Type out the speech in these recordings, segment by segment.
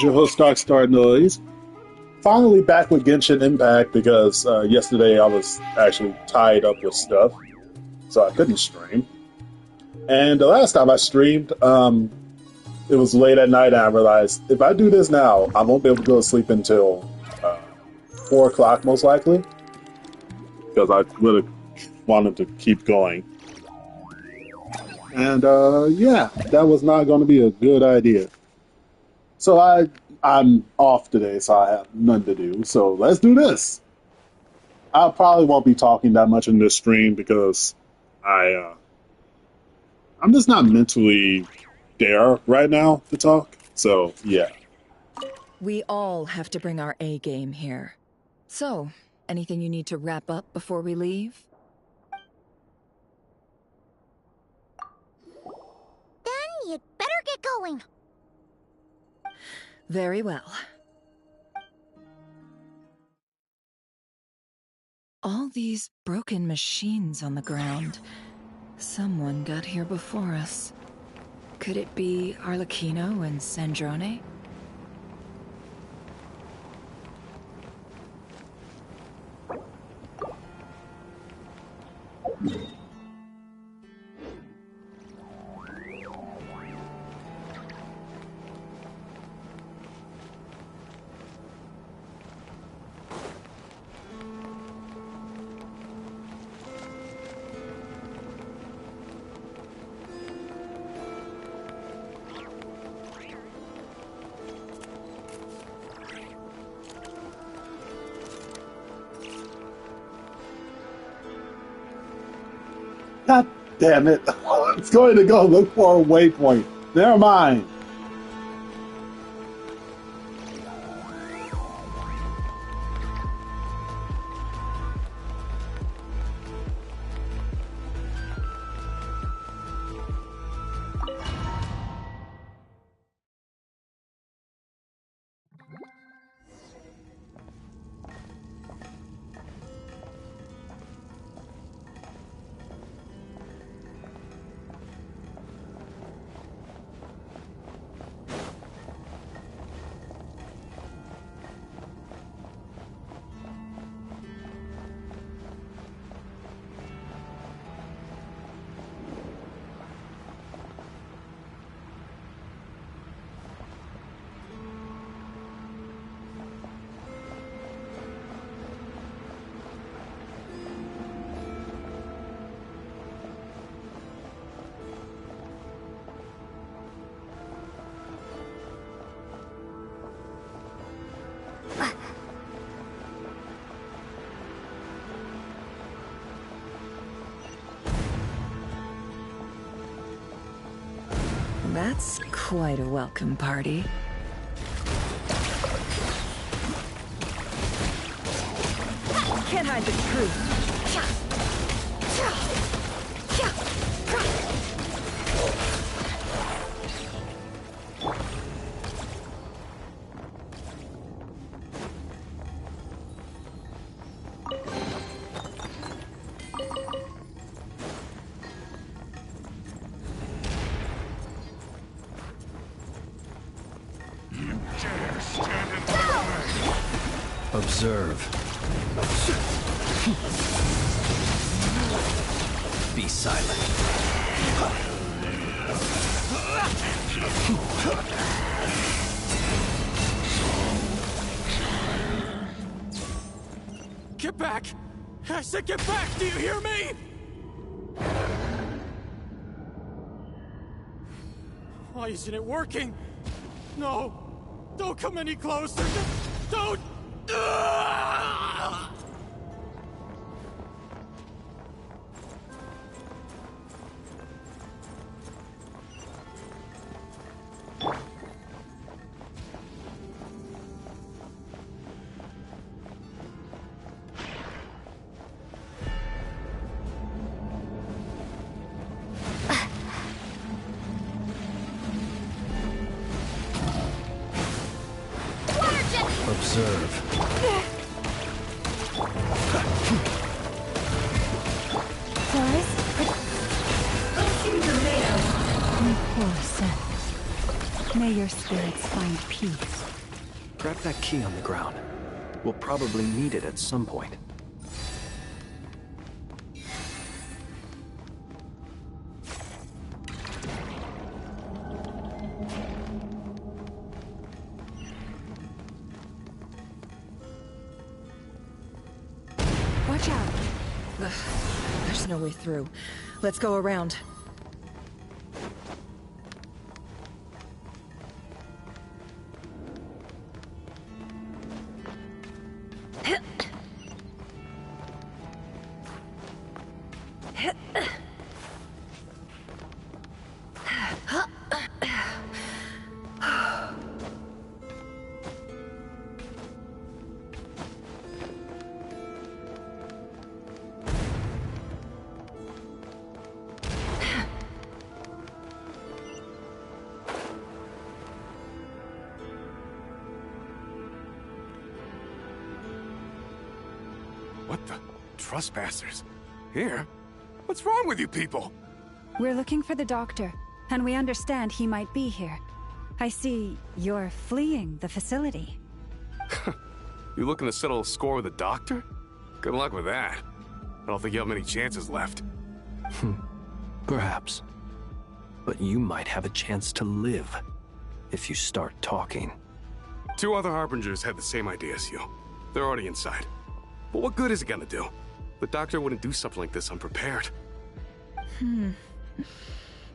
Your host Darkstar Noise. Finally back with Genshin Impact because yesterday I was actually tied up with stuff, so I couldn't stream. And the last time I streamed, it was late at night, and I realized if I do this now, I won't be able to go to sleep until 4 o'clock, most likely, because I would have wanted to keep going. And yeah, that was not going to be a good idea. So I'm off today, so I have nothing to do. So let's do this. I probably won't be talking that much in this stream because I'm just not mentally there right now to talk. So yeah. We all have to bring our A game here. So, anything you need to wrap up before we leave? Then you'd better get going. Very well. All these broken machines on the ground. Someone got here before us. Could it be Arlecchino and Sandrone? God damn it! It's going to go look for a waypoint. Never mind. That's quite a welcome party. Can't hide the truth. Observe. Be silent. Get back! I said get back! Do you hear me? Why isn't it working? No! Don't come any closer! Don't! Observe. Doris? Poor Seth. May your spirits find peace. Grab that key on the ground. We'll probably need it at some point. Watch out! Ugh, there's no way through. Let's go around. What the? Trespassers? Here? What's wrong with you people? We're looking for the doctor, and we understand he might be here. I see you're fleeing the facility. You looking to settle a score with the doctor? Good luck with that. I don't think you have many chances left. Perhaps. But you might have a chance to live if you start talking. 2 other Harbingers had the same idea as you. They're already inside. But what good is it gonna do? The doctor wouldn't do something like this unprepared.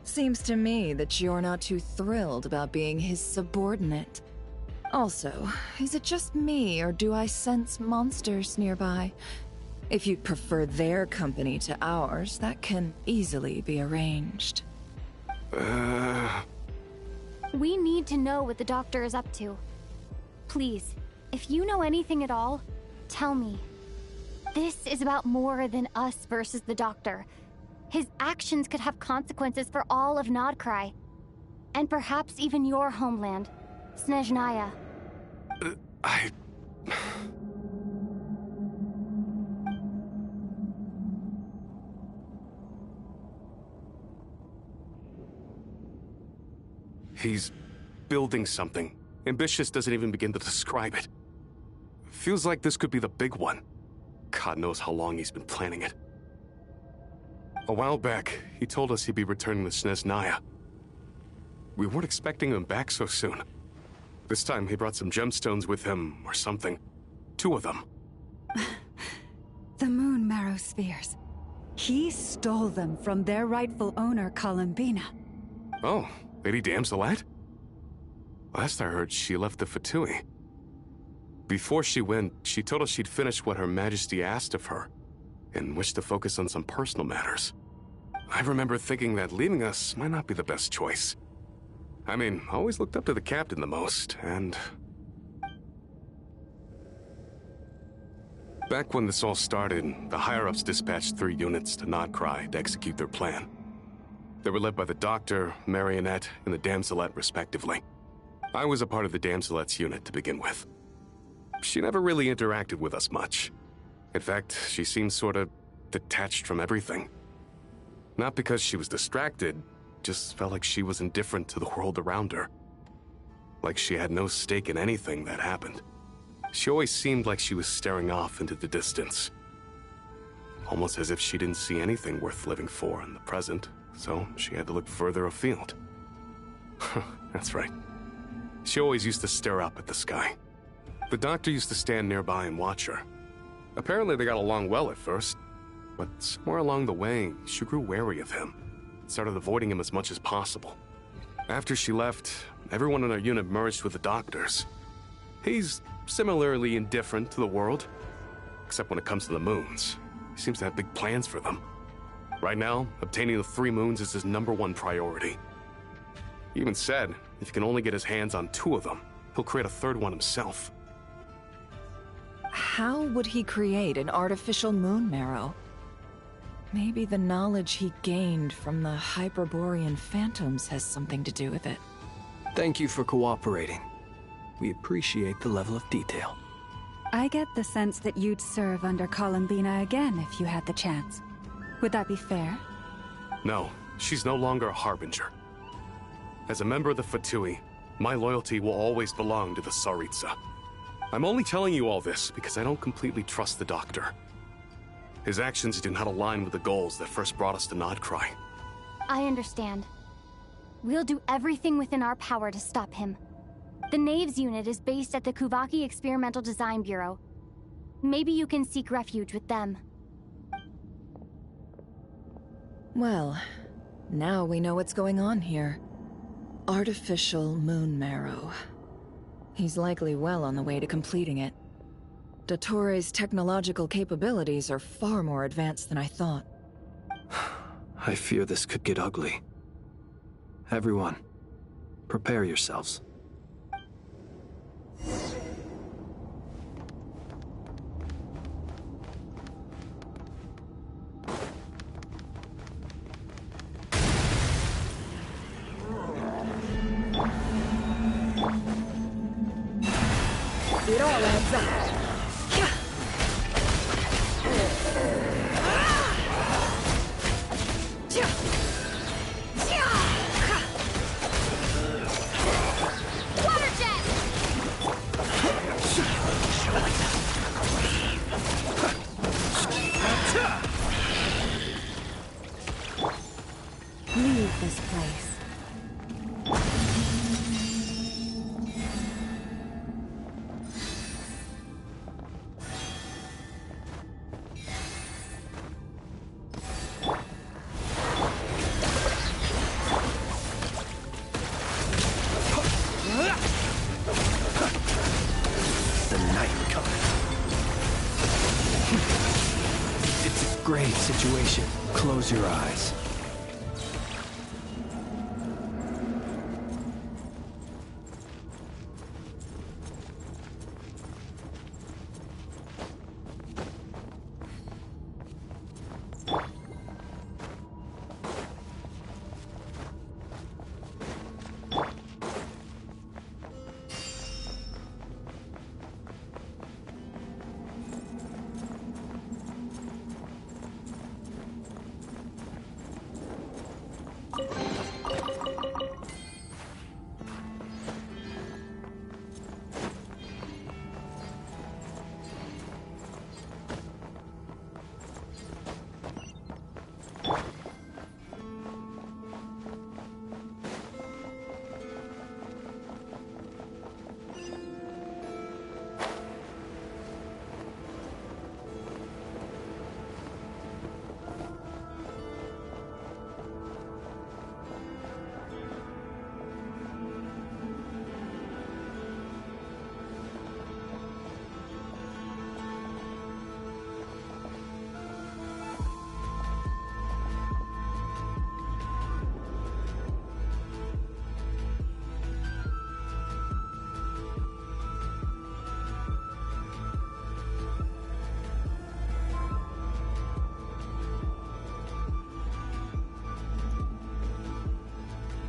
Seems to me that you're not too thrilled about being his subordinate. Also, is it just me, or do I sense monsters nearby? If you'd prefer their company to ours, that can easily be arranged. We need to know what the doctor is up to. Please, if you know anything at all, tell me. This is about more than us versus the doctor. His actions could have consequences for all of Nodcry. And perhaps even your homeland, Snezhnaya. He's building something. Ambitious doesn't even begin to describe it. Feels like this could be the big one. God knows how long he's been planning it. A while back, he told us he'd be returning to Snezhnaya. We weren't expecting him back so soon. This time he brought some gemstones with him, or something. 2 of them. The moon marrow spheres. He stole them from their rightful owner, Columbina. Oh, Lady Damselette? Last I heard, she left the Fatui. Before she went, she told us she'd finished what Her Majesty asked of her, and wished to focus on some personal matters. I remember thinking that leaving us might not be the best choice. I mean, I always looked up to the captain the most, and... Back when this all started, the higher-ups dispatched 3 units to Nodcry to execute their plan. They were led by the Doctor, Marionette, and the Damselette, respectively. I was a part of the Damselette's unit to begin with. She never really interacted with us much. In fact, she seemed sort of detached from everything. Not because she was distracted, just felt like she was indifferent to the world around her. Like she had no stake in anything that happened. She always seemed like she was staring off into the distance. Almost as if she didn't see anything worth living for in the present, so she had to look further afield. That's right. She always used to stare up at the sky. The Doctor used to stand nearby and watch her. Apparently they got along well at first, but somewhere along the way, she grew wary of him, started avoiding him as much as possible. After she left, everyone in our unit merged with the Doctor's. He's similarly indifferent to the world, except when it comes to the moons. He seems to have big plans for them. Right now, obtaining the 3 moons is his #1 priority. He even said if he can only get his hands on 2 of them, he'll create a 3rd one himself. How would he create an artificial moon marrow? Maybe the knowledge he gained from the Hyperborean phantoms has something to do with it. Thank you for cooperating. We appreciate the level of detail. I get the sense that you'd serve under Columbina again if you had the chance. Would that be fair? No, she's no longer a Harbinger. As a member of the Fatui, my loyalty will always belong to the Tsaritsa. I'm only telling you all this because I don't completely trust the Doctor. His actions do not align with the goals that first brought us to Nodcry. I understand. We'll do everything within our power to stop him. The Knaves unit is based at the Kuvaki Experimental Design Bureau. Maybe you can seek refuge with them. Well, now we know what's going on here. Artificial moon marrow. He's likely well on the way to completing it. Dottore's technological capabilities are far more advanced than I thought. I fear this could get ugly. Everyone, prepare yourselves. It all adds up. Water jet! Leave this place. The night coming. It's a grave situation. Close your eyes.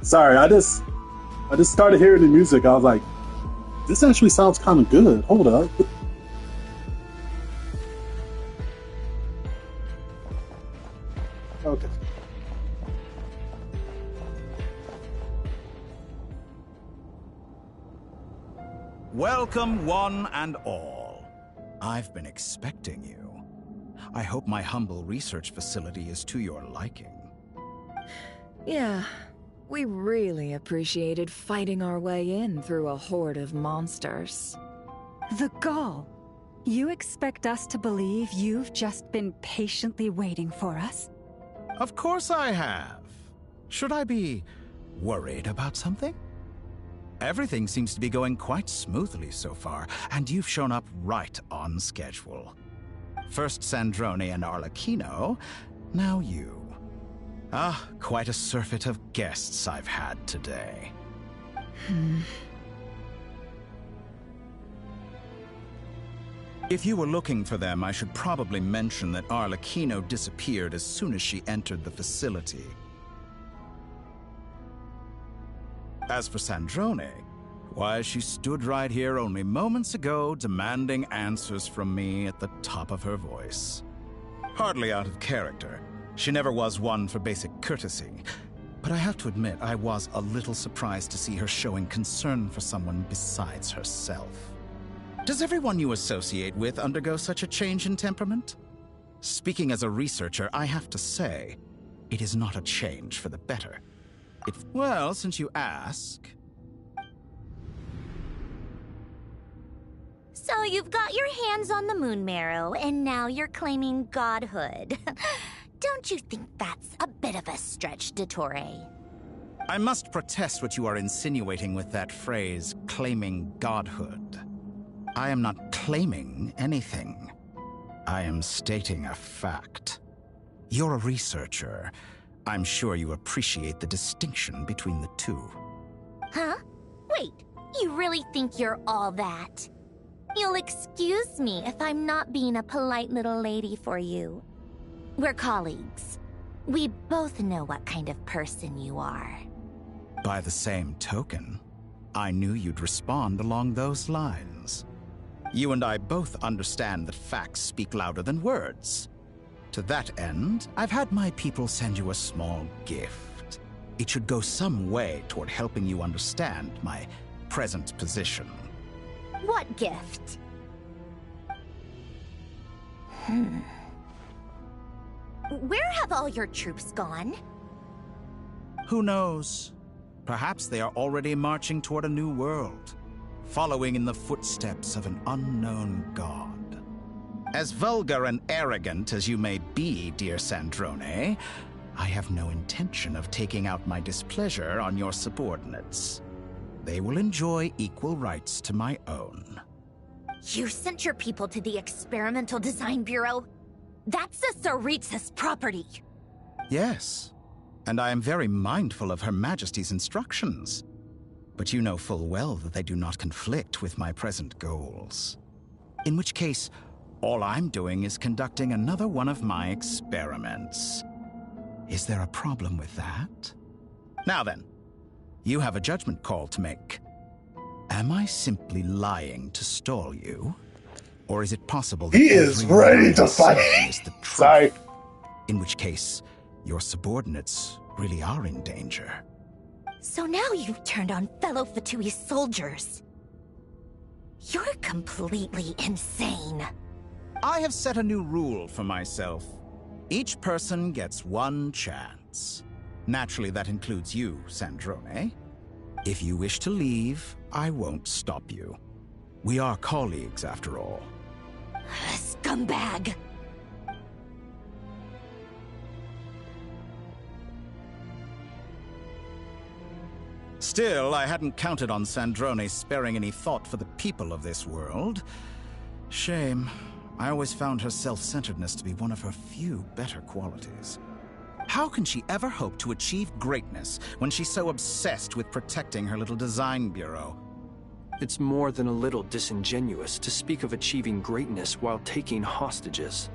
Sorry, I just started hearing the music. I was like, this actually sounds kind of good. Hold up. Okay. Welcome, one and all. I've been expecting you. I hope my humble research facility is to your liking. Yeah, we really appreciated fighting our way in through a horde of monsters. The gall. You expect us to believe you've just been patiently waiting for us? Of course I have. Should I be worried about something? Everything seems to be going quite smoothly so far, and you've shown up right on schedule. First Sandrone and Arlecchino, now you. Ah, quite a surfeit of guests I've had today. If you were looking for them, I should probably mention that Arlecchino disappeared as soon as she entered the facility. As for Sandrone, why, she stood right here only moments ago demanding answers from me at the top of her voice. Hardly out of character. She never was one for basic courtesy. But I have to admit, I was a little surprised to see her showing concern for someone besides herself. Does everyone you associate with undergo such a change in temperament? Speaking as a researcher, I have to say, it is not a change for the better. Well, since you ask... So you've got your hands on the moon marrow, and now you're claiming godhood. Don't you think that's a bit of a stretch, Dottore? I must protest what you are insinuating with that phrase, claiming godhood. I am not claiming anything. I am stating a fact. You're a researcher. I'm sure you appreciate the distinction between the two. Huh? Wait, you really think you're all that? You'll excuse me if I'm not being a polite little lady for you. We're colleagues. We both know what kind of person you are. By the same token, I knew you'd respond along those lines. You and I both understand that facts speak louder than words. To that end, I've had my people send you a small gift. It should go some way toward helping you understand my present position. What gift? Where have all your troops gone? Who knows? Perhaps they are already marching toward a new world, following in the footsteps of an unknown god. As vulgar and arrogant as you may be, dear Sandrone, I have no intention of taking out my displeasure on your subordinates. They will enjoy equal rights to my own. You sent your people to the Experimental Design Bureau? That's a Tsaritsa's property. Yes, and I am very mindful of Her Majesty's instructions. But you know full well that they do not conflict with my present goals. In which case, all I'm doing is conducting another one of my experiments. Is there a problem with that? Now then, you have a judgment call to make. Am I simply lying to stall you? Or is it possible that he is ready to fight? Is the truth? Sorry. In which case, your subordinates really are in danger. So now you've turned on fellow Fatui soldiers. You're completely insane. I have set a new rule for myself. Each person gets one chance. Naturally, that includes you, Sandrone. If you wish to leave, I won't stop you. We are colleagues, after all. Scumbag! Still, I hadn't counted on Sandrone sparing any thought for the people of this world. Shame. I always found her self-centeredness to be one of her few better qualities. How can she ever hope to achieve greatness when she's so obsessed with protecting her little design bureau? It's more than a little disingenuous to speak of achieving greatness while taking hostages.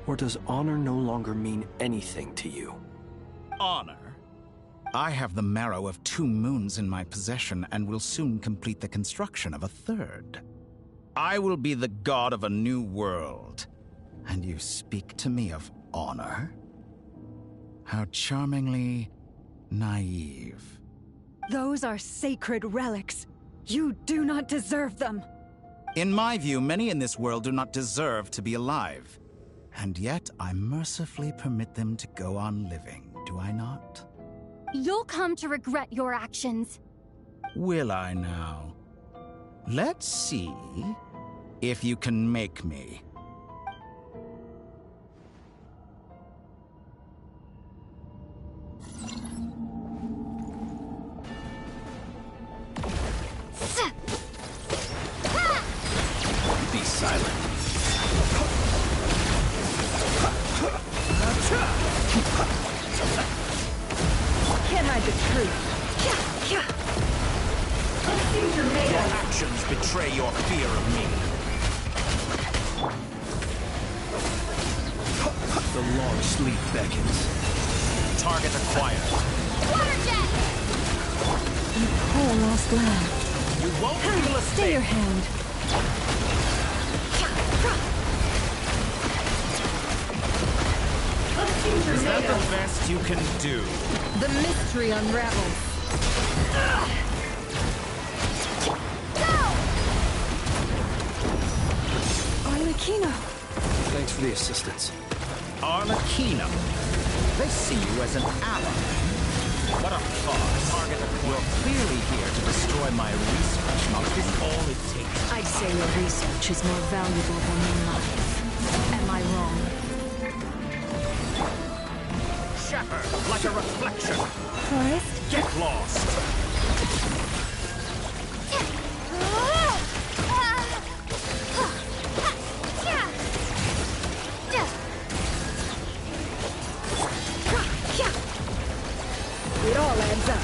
Or does honor no longer mean anything to you? Honor? I have the marrow of 2 moons in my possession and will soon complete the construction of a 3rd. I will be the god of a new world. And you speak to me of honor? How charmingly naive. Those are sacred relics. You do not deserve them. In my view, many in this world do not deserve to be alive. And yet, I mercifully permit them to go on living, do I not? You'll come to regret your actions. Will I now? Let's see if you can make me. Be silent. Can't hide the truth. Your actions betray your fear of me. The long sleep beckons. Target acquired. Water jet! You poor lost lamb. You won't feel a Stay your hand. Is that the best you can do? The mystery unravels. Thanks for the assistance. Arlecchino. They see you as an ally. What a farce. You're clearly here to destroy my research. Not this all it takes. I'd say your research is more valuable than your life. Am I wrong? Shatter like a reflection. Forest? Get lost. It all adds up.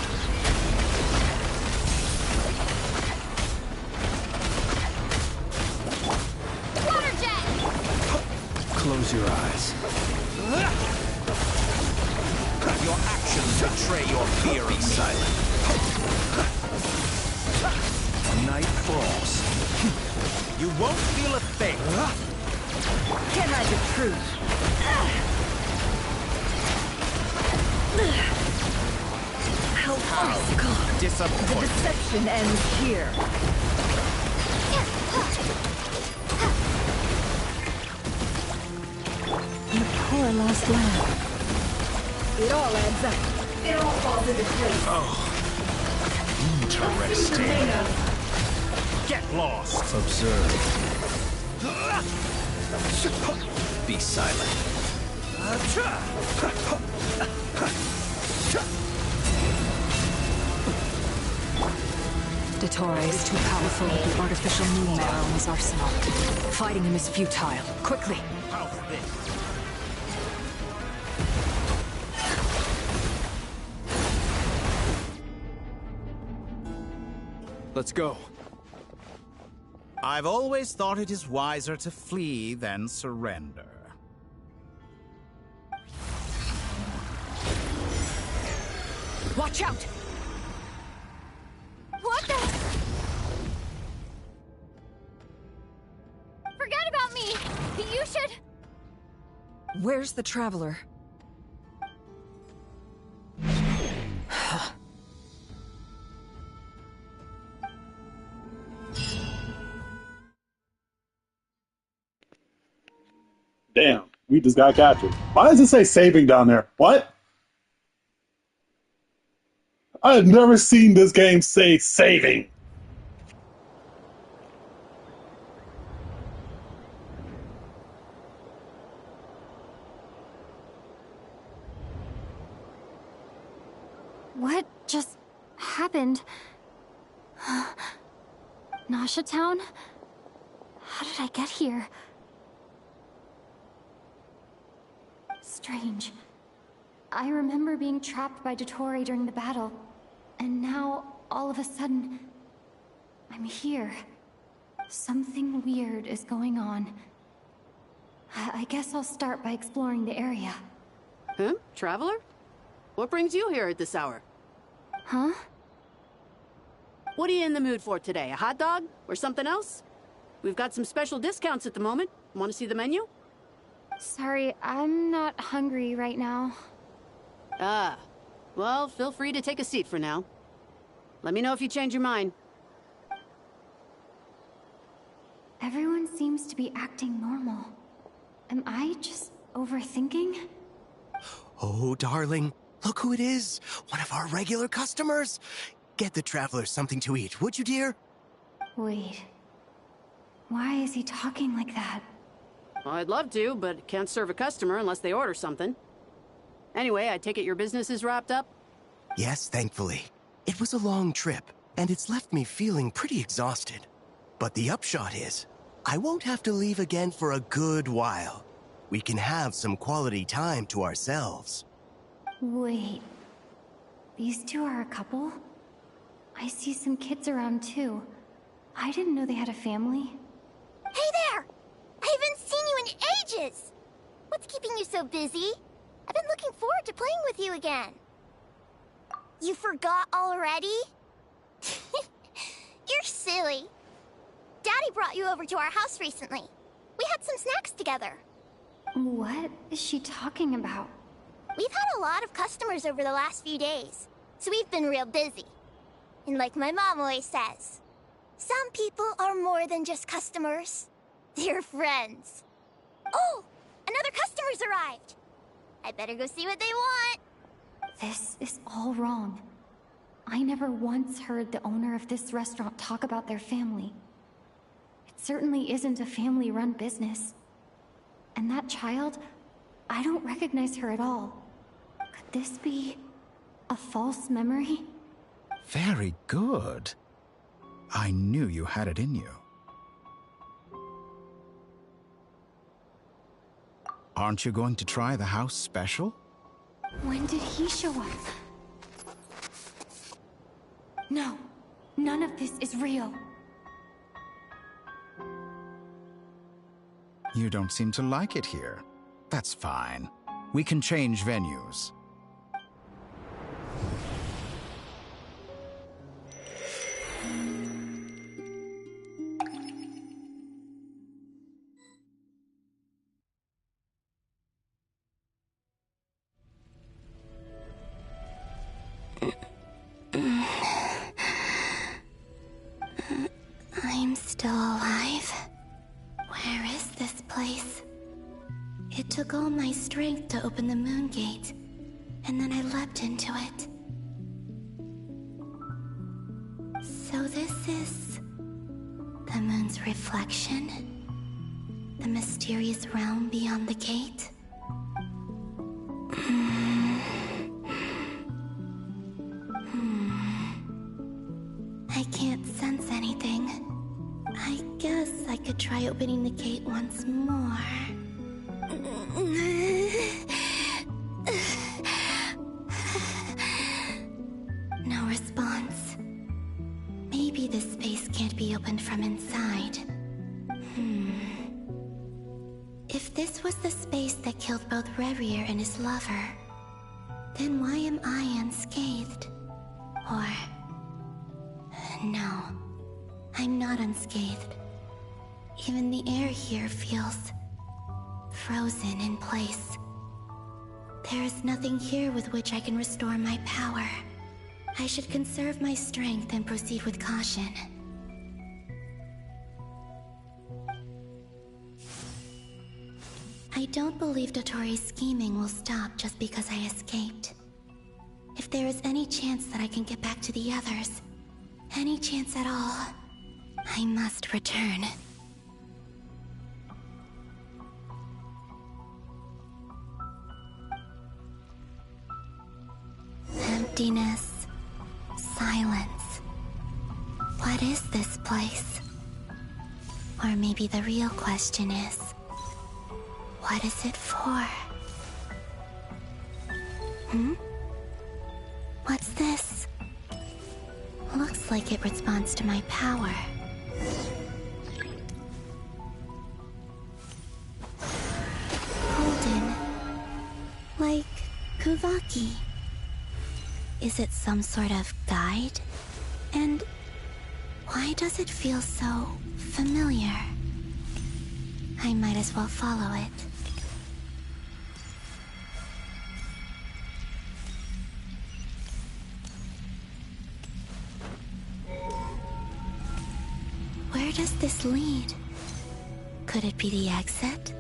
Water jet! Close your eyes. Your actions betray your fear of silence. Night falls. You won't feel a thing. Can I the truth? How farcical. The Disappointed. deception ends here. You poor lost lamb. It all adds up. It all falls into place. Interesting. Get lost. Observe. Be silent. Dottore is too powerful with the artificial moon marrow in his arsenal. Fighting him is futile. Quickly! How's this? Let's go. I've always thought it is wiser to flee than surrender. Watch out! What the? Forget about me! You should... Where's the Traveler? Damn, we just got captured. Why does it say saving down there? What? I've never seen this game say saving. What just happened? Nasha Town? How did I get here? Strange. I remember being trapped by Dottore during the battle, and now, all of a sudden, I'm here. Something weird is going on. I guess I'll start by exploring the area. Huh? Traveler? What brings you here at this hour? Huh? What are you in the mood for today? A hot dog? Or something else? We've got some special discounts at the moment. Want to see the menu? Sorry, I'm not hungry right now. Ah. Well, feel free to take a seat for now. Let me know if you change your mind. Everyone seems to be acting normal. Am I just overthinking? Oh, darling, look who it is. One of our regular customers. Get the Traveler something to eat, would you, dear? Wait. Why is he talking like that? Well, I'd love to, but can't serve a customer unless they order something. Anyway, I take it your business is wrapped up? Yes, thankfully. It was a long trip, and it's left me feeling pretty exhausted. But the upshot is, I won't have to leave again for a good while. We can have some quality time to ourselves. Wait. These two are a couple? I see some kids around too. I didn't know they had a family. Hey there! I haven't seen you in ages! What's keeping you so busy? I've been looking forward to playing with you again. You forgot already? You're silly. Daddy brought you over to our house recently. We had some snacks together. What is she talking about? We've had a lot of customers over the last few days, so we've been real busy. And like my mom always says, some people are more than just customers. They're friends. Oh, Another customer's arrived! I better go see what they want. This is all wrong. I never once heard the owner of this restaurant talk about their family. It certainly isn't a family-run business. And that child, I don't recognize her at all. Could this be a false memory? Very good. I knew you had it in you. Aren't you going to try the house special? When did he show up? No, none of this is real. You don't seem to like it here. That's fine. We can change venues. I'm still alive. Where is this place? It took all my strength to open the moon gate, and then I leapt into it. So this is the moon's reflection? The mysterious realm beyond the gate? I can't sense anything. I guess I could try opening the gate once more. No response. Maybe this space can't be opened from inside. If this was the space that killed both Revier and his lover, then why am I unscathed? Or... no, I'm not unscathed. Even the air here feels frozen in place. There is nothing here with which I can restore my power. I should conserve my strength and proceed with caution. I don't believe Dotori's scheming will stop just because I escaped. If there is any chance that I can get back to the others, any chance at all, I must return. Emptiness. Silence. What is this place? Or maybe the real question is, what is it for? What's this? Looks like it responds to my power. Golden. Like Kuvaki. Is it some sort of guide? And why does it feel so familiar? I might as well follow it. Where does this lead? Could it be the exit?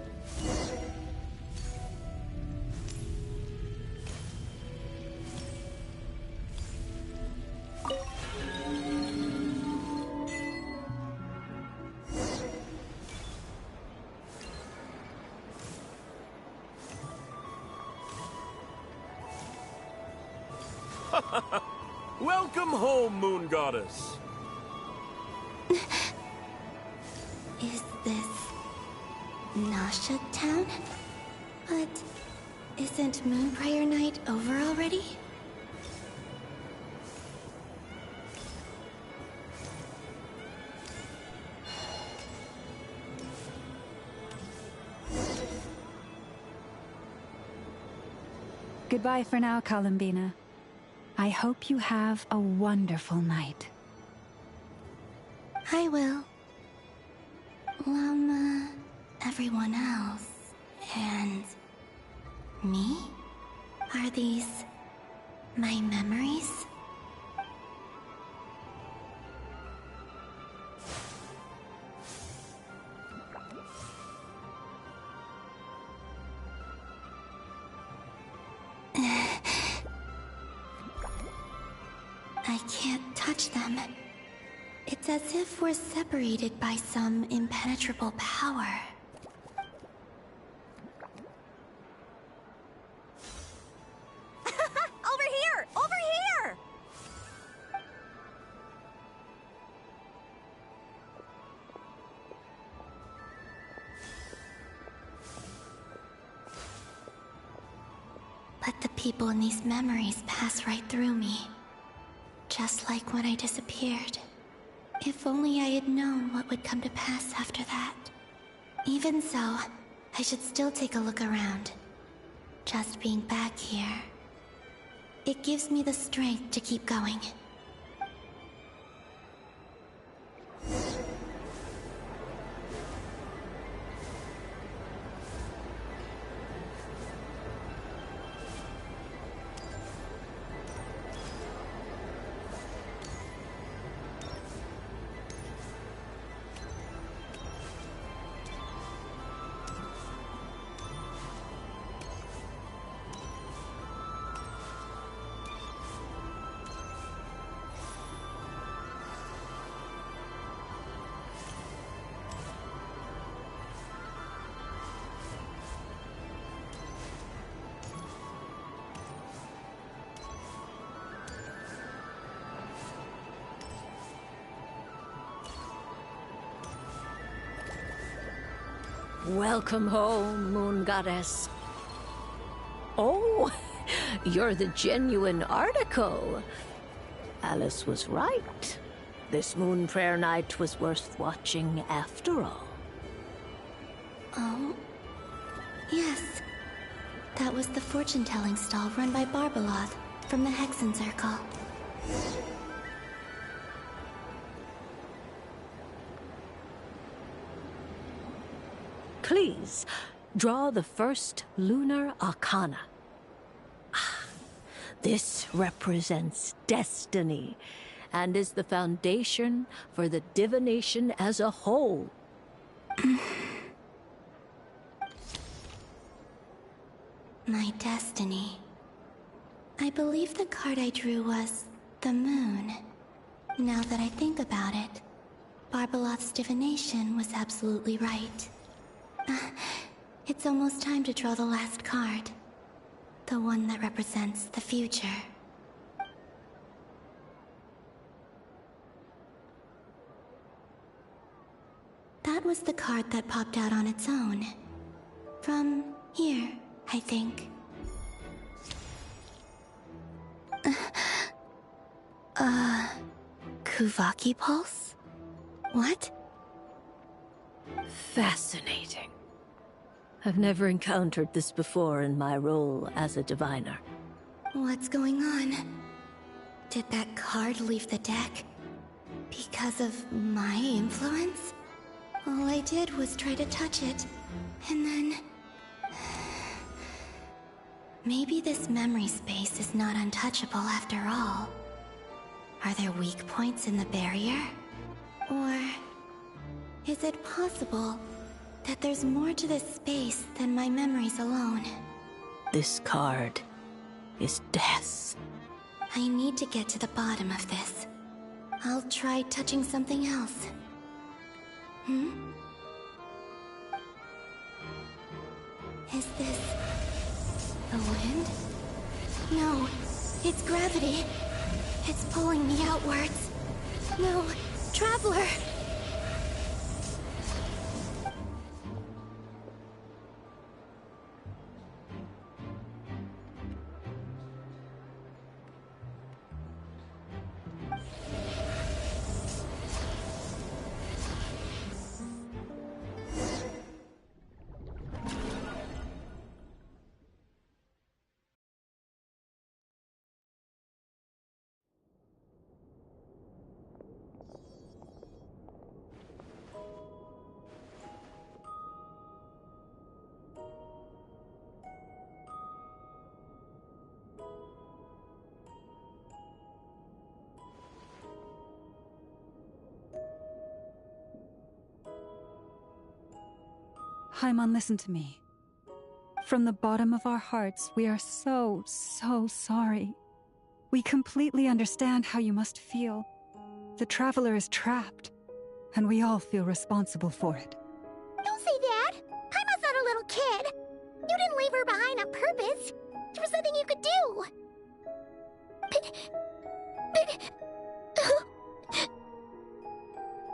Welcome home, Moon Goddess. Is this Nasha Town? But isn't Moonbriar Night over already? Goodbye for now, Columbina. I hope you have a wonderful night. I will. Everyone else. And... me? Are these... my memories? I can't touch them. It's as if we're separated by some impenetrable power. Over here! Over here! But the people in these memories pass right through me. Just like when I disappeared. If only I had known what would come to pass after that. Even so, I should still take a look around. Just being back here, it gives me the strength to keep going. Welcome home, Moon Goddess. Oh, you're the genuine article. Alice was right. This Moon Prayer Night was worth watching after all. Oh? Yes. That was the fortune-telling stall run by Barbeloth from the Hexen Circle. Please, draw the first lunar arcana. This represents destiny and is the foundation for the divination as a whole. My destiny. I believe the card I drew was the moon. Now that I think about it, Barbeloth's divination was absolutely right. It's almost time to draw the last card. The one that represents the future. That was the card that popped out on its own. From here, I think. Kuvaki Pulse? What? Fascinating. I've never encountered this before in my role as a diviner. What's going on? Did that card leave the deck? Because of my influence? All I did was try to touch it, and then... Maybe this memory space is not untouchable after all. Are there weak points in the barrier? Or... is it possible that there's more to this space than my memories alone? This card is death. I need to get to the bottom of this. I'll try touching something else. Is this... the wind? No, it's gravity. It's pulling me outwards. No, Traveler! Haimon, listen to me. From the bottom of our hearts, we are so sorry. We completely understand how you must feel. The Traveler is trapped, and we all feel responsible for it. Don't say that! Paimon's not a little kid! You didn't leave her behind on purpose! There was nothing you could do! But...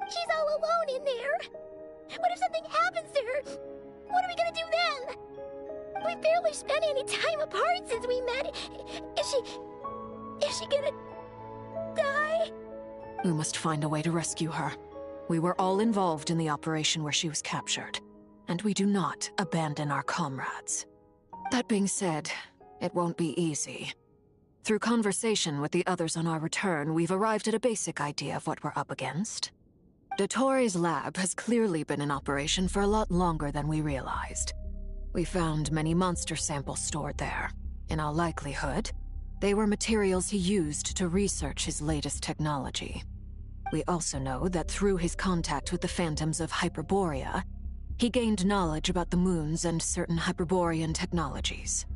She's all alone in there! What if something happens to her? What are we gonna do then? We've barely spent any time apart since we met. Is she gonna... die? We must find a way to rescue her. We were all involved in the operation where she was captured, and we do not abandon our comrades. That being said, it won't be easy. Through conversation with the others on our return, we've arrived at a basic idea of what we're up against. Dottore's lab has clearly been in operation for a lot longer than we realized. We found many monster samples stored there. In all likelihood, they were materials he used to research his latest technology. We also know that through his contact with the phantoms of Hyperborea, he gained knowledge about the moons and certain Hyperborean technologies.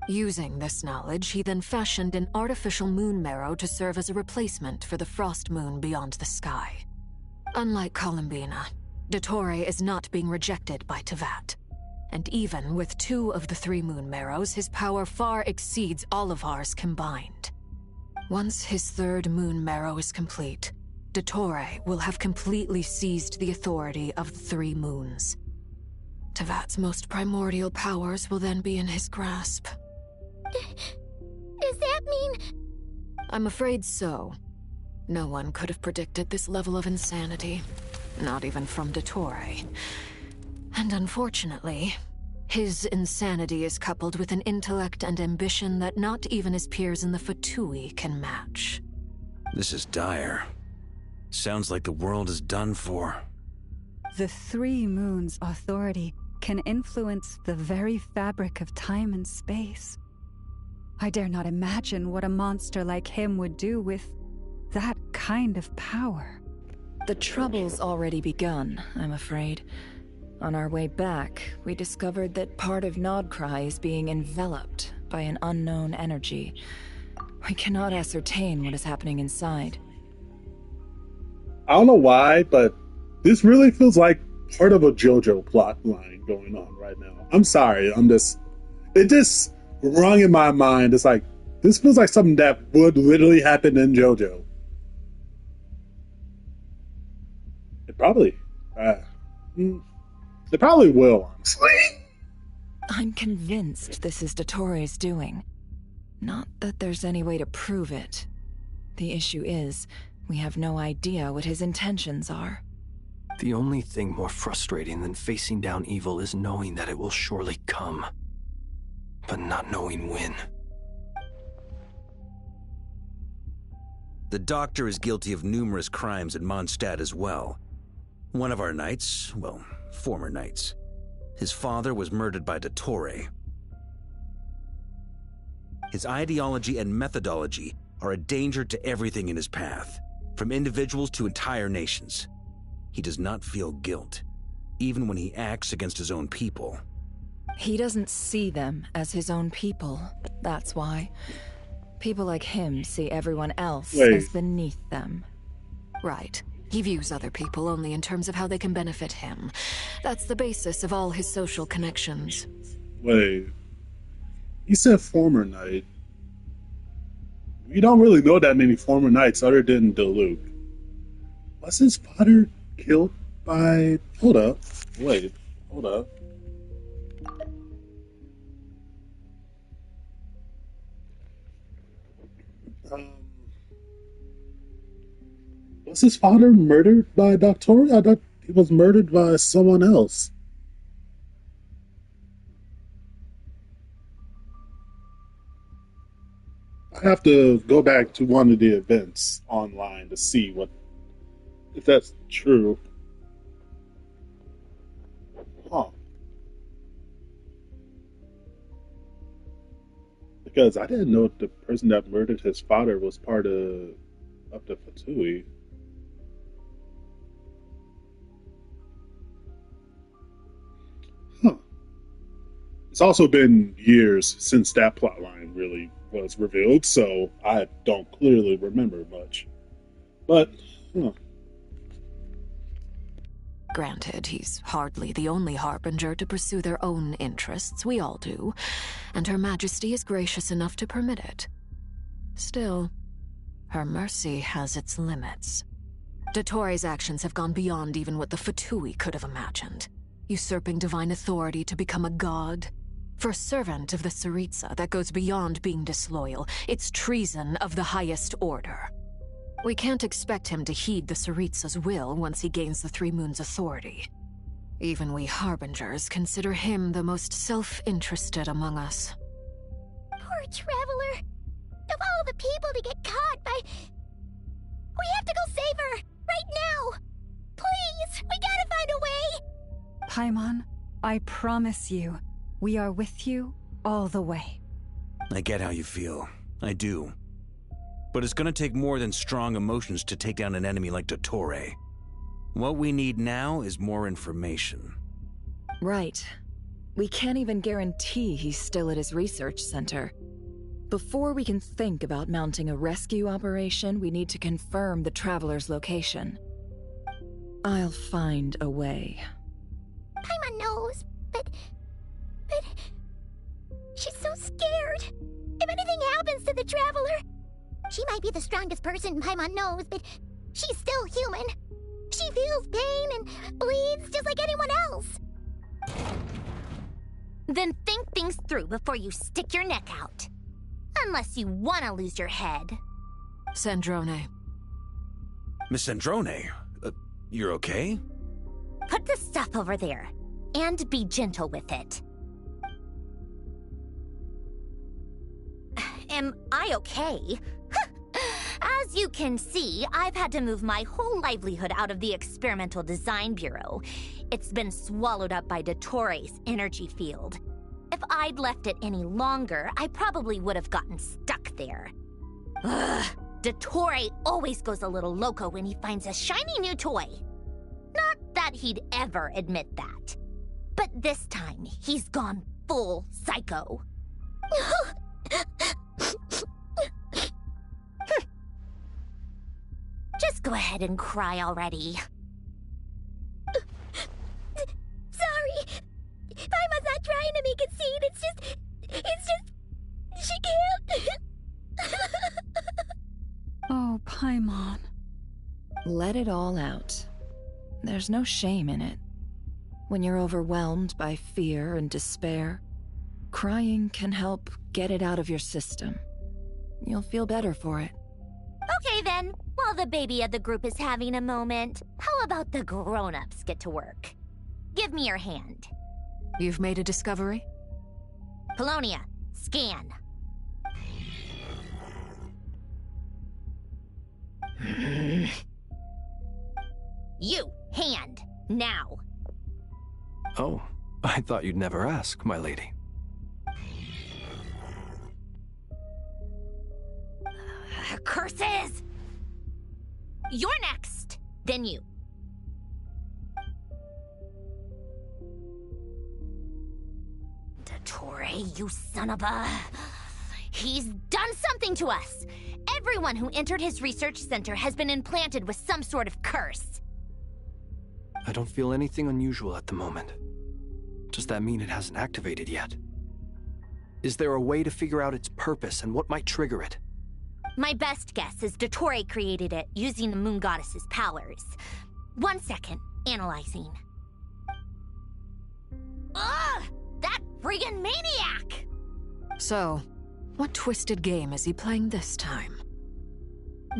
Using this knowledge, he then fashioned an artificial moon marrow to serve as a replacement for the frost moon beyond the sky. Unlike Columbina, Dottore is not being rejected by Teyvat. And even with 2 of the 3 moon marrows, his power far exceeds all of ours combined. Once his 3rd moon marrow is complete, Dottore will have completely seized the authority of the 3 moons. Teyvat's most primordial powers will then be in his grasp. Does that mean... I'm afraid so. No one could have predicted this level of insanity. Not even from Dottore. And unfortunately, his insanity is coupled with an intellect and ambition that not even his peers in the Fatui can match. This is dire. Sounds like the world is done for. The 3 moons' authority can influence the very fabric of time and space. I dare not imagine what a monster like him would do with that kind of power. The trouble's already begun, I'm afraid. On our way back, we discovered that part of Nodcry is being enveloped by an unknown energy. We cannot ascertain what is happening inside. I don't know why, but this really feels like part of a JoJo plot line going on right now. I'm sorry, it just rung in my mind. It's like, this feels like something that would literally happen in JoJo. It probably will, honestly. I'm convinced this is Dottore's doing. Not that there's any way to prove it. The issue is, we have no idea what his intentions are. The only thing more frustrating than facing down evil is knowing that it will surely come, but not knowing when. The Doctor is guilty of numerous crimes at Mondstadt as well. One of our knights, well, former knights. His father was murdered by Dottore. His ideology and methodology are a danger to everything in his path, from individuals to entire nations. He does not feel guilt, even when he acts against his own people. He doesn't see them as his own people, that's why. People like him see everyone else as beneath them. Right. He views other people only in terms of how they can benefit him. That's the basis of all his social connections. Wait. He said former knight. We don't really know that many former knights other than Diluc. Was his father killed by... Hold up. Wait. Hold up. Was his father murdered by Doctor? I thought he was murdered by someone else. I have to go back to one of the events online to see if that's true. Huh. Because I didn't know the person that murdered his father was part of the Fatui. It's It's also been years since that plotline really was revealed, so I don't clearly remember much. But, you know. Granted, he's hardly the only harbinger to pursue their own interests. We all do, and Her Majesty is gracious enough to permit it. Still, her mercy has its limits. Dottoro's actions have gone beyond even what the Fatui could have imagined. Usurping divine authority to become a god. For a servant of the Tsaritsa, that goes beyond being disloyal. It's treason of the highest order. We can't expect him to heed the Tsaritsa's will once he gains the Three Moons' authority. Even we Harbingers consider him the most self-interested among us. Poor Traveler. Of all the people to get caught by... We have to go save her! Right now! Please! We gotta find a way! Paimon, I promise you, we are with you all the way. I get how you feel. I do. But it's gonna take more than strong emotions to take down an enemy like Dottore. What we need now is more information. Right. We can't even guarantee he's still at his research center. Before we can think about mounting a rescue operation, we need to confirm the Traveler's location. I'll find a way. Paimon knows, but... She's so scared. If anything happens to the Traveler... She might be the strongest person Paimon knows, but she's still human. She feels pain and bleeds just like anyone else. Then think things through before you stick your neck out. Unless you want to lose your head. Sandrone. Miss Sandrone, you're okay? Put the stuff over there, and be gentle with it. Am I okay? As you can see, I've had to move my whole livelihood out of the Experimental Design Bureau. It's been swallowed up by Dottore's energy field. If I'd left it any longer, I probably would have gotten stuck there. Ugh, Dottore always goes a little loco when he finds a shiny new toy. Not that he'd ever admit that. But this time, he's gone full psycho. Just go ahead and cry already. Sorry. Paimon's not trying to make it seem. It's just... She can't. Oh, Paimon. Let it all out. There's no shame in it. When you're overwhelmed by fear and despair, crying can help get it out of your system. You'll feel better for it. Okay then, while the baby of the group is having a moment, how about the grown-ups get to work? Give me your hand. You've made a discovery? Polonia, scan. You, hand, now. Oh, I thought you'd never ask, my lady. Curses! You're next, then you. Dottore, you son of a... He's done something to us! Everyone who entered his research center has been implanted with some sort of curse. I don't feel anything unusual at the moment. Does that mean it hasn't activated yet? Is there a way to figure out its purpose and what might trigger it? My best guess is Dottore created it using the Moon Goddess's powers. 1 second, analyzing. Ugh! That friggin' maniac! So, what twisted game is he playing this time?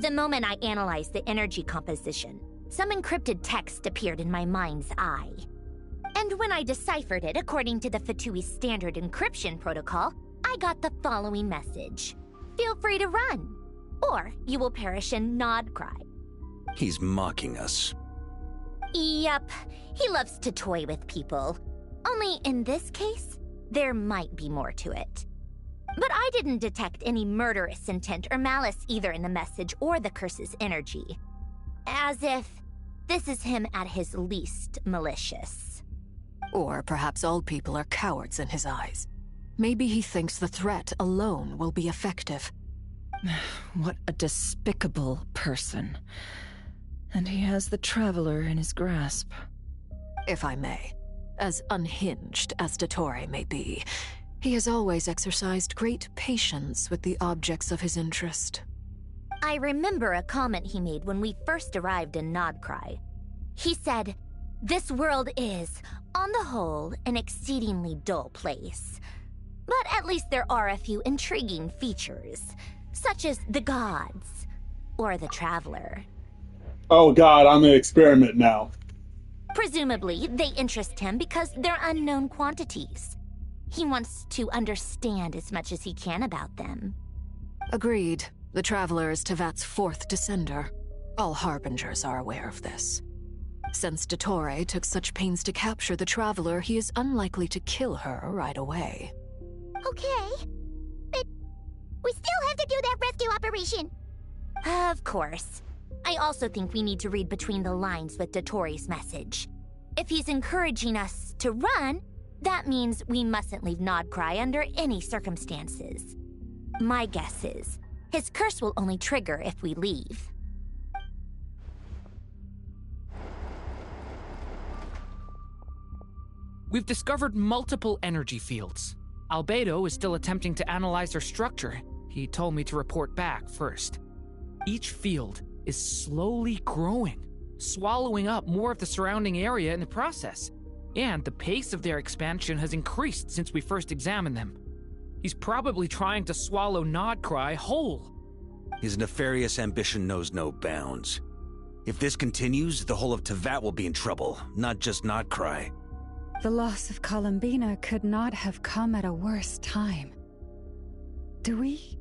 The moment I analyzed the energy composition, some encrypted text appeared in my mind's eye. And when I deciphered it according to the Fatui's standard encryption protocol, I got the following message. Feel free to run, or you will perish in nod cry. He's mocking us. Yep, he loves to toy with people. Only in this case, there might be more to it. But I didn't detect any murderous intent or malice either in the message or the curse's energy. As if this is him at his least malicious. Or perhaps all people are cowards in his eyes. Maybe he thinks the threat alone will be effective. What a despicable person. And he has the Traveler in his grasp. If I may, as unhinged as Dottore may be, he has always exercised great patience with the objects of his interest. I remember a comment he made when we first arrived in Nodcry. He said, "This world is, on the whole, an exceedingly dull place. But at least there are a few intriguing features, such as the gods, or the Traveler." Oh god, I'm an experiment now. Presumably, they interest him because they're unknown quantities. He wants to understand as much as he can about them. Agreed. The Traveler is Tevat's fourth descender. All Harbingers are aware of this. Since Dottore took such pains to capture the Traveler, he is unlikely to kill her right away. Okay, but we still have to do that rescue operation. Of course. I also think we need to read between the lines with Dottore's message. If he's encouraging us to run, that means we mustn't leave Nodcry under any circumstances. My guess is, his curse will only trigger if we leave. We've discovered multiple energy fields. Albedo is still attempting to analyze their structure. He told me to report back first. Each field is slowly growing, swallowing up more of the surrounding area in the process. And the pace of their expansion has increased since we first examined them. He's probably trying to swallow Nodcry whole. His nefarious ambition knows no bounds. If this continues, the whole of Tevat will be in trouble, not just Nodcry. The loss of Columbina could not have come at a worse time. Do we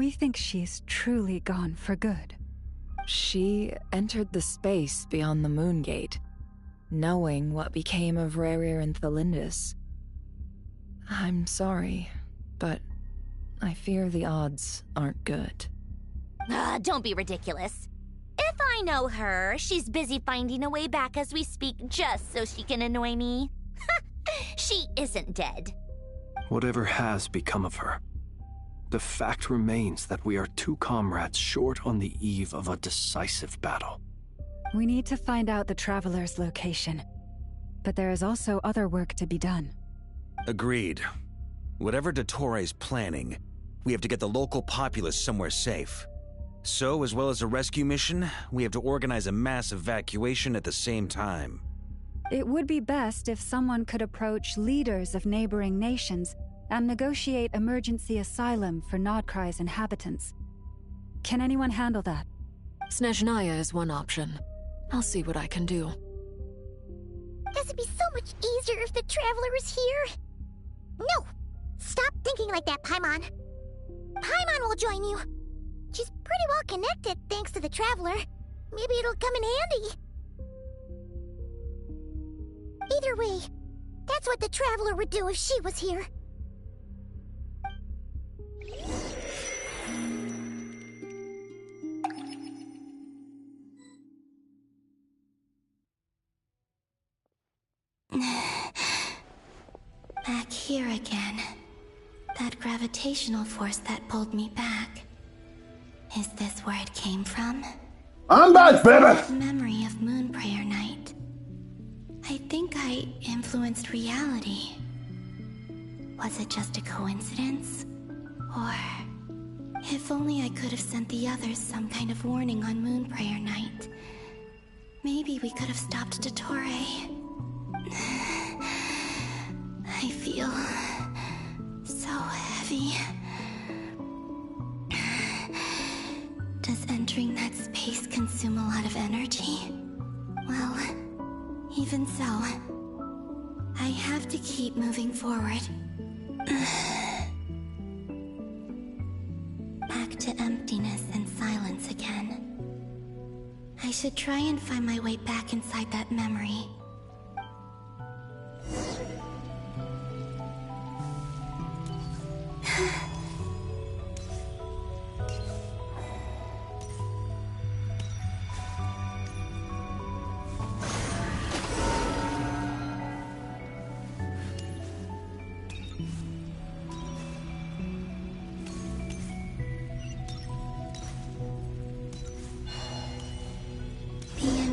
think she's truly gone for good? She entered the space beyond the Moon Gate, knowing what became of Rerir and Thelindis. I'm sorry, but I fear the odds aren't good. Don't be ridiculous. If I know her, she's busy finding a way back as we speak just so she can annoy me. She isn't dead. Whatever has become of her, the fact remains that we are two comrades short on the eve of a decisive battle. We need to find out the Traveler's location, but there is also other work to be done. Agreed. Whatever Dottore is planning, we have to get the local populace somewhere safe. So, as well as a rescue mission, we have to organize a mass evacuation at the same time. It would be best if someone could approach leaders of neighboring nations and negotiate emergency asylum for Nodcry's inhabitants. Can anyone handle that? Snezhnaya is one option. I'll see what I can do. This would be so much easier if the Traveler is here. No! Stop thinking like that, Paimon. Paimon will join you. She's pretty well connected thanks to the Traveler. Maybe it'll come in handy. Either way, that's what the Traveler would do if she was here. Back here again. That gravitational force that pulled me back. Is this where it came from? I'm back, baby! Memory of Moonprayer Night. I think I influenced reality. Was it just a coincidence? Or... if only I could have sent the others some kind of warning on Moonprayer Night. Maybe we could have stopped Dottore. I feel... so heavy. Does entering that space consume a lot of energy? Well, even so, I have to keep moving forward. Back to emptiness and silence again. I should try and find my way back inside that memory.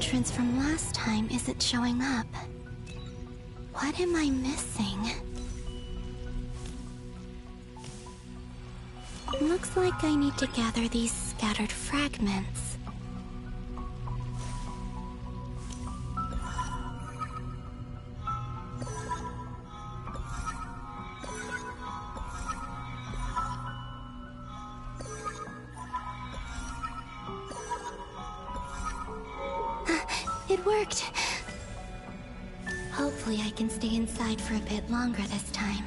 entrance from last time isn't showing up. What am I missing? Looks like I need to gather these scattered fragments. It worked! Hopefully I can stay inside for a bit longer this time.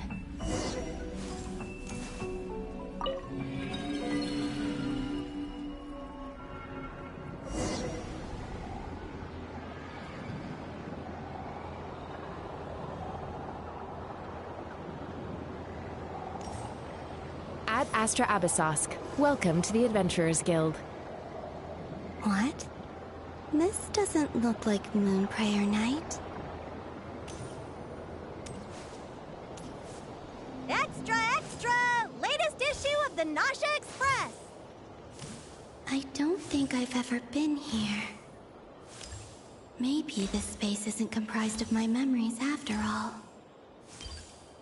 Ad Astra Abyssosk. Welcome to the Adventurers Guild. What? This doesn't look like Moonprayer Night. Extra, extra! Latest issue of the Nausea Express! I don't think I've ever been here. Maybe this space isn't comprised of my memories after all.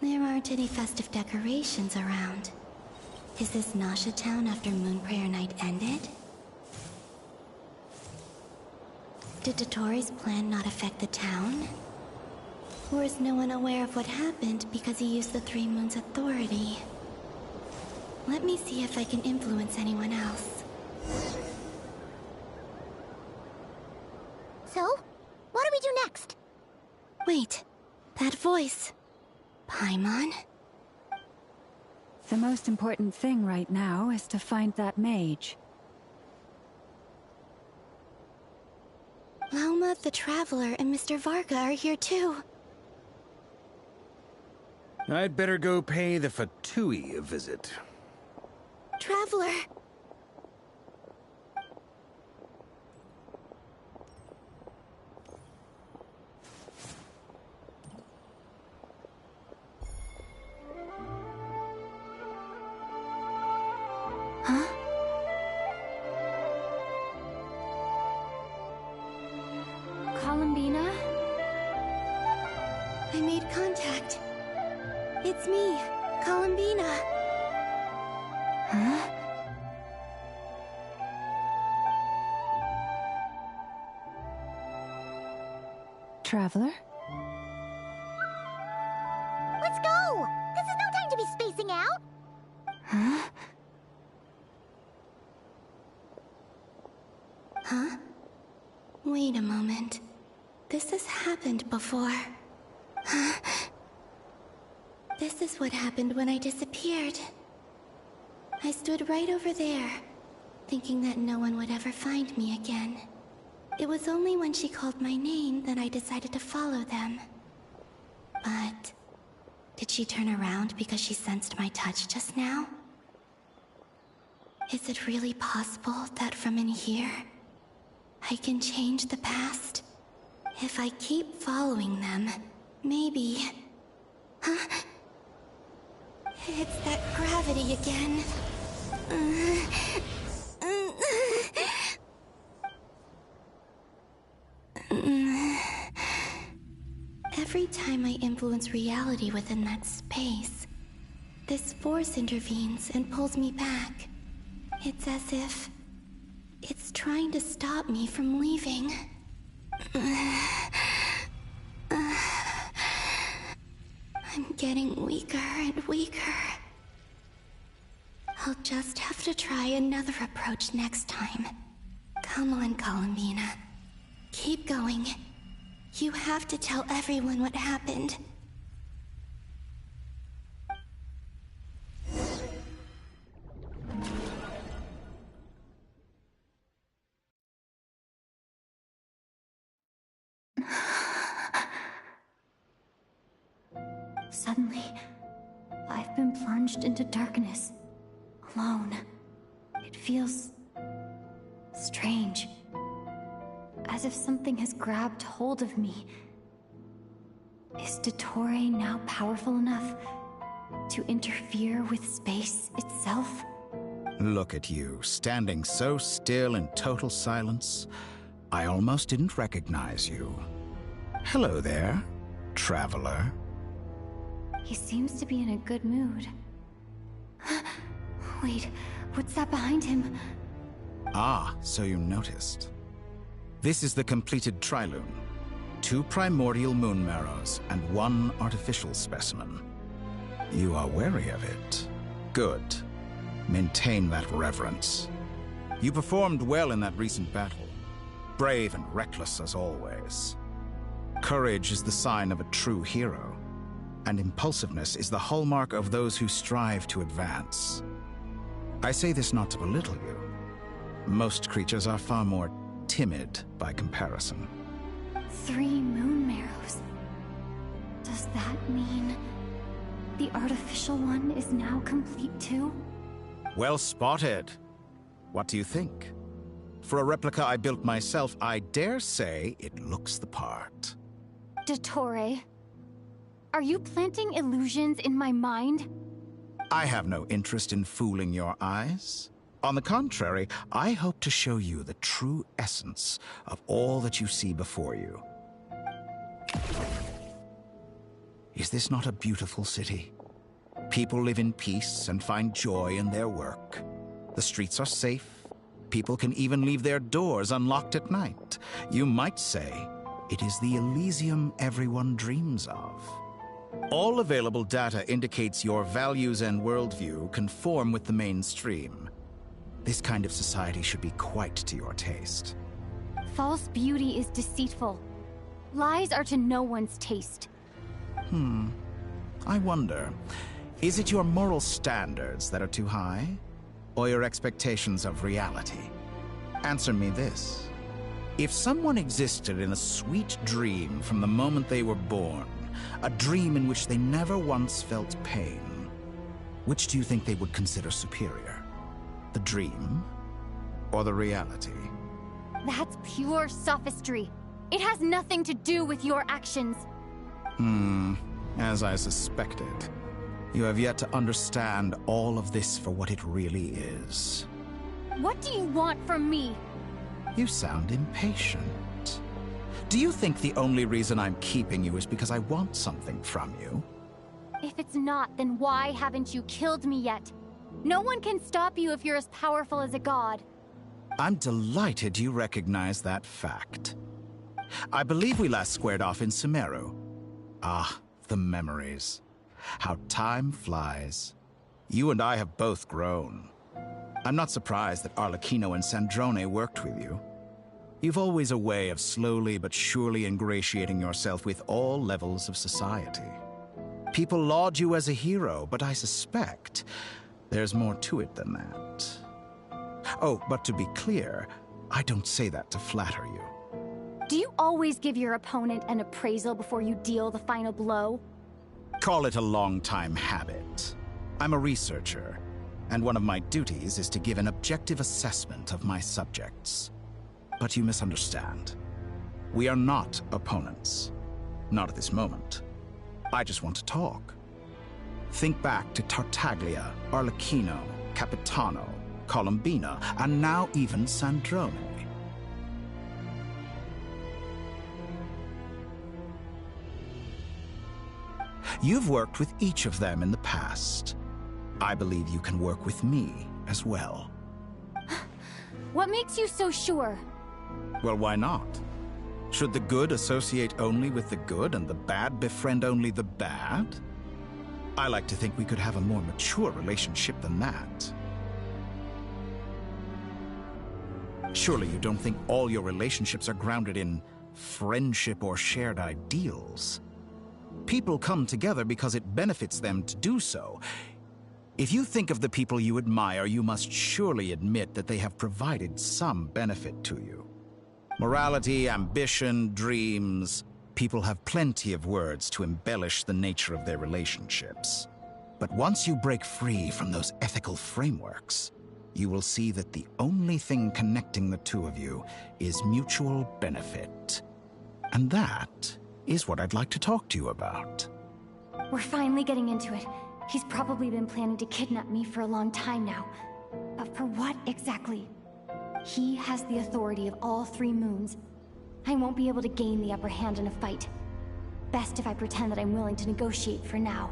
There aren't any festive decorations around. Is this Nausea Town after Moonprayer Night ended? Did Dotori's plan not affect the town? Or is no one aware of what happened because he used the Three Moons' authority? Let me see if I can influence anyone else. So, what do we do next? Wait, that voice. Paimon? The most important thing right now is to find that mage. Lauma the Traveler and Mr. Varga are here too. I'd better go pay the Fatui a visit. Traveler! Huh? Columbina? I made contact. It's me, Columbina. Huh? Traveler? Let's go! This is no time to be spacing out! Huh? Huh? Wait a moment. This has happened before. Huh? This is what happened when I disappeared. I stood right over there, thinking that no one would ever find me again. It was only when she called my name that I decided to follow them. But did she turn around because she sensed my touch just now? Is it really possible that from in here, I can change the past? If I keep following them, maybe... Huh? It's that gravity again. Every time I influence reality within that space, this force intervenes and pulls me back. It's as if it's trying to stop me from leaving. I'm getting weaker and weaker. I'll just have to try another approach next time. Come on, Columbina. Keep going. You have to tell everyone what happened. Suddenly, I've been plunged into darkness, alone. It feels strange, as if something has grabbed hold of me. Is Dottore now powerful enough to interfere with space itself? Look at you, standing so still in total silence. I almost didn't recognize you. Hello there, traveler. He seems to be in a good mood. Wait, what's that behind him? Ah, so you noticed. This is the completed Trilune. 2 primordial moon marrows and 1 artificial specimen. You are wary of it. Good. Maintain that reverence. You performed well in that recent battle. Brave and reckless as always. Courage is the sign of a true hero, and impulsiveness is the hallmark of those who strive to advance. I say this not to belittle you. Most creatures are far more timid by comparison. 3 moon marrows. Does that mean the artificial one is now complete too? Well spotted. What do you think? For a replica I built myself, I dare say it looks the part. Dottore, are you planting illusions in my mind? I have no interest in fooling your eyes. On the contrary, I hope to show you the true essence of all that you see before you. Is this not a beautiful city? People live in peace and find joy in their work. The streets are safe. People can even leave their doors unlocked at night. You might say it is the Elysium everyone dreams of. All available data indicates your values and worldview conform with the mainstream. This kind of society should be quite to your taste. False beauty is deceitful. Lies are to no one's taste. I wonder, is it your moral standards that are too high? Or your expectations of reality? Answer me this. If someone existed in a sweet dream from the moment they were born, a dream in which they never once felt pain, which do you think they would consider superior? The dream or the reality? That's pure sophistry. It has nothing to do with your actions. As I suspected. You have yet to understand all of this for what it really is. What do you want from me? You sound impatient. Do you think the only reason I'm keeping you is because I want something from you? If it's not, then why haven't you killed me yet? No one can stop you if you're as powerful as a god. I'm delighted you recognize that fact. I believe we last squared off in Sumeru. Ah, the memories. How time flies. You and I have both grown. I'm not surprised that Arlecchino and Sandrone worked with you. You've always a way of slowly but surely ingratiating yourself with all levels of society. People laud you as a hero, but I suspect there's more to it than that. Oh, but to be clear, I don't say that to flatter you. Do you always give your opponent an appraisal before you deal the final blow? Call it a long-time habit. I'm a researcher, and one of my duties is to give an objective assessment of my subjects. But you misunderstand. We are not opponents. Not at this moment. I just want to talk. Think back to Tartaglia, Arlecchino, Capitano, Colombina, and now even Sandrone. You've worked with each of them in the past. I believe you can work with me as well. What makes you so sure? Well, why not? Should the good associate only with the good and the bad befriend only the bad? I like to think we could have a more mature relationship than that. Surely you don't think all your relationships are grounded in friendship or shared ideals. People come together because it benefits them to do so. If you think of the people you admire, you must surely admit that they have provided some benefit to you. Morality, ambition, dreams. People have plenty of words to embellish the nature of their relationships. But once you break free from those ethical frameworks, you will see that the only thing connecting the two of you is mutual benefit. And that is what I'd like to talk to you about. We're finally getting into it. He's probably been planning to kidnap me for a long time now. But for what exactly? He has the authority of all 3 moons. I won't be able to gain the upper hand in a fight. Best if I pretend that I'm willing to negotiate for now.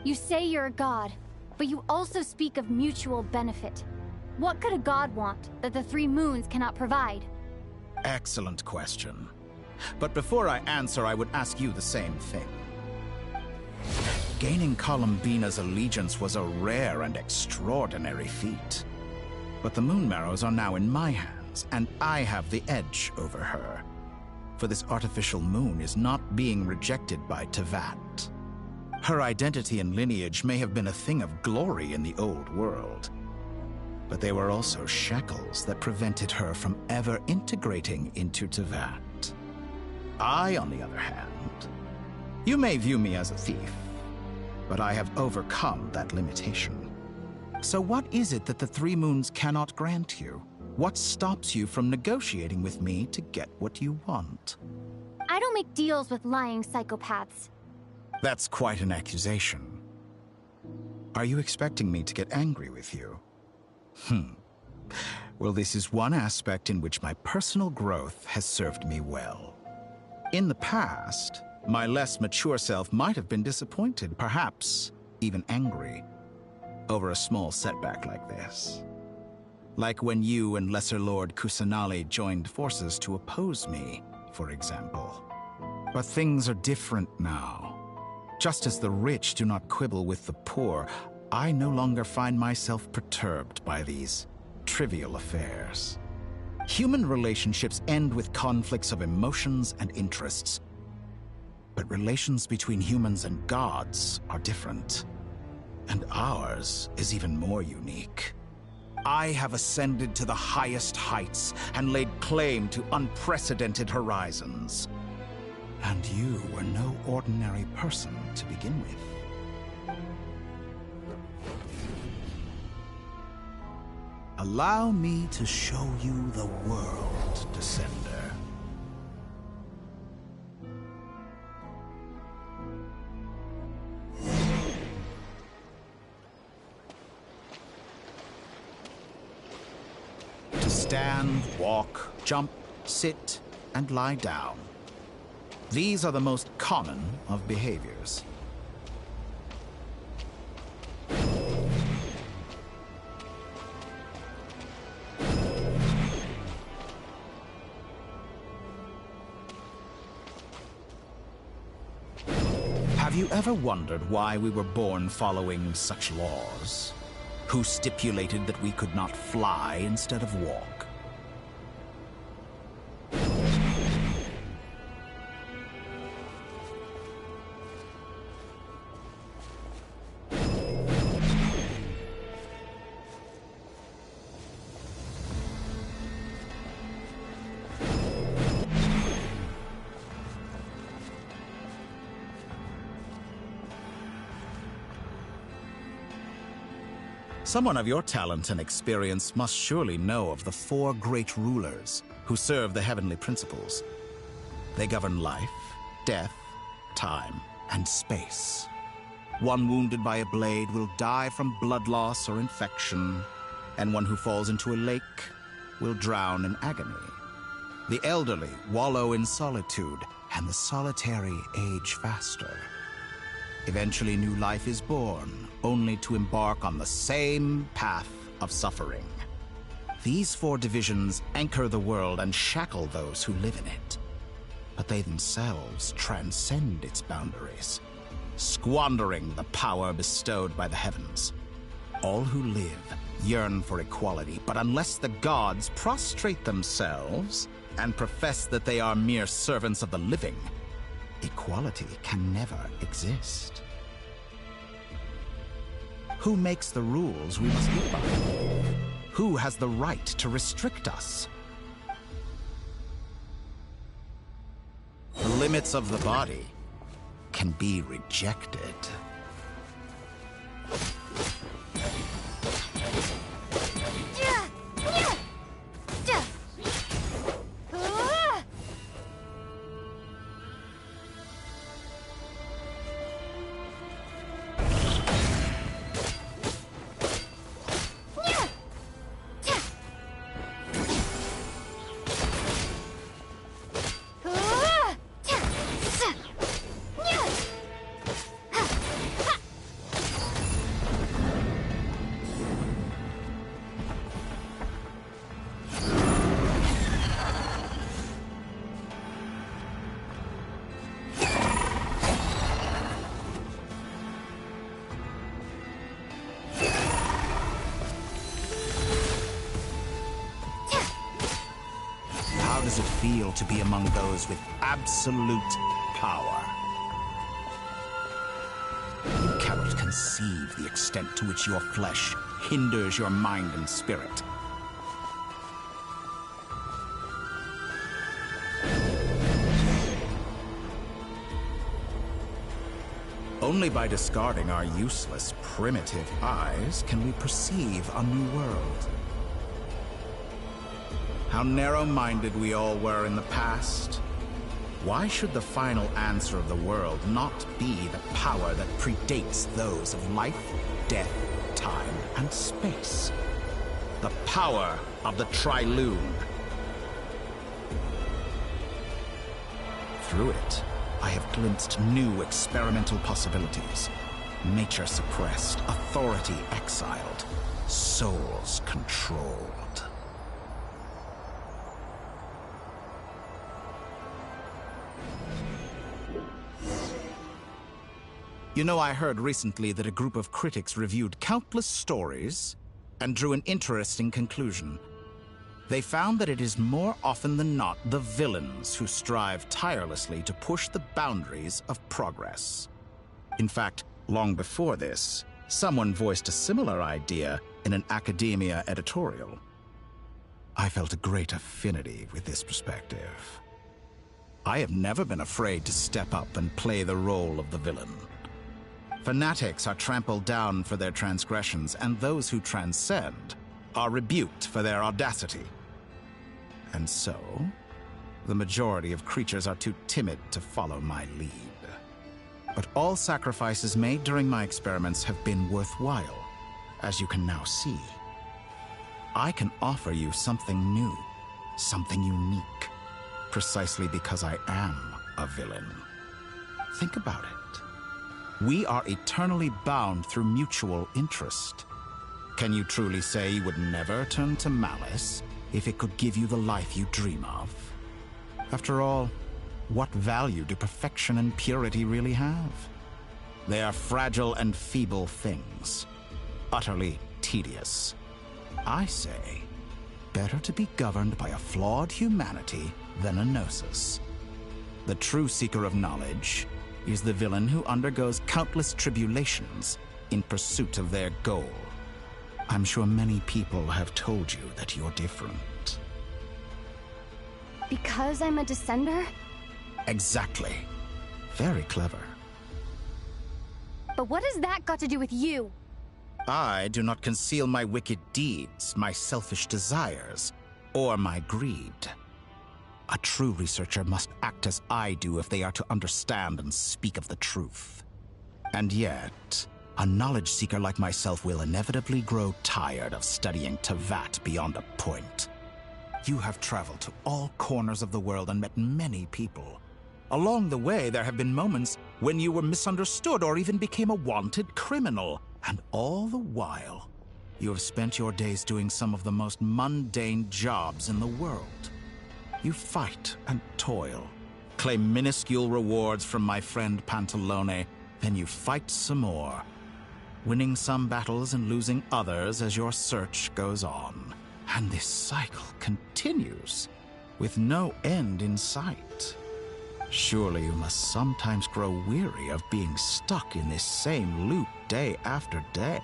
You say you're a god, but you also speak of mutual benefit. What could a god want that the 3 moons cannot provide? Excellent question. But before I answer, I would ask you the same thing. Gaining Columbina's allegiance was a rare and extraordinary feat. But the Moon Marrows are now in my hands, and I have the edge over her. For this artificial moon is not being rejected by Tevat. Her identity and lineage may have been a thing of glory in the old world, but they were also shackles that prevented her from ever integrating into Tevat. I, on the other hand, you may view me as a thief, but I have overcome that limitation. So what is it that the 3 moons cannot grant you? What stops you from negotiating with me to get what you want? I don't make deals with lying psychopaths. That's quite an accusation. Are you expecting me to get angry with you? Well, this is one aspect in which my personal growth has served me well. In the past, my less mature self might have been disappointed, perhaps even angry, over a small setback like this. Like when you and Lesser Lord Kusanali joined forces to oppose me, for example. But things are different now. Just as the rich do not quibble with the poor, I no longer find myself perturbed by these trivial affairs. Human relationships end with conflicts of emotions and interests. But relations between humans and gods are different. And ours is even more unique. I have ascended to the highest heights and laid claim to unprecedented horizons. And you were no ordinary person to begin with. Allow me to show you the world, Descender. To stand, walk, jump, sit, and lie down. These are the most common of behaviors. Have you ever wondered why we were born following such laws? Who stipulated that we could not fly instead of walk? Someone of your talent and experience must surely know of the 4 great rulers who serve the heavenly principles. They govern life, death, time, and space. One wounded by a blade will die from blood loss or infection, and one who falls into a lake will drown in agony. The elderly wallow in solitude, and the solitary age faster. Eventually, new life is born, only to embark on the same path of suffering. These 4 divisions anchor the world and shackle those who live in it. But they themselves transcend its boundaries, squandering the power bestowed by the heavens. All who live yearn for equality, but unless the gods prostrate themselves and profess that they are mere servants of the living, equality can never exist. Who makes the rules we must live by? Who has the right to restrict us? The limits of the body can be rejected. feel to be among those with absolute power? You cannot conceive the extent to which your flesh hinders your mind and spirit. Only by discarding our useless, primitive eyes can we perceive a new world. How narrow-minded we all were in the past. Why should the final answer of the world not be the power that predates those of life, death, time, and space? The power of the Trilune. Through it, I have glimpsed new experimental possibilities. Nature suppressed, authority exiled, souls controlled. You know, I heard recently that a group of critics reviewed countless stories and drew an interesting conclusion. They found that it is more often than not the villains who strive tirelessly to push the boundaries of progress. In fact, long before this, someone voiced a similar idea in an academia editorial. I felt a great affinity with this perspective. I have never been afraid to step up and play the role of the villain. Fanatics are trampled down for their transgressions, and those who transcend are rebuked for their audacity. And so, the majority of creatures are too timid to follow my lead. But all sacrifices made during my experiments have been worthwhile, as you can now see. I can offer you something new, something unique, precisely because I am a villain. Think about it. We are eternally bound through mutual interest. Can you truly say you would never turn to malice if it could give you the life you dream of? After all, what value do perfection and purity really have? They are fragile and feeble things, utterly tedious. I say, better to be governed by a flawed humanity than a gnosis. The true seeker of knowledge is the villain who undergoes countless tribulations in pursuit of their goal. I'm sure many people have told you that you're different. Because I'm a descender? Exactly. Very clever. But what has that got to do with you? I do not conceal my wicked deeds, my selfish desires, or my greed. A true researcher must act as I do if they are to understand and speak of the truth. And yet, a knowledge seeker like myself will inevitably grow tired of studying Tevat beyond a point. You have traveled to all corners of the world and met many people. Along the way, there have been moments when you were misunderstood or even became a wanted criminal. And all the while, you have spent your days doing some of the most mundane jobs in the world. You fight and toil, claim minuscule rewards from my friend Pantalone, then you fight some more, winning some battles and losing others as your search goes on. And this cycle continues, with no end in sight. Surely you must sometimes grow weary of being stuck in this same loop day after day.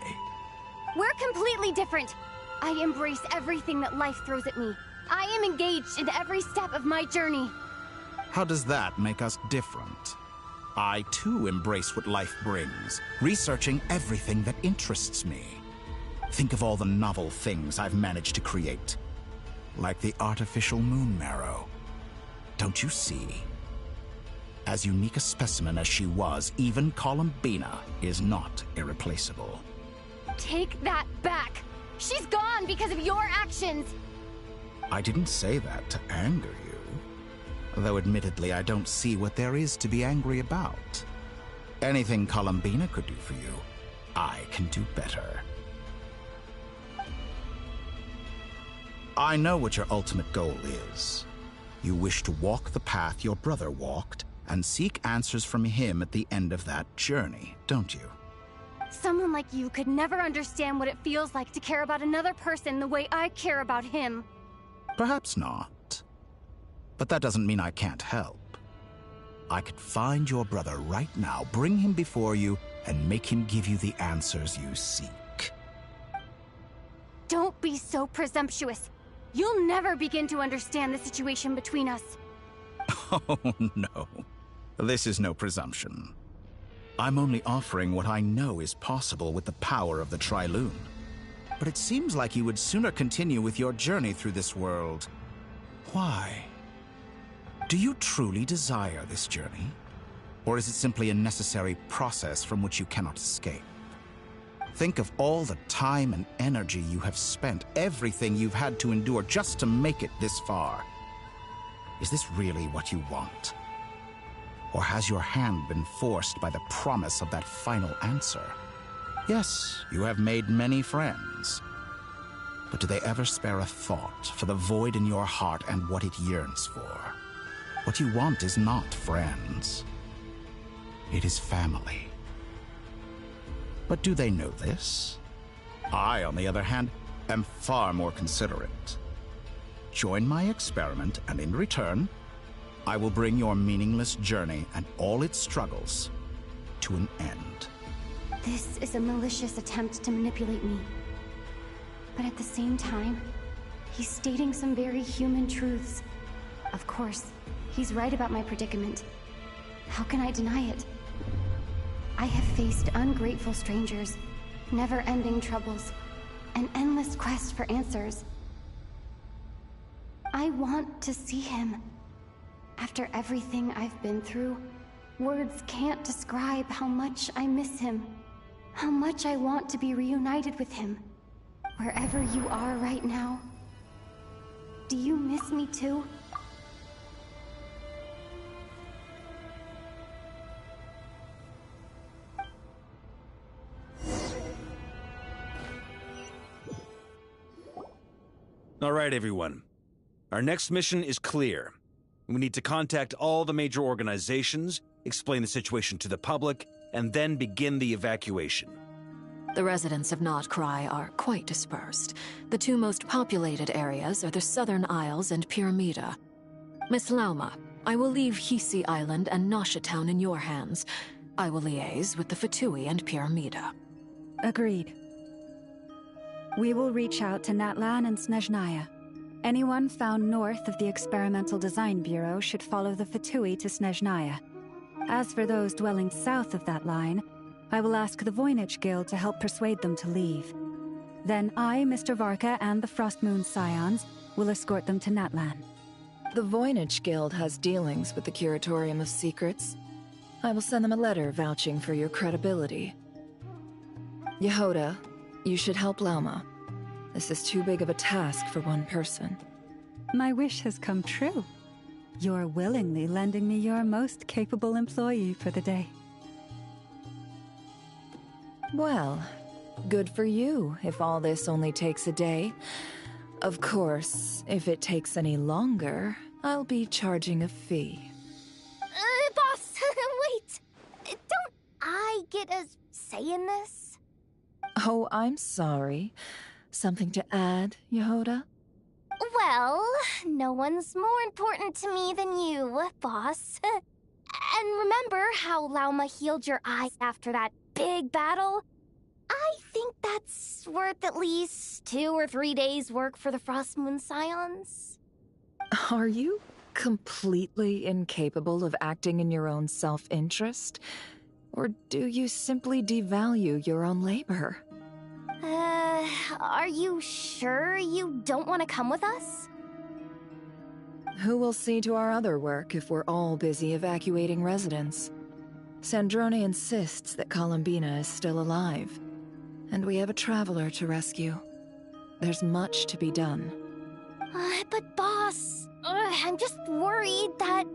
We're completely different. I embrace everything that life throws at me. I am engaged in every step of my journey. How does that make us different? I too embrace what life brings, researching everything that interests me. Think of all the novel things I've managed to create, like the artificial moon marrow. Don't you see? As unique a specimen as she was, even Columbina is not irreplaceable. Take that back! She's gone because of your actions! I didn't say that to anger you. Though admittedly, I don't see what there is to be angry about. Anything Columbina could do for you, I can do better. I know what your ultimate goal is. You wish to walk the path your brother walked and seek answers from him at the end of that journey, don't you? Someone like you could never understand what it feels like to care about another person the way I care about him. Perhaps not. But that doesn't mean I can't help. I could find your brother right now, bring him before you, and make him give you the answers you seek. Don't be so presumptuous. You'll never begin to understand the situation between us. Oh, no. This is no presumption. I'm only offering what I know is possible with the power of the Trilune. But it seems like you would sooner continue with your journey through this world. Why? Do you truly desire this journey? Or is it simply a necessary process from which you cannot escape? Think of all the time and energy you have spent, everything you've had to endure just to make it this far. Is this really what you want? Or has your hand been forced by the promise of that final answer? Yes, you have made many friends. But do they ever spare a thought for the void in your heart and what it yearns for? What you want is not friends. It is family. But do they know this? I, on the other hand, am far more considerate. Join my experiment, and in return, I will bring your meaningless journey and all its struggles to an end. This is a malicious attempt to manipulate me. But at the same time, he's stating some very human truths. Of course, he's right about my predicament. How can I deny it? I have faced ungrateful strangers, never-ending troubles, an endless quest for answers. I want to see him. After everything I've been through, words can't describe how much I miss him. How much I want to be reunited with him. Wherever you are right now. Do you miss me too? All right, everyone. Our next mission is clear. We need to contact all the major organizations, explain the situation to the public, and then begin the evacuation. The residents of Notcry are quite dispersed. The two most populated areas are the Southern Isles and Pyramida. Miss Lauma, I will leave Hisi Island and Nasha Town in your hands. I will liaise with the Fatui and Pyramida. Agreed. We will reach out to Natlan and Snezhnaya. Anyone found north of the Experimental Design Bureau should follow the Fatui to Snezhnaya. As for those dwelling south of that line, I will ask the Voynich Guild to help persuade them to leave. Then I, Mr. Varka, and the Frostmoon Scions will escort them to Natlan. The Voynich Guild has dealings with the Curatorium of Secrets. I will send them a letter vouching for your credibility. Yehoda, you should help Lauma. This is too big of a task for one person. My wish has come true. You're willingly lending me your most capable employee for the day. Well, good for you if all this only takes a day. Of course, if it takes any longer, I'll be charging a fee. Boss, wait! Don't I get a say in this? Oh, I'm sorry. Something to add, Yehoda? Well, no one's more important to me than you, boss. And remember how Lauma healed your eyes after that big battle? I think that's worth at least 2 or 3 days' work for the Frostmoon Scions. Are you completely incapable of acting in your own self-interest? Or do you simply devalue your own labor? Are you sure you don't want to come with us? Who will see to our other work if we're all busy evacuating residents? Sandrone insists that Columbina is still alive, and we have a traveler to rescue. There's much to be done. But boss, I'm just worried that...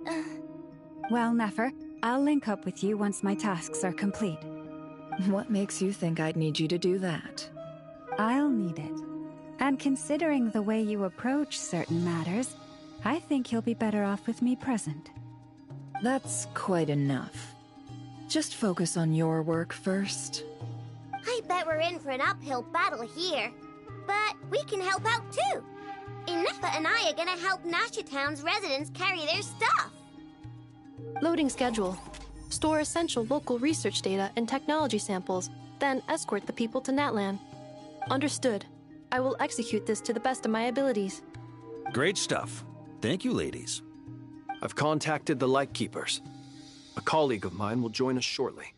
Well, Nefer, I'll link up with you once my tasks are complete. What makes you think I'd need you to do that? I'll need it. And considering the way you approach certain matters, I think you'll be better off with me present. That's quite enough. Just focus on your work first. I bet we're in for an uphill battle here. But we can help out too. Ineppa and I are gonna help Nasha Town's residents carry their stuff. Loading schedule. Store essential local research data and technology samples, then escort the people to Natlan. Understood. I will execute this to the best of my abilities. Great stuff. Thank you, ladies. I've contacted the Lightkeepers. A colleague of mine will join us shortly.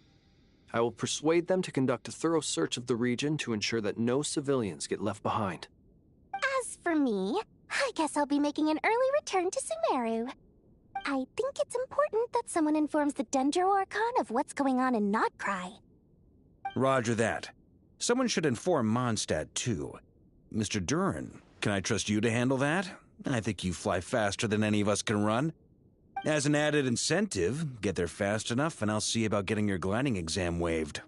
I will persuade them to conduct a thorough search of the region to ensure that no civilians get left behind. As for me, I guess I'll be making an early return to Sumeru. I think it's important that someone informs the Dendro Archon of what's going on in Notcry. Roger that. Someone should inform Mondstadt, too. Mr. Duran, can I trust you to handle that? I think you fly faster than any of us can run. As an added incentive, get there fast enough and I'll see about getting your gliding exam waived.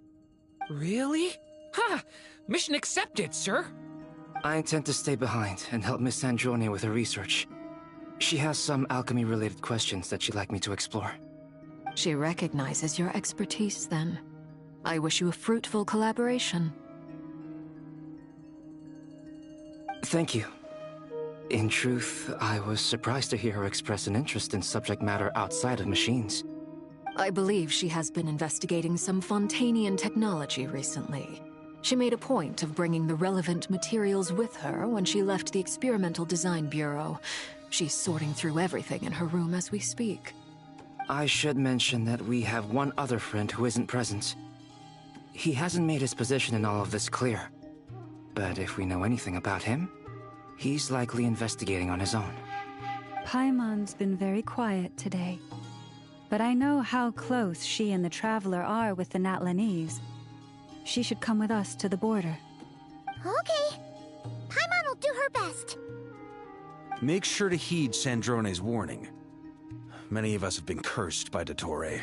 Really? Ha! Mission accepted, sir. I intend to stay behind and help Miss Sandrone with her research. She has some alchemy-related questions that she'd like me to explore. She recognizes your expertise, then. I wish you a fruitful collaboration. Thank you. In truth, I was surprised to hear her express an interest in subject matter outside of machines. I believe she has been investigating some Fontanian technology recently. She made a point of bringing the relevant materials with her when she left the Experimental Design Bureau. She's sorting through everything in her room as we speak. I should mention that we have one other friend who isn't present. He hasn't made his position in all of this clear. But if we know anything about him, he's likely investigating on his own. Paimon's been very quiet today. But I know how close she and the Traveler are with the Natlanese. She should come with us to the border. Okay. Paimon will do her best. Make sure to heed Sandrone's warning. Many of us have been cursed by Dottore.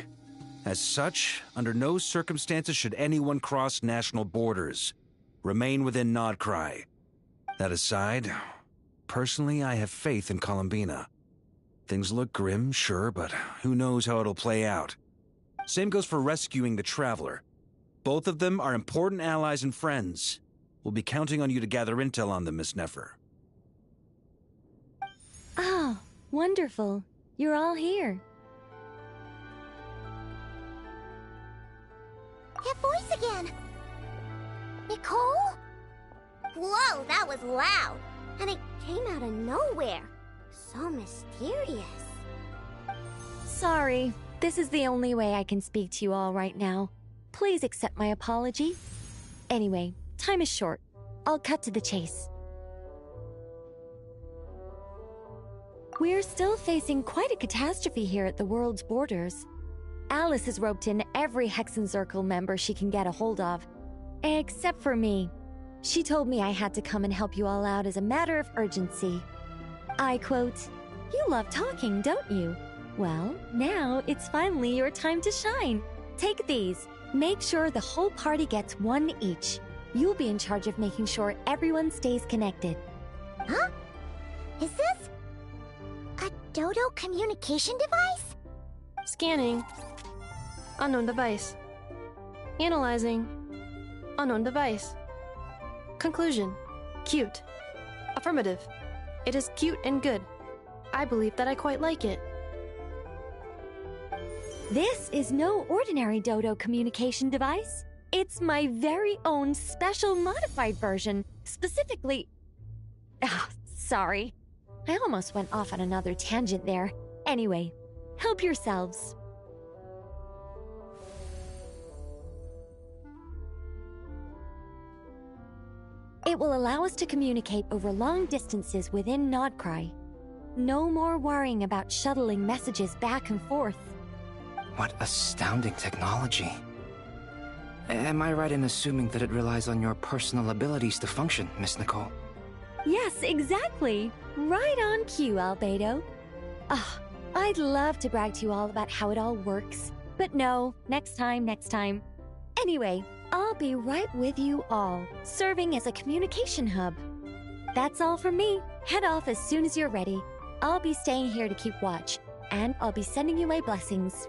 As such, under no circumstances should anyone cross national borders. Remain within Nodcry. That aside, personally I have faith in Columbina. Things look grim, sure, but who knows how it'll play out. Same goes for rescuing the Traveler. Both of them are important allies and friends. We'll be counting on you to gather intel on them, Miss Nefer. Oh, wonderful. You're all here. That voice again! Nicole? Whoa, that was loud! And it came out of nowhere. So mysterious. Sorry, this is the only way I can speak to you all right now. Please accept my apology. Anyway, time is short. I'll cut to the chase. We're still facing quite a catastrophe here at the world's borders. Alice has roped in every Hexenzirkel member she can get a hold of. Except for me. She told me I had to come and help you all out as a matter of urgency. I quote, "You love talking, don't you? Well, now it's finally your time to shine. Take these. Make sure the whole party gets one each. You'll be in charge of making sure everyone stays connected." Huh? Is this a Dodo communication device? Scanning. Unknown device. Analyzing. Unknown device. Conclusion. Cute. Affirmative. It is cute and good. I believe that I quite like it. This is no ordinary Dodo communication device. It's my very own special modified version, specifically... sorry. I almost went off on another tangent there. Anyway, help yourselves. It will allow us to communicate over long distances within Nodcry. No more worrying about shuttling messages back and forth. What astounding technology. Am I right in assuming that it relies on your personal abilities to function, Miss Nicole? Yes, exactly. Right on cue, Albedo. I'd love to brag to you all about how it all works. But no, next time. Anyway, I'll be right with you all, serving as a communication hub. That's all from me. Head off as soon as you're ready. I'll be staying here to keep watch, and I'll be sending you my blessings.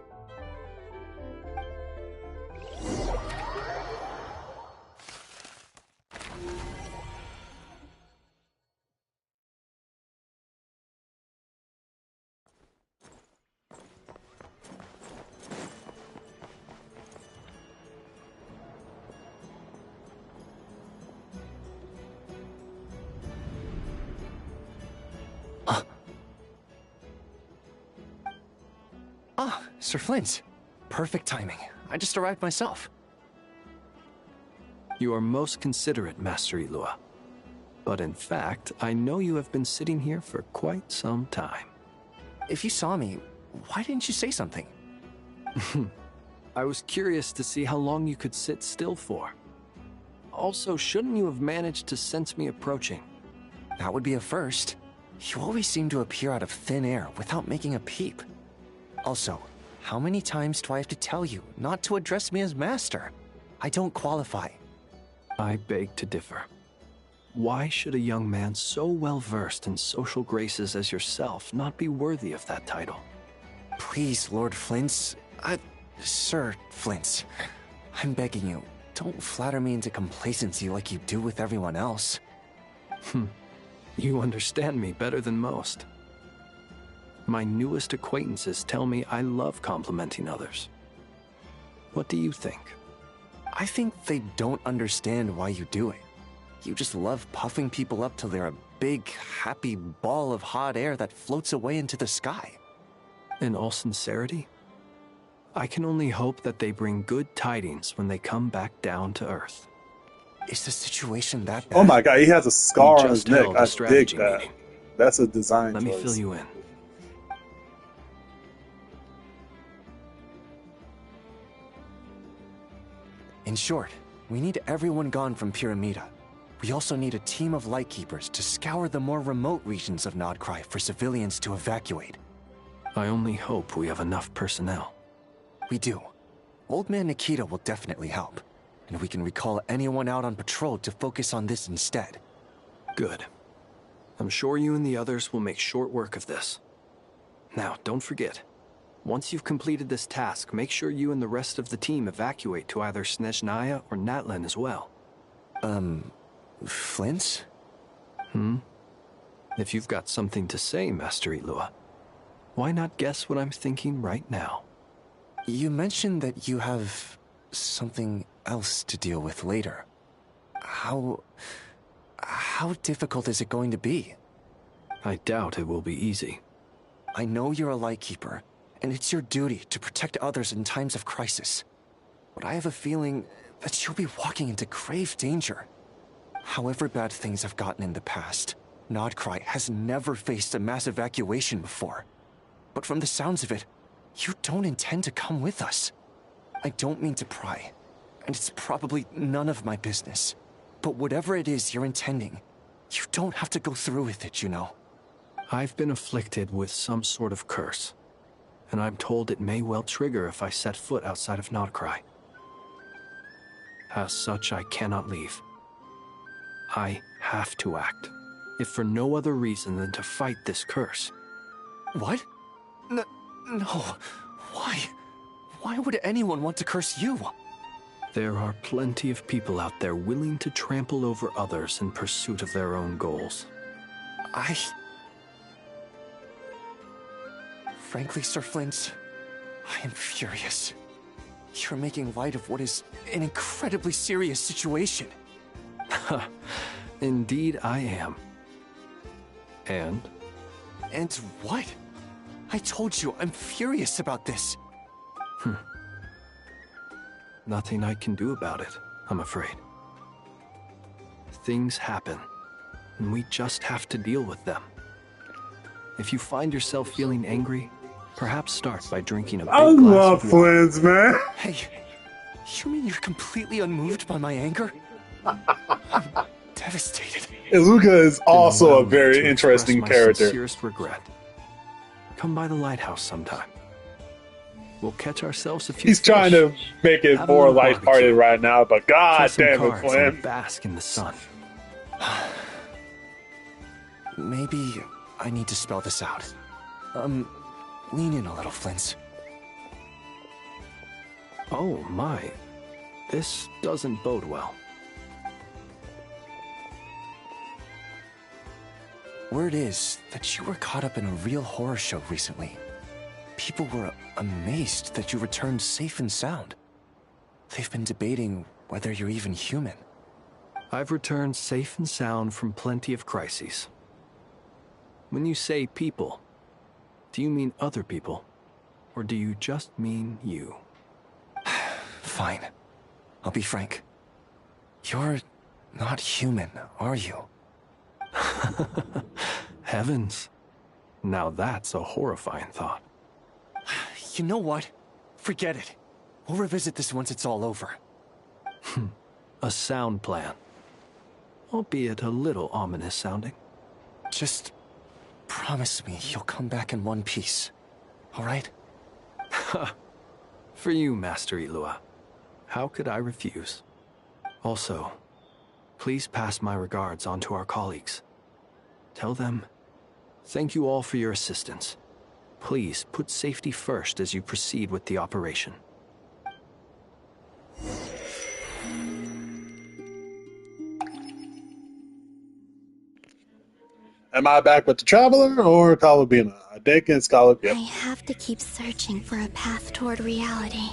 Sir Flint, perfect timing. I just arrived myself. You are most considerate, Master Ilua. But in fact, I know you have been sitting here for quite some time. If you saw me, why didn't you say something? I was curious to see how long you could sit still for. Also, shouldn't you have managed to sense me approaching? That would be a first. You always seem to appear out of thin air without making a peep. Also, how many times do I have to tell you not to address me as master? I don't qualify. I beg to differ. Why should a young man so well versed in social graces as yourself not be worthy of that title? Please, Lord Flint's... Sir Flint's. I'm begging you, don't flatter me into complacency like you do with everyone else. You understand me better than most. My newest acquaintances tell me I love complimenting others. What do you think? I think they don't understand why you do it. You just love puffing people up till they're a big, happy ball of hot air that floats away into the sky. In all sincerity, I can only hope that they bring good tidings when they come back down to Earth. Is the situation that bad? Oh my god, he has a scar on his neck. I dig strategy that. meeting. That's a design Let me choice. fill you in. In short, we need everyone gone from Pyramida. We also need a team of Lightkeepers to scour the more remote regions of Nodcry for civilians to evacuate. I only hope we have enough personnel. We do. Old Man Nikita will definitely help, and we can recall anyone out on patrol to focus on this instead. Good. I'm sure you and the others will make short work of this. Now, don't forget, once you've completed this task, make sure you and the rest of the team evacuate to either Snezhnaya or Natlan as well. Flint? If you've got something to say, Master Ilua, why not guess what I'm thinking right now? You mentioned that you have something else to deal with later. How difficult is it going to be? I doubt it will be easy. I know you're a Lightkeeper, and it's your duty to protect others in times of crisis. But I have a feeling that you'll be walking into grave danger. However bad things have gotten in the past, Nodcry has never faced a mass evacuation before. But from the sounds of it, you don't intend to come with us. I don't mean to pry, and it's probably none of my business. But whatever it is you're intending, you don't have to go through with it, you know. I've been afflicted with some sort of curse, and I'm told it may well trigger if I set foot outside of Nodcry. As such, I cannot leave. I have to act, if for no other reason than to fight this curse. What? No. Why? Why would anyone want to curse you? There are plenty of people out there willing to trample over others in pursuit of their own goals. Frankly, Sir Flint, I am furious. You're making light of what is an incredibly serious situation. Indeed I am. And? And what? I told you, I'm furious about this. Nothing I can do about it, I'm afraid. Things happen, and we just have to deal with them. If you find yourself feeling angry, perhaps start by drinking a big I glass love of water. Flint's, man. Hey, you mean you're completely unmoved by my anger? I'm devastated. Iluka is also Then allow a me very to interesting express my character. sincerest regret. Come by the lighthouse sometime. We'll catch ourselves a few He's trying to make it Have a more little lighthearted barbecue. right now, but Play god some damn it, cards and Flint. bask in the sun. Maybe I need to spell this out. Lean in a little, Flint. Oh my, this doesn't bode well. Word is that you were caught up in a real horror show recently. People were amazed that you returned safe and sound. They've been debating whether you're even human. I've returned safe and sound from plenty of crises. When you say people, do you mean other people? Or do you just mean you? Fine. I'll be frank. You're not human, are you? Heavens. Now that's a horrifying thought. You know what? Forget it. We'll revisit this once it's all over. A sound plan. Albeit a little ominous sounding. Just promise me you'll come back in one piece. All right? For you, Master Ilua. How could I refuse? Also, please pass my regards on to our colleagues. Tell them, thank you all for your assistance. Please put safety first as you proceed with the operation. Am I back with the Traveler or Calabina? I think it's Calabina. I have to keep searching for a path toward reality.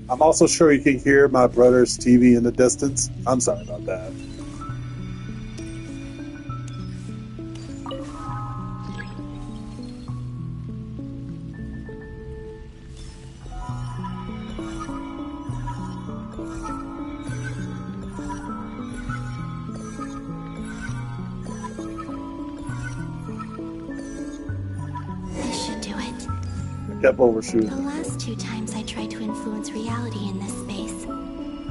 I'm also sure you can hear my brother's TV in the distance. I'm sorry about that. This should do it. I kept overshooting. The last 2 times I tried to influence reality in this space,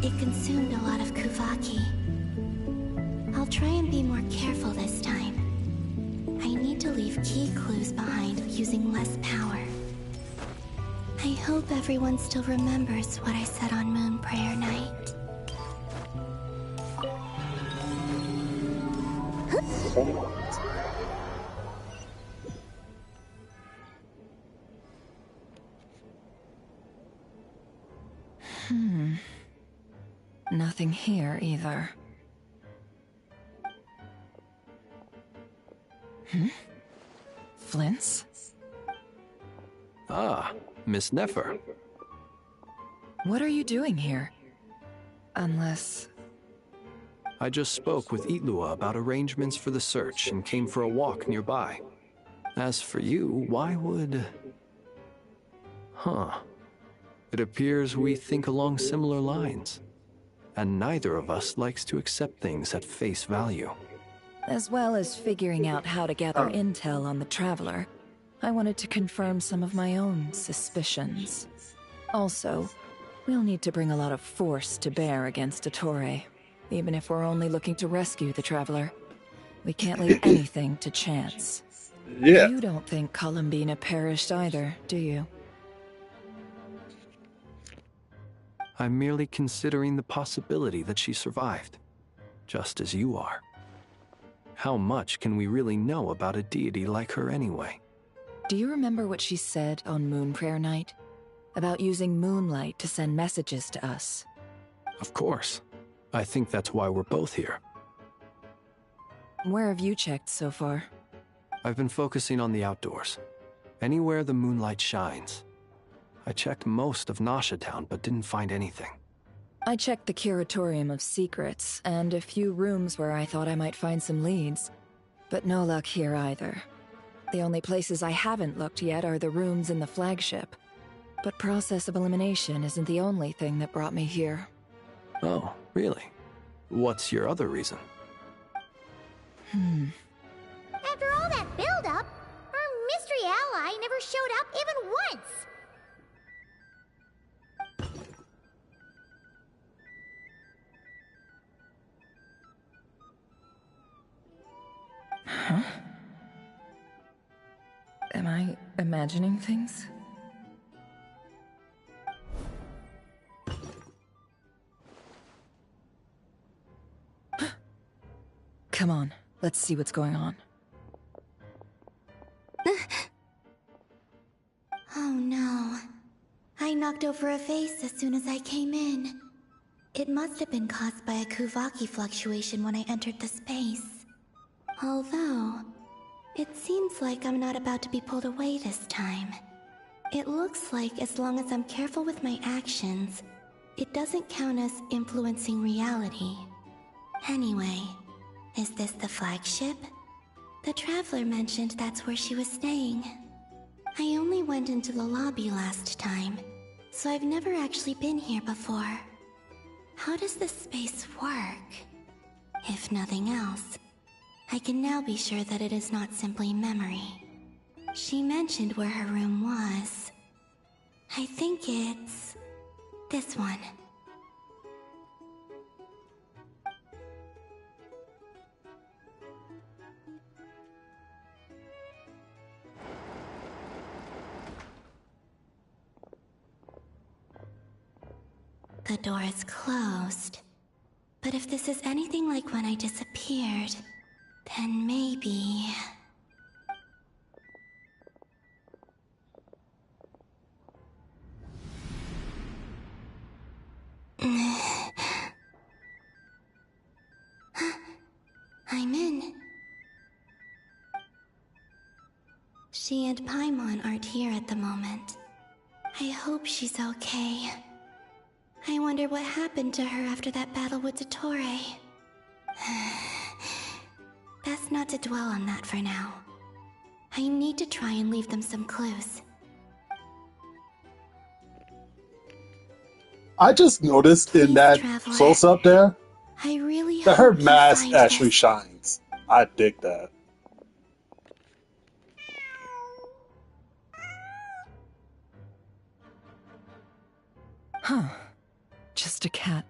it consumed a lot of Kuvaki. I'll try and be more careful this time. I need to leave key clues behind using less power. I hope everyone still remembers what I said on Moon Prayer Night. Nothing here either. Flints? Ah, Miss Nefer. What are you doing here? Unless... I just spoke with Ilua about arrangements for the search and came for a walk nearby. As for you, why would... It appears we think along similar lines. And neither of us likes to accept things at face value. As well as figuring out how to gather intel on the Traveler, I wanted to confirm some of my own suspicions. Also, we'll need to bring a lot of force to bear against Ettore, even if we're only looking to rescue the Traveler. We can't leave anything to chance. Yeah. You don't think Columbina perished either, do you? I'm merely considering the possibility that she survived, just as you are. How much can we really know about a deity like her anyway? Do you remember what she said on Moon Prayer Night? About using moonlight to send messages to us? Of course. I think that's why we're both here. Where have you checked so far? I've been focusing on the outdoors. Anywhere the moonlight shines. I checked most of Nasha Town, but didn't find anything. I checked the Curatorium of Secrets, and a few rooms where I thought I might find some leads. But no luck here either. The only places I haven't looked yet are the rooms in the flagship. But process of elimination isn't the only thing that brought me here. Oh, really? What's your other reason? After all that build-up, our mystery ally never showed up even once! Huh? Am I imagining things? Come on, let's see what's going on. Oh no. I knocked over a vase as soon as I came in. It must have been caused by a Kuvaki fluctuation when I entered the space. Although, it seems like I'm not about to be pulled away this time. It looks like as long as I'm careful with my actions, it doesn't count as influencing reality. Anyway, is this the flagship? The Traveler mentioned that's where she was staying. I only went into the lobby last time, so I've never actually been here before. How does this space work? If nothing else, I can now be sure that it is not simply memory. She mentioned where her room was. I think it's this one. The door is closed. But if this is anything like when I disappeared, then maybe... I'm in. She and Paimon aren't here at the moment. I hope she's okay. I wonder what happened to her after that battle with Dottore. Best not to dwell on that for now. I need to try and leave them some clues. I just noticed in Please, that Traveler. close up there I really that her hope you mask find actually this. shines. I dig that. Huh. Just a cat.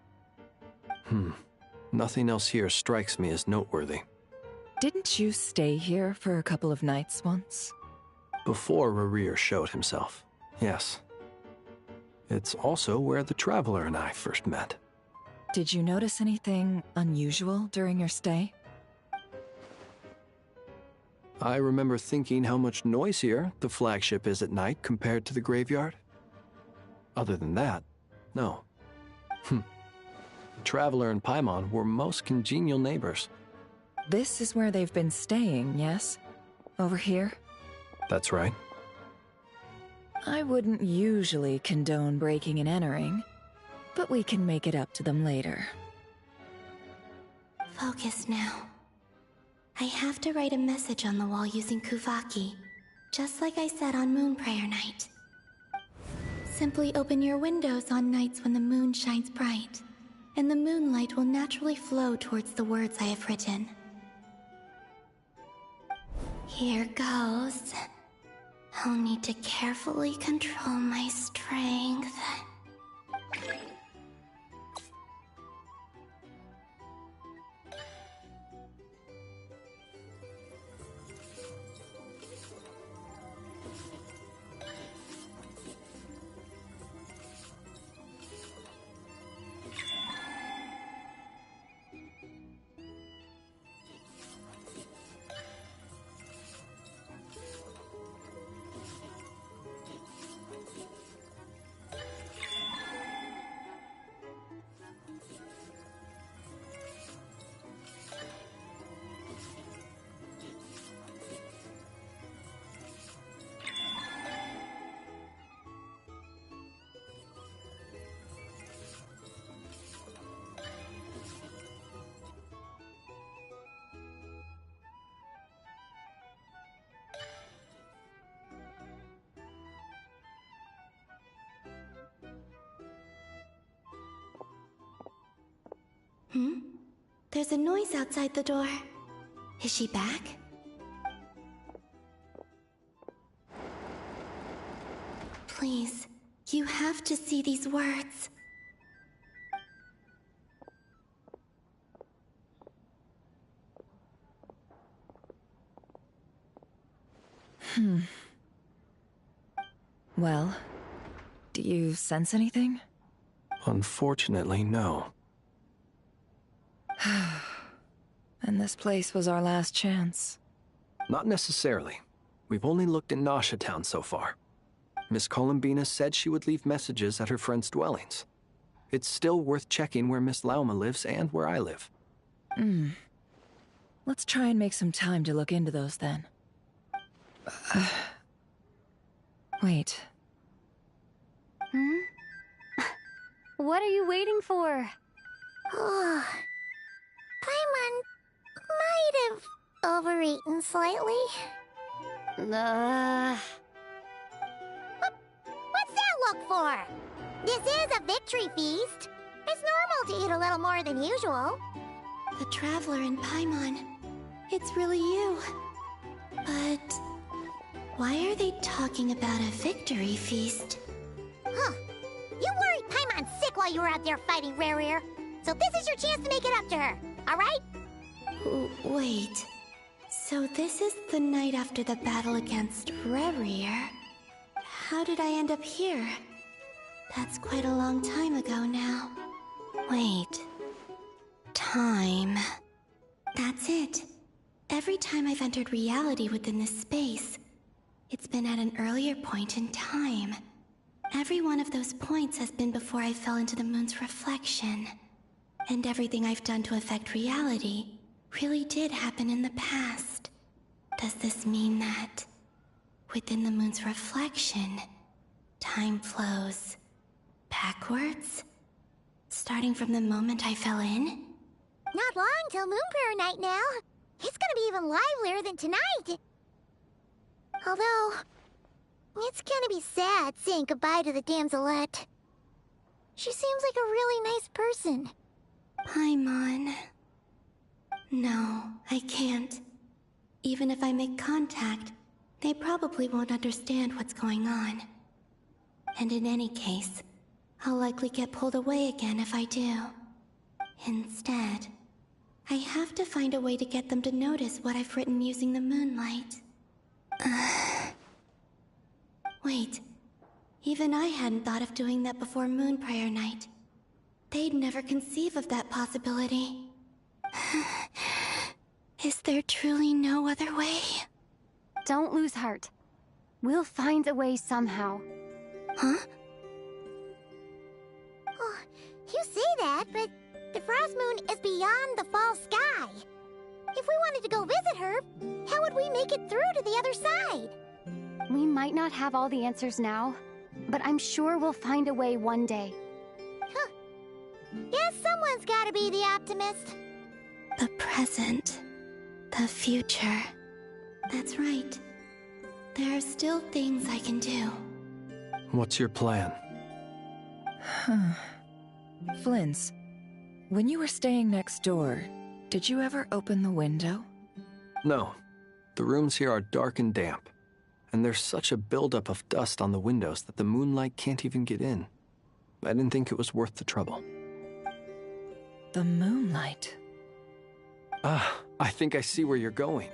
Nothing else here strikes me as noteworthy. Didn't you stay here for a couple of nights once? Before Rerir showed himself, yes. It's also where the Traveler and I first met. Did you notice anything unusual during your stay? I remember thinking how much noisier the flagship is at night compared to the graveyard. Other than that, no. The Traveler and Paimon were most congenial neighbors. This is where they've been staying, yes? Over here? That's right. I wouldn't usually condone breaking and entering, but we can make it up to them later. Focus now. I have to write a message on the wall using Kuvaki, just like I said on Moon Prayer Night. Simply open your windows on nights when the moon shines bright, and the moonlight will naturally flow towards the words I have written. Here goes. I'll need to carefully control my strength. There's a noise outside the door. Is she back? Please, you have to see these words. Well, do you sense anything? Unfortunately, no. And this place was our last chance. Not necessarily. We've only looked in Nasha Town so far. Miss Columbina said she would leave messages at her friends' dwellings. It's still worth checking where Miss Lauma lives and where I live. Let's try and make some time to look into those then. Wait. What are you waiting for? Paimon might have overeaten slightly. What's that look for? This is a victory feast. It's normal to eat a little more than usual. The Traveler and Paimon. It's really you. But why are they talking about a victory feast? Huh. You worried Paimon sick while you were out there fighting Rare. So this is your chance to make it up to her, alright? Wait. So this is the night after the battle against Rare. How did I end up here? That's quite a long time ago now. Wait. Time. That's it. Every time I've entered reality within this space, it's been at an earlier point in time. Every one of those points has been before I fell into the moon's reflection. And everything I've done to affect reality really did happen in the past. Does this mean that within the moon's reflection, time flows backwards? Starting from the moment I fell in? Not long till Moon Prayer Night now. It's gonna be even livelier than tonight. Although, it's gonna be sad saying goodbye to the damselette. She seems like a really nice person. Paimon. No, I can't. Even if I make contact, they probably won't understand what's going on. And in any case, I'll likely get pulled away again if I do. Instead, I have to find a way to get them to notice what I've written using the moonlight. Wait, even I hadn't thought of doing that before Moon Prayer Night. They'd never conceive of that possibility. Is there truly no other way? Don't lose heart. We'll find a way somehow. Huh? Oh, you say that, but the Frost Moon is beyond the fall sky. If we wanted to go visit her, how would we make it through to the other side? We might not have all the answers now, but I'm sure we'll find a way one day. Huh. Guess someone's gotta be the optimist. The present. The future. That's right. There are still things I can do. What's your plan? Flint's, when you were staying next door, did you ever open the window? No. The rooms here are dark and damp, and there's such a buildup of dust on the windows that the moonlight can't even get in. I didn't think it was worth the trouble. The moonlight? Ah, I think I see where you're going.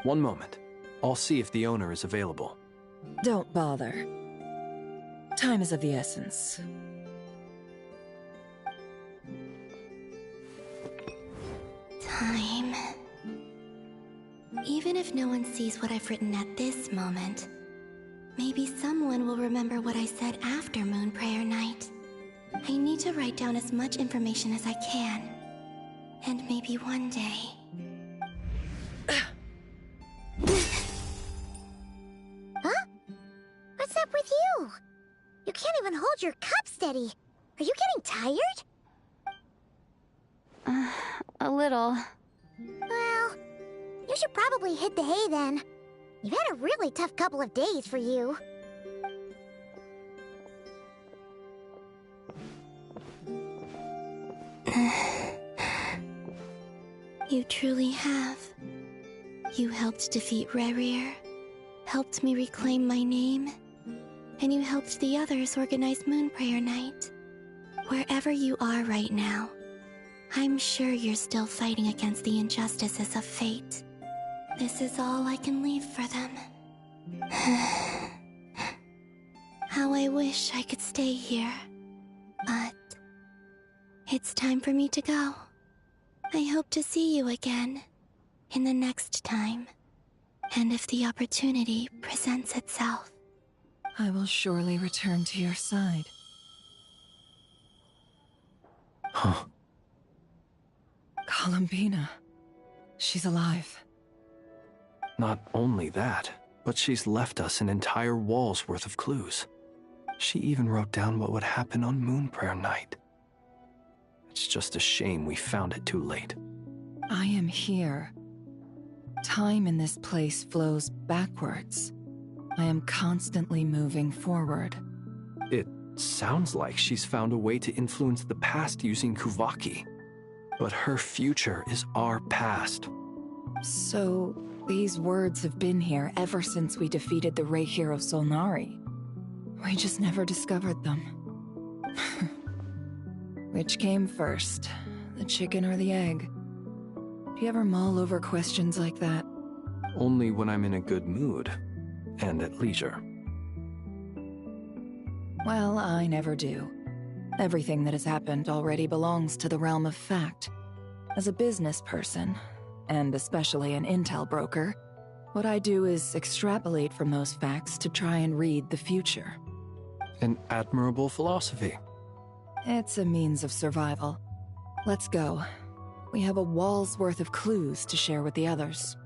One moment. I'll see if the owner is available. Don't bother. Time is of the essence. Time. Even if no one sees what I've written at this moment, maybe someone will remember what I said after Moon Prayer Night. I need to write down as much information as I can. And maybe one day... Huh? What's up with you? You can't even hold your cup steady. Are you getting tired? A little. Well, you should probably hit the hay then. You've had a really tough couple of days for you. You truly have. You helped defeat Rare, helped me reclaim my name, and you helped the others organize Moon Prayer Night. Wherever you are right now, I'm sure you're still fighting against the injustices of fate. This is all I can leave for them. How I wish I could stay here. But it's time for me to go. I hope to see you again in the next time. And if the opportunity presents itself. I will surely return to your side. Huh. Columbina. She's alive. Not only that, but she's left us an entire wall's worth of clues. She even wrote down what would happen on Moon Prayer Night. It's just a shame we found it too late. I am here. Time in this place flows backwards. I am constantly moving forward. It sounds like she's found a way to influence the past using Kuvaki. But her future is our past. So, these words have been here ever since we defeated the Rei hero Solnari. We just never discovered them. Which came first, the chicken or the egg? Do you ever mull over questions like that? Only when I'm in a good mood and at leisure. Well, I never do. Everything that has happened already belongs to the realm of fact. As a business person, and especially an intel broker, what I do is extrapolate from those facts to try and read the future. An admirable philosophy. It's a means of survival. Let's go. We have a wall's worth of clues to share with the others.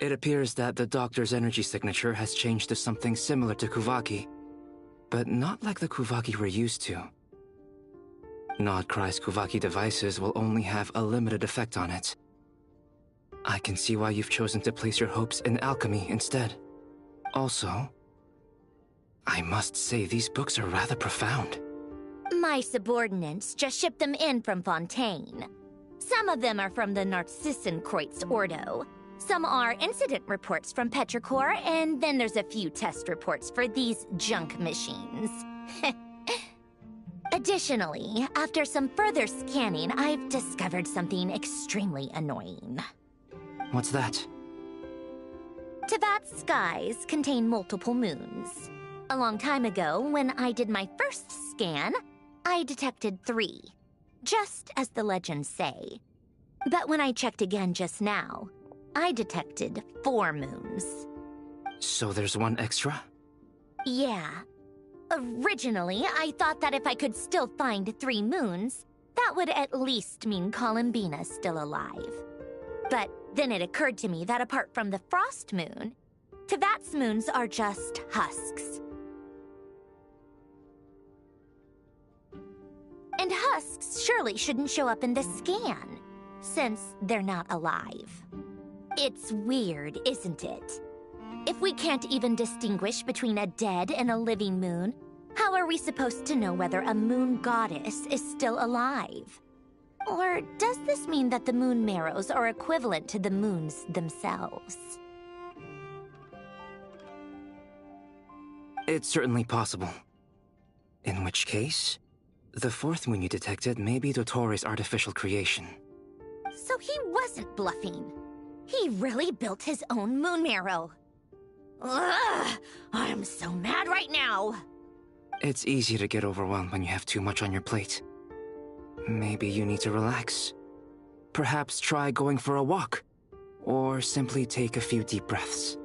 It appears that the doctor's energy signature has changed to something similar to Kuvaki, but not like the Kuvaki we're used to. Nodcry's Kuvaki devices will only have a limited effect on it. I can see why you've chosen to place your hopes in alchemy instead. Also, I must say these books are rather profound. My subordinates just shipped them in from Fontaine. Some of them are from the Narcissenkreuz Ordo. Some are incident reports from Petrichor, and then there's a few test reports for these junk machines. Additionally, after some further scanning, I've discovered something extremely annoying. What's that? Teyvat's skies contain multiple moons. A long time ago, when I did my first scan, I detected 3, just as the legends say. But when I checked again just now, I detected 4 moons. So there's one extra? Yeah. Originally, I thought that if I could still find 3 moons, that would at least mean Columbina's still alive. But then it occurred to me that apart from the Frost Moon, Teyvat's moons are just husks. And husks surely shouldn't show up in the scan, since they're not alive. It's weird, isn't it? If we can't even distinguish between a dead and a living moon, how are we supposed to know whether a moon goddess is still alive? Or does this mean that the moon marrows are equivalent to the moons themselves? It's certainly possible. In which case, the 4th moon you detected may be Dottore artificial creation. So he wasn't bluffing. He really built his own moon marrow. Ugh! I'm so mad right now! It's easy to get overwhelmed when you have too much on your plate. Maybe you need to relax. Perhaps try going for a walk. Or simply take a few deep breaths.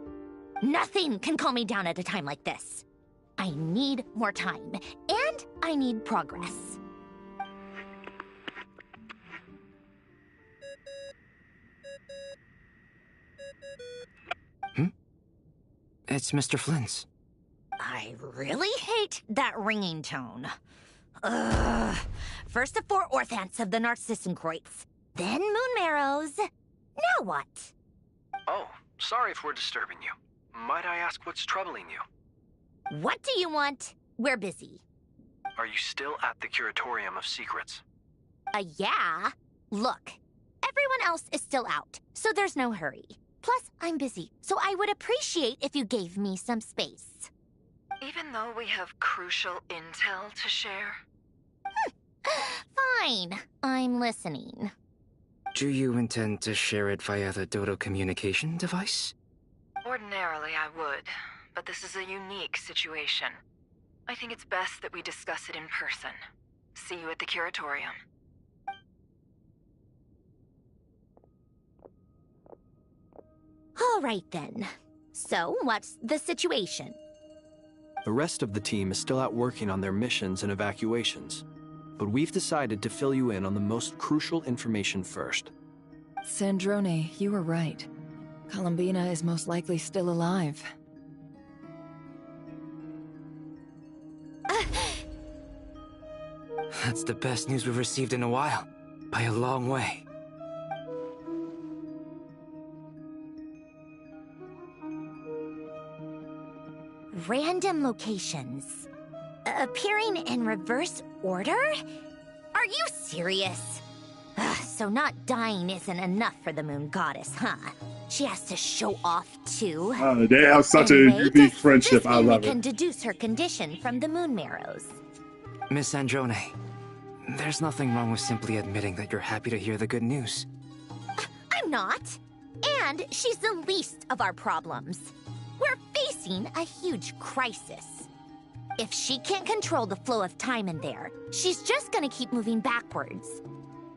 Nothing can calm me down at a time like this. I need more time, and I need progress. It's Mr. Flynn's. I really hate that ringing tone. Ugh. First the 4 orthants of the Narcissenkreuz, then moon marrows. Now what? Oh, sorry if we're disturbing you. Might I ask what's troubling you? What do you want? We're busy. Are you still at the Curatorium of Secrets? Yeah. Look, everyone else is still out, so there's no hurry. Plus, I'm busy, so I would appreciate if you gave me some space. Even though we have crucial intel to share? Fine. I'm listening. Do you intend to share it via the Dodo communication device? Ordinarily, I would, but this is a unique situation. I think it's best that we discuss it in person. See you at the Curatorium. All right, then. So, what's the situation? The rest of the team is still out working on their missions and evacuations, but we've decided to fill you in on the most crucial information first. Sandrone, you were right. Columbina is most likely still alive. That's the best news we've received in a while, by a long way. Random locations. Appearing in reverse order? Are you serious? So not dying isn't enough for the moon goddess, huh? She has to show off too. They have such a unique friendship. I love We can it. deduce her condition from the moon marrows. Miss Androne, there's nothing wrong with simply admitting that you're happy to hear the good news. I'm not. And she's the least of our problems. We're facing a huge crisis. If she can't control the flow of time in there, she's just gonna keep moving backwards.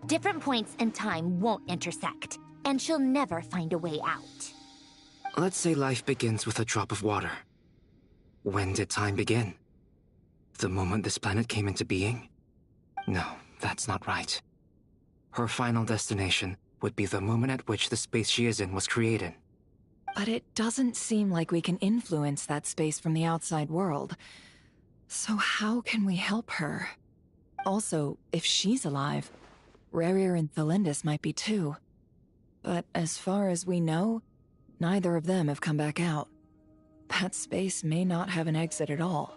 Different points in time won't intersect, and she'll never find a way out. Let's say life begins with a drop of water. When did time begin? The moment this planet came into being? No, that's not right. Her final destination would be the moment at which the space she is in was created. But it doesn't seem like we can influence that space from the outside world. So how can we help her? Also, if she's alive, Rerir and Thalindus might be too. But as far as we know, neither of them have come back out. That space may not have an exit at all.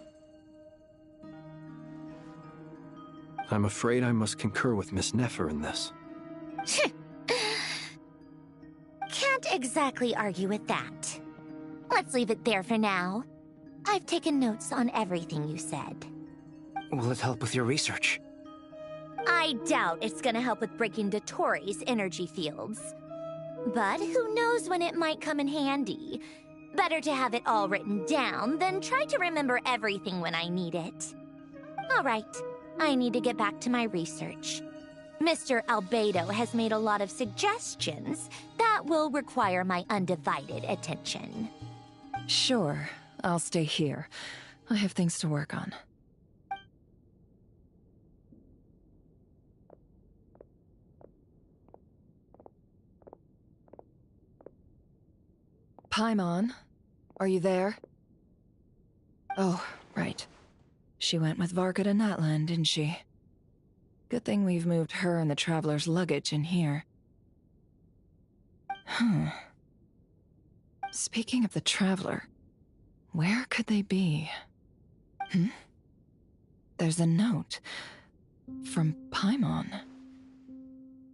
I'm afraid I must concur with Miss Nefer in this. Can't exactly argue with that. Let's leave it there for now. I've taken notes on everything you said. Will it help with your research? I doubt it's gonna help with breaking Dotori's energy fields. But who knows when it might come in handy. Better to have it all written down than try to remember everything when I need it. Alright, I need to get back to my research. Mr. Albedo has made a lot of suggestions that will require my undivided attention. Sure, I'll stay here. I have things to work on. Paimon, are you there? Oh, right. She went with Varka to Natlan, didn't she? Good thing we've moved her and the Traveler's luggage in here. Speaking of the Traveler, where could they be? There's a note from Paimon.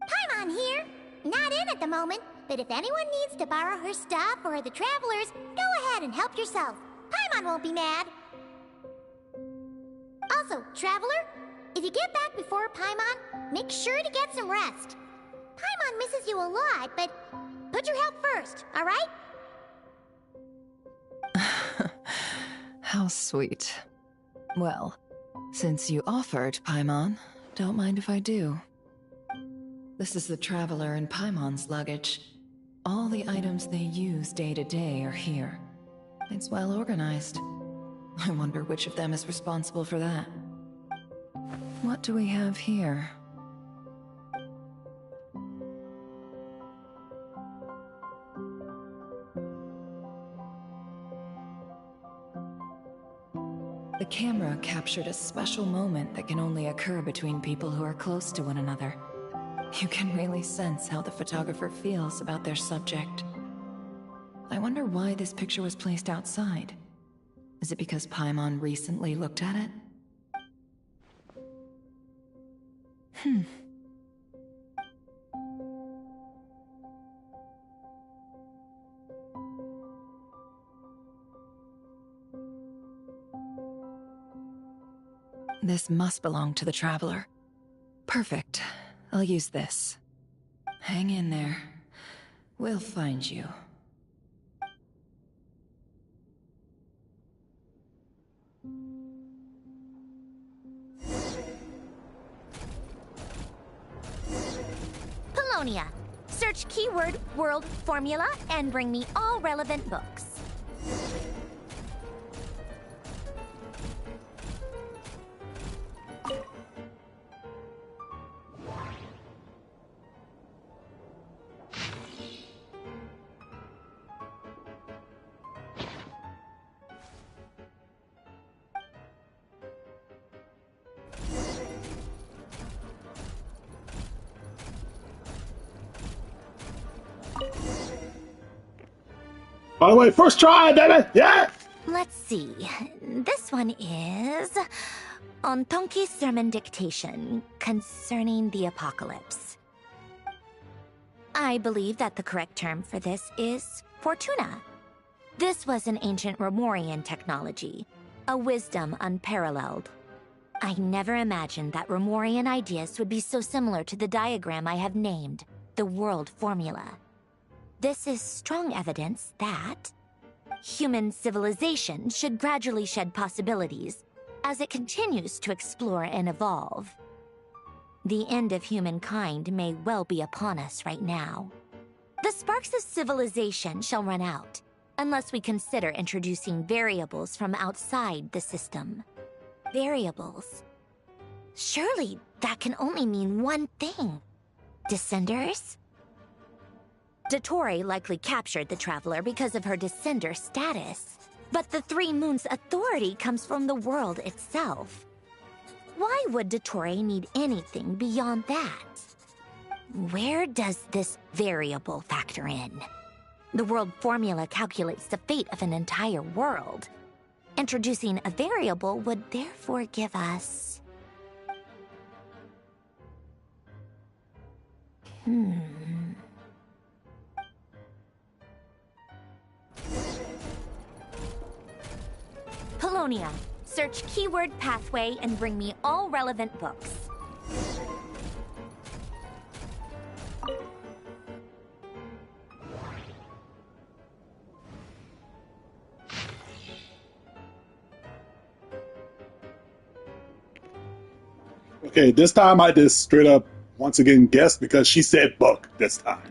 Paimon here. Not in at the moment, but if anyone needs to borrow her stuff or the Travelers, go ahead and help yourself. Paimon won't be mad. Also, Traveler, if you get back before Paimon, make sure to get some rest. Paimon misses you a lot, but put your health first, alright? How sweet. Well, since you offered, Paimon, don't mind if I do. This is the Traveler and Paimon's luggage. All the items they use day to day are here. It's well organized. I wonder which of them is responsible for that. What do we have here? The camera captured a special moment that can only occur between people who are close to one another. You can really sense how the photographer feels about their subject. I wonder why this picture was placed outside. Is it because Paimon recently looked at it? This must belong to the Traveler. Perfect. I'll use this. Hang in there. We'll find you. Polonia. Search keyword world formula and bring me all relevant books. By the way, first try, baby! Yeah! Let's see. This one is on Tonki's sermon dictation concerning the apocalypse. I believe that the correct term for this is Fortuna. This was an ancient Romorian technology, a wisdom unparalleled. I never imagined that Romorian ideas would be so similar to the diagram I have named, the World Formula. This is strong evidence that human civilization should gradually shed possibilities as it continues to explore and evolve. The end of humankind may well be upon us right now. The sparks of civilization shall run out, unless we consider introducing variables from outside the system. Variables. Surely that can only mean one thing. Descenders? Dottore likely captured the Traveler because of her descender status. But the Three Moons' authority comes from the world itself. Why would Dottore need anything beyond that? Where does this variable factor in? The world formula calculates the fate of an entire world. Introducing a variable would therefore give us... Polonia, search keyword pathway and bring me all relevant books. Okay, this time I just straight up once again guessed because she said book this time.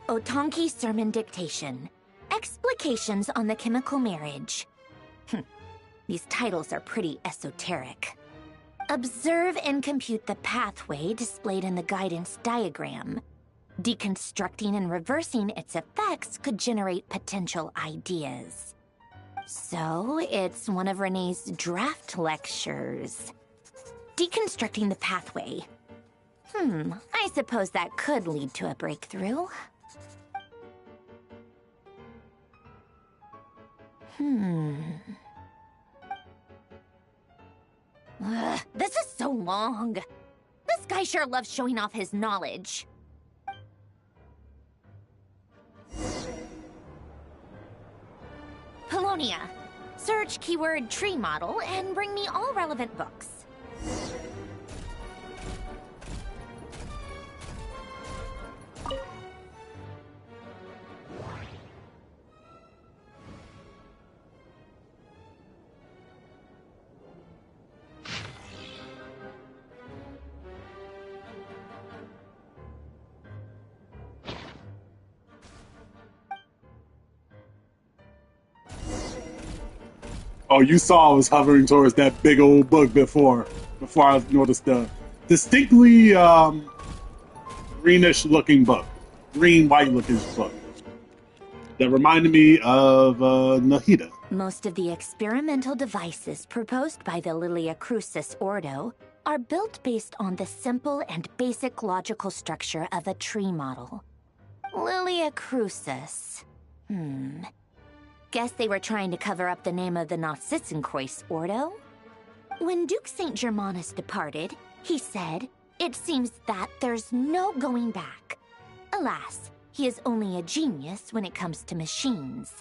Otonki Sermon Dictation. Explications on the Chemical Marriage. These titles are pretty esoteric. Observe and compute the pathway displayed in the guidance diagram. Deconstructing and reversing its effects could generate potential ideas. So, it's one of Renee's draft lectures. Deconstructing the pathway. I suppose that could lead to a breakthrough. This is so long. This guy sure loves showing off his knowledge. Polonia, search keyword tree model and bring me all relevant books. Oh, you saw I was hovering towards that big old book before I noticed the distinctly greenish looking book. Green-white looking book. That reminded me of Nahida. Most of the experimental devices proposed by the Lilia Crucis Ordo are built based on the simple and basic logical structure of a tree model. Lilia Crucis. Guess they were trying to cover up the name of the Narsissenkreuz Ordo? When Duke St. Germanus departed, he said, "It seems that there's no going back." Alas, he is only a genius when it comes to machines.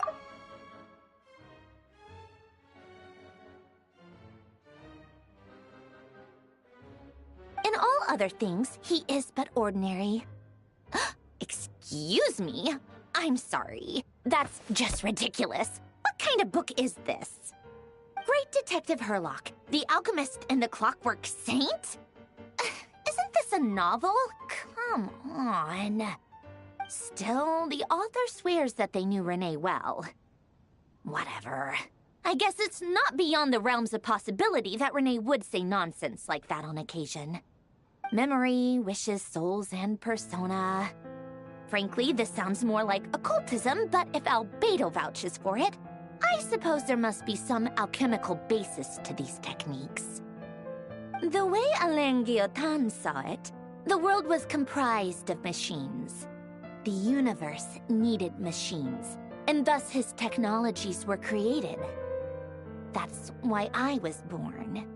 In all other things, he is but ordinary. Excuse me? I'm sorry. That's just ridiculous. What kind of book is this? Great Detective Herlock, the Alchemist and the Clockwork Saint? Isn't this a novel? Come on. Still, the author swears that they knew Renee well. Whatever. I guess it's not beyond the realms of possibility that Renee would say nonsense like that on occasion. Memory, wishes, souls, and persona. Frankly, this sounds more like occultism, but if Albedo vouches for it, I suppose there must be some alchemical basis to these techniques. The way Alain Guillotin saw it, the world was comprised of machines. The universe needed machines, and thus his technologies were created. That's why I was born.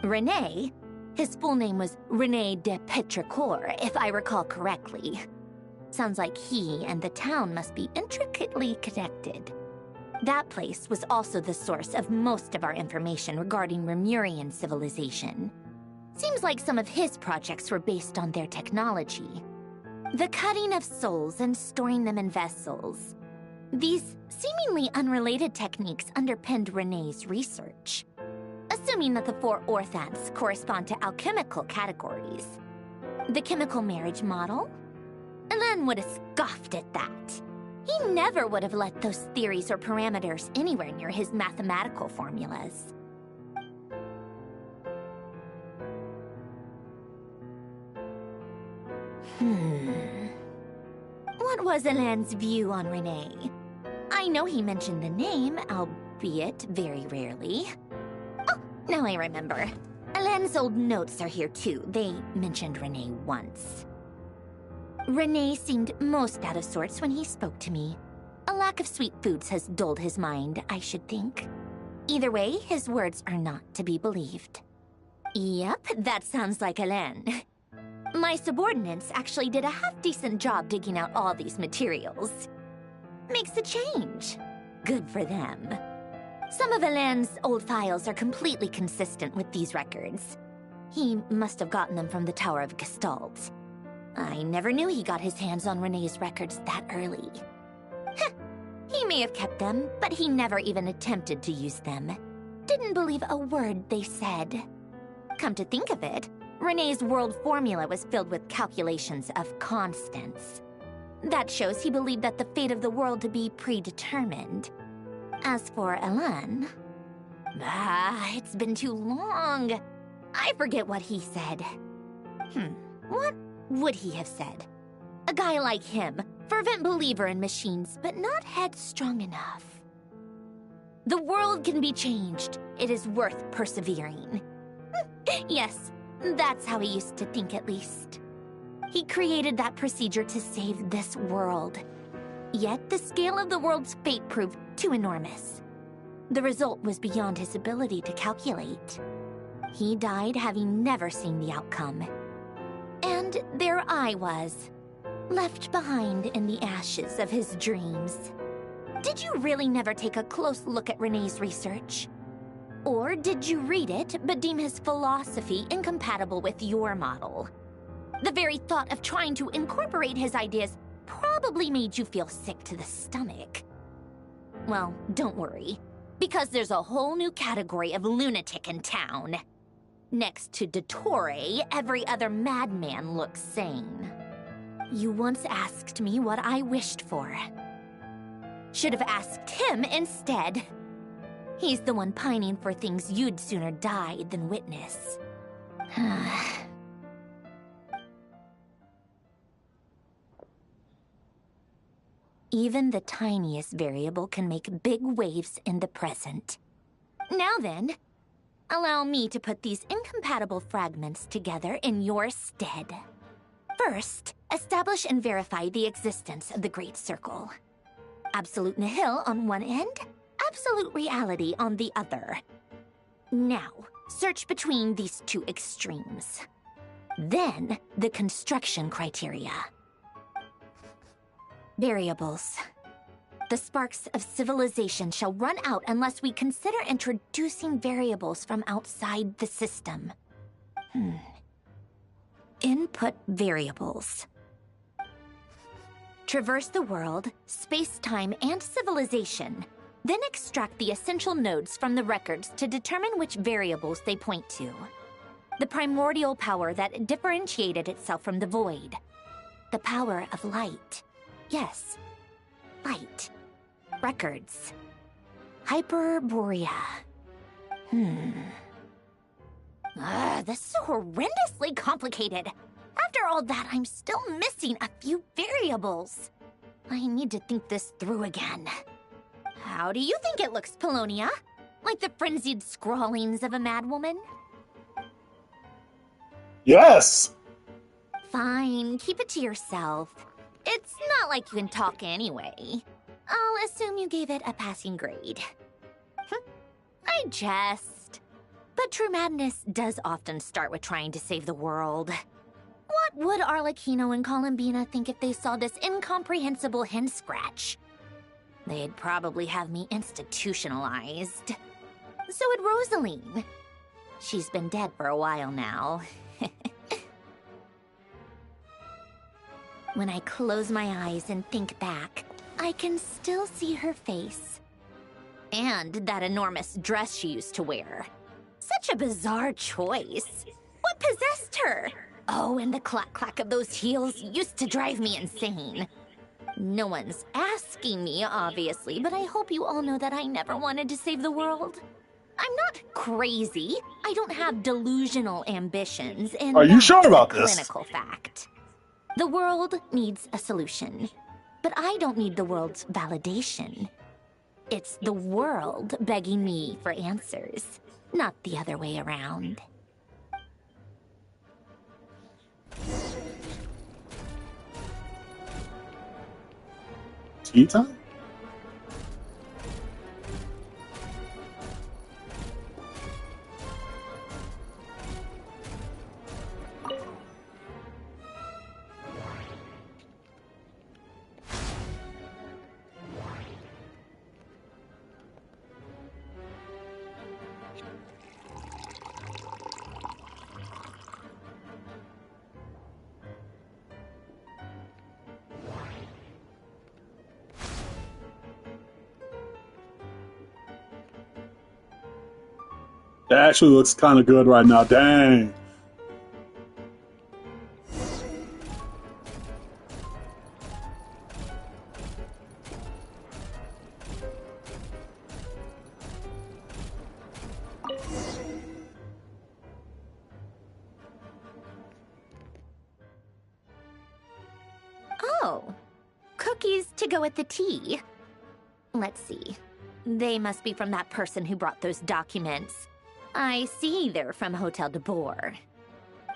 René, his full name was René de Petrichor, if I recall correctly. Sounds like he and the town must be intricately connected. That place was also the source of most of our information regarding Remurian civilization. Seems like some of his projects were based on their technology. The cutting of souls and storing them in vessels. These seemingly unrelated techniques underpinned René's research. Assuming that the 4 orthants correspond to alchemical categories. The chemical marriage model? Alain would have scoffed at that. He never would have let those theories or parameters anywhere near his mathematical formulas. What was Alain's view on René? I know he mentioned the name, albeit very rarely. Oh, now I remember. Alain's old notes are here too. They mentioned René once. René seemed most out of sorts when he spoke to me. A lack of sweet foods has dulled his mind, I should think. Either way, his words are not to be believed. Yep, that sounds like Alain. My subordinates actually did a half-decent job digging out all these materials. Makes a change. Good for them. Some of Alain's old files are completely consistent with these records. He must have gotten them from the Tower of Gestalt. I never knew he got his hands on René's records that early. Heh, he may have kept them, but he never even attempted to use them. Didn't believe a word they said. Come to think of it, René's world formula was filled with calculations of constants. That shows he believed that the fate of the world to be predetermined. As for Alain... it's been too long. I forget what he said. What would he have said? A guy like him, fervent believer in machines, but not headstrong enough. The world can be changed. It is worth persevering. Yes, that's how he used to think at least. He created that procedure to save this world. Yet the scale of the world's fate proved too enormous. The result was beyond his ability to calculate. He died having never seen the outcome. And there I was, left behind in the ashes of his dreams. Did you really never take a close look at René's research? Or did you read it but deem his philosophy incompatible with your model? The very thought of trying to incorporate his ideas probably made you feel sick to the stomach. Well, don't worry, because there's a whole new category of lunatic in town. Next to Dottore, every other madman looks sane. You once asked me what I wished for. Should have asked him instead. He's the one pining for things you'd sooner die than witness. Even the tiniest variable can make big waves in the present. Now then, allow me to put these incompatible fragments together in your stead. First, establish and verify the existence of the Great Circle. Absolute nihil on one end, absolute reality on the other. Now, search between these two extremes. Then, the construction criteria. Variables. The sparks of civilization shall run out unless we consider introducing variables from outside the system. Input variables. Traverse the world, space-time, and civilization. Then extract the essential nodes from the records to determine which variables they point to. The primordial power that differentiated itself from the void. The power of light. Yes, light. Records. Hyperborea. This is so horrendously complicated. After all that, I'm still missing a few variables. I need to think this through again. How do you think it looks, Polonia? Like the frenzied scrawlings of a madwoman? Yes! Fine, keep it to yourself. It's not like you can talk anyway. I'll assume you gave it a passing grade. I jest. But true madness does often start with trying to save the world. What would Arlecchino and Columbina think if they saw this incomprehensible hen scratch? They'd probably have me institutionalized. So would Rosaline. She's been dead for a while now. When I close my eyes and think back, I can still see her face. And that enormous dress she used to wear. Such a bizarre choice. What possessed her? Oh, and the clack-clack of those heels used to drive me insane. No one's asking me, obviously, but I hope you all know that I never wanted to save the world. I'm not crazy. I don't have delusional ambitions, and are you that's sure about a this? clinical fact. The world needs a solution, but I don't need the world's validation. It's the world begging me for answers, not the other way around. Tea time? It actually looks kind of good right now. Dang. Oh, cookies to go with the tea. Let's see. They must be from that person who brought those documents. I see they're from Hotel de Boer.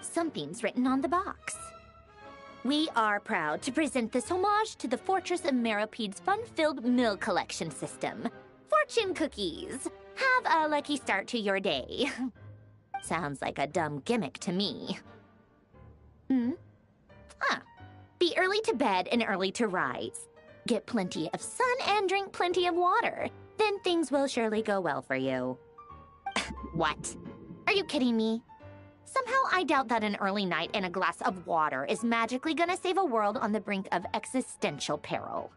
Something's written on the box. We are proud to present this homage to the Fortress of Meropede's fun-filled mill collection system. Fortune cookies. Have a lucky start to your day. Sounds like a dumb gimmick to me. Be early to bed and early to rise. Get plenty of sun and drink plenty of water. Then things will surely go well for you. What? Are you kidding me? Somehow I doubt that an early night and a glass of water is magically gonna save a world on the brink of existential peril.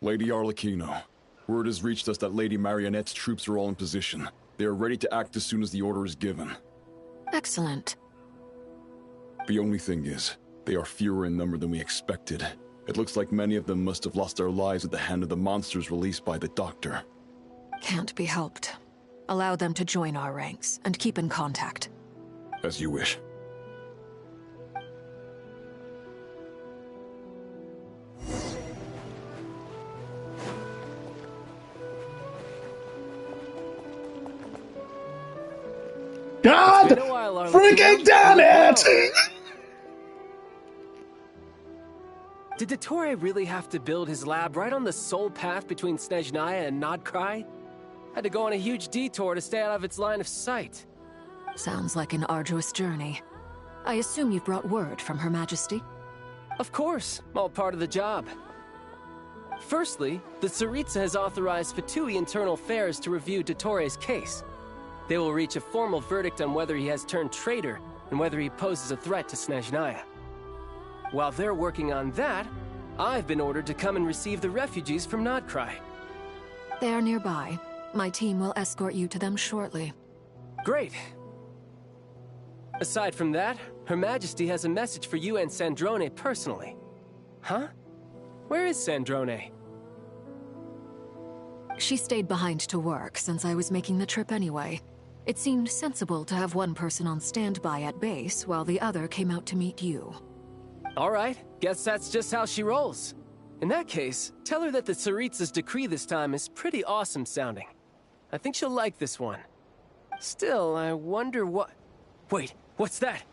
Lady Arlecchino, word has reached us that Lady Marionette's troops are all in position. They are ready to act as soon as the order is given. Excellent. The only thing is, they are fewer in number than we expected. It looks like many of them must have lost their lives at the hand of the monsters released by the Doctor. Can't be helped. Allow them to join our ranks, and keep in contact. As you wish. God freaking damn it! Did Dottore really have to build his lab right on the sole path between Snezhnaya and Nodkrai? Had to go on a huge detour to stay out of its line of sight. Sounds like an arduous journey. I assume you've brought word from Her Majesty? Of course, all part of the job. Firstly, the Tsaritsa has authorized Fatui Internal Affairs to review Dottore's case. They will reach a formal verdict on whether he has turned traitor and whether he poses a threat to Snezhnaya. While they're working on that, I've been ordered to come and receive the refugees from Nodkrai. They are nearby. My team will escort you to them shortly. Great. Aside from that, Her Majesty has a message for you and Sandrone personally. Huh? Where is Sandrone? She stayed behind to work since I was making the trip anyway. It seemed sensible to have one person on standby at base while the other came out to meet you. All right, guess that's just how she rolls. In that case, tell her that the Tsaritsa's decree this time is pretty awesome sounding. I think she'll like this one. Still, I wonder what... Wait, what's that?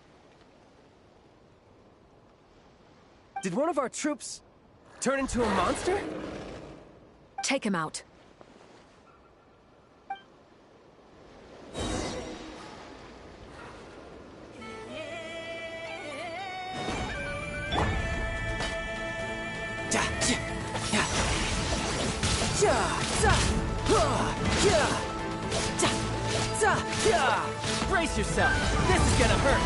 Did one of our troops turn into a monster? Take him out. Brace yourself. This is gonna hurt.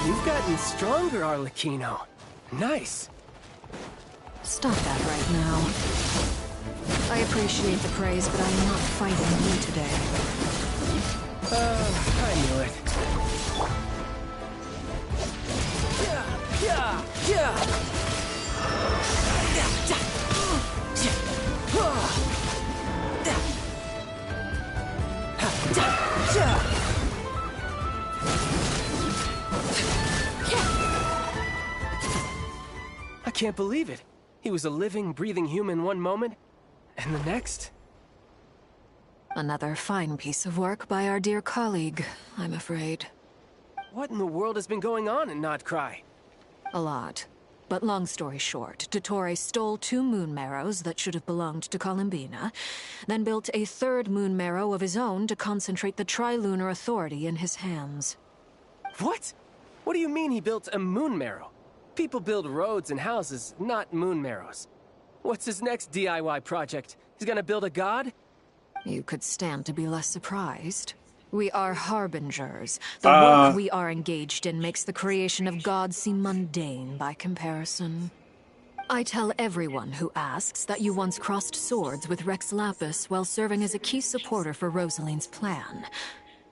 You've gotten stronger, Arlecchino. Nice. Stop that right now. I appreciate the praise, but I'm not fighting you today. I knew it. I can't believe it. He was a living, breathing human one moment, and the next... Another fine piece of work by our dear colleague, I'm afraid. What in the world has been going on in Nodcry? A lot. But long story short, Dottore stole 2 moon marrows that should have belonged to Columbina, then built a 3rd moon marrow of his own to concentrate the Trilunar Authority in his hands. What? What do you mean he built a moon marrow? People build roads and houses, not moon marrows. What's his next DIY project? He's gonna build a god? You could stand to be less surprised. We are harbingers. The work we are engaged in makes the creation of gods seem mundane by comparison. I tell everyone who asks that you once crossed swords with Rex Lapis while serving as a key supporter for Rosaline's plan.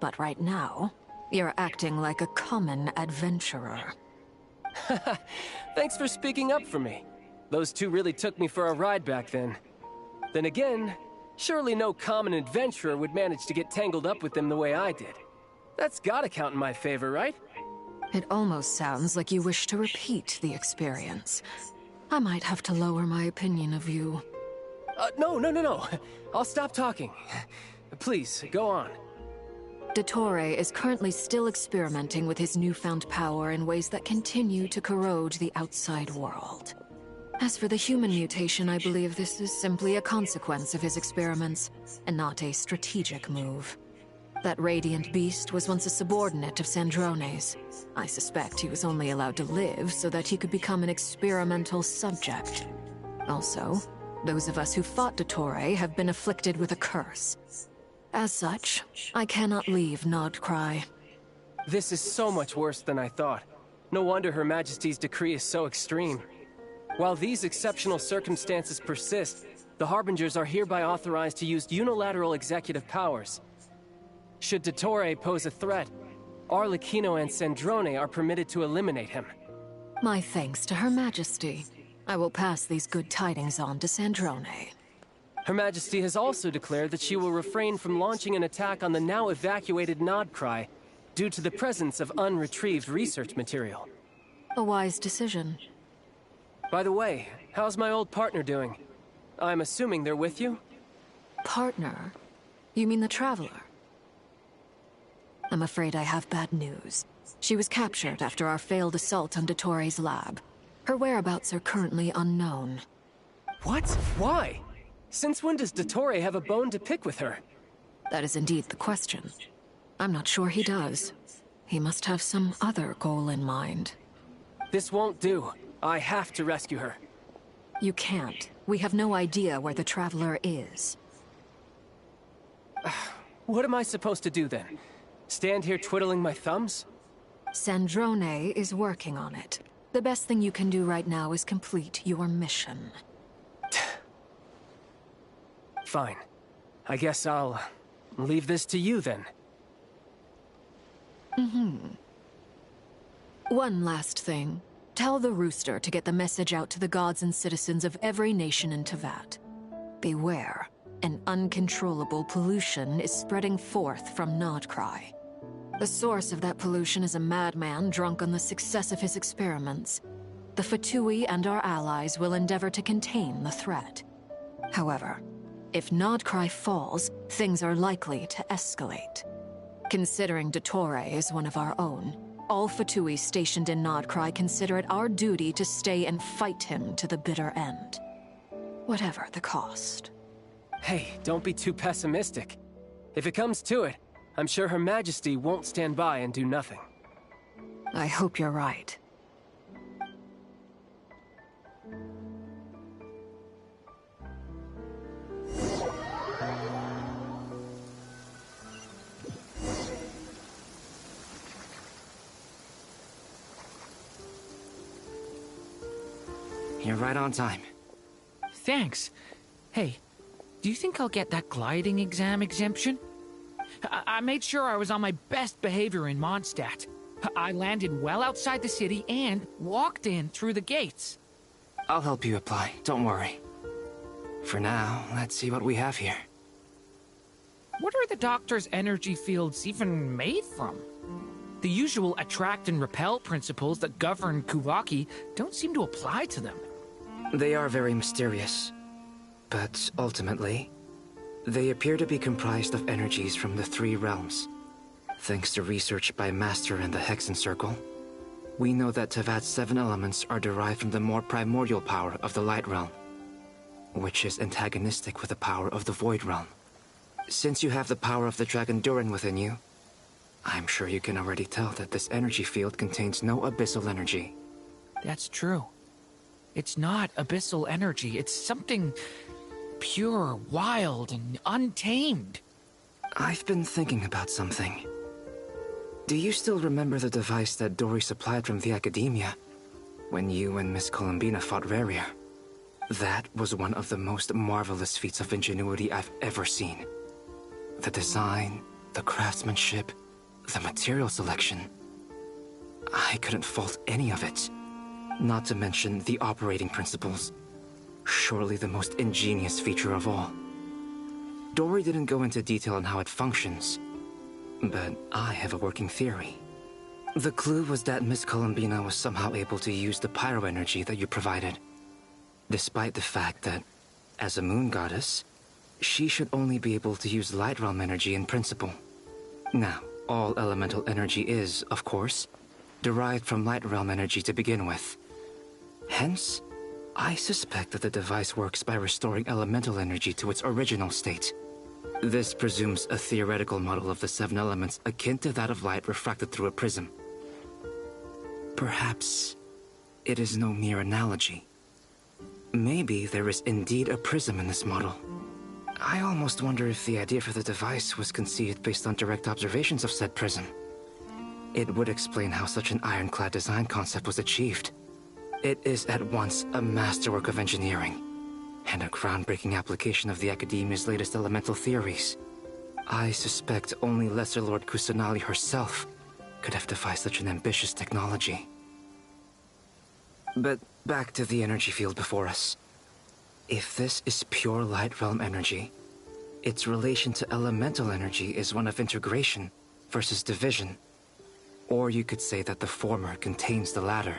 But right now, you're acting like a common adventurer. Thanks for speaking up for me. Those 2 really took me for a ride back then. Then again, surely no common adventurer would manage to get tangled up with them the way I did. That's gotta count in my favor, right? It almost sounds like you wish to repeat the experience. I might have to lower my opinion of you. No. I'll stop talking. Please, go on. Dottore is currently still experimenting with his newfound power in ways that continue to corrode the outside world. As for the human mutation, I believe this is simply a consequence of his experiments, and not a strategic move. That radiant beast was once a subordinate of Sandrone's. I suspect he was only allowed to live so that he could become an experimental subject. Also, those of us who fought Dottore have been afflicted with a curse. As such, I cannot leave Nodcry. This is so much worse than I thought. No wonder Her Majesty's decree is so extreme. While these exceptional circumstances persist, the Harbingers are hereby authorized to use unilateral executive powers. Should Dottore pose a threat, Arlecchino and Sandrone are permitted to eliminate him. My thanks to Her Majesty. I will pass these good tidings on to Sandrone. Her Majesty has also declared that she will refrain from launching an attack on the now evacuated Nodcry due to the presence of unretrieved research material. A wise decision. By the way, how's my old partner doing? I'm assuming they're with you? Partner? You mean the Traveler? I'm afraid I have bad news. She was captured after our failed assault on Dottore's lab. Her whereabouts are currently unknown. What? Why? Since when does Dottore have a bone to pick with her? That is indeed the question. I'm not sure he does. He must have some other goal in mind. This won't do. I have to rescue her. You can't. We have no idea where the Traveler is. What am I supposed to do then? Stand here twiddling my thumbs? Sandrone is working on it. The best thing you can do right now is complete your mission. Fine. I guess I'll leave this to you then. One last thing. Tell the rooster to get the message out to the gods and citizens of every nation in Teyvat. Beware, an uncontrollable pollution is spreading forth from Nodcry. The source of that pollution is a madman drunk on the success of his experiments. The Fatui and our allies will endeavor to contain the threat. However, if Nodcry falls, things are likely to escalate. Considering Dottore is one of our own, all Fatui stationed in Nodcry consider it our duty to stay and fight him to the bitter end. Whatever the cost. Hey, don't be too pessimistic. If it comes to it, I'm sure Her Majesty won't stand by and do nothing. I hope you're right. You're right on time. Thanks. Hey, do you think I'll get that gliding exam exemption? I made sure I was on my best behavior in Mondstadt. I landed well outside the city and walked in through the gates. I'll help you apply, don't worry. For now, let's see what we have here. What are the doctor's energy fields even made from? The usual attract and repel principles that govern Kuvaki don't seem to apply to them. They are very mysterious, but ultimately, they appear to be comprised of energies from the 3 realms. Thanks to research by Master and the Hexen Circle, we know that Teyvat's 7 elements are derived from the more primordial power of the Light Realm, which is antagonistic with the power of the Void Realm. Since you have the power of the Dragon Durin within you, I'm sure you can already tell that this energy field contains no abyssal energy. That's true. It's not abyssal energy, it's something pure, wild, and untamed. I've been thinking about something. Do you still remember the device that Dory supplied from the Academia when you and Miss Columbina fought Rarier? That was one of the most marvelous feats of ingenuity I've ever seen. The design, the craftsmanship, the material selection. I couldn't fault any of it. Not to mention the operating principles. Surely the most ingenious feature of all. Dory didn't go into detail on how it functions, but I have a working theory. The clue was that Miss Columbina was somehow able to use the pyro energy that you provided, despite the fact that, as a moon goddess, she should only be able to use light realm energy in principle. Now, all elemental energy is, of course, derived from light realm energy to begin with. Hence, I suspect that the device works by restoring elemental energy to its original state. This presumes a theoretical model of the 7 elements akin to that of light refracted through a prism. Perhaps it is no mere analogy. Maybe there is indeed a prism in this model. I almost wonder if the idea for the device was conceived based on direct observations of said prism. It would explain how such an ironclad design concept was achieved. It is at once a masterwork of engineering and a groundbreaking application of the Academia's latest elemental theories. I suspect only Lesser Lord Kusanali herself could have devised such an ambitious technology. But back to the energy field before us. If this is pure light realm energy, its relation to elemental energy is one of integration versus division. Or you could say that the former contains the latter.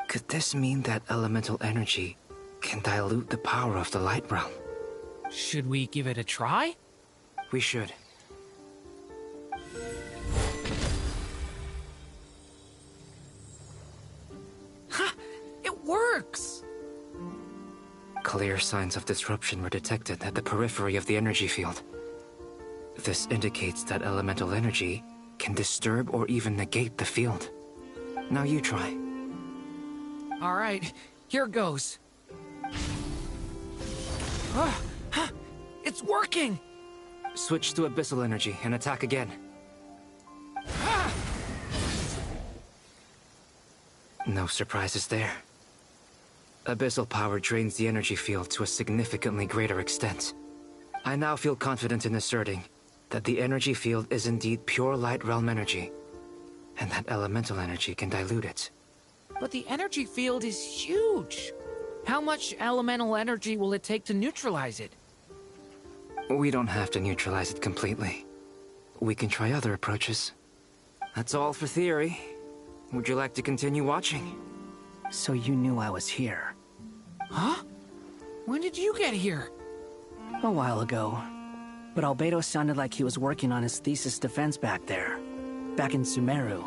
Could this mean that elemental energy can dilute the power of the light realm? Should we give it a try? We should. Ha! It works! Clear signs of disruption were detected at the periphery of the energy field. This indicates that elemental energy can disturb or even negate the field. Now you try. All right, here goes. It's working! Switch to abyssal energy and attack again. No surprises there. Abyssal power drains the energy field to a significantly greater extent. I now feel confident in asserting that the energy field is indeed pure light realm energy, and that elemental energy can dilute it. But the energy field is huge. How much elemental energy will it take to neutralize it? We don't have to neutralize it completely. We can try other approaches. That's all for theory. Would you like to continue watching? So you knew I was here? Huh? When did you get here? A while ago. But Albedo sounded like he was working on his thesis defense back there. Back in Sumeru.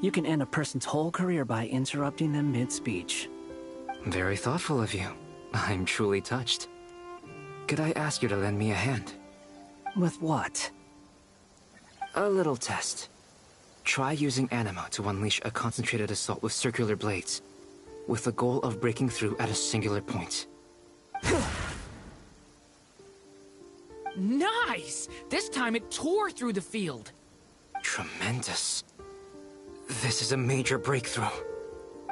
You can end a person's whole career by interrupting them mid-speech. Very thoughtful of you. I'm truly touched. Could I ask you to lend me a hand? With what? A little test. Try using Anima to unleash a concentrated assault with circular blades, with the goal of breaking through at a singular point. Nice! This time it tore through the field. Tremendous. This is a major breakthrough.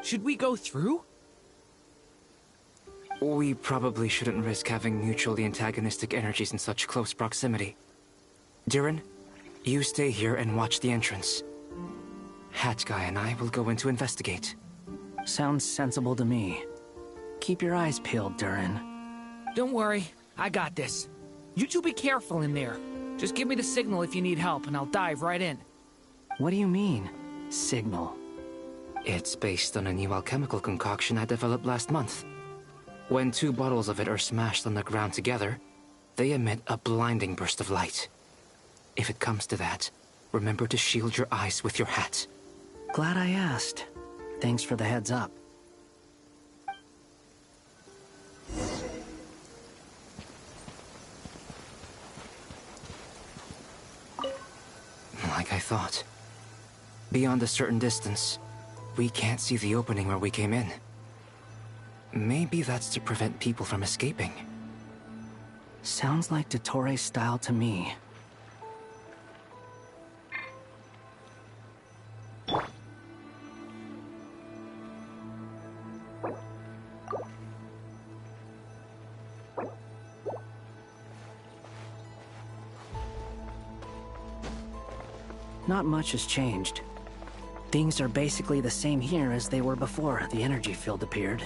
Should we go through? We probably shouldn't risk having mutually antagonistic energies in such close proximity. Durin, you stay here and watch the entrance. Hat Guy and I will go in to investigate. Sounds sensible to me. Keep your eyes peeled, Durin. Don't worry, I got this. You two be careful in there. Just give me the signal if you need help, and I'll dive right in. What do you mean, signal? It's based on a new alchemical concoction I developed last month. When 2 bottles of it are smashed on the ground together, they emit a blinding burst of light. If it comes to that, remember to shield your eyes with your hat. Glad I asked. Thanks for the heads up. Like I thought. Beyond a certain distance, we can't see the opening where we came in. Maybe that's to prevent people from escaping. Sounds like Dottore style to me. Not much has changed. Things are basically the same here as they were before the energy field appeared.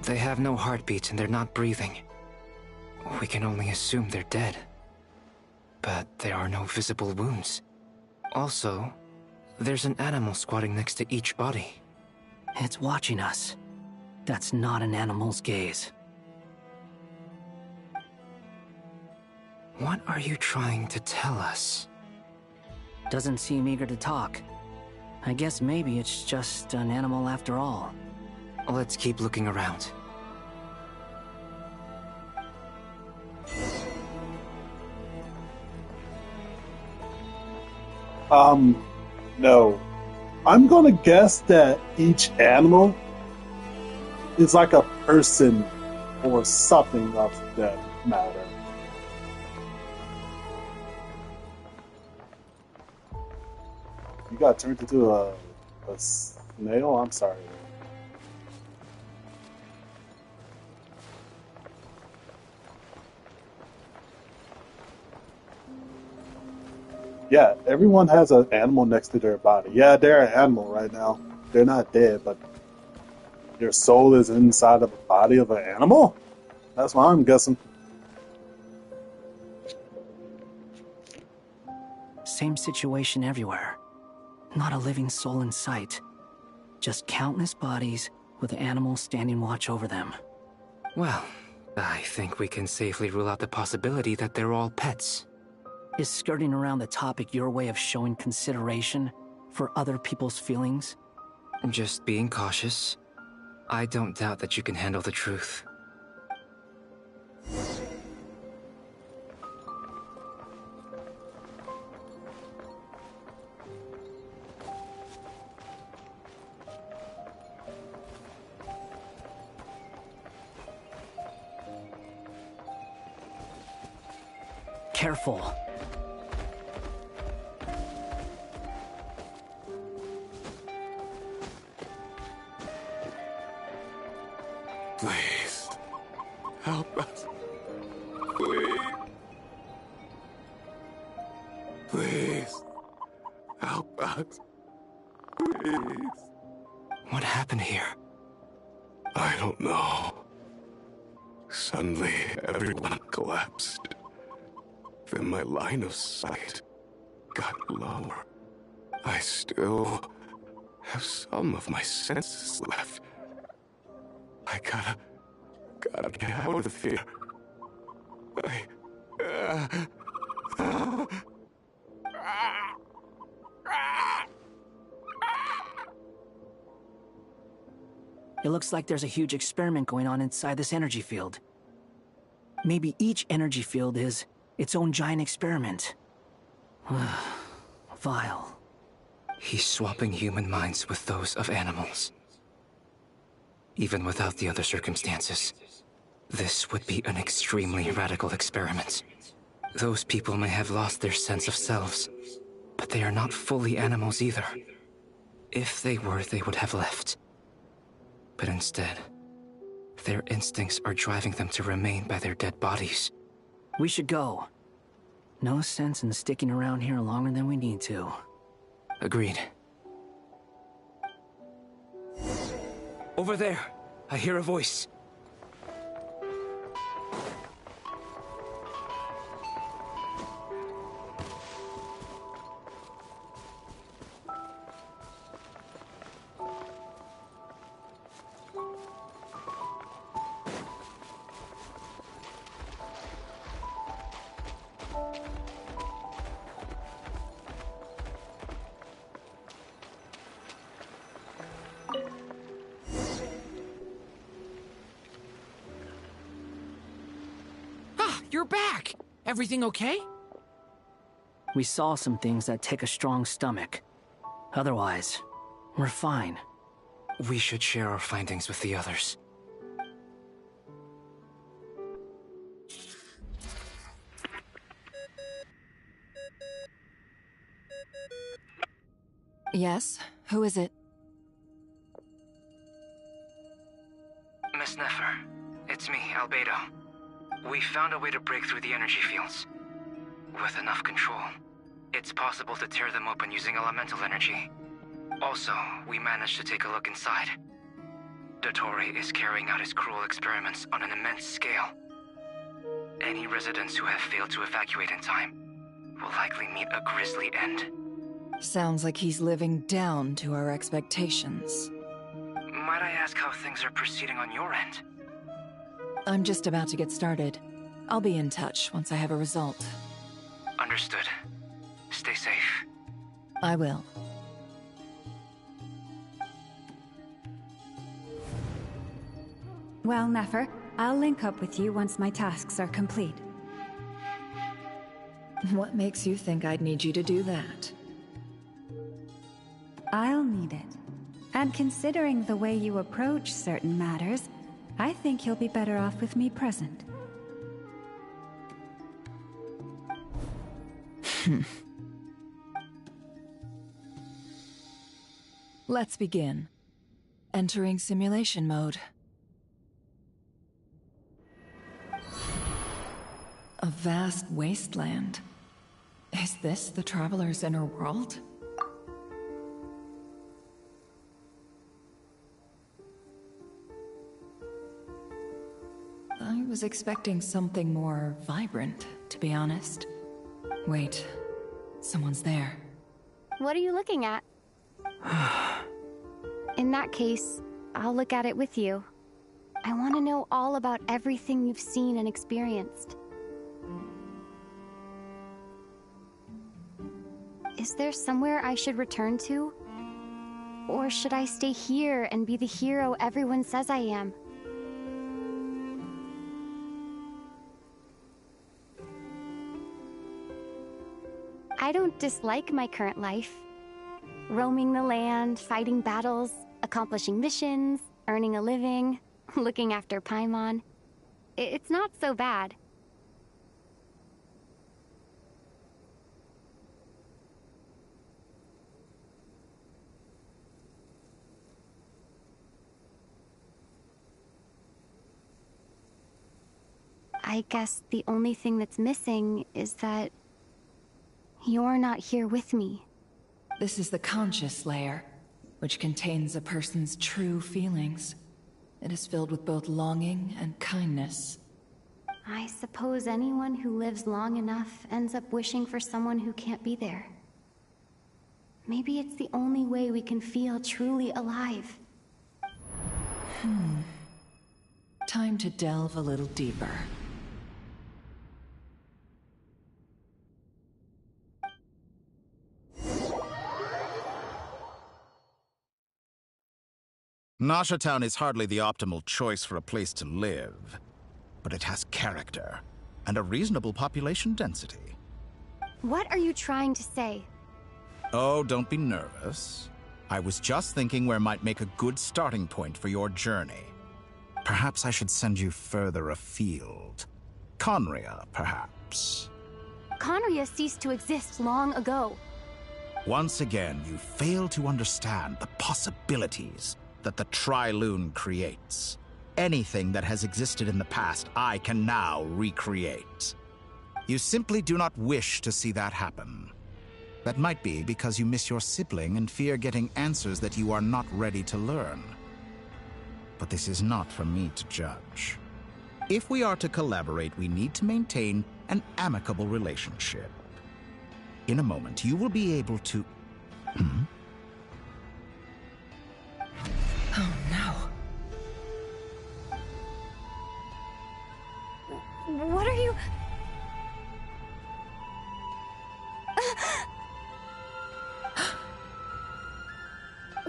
They have no heartbeat and they're not breathing. We can only assume they're dead. But there are no visible wounds. Also, there's an animal squatting next to each body. It's watching us. That's not an animal's gaze. What are you trying to tell us? Doesn't seem eager to talk. I guess maybe it's just an animal after all. Let's keep looking around. No. I'm gonna guess that each animal is like a person or something of that matter. You got turned into a snail? I'm sorry. Yeah, everyone has an animal next to their body. Yeah, they're an animal right now. They're not dead, but their soul is inside of the body of an animal? That's what I'm guessing. Same situation everywhere. Not a living soul in sight. Just countless bodies with animals standing watch over them. Well, I think we can safely rule out the possibility that they're all pets. Is skirting around the topic your way of showing consideration for other people's feelings? Just being cautious. I don't doubt that you can handle the truth. Careful. Please. Help us. Please. Please. Help us. Please. What happened here? I don't know. Suddenly, everyone collapsed. Then my line of sight got lower. I still have some of my senses left. I gotta get out of here. It looks like there's a huge experiment going on inside this energy field. Maybe each energy field is its own giant experiment. Vile. He's swapping human minds with those of animals. Even without the other circumstances, this would be an extremely radical experiment. Those people may have lost their sense of selves, but they are not fully animals either. If they were, they would have left. But instead, their instincts are driving them to remain by their dead bodies. We should go. No sense in sticking around here longer than we need to. Agreed. Over there, I hear a voice. You're back! Everything okay? We saw some things that take a strong stomach. Otherwise, we're fine. We should share our findings with the others. Yes? Who is it? Miss Nefer, it's me, Albedo. We found a way to break through the energy fields. With enough control, it's possible to tear them open using elemental energy. Also, we managed to take a look inside. Dottore is carrying out his cruel experiments on an immense scale. Any residents who have failed to evacuate in time will likely meet a grisly end. Sounds like he's living down to our expectations. Might I ask how things are proceeding on your end? I'm just about to get started. I'll be in touch once I have a result. Understood. Stay safe. I will. Well, Nefer, I'll link up with you once my tasks are complete. What makes you think I'd need you to do that? I'll need it. And considering the way you approach certain matters, I think you'll be better off with me present. Let's begin. Entering simulation mode. A vast wasteland. Is this the Traveler's inner world? I was expecting something more vibrant, to be honest. Wait, someone's there. What are you looking at? In that case, I'll look at it with you. I want to know all about everything you've seen and experienced. Is there somewhere I should return to? Or should I stay here and be the hero everyone says I am? I don't dislike my current life. Roaming the land, fighting battles, accomplishing missions, earning a living, looking after Paimon. It's not so bad. I guess the only thing that's missing is that you're not here with me. This is the conscious layer, which contains a person's true feelings. It is filled with both longing and kindness. I suppose anyone who lives long enough ends up wishing for someone who can't be there. Maybe it's the only way we can feel truly alive. Time to delve a little deeper. Nasha Town is hardly the optimal choice for a place to live, but it has character and a reasonable population density. What are you trying to say? Oh, don't be nervous. I was just thinking where might make a good starting point for your journey. Perhaps I should send you further afield. Conria, perhaps. Conria ceased to exist long ago. Once again, you fail to understand the possibilities that the Tri-Lune creates. Anything that has existed in the past, I can now recreate. You simply do not wish to see that happen. That might be because you miss your sibling and fear getting answers that you are not ready to learn. But this is not for me to judge. If we are to collaborate, we need to maintain an amicable relationship. In a moment, you will be able to... Oh no. What are you...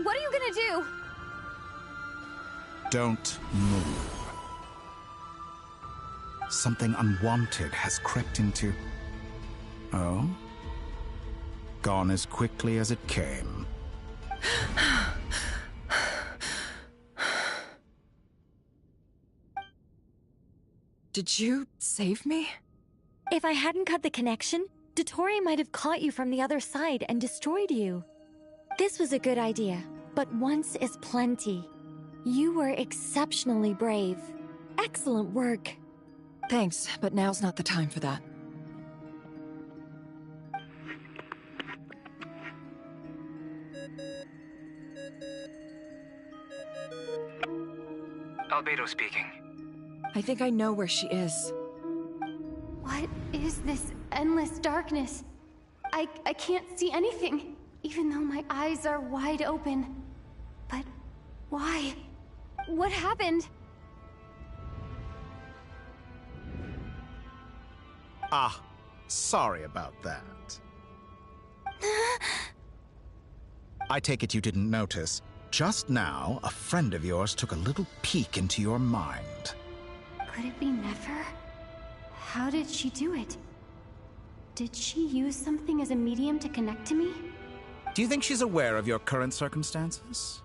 What are you gonna do? Don't move. Something unwanted has crept into... Oh? Gone as quickly as it came. Did you save me? If I hadn't cut the connection, Dottore might have caught you from the other side and destroyed you. This was a good idea, but once is plenty. You were exceptionally brave. Excellent work. Thanks, but now's not the time for that. Albedo speaking. I think I know where she is. What is this endless darkness? I can't see anything, even though my eyes are wide open. But why? What happened? Ah, sorry about that. I take it you didn't notice. Just now, a friend of yours took a little peek into your mind. Could it be Nefer? How did she do it? Did she use something as a medium to connect to me? Do you think she's aware of your current circumstances?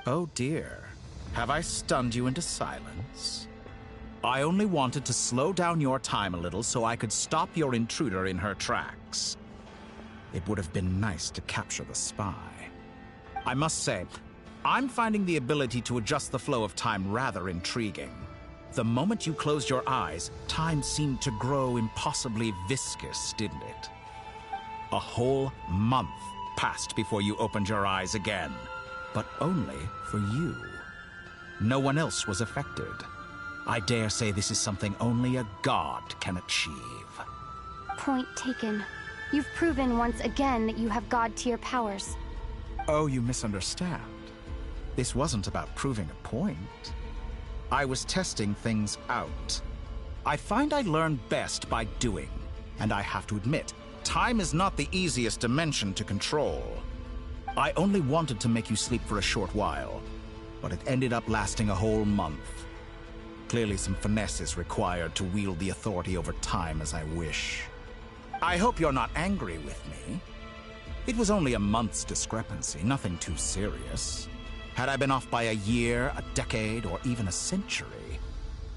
Oh dear. Have I stunned you into silence? I only wanted to slow down your time a little so I could stop your intruder in her tracks. It would have been nice to capture the spy. I must say, I'm finding the ability to adjust the flow of time rather intriguing. The moment you closed your eyes, time seemed to grow impossibly viscous, didn't it? A whole month passed before you opened your eyes again, but only for you. No one else was affected. I dare say this is something only a god can achieve. Point taken. You've proven once again that you have god-tier powers. Oh, you misunderstand. This wasn't about proving a point. I was testing things out. I find I learn best by doing, and I have to admit, time is not the easiest dimension to control. I only wanted to make you sleep for a short while, but it ended up lasting a whole month. Clearly some finesse is required to wield the authority over time as I wish. I hope you're not angry with me. It was only a month's discrepancy, nothing too serious. Had I been off by a year, a decade, or even a century,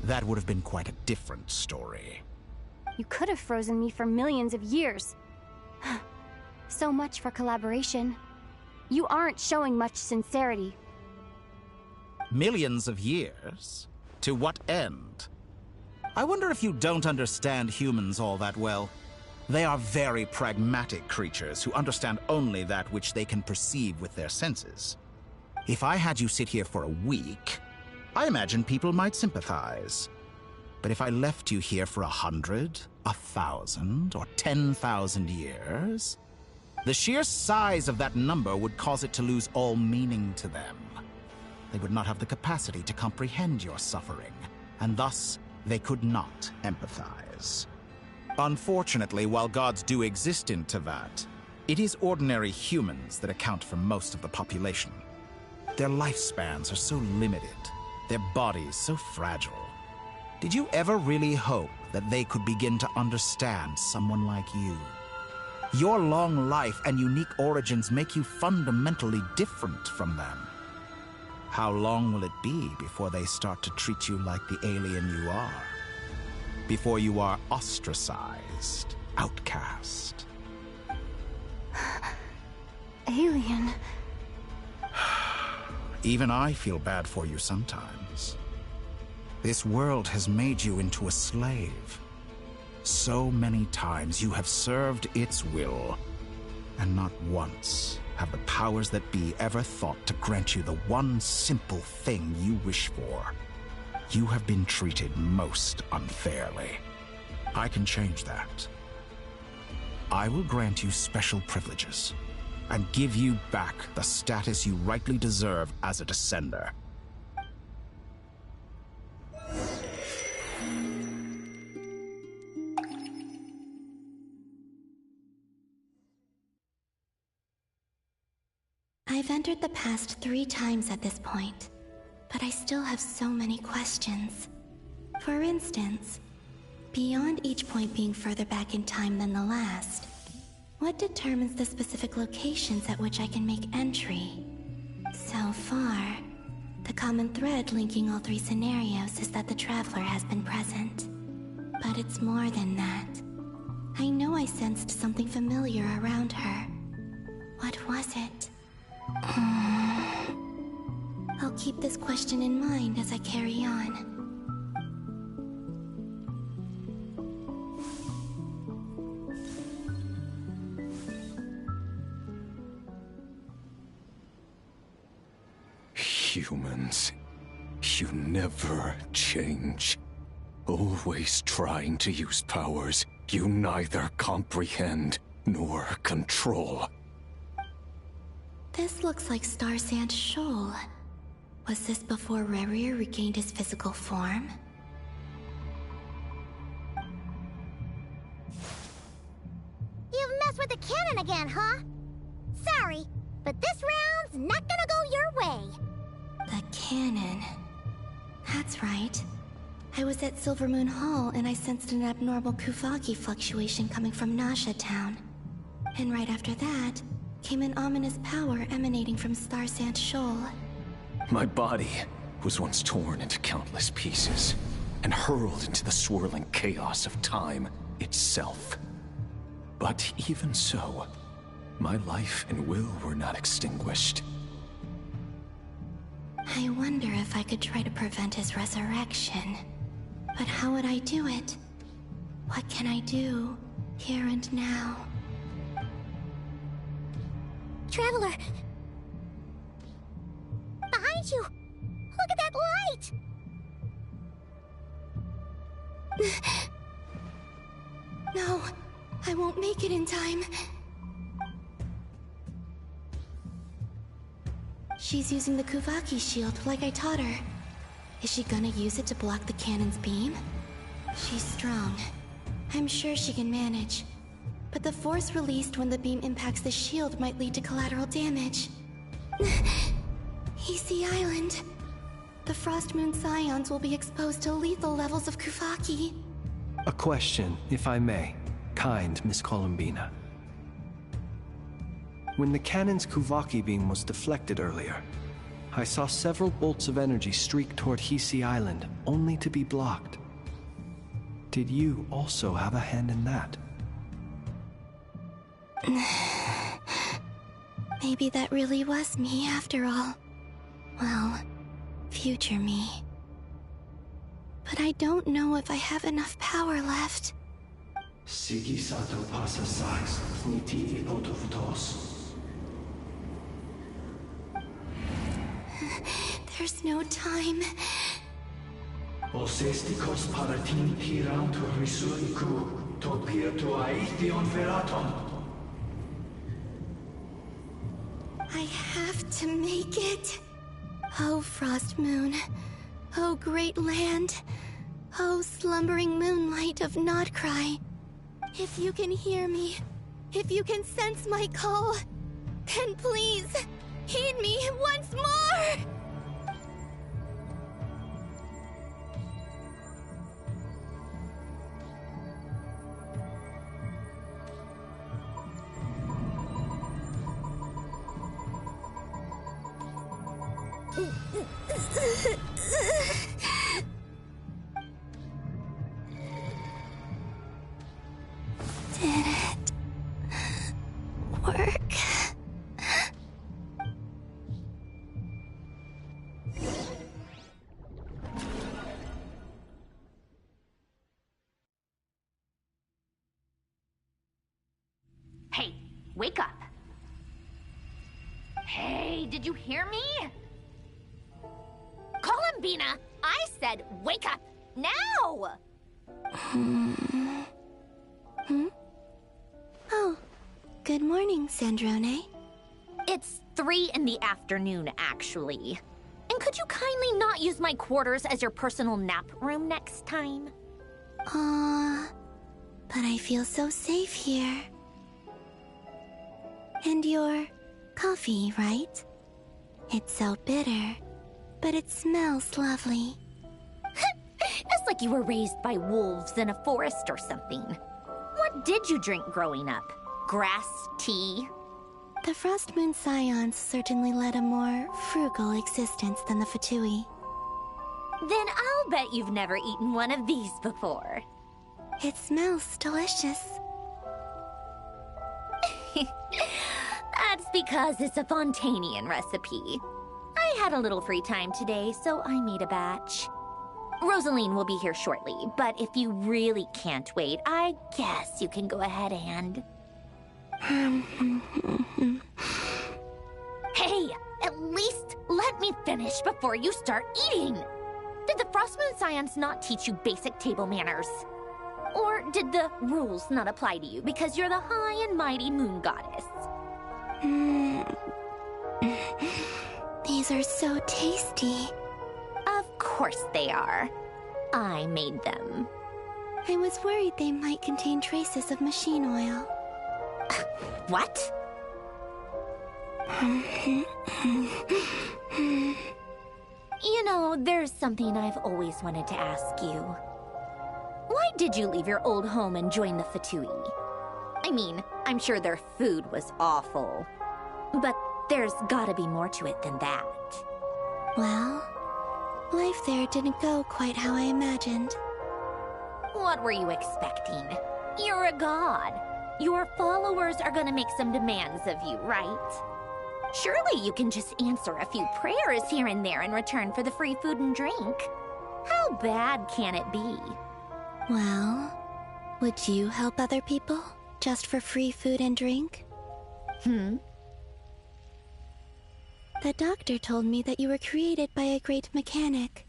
that would have been quite a different story. You could have frozen me for millions of years. So much for collaboration. You aren't showing much sincerity. Millions of years? To what end? I wonder if you don't understand humans all that well. They are very pragmatic creatures who understand only that which they can perceive with their senses. If I had you sit here for a week, I imagine people might sympathize. But if I left you here for 100, 1,000, or 10,000 years, the sheer size of that number would cause it to lose all meaning to them. They would not have the capacity to comprehend your suffering, and thus they could not empathize. Unfortunately, while gods do exist in Tevat, it is ordinary humans that account for most of the population. Their lifespans are so limited, their bodies so fragile. Did you ever really hope that they could begin to understand someone like you? Your long life and unique origins make you fundamentally different from them. How long will it be before they start to treat you like the alien you are? Before you are ostracized, outcast? Alien. Even I feel bad for you sometimes. This world has made you into a slave. So many times you have served its will, and not once have the powers that be ever thought to grant you the one simple thing you wish for. You have been treated most unfairly. I can change that. I will grant you special privileges, and give you back the status you rightly deserve as a descender. I've entered the past 3 times at this point, but I still have so many questions. For instance, beyond each point being further back in time than the last, what determines the specific locations at which I can make entry? So far, the common thread linking all 3 scenarios is that the Traveler has been present. But it's more than that. I know I sensed something familiar around her. What was it? I'll keep this question in mind as I carry on. Humans, you never change. Always trying to use powers you neither comprehend nor control. This looks like Star Sand Shoal. Was this before Rerir regained his physical form? You've messed with the cannon again, huh? Sorry, but this round's not gonna go your way. The cannon. That's right. I was at Silvermoon Hall and I sensed an abnormal Kuvaki fluctuation coming from Nasha Town. And right after that, came an ominous power emanating from Star Sand Shoal. My body was once torn into countless pieces and hurled into the swirling chaos of time itself. But even so, my life and will were not extinguished. I wonder if I could try to prevent his resurrection. But how would I do it? What can I do, here and now? Traveler! Behind you! Look at that light! No, I won't make it in time. She's using the Kuvaki shield like I taught her. Is she gonna use it to block the cannon's beam? She's strong. I'm sure she can manage. But the force released when the beam impacts the shield might lead to collateral damage. Easy Island. The Frost Moon Scions will be exposed to lethal levels of Kuvaki. A question, if I may, kind Miss Columbina. When the cannon's Kuvaki beam was deflected earlier, I saw several bolts of energy streak toward Hisi Island, only to be blocked. Did you also have a hand in that? Maybe that really was me after all. Well, future me. But I don't know if I have enough power left. Sigi sato pasa sax, niti ipotofutos. There's no time. Osestikos paratin tiram to risuiku, to pirtu aithion veraton. I have to make it. Oh, Frost Moon. Oh, great land. Oh, slumbering moonlight of Notcry. If you can hear me, if you can sense my call, then please, heed me once more! Did it work? Hey, wake up. Hey, did you hear me? Columbina, I said wake up now! Oh, good morning, Sandrone. It's 3 in the afternoon, actually. And could you kindly not use my quarters as your personal nap room next time? But I feel so safe here. And your coffee, right? It's so bitter, but it smells lovely. It's like you were raised by wolves in a forest or something. What did you drink growing up? Grass tea? The Frost Moon Scions certainly led a more frugal existence than the Fatui. Then I'll bet you've never eaten one of these before. It smells delicious. That's because it's a Fontanian recipe. I had a little free time today, so I made a batch. Rosaline will be here shortly, but if you really can't wait, I guess you can go ahead and... Hey, at least let me finish before you start eating! Did the Frost Moon Scions not teach you basic table manners? Or did the rules not apply to you because you're the high and mighty moon goddess? These are so tasty. Of course they are. I made them. I was worried they might contain traces of machine oil. What? You know, there's something I've always wanted to ask you. Why did you leave your old home and join the Fatui? I mean, I'm sure their food was awful. But there's gotta be more to it than that. Well, life there didn't go quite how I imagined. What were you expecting? You're a god. Your followers are gonna make some demands of you, right? Surely you can just answer a few prayers here and there in return for the free food and drink. How bad can it be? Well, would you help other people just for free food and drink? The doctor told me that you were created by a great mechanic,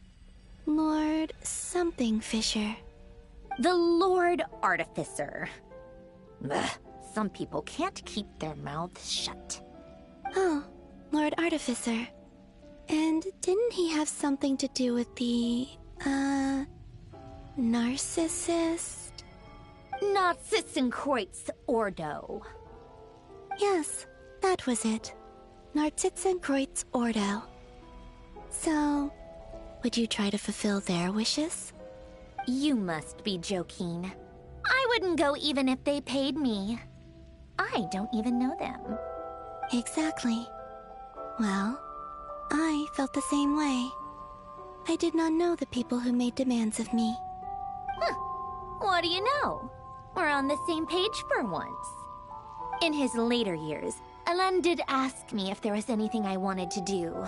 Lord something Fisher. The Lord Artificer. Ugh, some people can't keep their mouths shut. Oh, Lord Artificer. And didn't he have something to do with the, narcissist? Narcissenkreuz Ordo. Yes, that was it. Narcissenkreuz Ordo. So, would you try to fulfill their wishes? You must be joking. I wouldn't go even if they paid me. I don't even know them. Exactly. Well, I felt the same way. I did not know the people who made demands of me. What do you know? We're on the same page for once. In his later years, Alan did ask me if there was anything I wanted to do.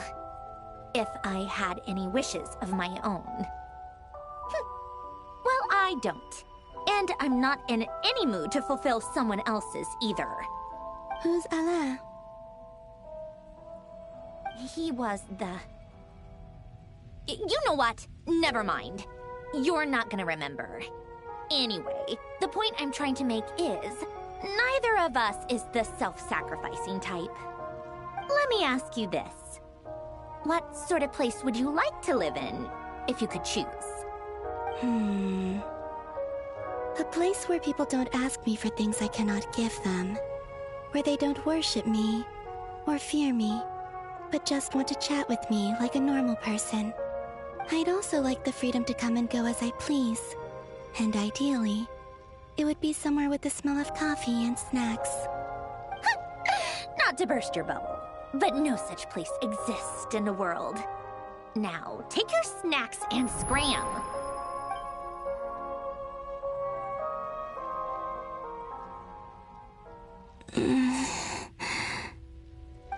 if I had any wishes of my own. Well, I don't. And I'm not in any mood to fulfill someone else's either. Who's Alain? He was the... You know what? Never mind. You're not gonna remember. Anyway, the point I'm trying to make is, neither of us is the self-sacrificing type. Let me ask you this. What sort of place would you like to live in, if you could choose? A place where people don't ask me for things I cannot give them. Where they don't worship me, or fear me, but just want to chat with me like a normal person. I'd also like the freedom to come and go as I please. And ideally, it would be somewhere with the smell of coffee and snacks. Not to burst your bubble, but no such place exists in the world. Now, take your snacks and scram.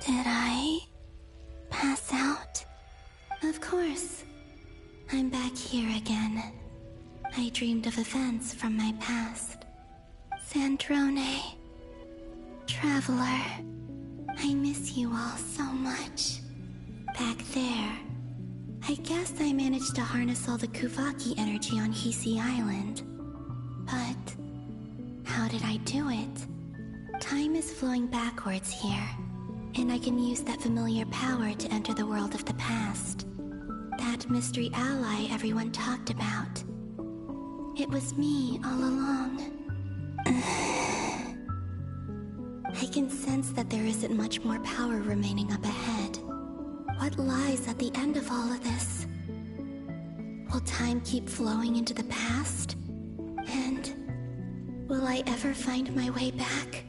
Did I pass out? Of course. I'm back here again. I dreamed of events from my past. Sandrone. Traveler. I miss you all so much. Back there. I guess I managed to harness all the Kuvaki energy on Hisi Island. But how did I do it? Time is flowing backwards here, and I can use that familiar power to enter the world of the past. That mystery ally everyone talked about. It was me all along. I can sense that there isn't much more power remaining up ahead. What lies at the end of all of this? Will time keep flowing into the past? And will I ever find my way back?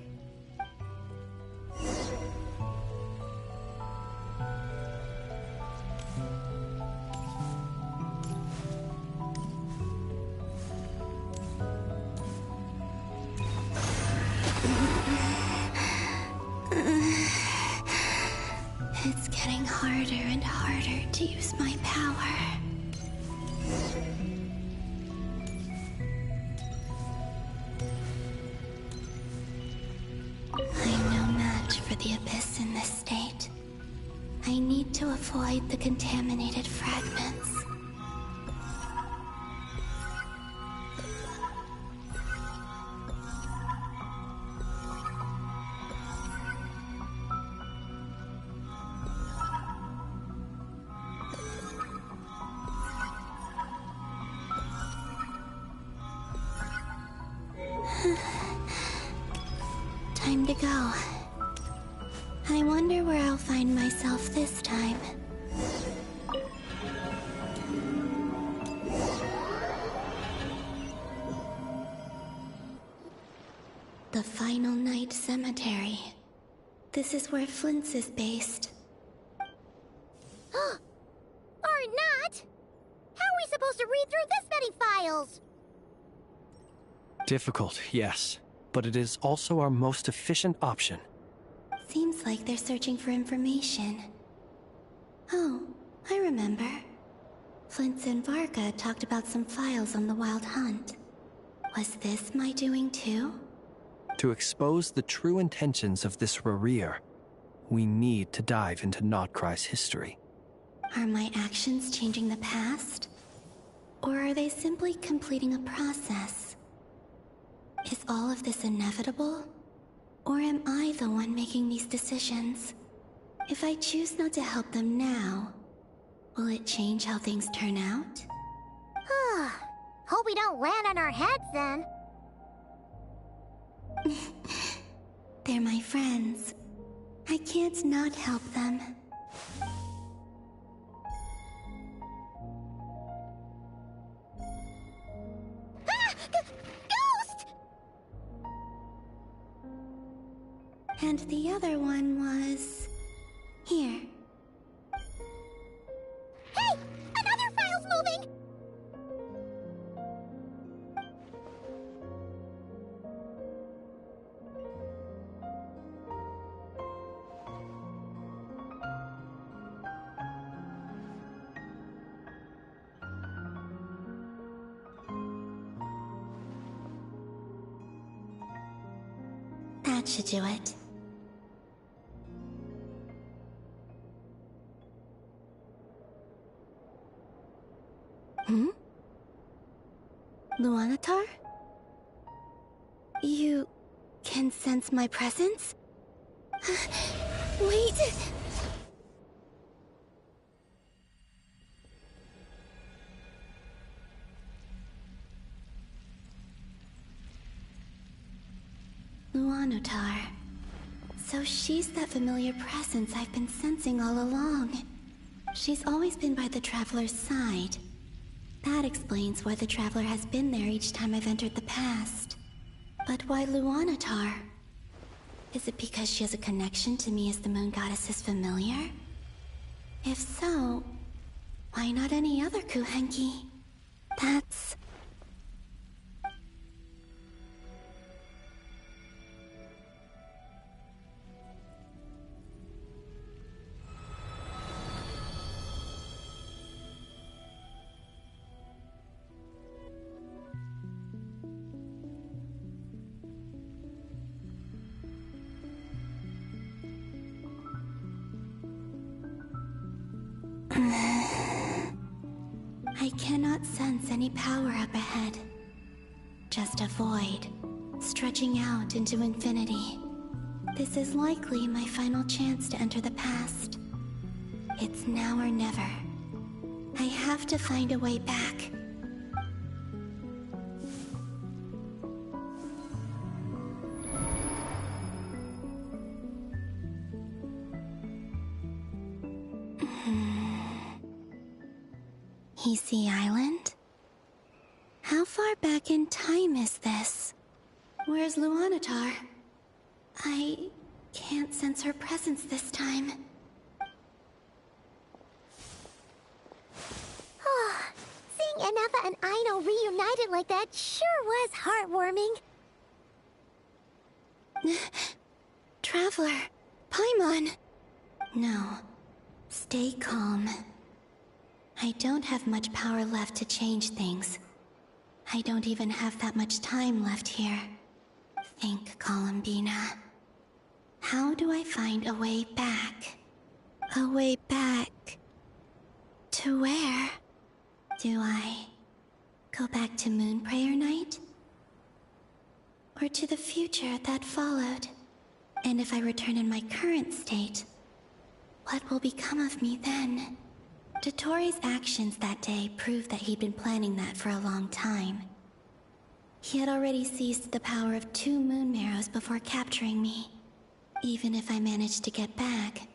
It's getting harder and harder to use my power. I'm no match for the Abyss in this state. I need to avoid the contaminated fragments. Time to go. I wonder where I'll find myself this time. The Final Night Cemetery. This is where Flint's is based. Or not! How are we supposed to read through this many files? Difficult, yes, but it is also our most efficient option. Seems like they're searching for information. Oh, I remember. Flint's and Varga talked about some files on the Wild Hunt. Was this my doing too? To expose the true intentions of this Rarir, we need to dive into Notcry's history. Are my actions changing the past? Or are they simply completing a process? Is all of this inevitable? Or am I the one making these decisions? If I choose not to help them now, will it change how things turn out? Hope we don't land on our heads then. They're my friends. I can't not help them. Ghost! And the other one was... here. Hey! Another file's moving! That should do it. Hmm? Luanatar? You can sense my presence? Wait! Luanatar. So she's that familiar presence I've been sensing all along. She's always been by the Traveler's side. That explains why the Traveler has been there each time I've entered the past. But why Luanatar? Is it because she has a connection to me as the Moon Goddess's familiar? If so, why not any other Kuhenki? That's... I cannot sense any power up ahead. Just a void, stretching out into infinity. This is likely my final chance to enter the past. It's now or never. I have to find a way back. Easy Island? How far back in time is this? Where's Luanatar? I can't sense her presence this time. Oh, seeing Enefa and Aino reunited like that sure was heartwarming. Traveler, Paimon. No, stay calm. I don't have much power left to change things. I don't even have that much time left here. Think, Columbina. How do I find a way back? A way back... to where? Do I go back to Moon Prayer Night? Or to the future that followed? And if I return in my current state, what will become of me then? Dottoro's actions that day proved that he'd been planning that for a long time. He had already seized the power of 2 moon marrows before capturing me. Even if I managed to get back,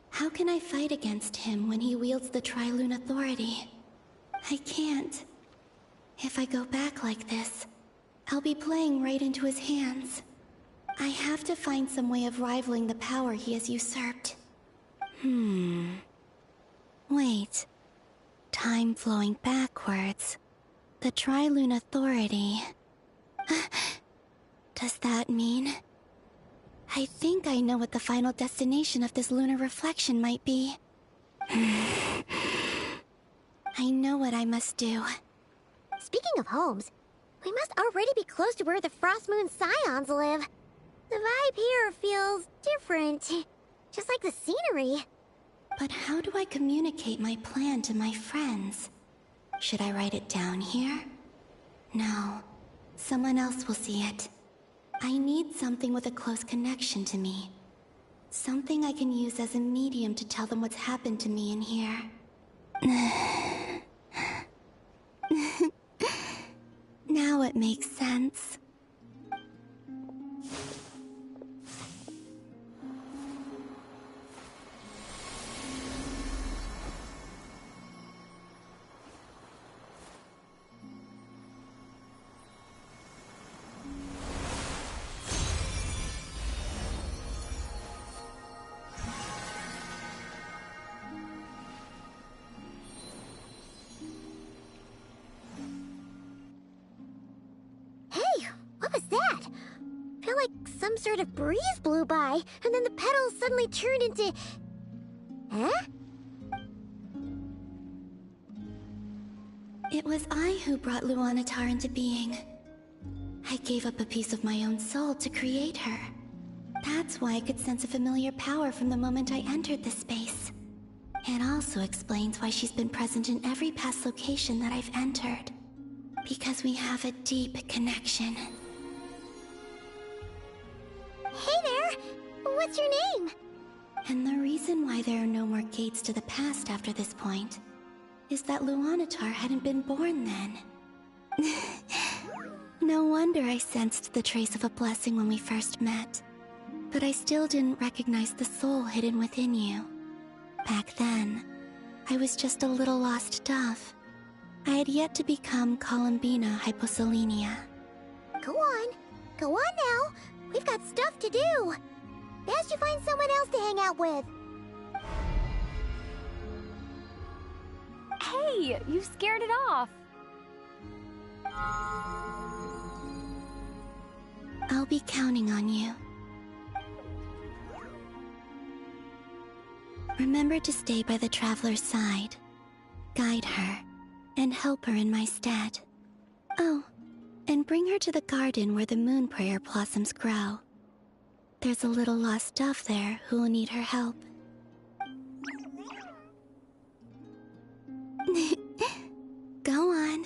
how can I fight against him when he wields the Tri-Lune Authority? I can't. If I go back like this, I'll be playing right into his hands. I have to find some way of rivaling the power he has usurped. Wait. Time flowing backwards. The Tri-Lune Authority. Does that mean... I think I know what the final destination of this lunar reflection might be. I know what I must do. Speaking of homes, we must already be close to where the Frost Moon Scions live. The vibe here feels different, just like the scenery. But how do I communicate my plan to my friends? Should I write it down here? No. Someone else will see it. I need something with a close connection to me. Something I can use as a medium to tell them what's happened to me in here. Now it makes sense. Some sort of breeze blew by, and then the petals suddenly turned into... Huh? It was I who brought Luanatar into being. I gave up a piece of my own soul to create her. That's why I could sense a familiar power from the moment I entered this space. It also explains why she's been present in every past location that I've entered. Because we have a deep connection. Hey there! What's your name? And the reason why there are no more gates to the past after this point is that Luanatar hadn't been born then. No wonder I sensed the trace of a blessing when we first met. But I still didn't recognize the soul hidden within you. Back then, I was just a little lost dove. I had yet to become Columbina Hyposelenia. Go on now. We've got stuff to do. Best you find someone else to hang out with. Hey, you scared it off. I'll be counting on you. Remember to stay by the traveler's side, guide her, and help her in my stead. Oh, and bring her to the garden where the moon prayer blossoms grow. There's a little lost dove there who will need her help. Go on.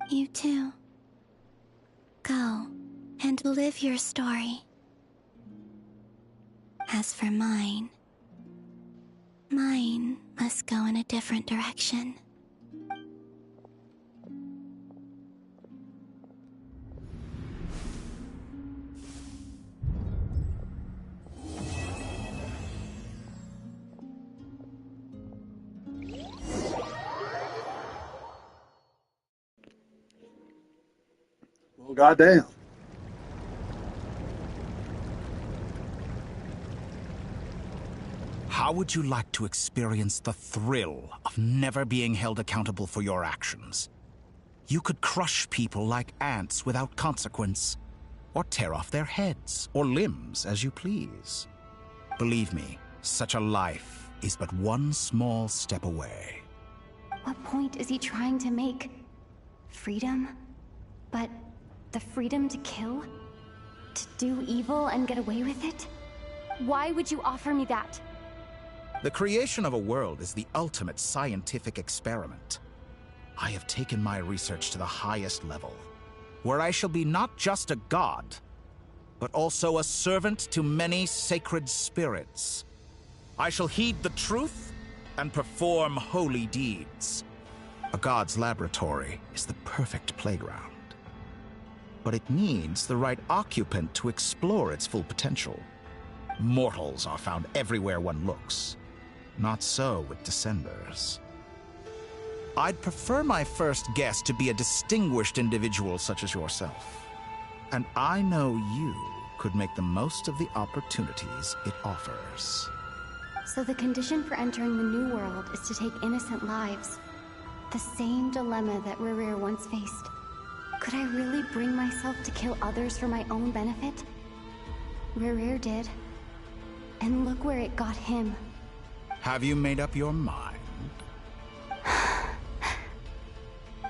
You too. Go and live your story. As for mine must go in a different direction. Well, goddamn. How would you like to experience the thrill of never being held accountable for your actions? You could crush people like ants without consequence, or tear off their heads or limbs as you please. Believe me, such a life is but one small step away. What point is he trying to make? Freedom? But the freedom to kill? To do evil and get away with it? Why would you offer me that? The creation of a world is the ultimate scientific experiment. I have taken my research to the highest level, where I shall be not just a god, but also a servant to many sacred spirits. I shall heed the truth and perform holy deeds. A god's laboratory is the perfect playground, but it needs the right occupant to explore its full potential. Mortals are found everywhere one looks. Not so with Descenders. I'd prefer my first guest to be a distinguished individual such as yourself. And I know you could make the most of the opportunities it offers. So the condition for entering the new world is to take innocent lives. The same dilemma that Rerir once faced. Could I really bring myself to kill others for my own benefit? Rerir did. And look where it got him. Have you made up your mind?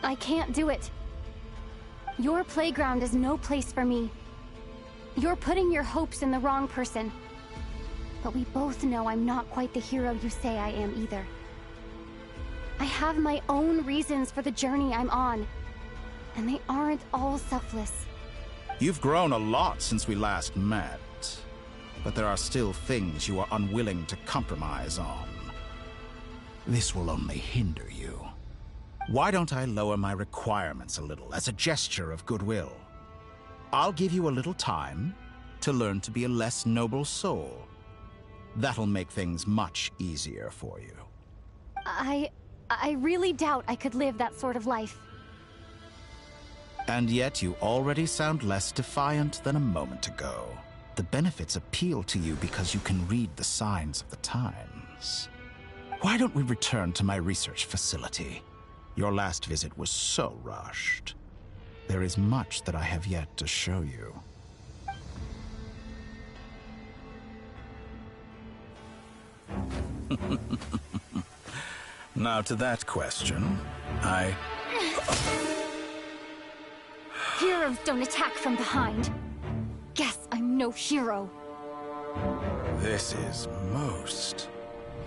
I can't do it. Your playground is no place for me. You're putting your hopes in the wrong person. But we both know I'm not quite the hero you say I am either. I have my own reasons for the journey I'm on. And they aren't all selfless. You've grown a lot since we last met. But there are still things you are unwilling to compromise on. This will only hinder you. Why don't I lower my requirements a little as a gesture of goodwill? I'll give you a little time to learn to be a less noble soul. That'll make things much easier for you. I really doubt I could live that sort of life. And yet you already sound less defiant than a moment ago. The benefits appeal to you because you can read the signs of the times. Why don't we return to my research facility? Your last visit was so rushed. There is much that I have yet to show you. Now to that question, Heroes don't attack from behind. Guess I'm no hero. This is most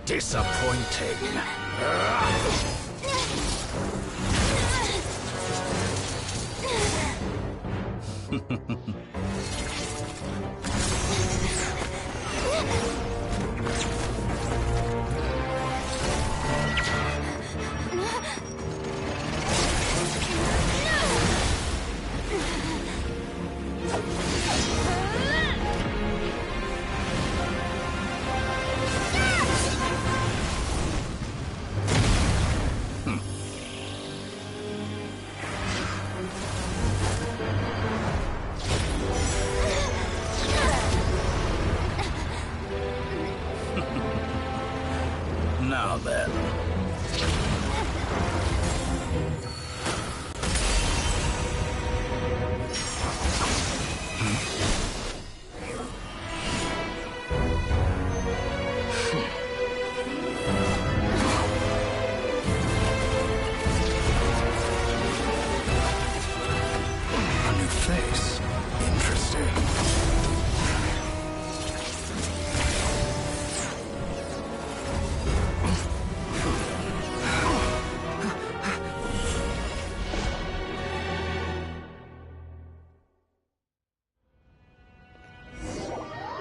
disappointing. Now then. A new face. Interesting.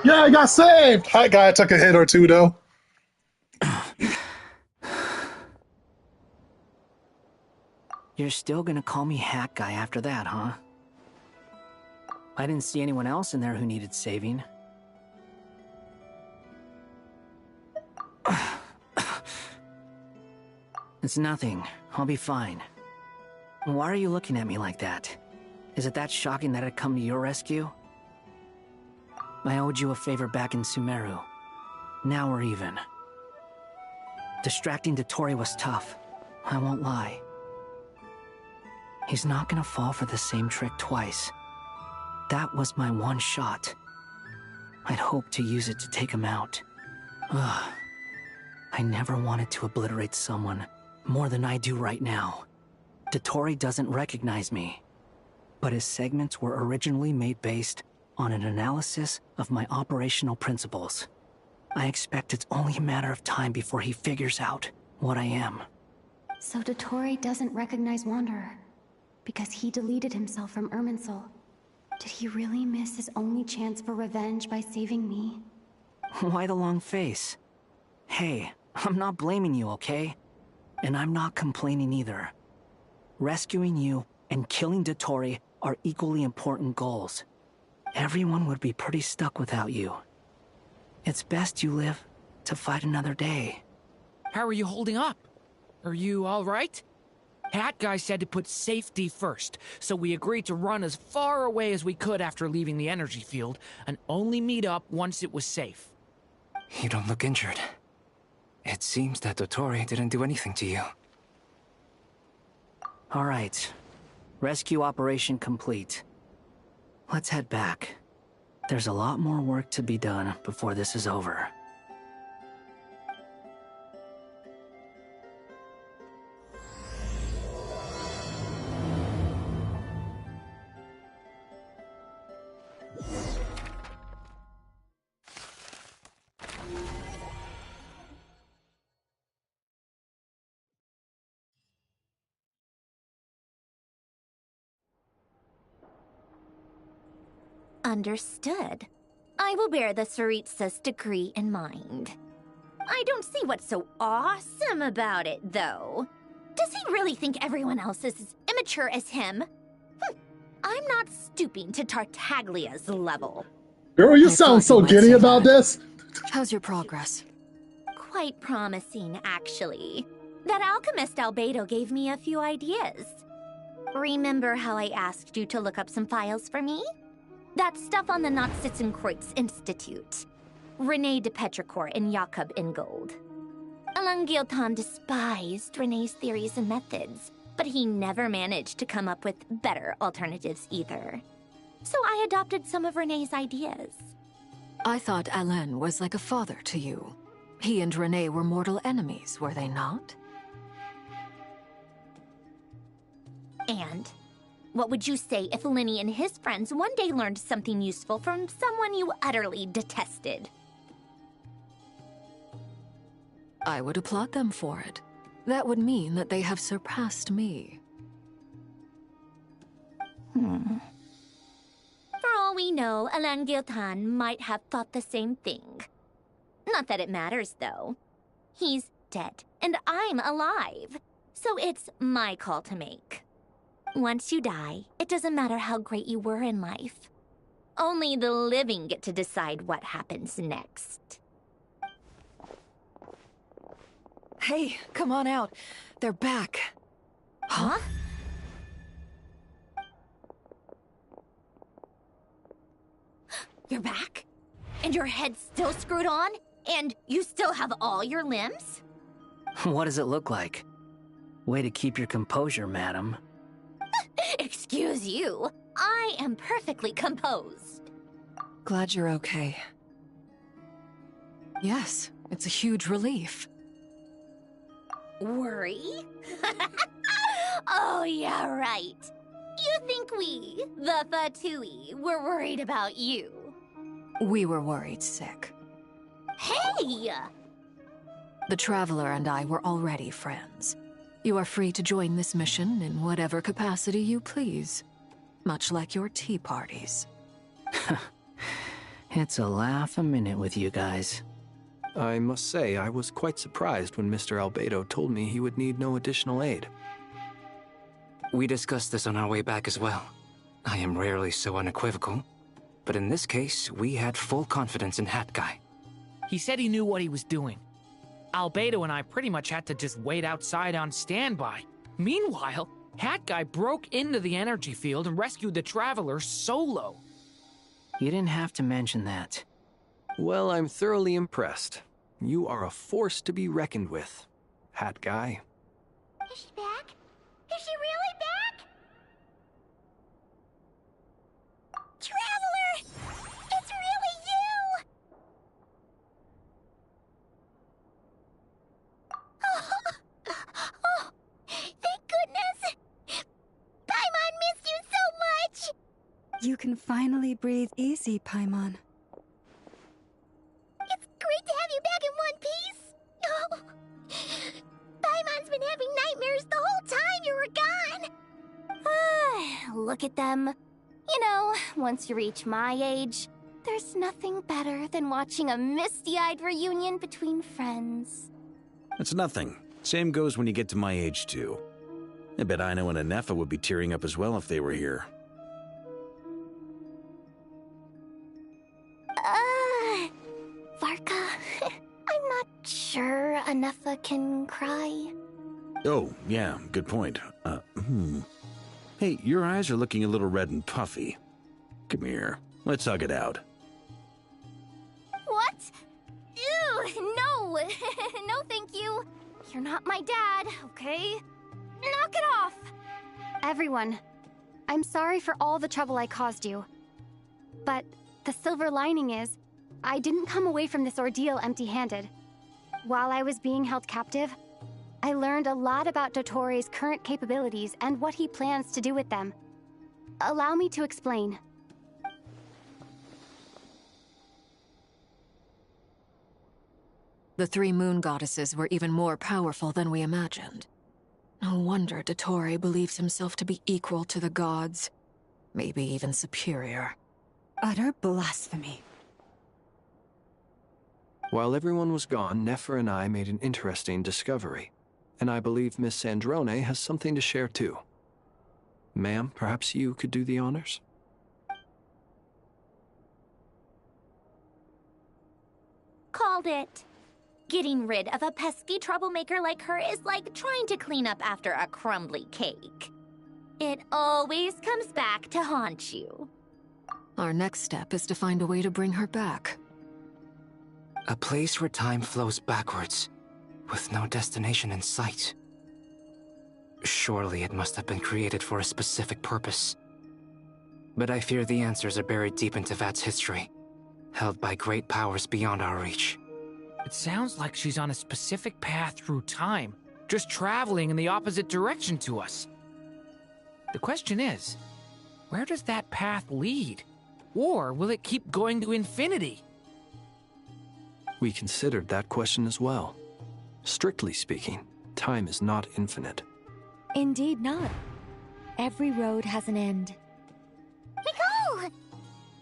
Yeah, I got saved! That guy took a hit or two, though. You're still gonna call me Hat Guy after that, huh? I didn't see anyone else in there who needed saving. It's nothing. I'll be fine. Why are you looking at me like that? Is it that shocking that I'd come to your rescue? I owed you a favor back in Sumeru. Now we're even. Distracting Dottore was tough. I won't lie. He's not gonna fall for the same trick twice. That was my one shot. I'd hoped to use it to take him out. Ugh. I never wanted to obliterate someone more than I do right now. Dottore doesn't recognize me, but his segments were originally made based on an analysis of my operational principles. I expect it's only a matter of time before he figures out what I am. So Dottore doesn't recognize Wanderer because he deleted himself from Irminsul. Did he really miss his only chance for revenge by saving me? Why the long face? Hey, I'm not blaming you, okay? And I'm not complaining either. Rescuing you and killing Dottore are equally important goals. Everyone would be pretty stuck without you. It's best you live to fight another day. How are you holding up? Are you all right? Hat Guy said to put safety first, so we agreed to run as far away as we could after leaving the energy field, and only meet up once it was safe. You don't look injured. It seems that Dottore didn't do anything to you. All right. Rescue operation complete. Let's head back. There's a lot more work to be done before this is over. Understood. I will bear the Tsaritsa's degree in mind. I don't see what's so awesome about it, though. Does he really think everyone else is as immature as him? I'm not stooping to Tartaglia's level. Girl, you sound so giddy about this. How's your progress? Quite promising, actually. That alchemist Albedo gave me a few ideas. Remember how I asked you to look up some files for me? That stuff on the Nazi-Kreuz Institute. Rene de Petrichor and Jakob Ingold. Alain Guillotin despised Rene's theories and methods, but he never managed to come up with better alternatives either. So I adopted some of Rene's ideas. I thought Alain was like a father to you. He and Rene were mortal enemies, were they not? And what would you say if Lenny and his friends one day learned something useful from someone you utterly detested? I would applaud them for it. That would mean that they have surpassed me. For all we know, Alan Giltan might have thought the same thing. Not that it matters, though. He's dead, and I'm alive. So it's my call to make. Once you die, it doesn't matter how great you were in life. Only the living get to decide what happens next. Hey, come on out. They're back. Huh? You're back? And your head's still screwed on? And you still have all your limbs? What does it look like? Way to keep your composure, madam. Excuse you. I am perfectly composed. Glad you're okay. Yes, it's a huge relief. Worry? Oh, yeah, right. You think we, the Fatui, were worried about you? We were worried sick. Hey! The Traveler and I were already friends. You are free to join this mission in whatever capacity you please. Much like your tea parties. It's a laugh a minute with you guys. I must say, I was quite surprised when Mr. Albedo told me he would need no additional aid. We discussed this on our way back as well. I am rarely so unequivocal, but in this case, we had full confidence in Hat Guy. He said he knew what he was doing. Albedo and I pretty much had to just wait outside on standby. Meanwhile, Hat Guy broke into the energy field and rescued the Traveler solo. You didn't have to mention that. Well, I'm thoroughly impressed. You are a force to be reckoned with, Hat Guy. Is she back? Is she really back? Traveler! It's really you! Oh, thank goodness! Paimon missed you so much! You can finally breathe easy, Paimon. It's great to have you back in one piece! Oh, Paimon's been having nightmares the whole time you were gone! Look at them. You know, once you reach my age, there's nothing better than watching a misty-eyed reunion between friends. That's nothing. Same goes when you get to my age, too. I bet Ino and Anefa would be tearing up as well if they were here. Varka, I'm not sure Anefa can cry. Oh, yeah, good point. Hey, your eyes are looking a little red and puffy. Come here, let's hug it out. What? Ew, no! No, thank you. You're not my dad, okay? Knock it off! Everyone, I'm sorry for all the trouble I caused you. But the silver lining is, I didn't come away from this ordeal empty-handed. While I was being held captive, I learned a lot about Dottoro's current capabilities and what he plans to do with them. Allow me to explain. The three moon goddesses were even more powerful than we imagined. No wonder Dottore believes himself to be equal to the gods. Maybe even superior. Utter blasphemy. While everyone was gone, Nefer and I made an interesting discovery. And I believe Miss Sandrone has something to share too. Ma'am, perhaps you could do the honors? Called it. Getting rid of a pesky troublemaker like her is like trying to clean up after a crumbly cake. It always comes back to haunt you. Our next step is to find a way to bring her back. A place where time flows backwards, with no destination in sight. Surely it must have been created for a specific purpose. But I fear the answers are buried deep into Vat's history, held by great powers beyond our reach. It sounds like she's on a specific path through time, just traveling in the opposite direction to us. The question is, where does that path lead? Or will it keep going to infinity? We considered that question as well. Strictly speaking, time is not infinite. Indeed not. Every road has an end. Nicole!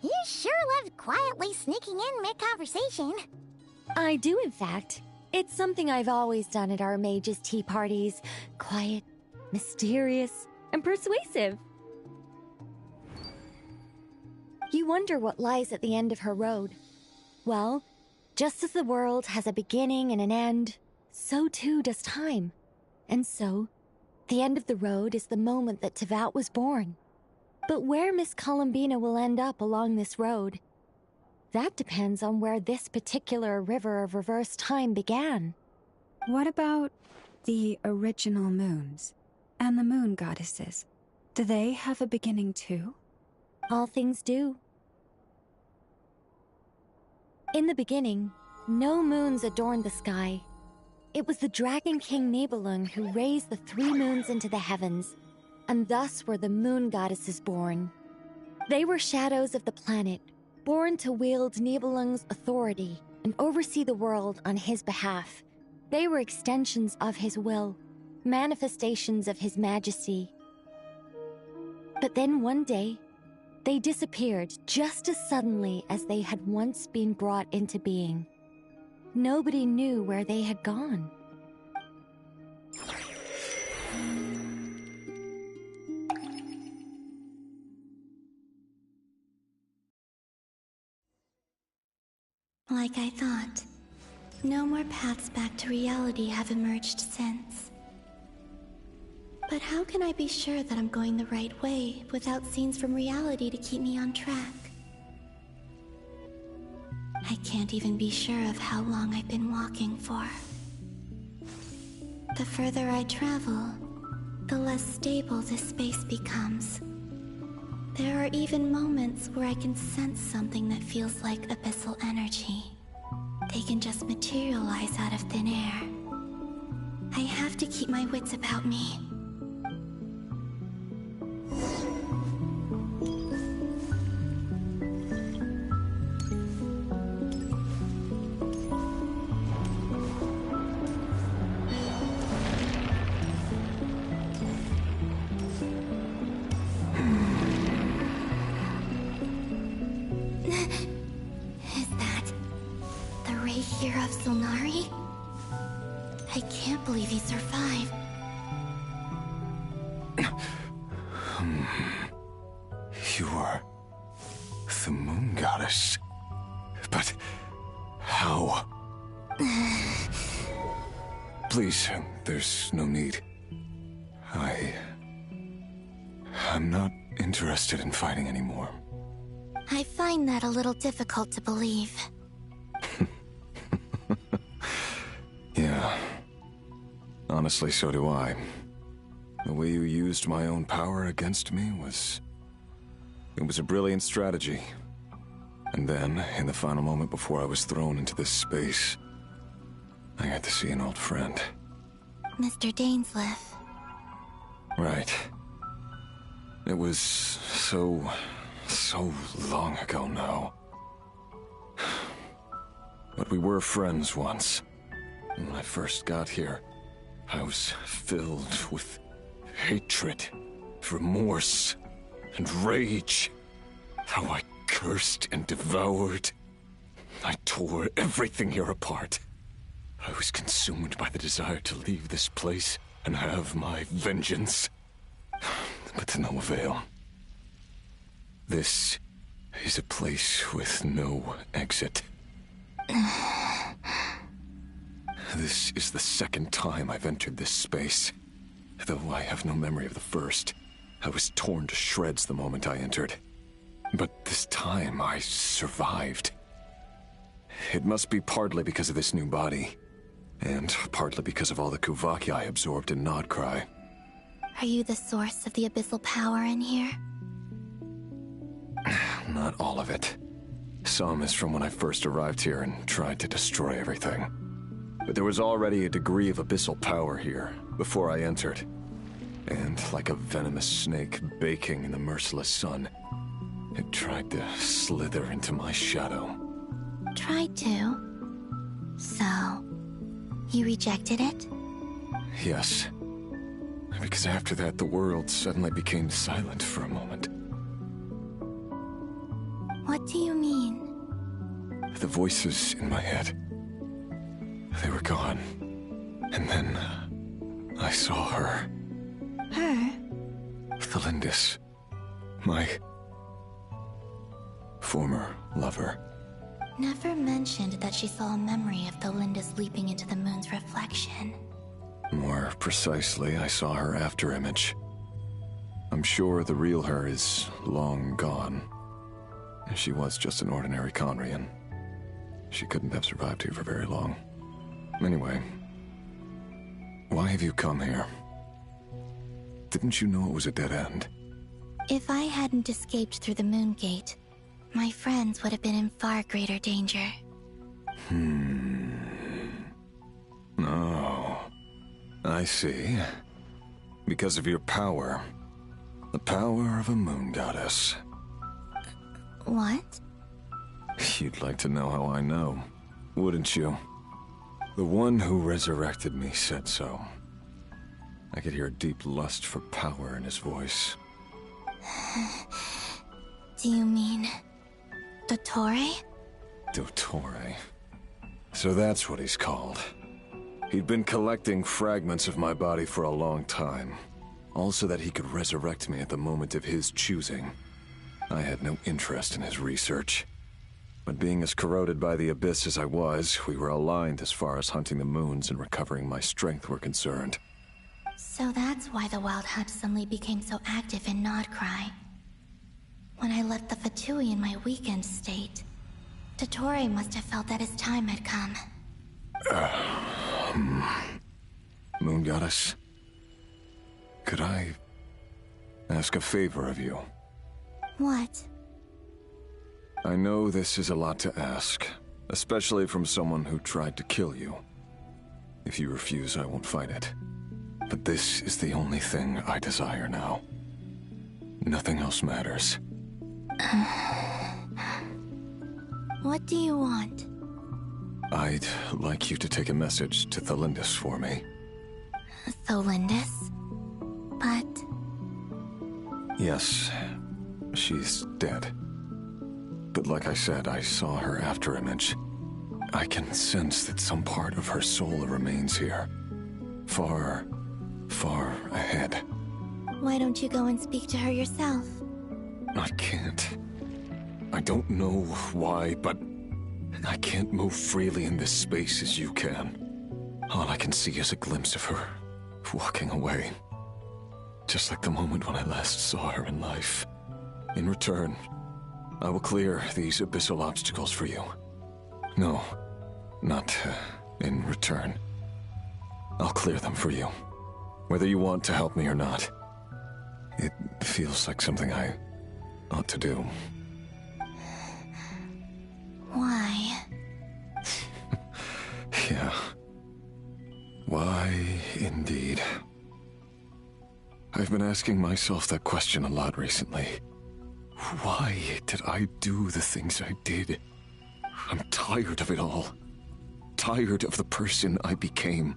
You sure love quietly sneaking in mid-conversation. I do, in fact. It's something I've always done at our mages' tea parties. Quiet, mysterious, and persuasive. You wonder what lies at the end of her road. Well, just as the world has a beginning and an end, so too does time. And so, the end of the road is the moment that Tevat was born. But where Miss Columbina will end up along this road, that depends on where this particular river of reverse time began. What about the original moons and the moon goddesses? Do they have a beginning too? All things do. In the beginning, no moons adorned the sky. It was the Dragon King Nibelung who raised the 3 moons into the heavens, and thus were the moon goddesses born. They were shadows of the planet, born to wield Nibelung's authority and oversee the world on his behalf. They were extensions of his will, manifestations of his majesty. But then one day, they disappeared just as suddenly as they had once been brought into being. Nobody knew where they had gone. Like I thought, no more paths back to reality have emerged since. But how can I be sure that I'm going the right way without scenes from reality to keep me on track? I can't even be sure of how long I've been walking for. The further I travel, the less stable this space becomes. There are even moments where I can sense something that feels like abyssal energy. They can just materialize out of thin air. I have to keep my wits about me. You are the moon goddess. But how? Please, there's no need. I'm not interested in fighting anymore. I find that a little difficult to believe. Yeah. Honestly, so do I. The way you used my own power against me was... It was a brilliant strategy. And then, in the final moment before I was thrown into this space, I got to see an old friend. Mr. Dainsleif. Right. It was so long ago now. But we were friends once. And when I first got here, I was filled with hatred, remorse, and rage. How I cursed and devoured. I tore everything here apart. I was consumed by the desire to leave this place and have my vengeance. But to no avail. This is a place with no exit. This is the second time I've entered this space. Though I have no memory of the first. I was torn to shreds the moment I entered. But this time I survived. It must be partly because of this new body. And partly because of all the Kuvaki I absorbed in Nodcry. Are you the source of the abyssal power in here? Not all of it. Some is from when I first arrived here and tried to destroy everything. But there was already a degree of abyssal power here, before I entered. And like a venomous snake baking in the merciless sun, it tried to slither into my shadow. Tried to? So, you rejected it? Yes. Because after that, the world suddenly became silent for a moment. What do you mean? The voices in my head, they were gone. And then, I saw her. Her? Thelindis. My former lover. Never mentioned that she saw a memory of Thelindis leaping into the moon's reflection. More precisely, I saw her afterimage. I'm sure the real her is long gone. She was just an ordinary Conrian. She couldn't have survived here for very long. Anyway, why have you come here? Didn't you know it was a dead end? If I hadn't escaped through the moon gate, my friends would have been in far greater danger. Oh, I see. Because of your power. The power of a moon goddess. What? You'd like to know how I know, wouldn't you? The one who resurrected me said so. I could hear a deep lust for power in his voice. Do you mean... Dottore? Dottore. So that's what he's called. He'd been collecting fragments of my body for a long time. All so that he could resurrect me at the moment of his choosing. I had no interest in his research. But being as corroded by the Abyss as I was, we were aligned as far as hunting the moons and recovering my strength were concerned. So that's why the Wild Hunt suddenly became so active in Nodcry. When I left the Fatui in my weakened state, Dottore must have felt that his time had come. Moon Goddess, could I ask a favor of you? What? I know this is a lot to ask, especially from someone who tried to kill you. If you refuse, I won't fight it. But this is the only thing I desire now. Nothing else matters. What do you want? I'd like you to take a message to Thelindis for me. Thelindis? But... Yes, she's dead. But like I said, I saw her afterimage. I can sense that some part of her soul remains here. Far, far ahead. Why don't you go and speak to her yourself? I can't. I don't know why, but I can't move freely in this space as you can. All I can see is a glimpse of her, walking away. Just like the moment when I last saw her in life. In return, I will clear these abyssal obstacles for you. No, not in return. I'll clear them for you, whether you want to help me or not. It feels like something I ought to do. Why? Yeah. Why, indeed. I've been asking myself that question a lot recently. Why did I do the things I did? I'm tired of it all. Tired of the person I became.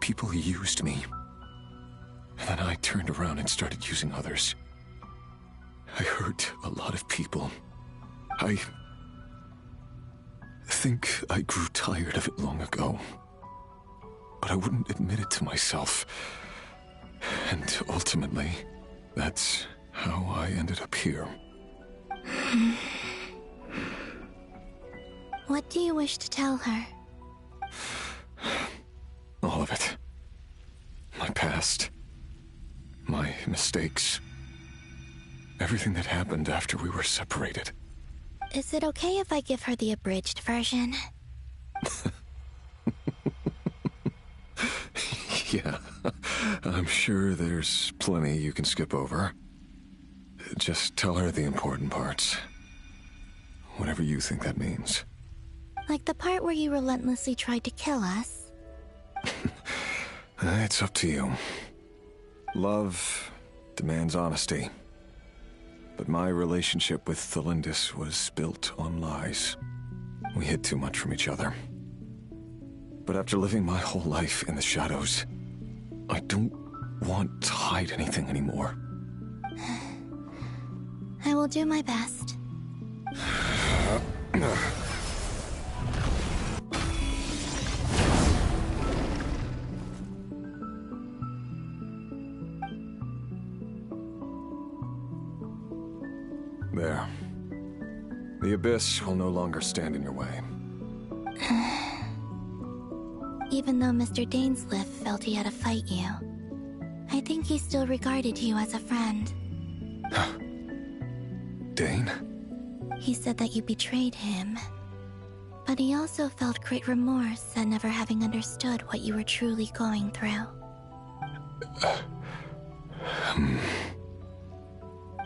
People used me. And then I turned around and started using others. I hurt a lot of people. I think I grew tired of it long ago. But I wouldn't admit it to myself. And ultimately, that's how I ended up here. What do you wish to tell her? All of it. My past. My mistakes. Everything that happened after we were separated. Is it okay if I give her the abridged version? Yeah, I'm sure there's plenty you can skip over. Just tell her the important parts. Whatever you think that means. Like the part where you relentlessly tried to kill us? It's up to you. Love demands honesty. But my relationship with Thelindis was built on lies. We hid too much from each other. But after living my whole life in the shadows, I don't want to hide anything anymore. I will do my best. There. The Abyss will no longer stand in your way. Even though Mr. Dainsliff felt he had to fight you, I think he still regarded you as a friend. Dane? He said that you betrayed him, but he also felt great remorse at never having understood what you were truly going through.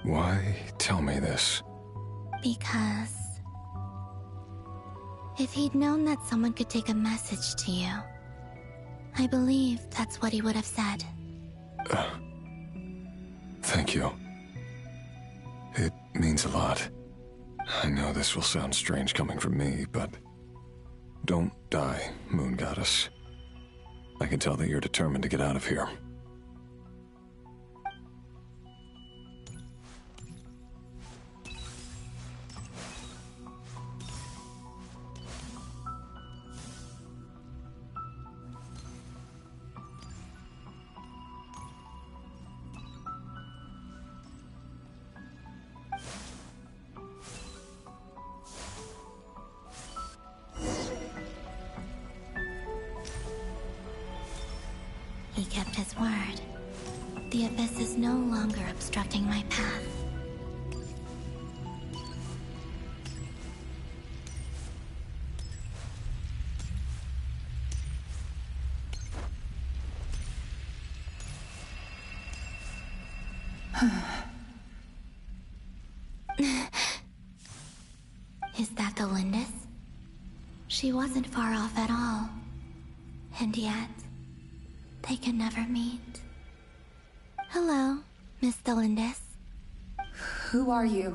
Why tell me this? Because if he'd known that someone could take a message to you, I believe that's what he would have said. Thank you. It means a lot. I know this will sound strange coming from me, but don't die, Moon Goddess. I can tell that you're determined to get out of here. He kept his word. The Abyss is no longer obstructing my path. Is that the Lindis? She wasn't far off at all. And yet, they can never meet. Hello, Miss Thelindis. Who are you?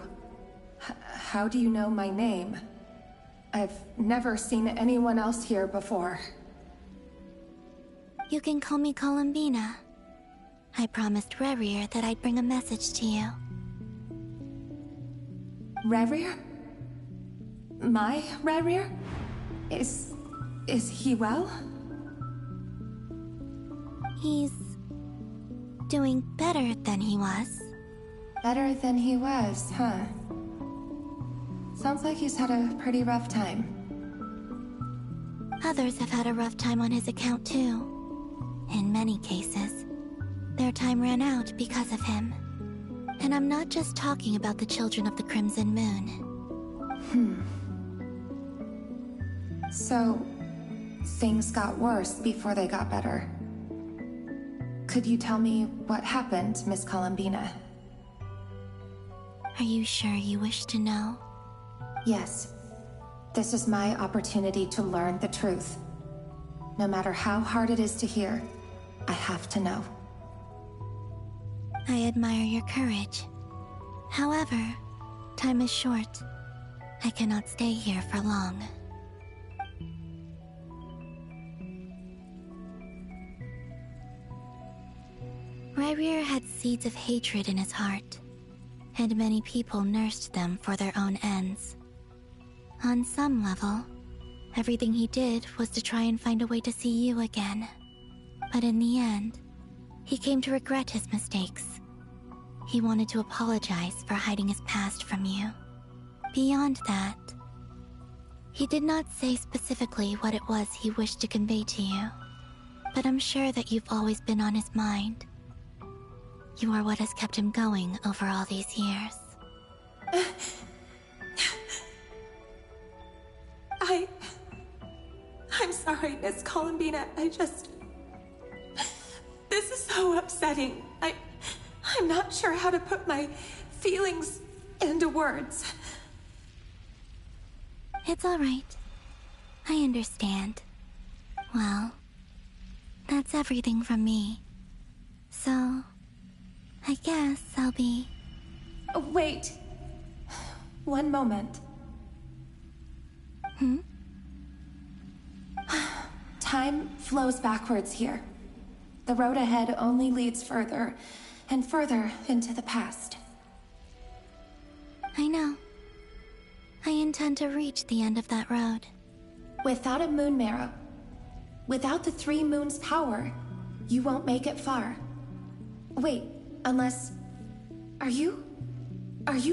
How do you know my name? I've never seen anyone else here before. You can call me Columbina. I promised Rerir that I'd bring a message to you. Rerir? My Rerir? Is he well? He's doing better than he was. Better than he was, huh? Sounds like he's had a pretty rough time. Others have had a rough time on his account too. In many cases, their time ran out because of him. And I'm not just talking about the children of the Crimson Moon. So, things got worse before they got better. Could you tell me what happened, Miss Columbina? Are you sure you wish to know? Yes. This is my opportunity to learn the truth. No matter how hard it is to hear, I have to know. I admire your courage. However, time is short. I cannot stay here for long. Rerir had seeds of hatred in his heart, and many people nursed them for their own ends. On some level, everything he did was to try and find a way to see you again. But in the end, he came to regret his mistakes. He wanted to apologize for hiding his past from you. Beyond that, he did not say specifically what it was he wished to convey to you, but I'm sure that you've always been on his mind. You are what has kept him going over all these years. I'm sorry, Miss Columbina. This is so upsetting. I'm not sure how to put my feelings into words. It's all right. I understand. Well, that's everything from me. So, I guess I'll be... Oh, wait. One moment. Hmm? Time flows backwards here. The road ahead only leads further and further into the past. I know. I intend to reach the end of that road. Without a moon marrow, without the 3 moons' power, you won't make it far. Wait, unless... Are you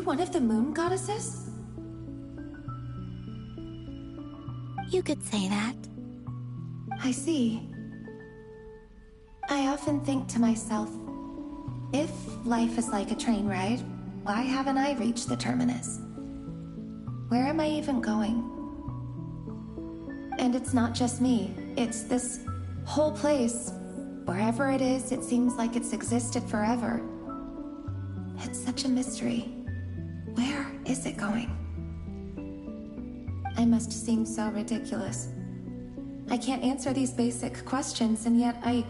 one of the moon goddesses? You could say that. I see. I often think to myself, if life is like a train ride, why haven't I reached the terminus? Where am I even going? And it's not just me, it's this whole place. Wherever it is, it seems like it's existed forever. It's such a mystery. Where is it going? I must seem so ridiculous. I can't answer these basic questions, and yet I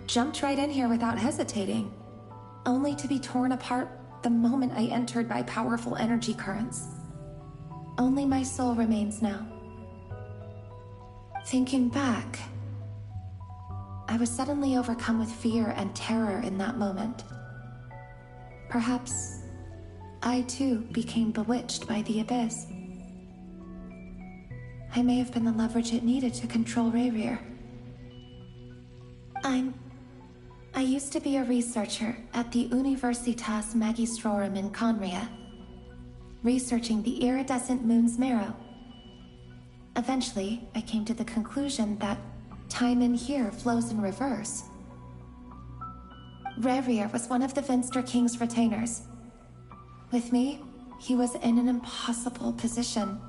jumped right in here without hesitating, only to be torn apart the moment I entered by powerful energy currents. Only my soul remains now. Thinking back, I was suddenly overcome with fear and terror in that moment. Perhaps I too became bewitched by the abyss. I may have been the leverage it needed to control Rayrir. I used to be a researcher at the Universitas Magistrorum in Conria, researching the iridescent moon's marrow. Eventually, I came to the conclusion that time in here flows in reverse. Rayrir was one of the Vinster King's retainers. With me, he was in an impossible position.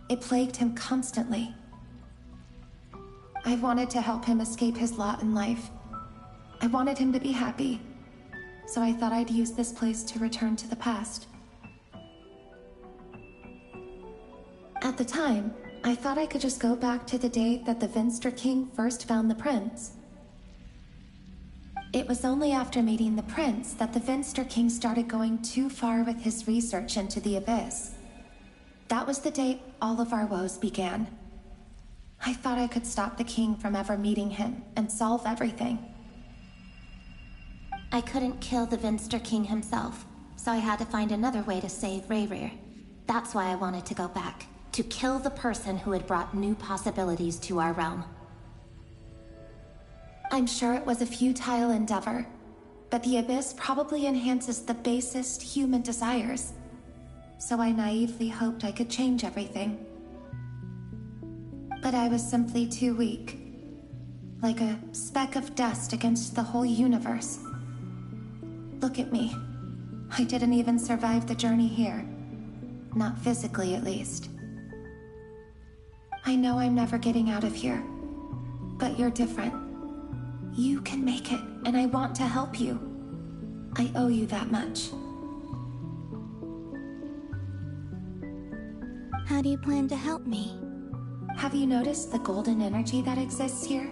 It plagued him constantly. I wanted to help him escape his lot in life. I wanted him to be happy, so I thought I'd use this place to return to the past. At the time, I thought I could just go back to the day that the Vinster King first found the prince. It was only after meeting the prince that the Vinster King started going too far with his research into the abyss. That was the day all of our woes began. I thought I could stop the king from ever meeting him and solve everything. I couldn't kill the Vinster King himself, so I had to find another way to save Rayrir. That's why I wanted to go back, to kill the person who had brought new possibilities to our realm. I'm sure it was a futile endeavor, but the abyss probably enhances the basest human desires. So I naively hoped I could change everything. But I was simply too weak. Like a speck of dust against the whole universe. Look at me. I didn't even survive the journey here. Not physically, at least. I know I'm never getting out of here. But you're different. You can make it, and I want to help you. I owe you that much. How do you plan to help me? Have you noticed the golden energy that exists here?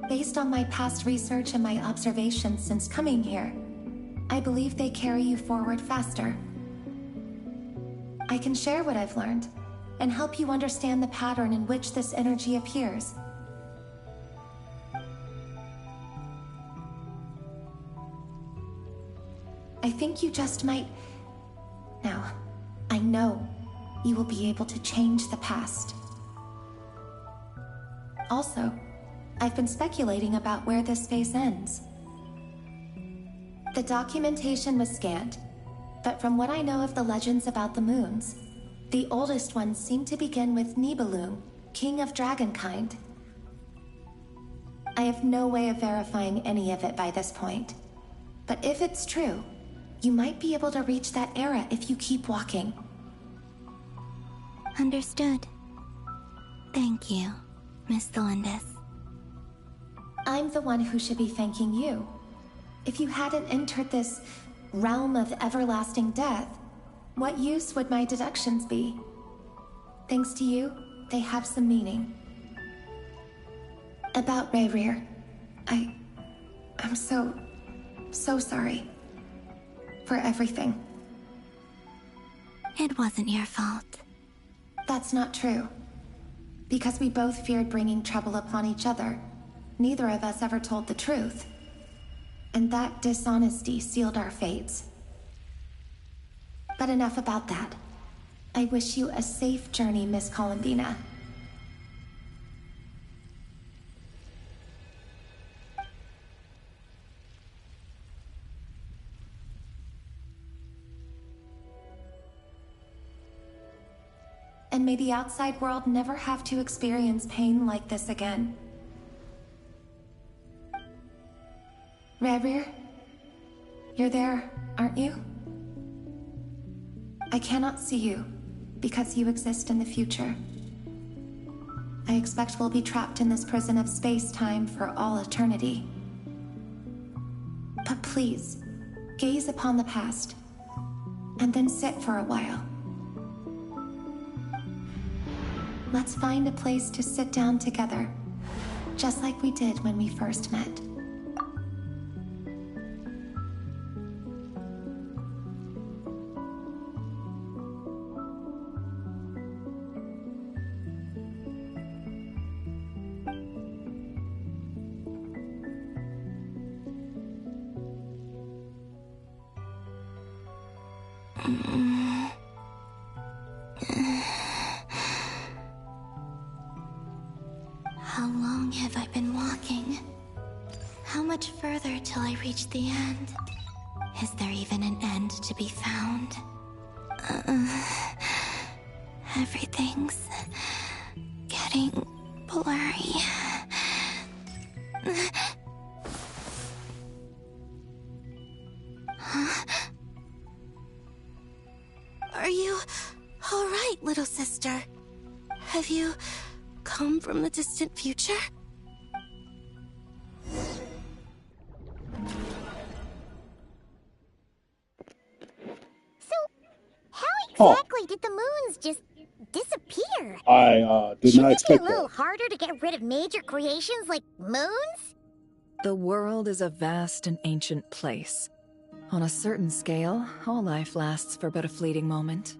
Based on my past research and my observations since coming here, I believe they carry you forward faster. I can share what I've learned and help you understand the pattern in which this energy appears. I think you just might... Now, I know you will be able to change the past. Also, I've been speculating about where this phase ends. The documentation was scanned, but from what I know of the legends about the moons, the oldest ones seem to begin with Nibelung, king of dragonkind. I have no way of verifying any of it by this point, but if it's true, you might be able to reach that era if you keep walking. Understood. Thank you, Miss Thelindis. I'm the one who should be thanking you. If you hadn't entered this realm of everlasting death, what use would my deductions be? Thanks to you, they have some meaning. About Rayrir, I'm so so sorry. For everything. It wasn't your fault. That's not true. Because we both feared bringing trouble upon each other, neither of us ever told the truth. And that dishonesty sealed our fates. But enough about that. I wish you a safe journey, Miss Columbina. And may the outside world never have to experience pain like this again. Rerir, you're there, aren't you? I cannot see you, because you exist in the future. I expect we'll be trapped in this prison of space-time for all eternity. But please, gaze upon the past, and then sit for a while. Let's find a place to sit down together, just like we did when we first met. How long have I been walking? How much further till I reach the end? Is there even an end to be found? Everything's getting blurry. Huh? Are you all right, little sister? Have you come from the distant future? So, how exactly did the moons just disappear? I did Shouldn't not it expect be a little that. harder to get rid of major creations like moons? The world is a vast and ancient place. On a certain scale, all life lasts for but a fleeting moment.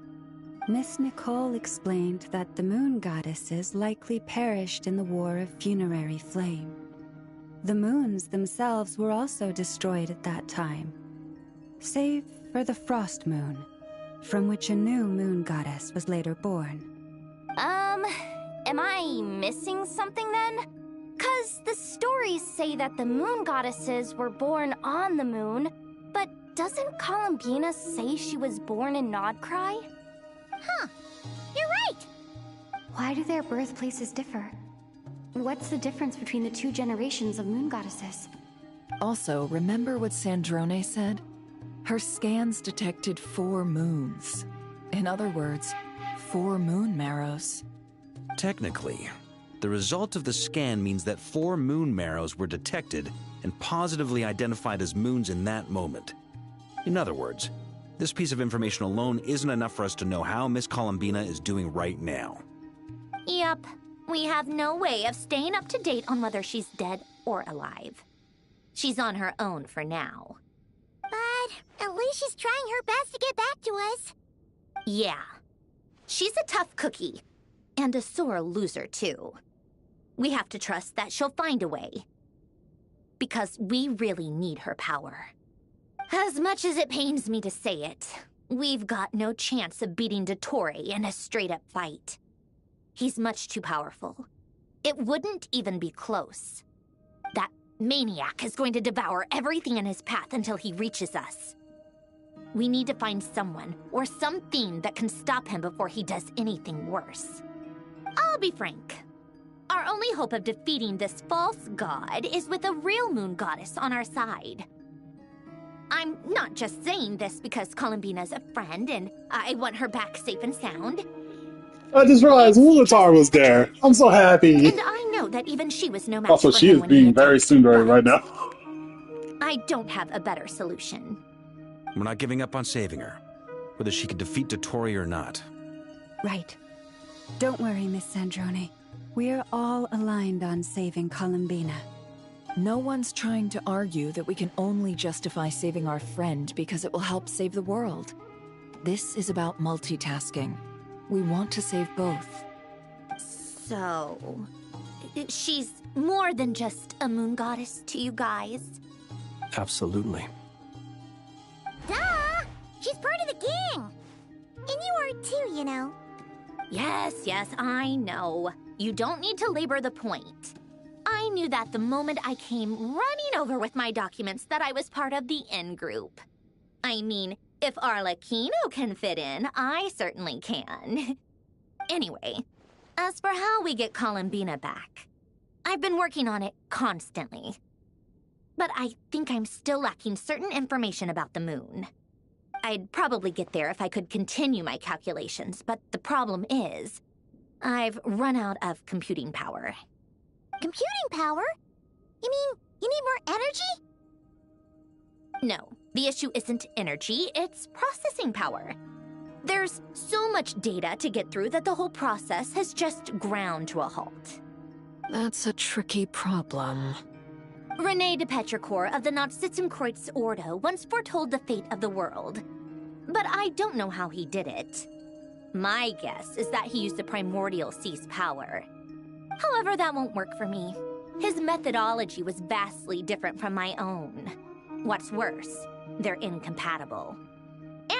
Miss Nicole explained that the moon goddesses likely perished in the War of Funerary Flame. The moons themselves were also destroyed at that time, save for the Frost Moon, from which a new moon goddess was later born. Am I missing something then? 'Cause the stories say that the moon goddesses were born on the moon, but doesn't Columbina say she was born in Nodcry? Huh. You're right. Why do their birthplaces differ? What's the difference between the two generations of moon goddesses? Also, remember what Sandrone said? Her scans detected 4 moons. In other words, 4 moon marrows. Technically, the result of the scan means that 4 moon marrows were detected and positively identified as moons in that moment. In other words, this piece of information alone isn't enough for us to know how Miss Columbina is doing right now. Yep. We have no way of staying up to date on whether she's dead or alive. She's on her own for now. But at least she's trying her best to get back to us. Yeah. She's a tough cookie. And a sore loser, too. We have to trust that she'll find a way. Because we really need her power. As much as it pains me to say it, we've got no chance of beating Dottore in a straight-up fight. He's much too powerful. It wouldn't even be close. That maniac is going to devour everything in his path until he reaches us. We need to find someone or something that can stop him before he does anything worse. I'll be frank. Our only hope of defeating this false god is with a real moon goddess on our side. I'm not just saying this because Columbina's a friend and I want her back safe and sound. I just realized Woolatar was there. I'm so happy. And I know that even she was no match Also, for she him is when he being very attacked, tsundere right now. I don't have a better solution. We're not giving up on saving her, whether she can defeat Dottore or not. Right. Don't worry, Miss Sandrone. We're all aligned on saving Columbina. No one's trying to argue that we can only justify saving our friend because it will help save the world. This is about multitasking. We want to save both. So, she's more than just a moon goddess to you guys? Absolutely. Duh! She's part of the gang! And you are too, you know. Yes, I know. You don't need to labor the point. I knew that the moment I came running over with my documents that I was part of the in-group. I mean, if Arlecchino can fit in, I certainly can. Anyway, as for how we get Columbina back, I've been working on it constantly. But I think I'm still lacking certain information about the moon. I'd probably get there if I could continue my calculations, but the problem is, I've run out of computing power. Computing power? You mean you need more energy? No, the issue isn't energy, it's processing power. There's so much data to get through that the whole process has just ground to a halt. That's a tricky problem. René de Petrichor of the Nazissenkreuz Ordo once foretold the fate of the world. But I don't know how he did it. My guess is that he used the primordial sea's power. However, that won't work for me. His methodology was vastly different from my own. What's worse, they're incompatible.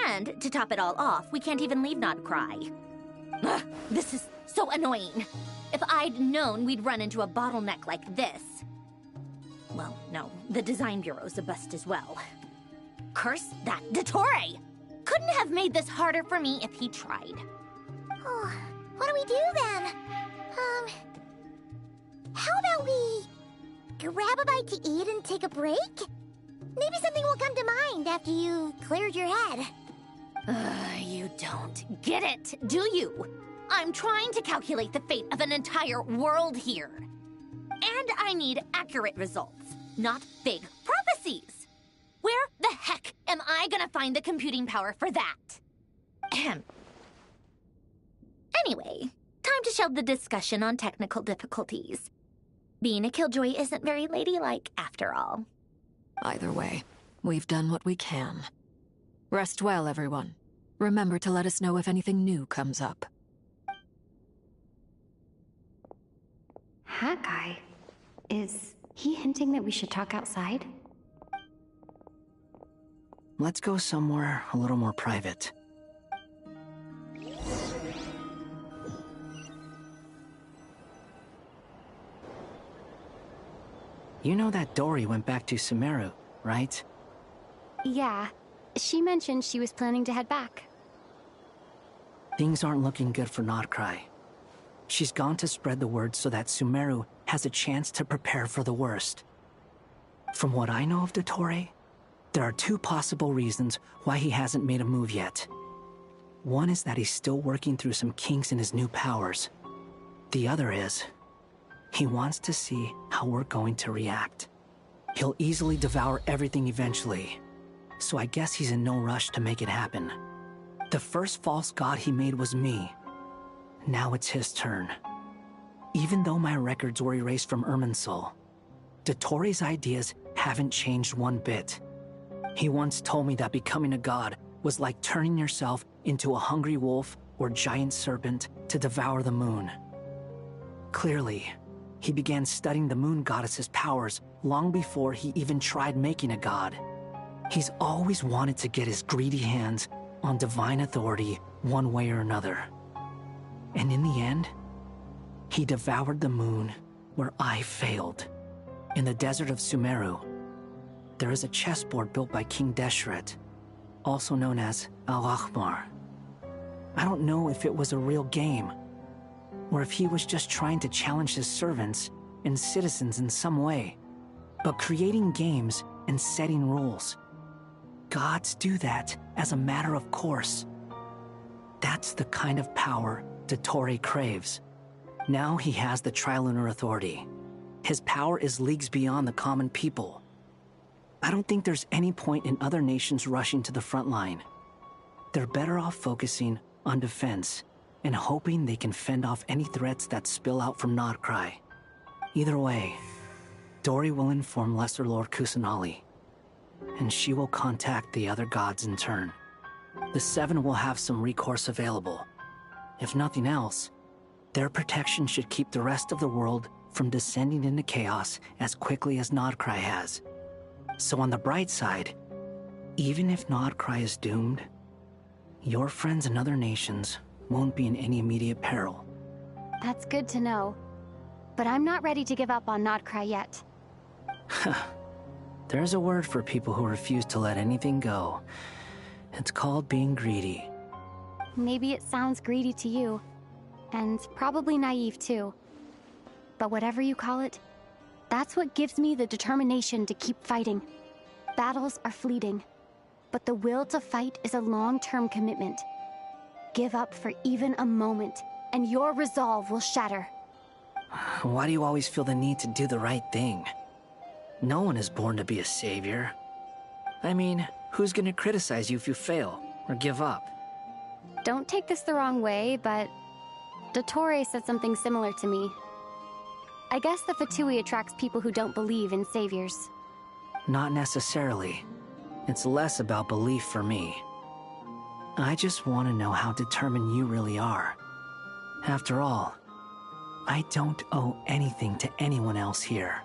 And, to top it all off, we can't even leave Nodcry. Ugh, this is so annoying. If I'd known we'd run into a bottleneck like this... Well, no, the design bureau's a bust as well. Curse that Dottore! Couldn't have made this harder for me if he tried. Oh, what do we do then? How about we grab a bite to eat and take a break? Maybe something will come to mind after you've cleared your head. You don't get it, do you? I'm trying to calculate the fate of an entire world here. And I need accurate results, not big prophecies. Where the heck am I gonna find the computing power for that? Ahem. Anyway, time to shelve the discussion on technical difficulties. Being a killjoy isn't very ladylike, after all. Either way, we've done what we can. Rest well, everyone. Remember to let us know if anything new comes up. Hawkeye? Is he hinting that we should talk outside? Let's go somewhere a little more private. You know that Dory went back to Sumeru, right? Yeah. She mentioned she was planning to head back. Things aren't looking good for Nodcry. She's gone to spread the word so that Sumeru has a chance to prepare for the worst. From what I know of Dottore, there are two possible reasons why he hasn't made a move yet. One is that he's still working through some kinks in his new powers. The other is, he wants to see how we're going to react. He'll easily devour everything eventually, so I guess he's in no rush to make it happen. The first false god he made was me. Now it's his turn. Even though my records were erased from Irminsul, Dottore's ideas haven't changed one bit. He once told me that becoming a god was like turning yourself into a hungry wolf or giant serpent to devour the moon. Clearly, he began studying the moon goddess's powers long before he even tried making a god. He's always wanted to get his greedy hands on divine authority one way or another. And in the end, he devoured the moon where I failed. In the desert of Sumeru, there is a chessboard built by King Deshret, also known as Al-Ahmar. I don't know if it was a real game, or if he was just trying to challenge his servants and citizens in some way. But creating games and setting rules, gods do that as a matter of course. That's the kind of power Dottore craves. Now he has the Trilunar Authority. His power is leagues beyond the common people. I don't think there's any point in other nations rushing to the front line. They're better off focusing on defense and hoping they can fend off any threats that spill out from Nodcry. Either way, Dori will inform Lesser Lord Kusanali, and she will contact the other gods in turn. The Seven will have some recourse available. If nothing else, their protection should keep the rest of the world from descending into chaos as quickly as Nodcry has. So on the bright side, even if Nodcry is doomed, your friends in other nations won't be in any immediate peril. That's good to know. But I'm not ready to give up on Nodcry yet. There's a word for people who refuse to let anything go. It's called being greedy. Maybe it sounds greedy to you, and probably naive too. But whatever you call it, that's what gives me the determination to keep fighting. Battles are fleeting, but the will to fight is a long-term commitment. Give up for even a moment, and your resolve will shatter. Why do you always feel the need to do the right thing? No one is born to be a savior. I mean, who's gonna criticize you if you fail, or give up? Don't take this the wrong way, but Dottore said something similar to me. I guess the Fatui attracts people who don't believe in saviors. Not necessarily. It's less about belief for me. I just want to know how determined you really are. After all, I don't owe anything to anyone else here.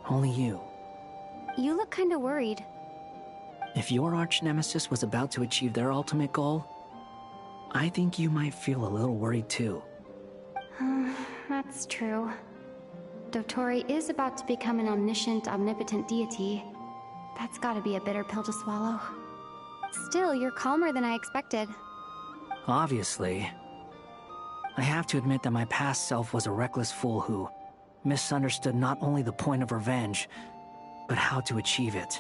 Only you. You look kinda worried. If your arch-nemesis was about to achieve their ultimate goal, I think you might feel a little worried too. That's true. Dottore is about to become an omniscient, omnipotent deity. That's gotta be a bitter pill to swallow. Still, you're calmer than I expected. Obviously. I have to admit that my past self was a reckless fool who misunderstood not only the point of revenge, but how to achieve it.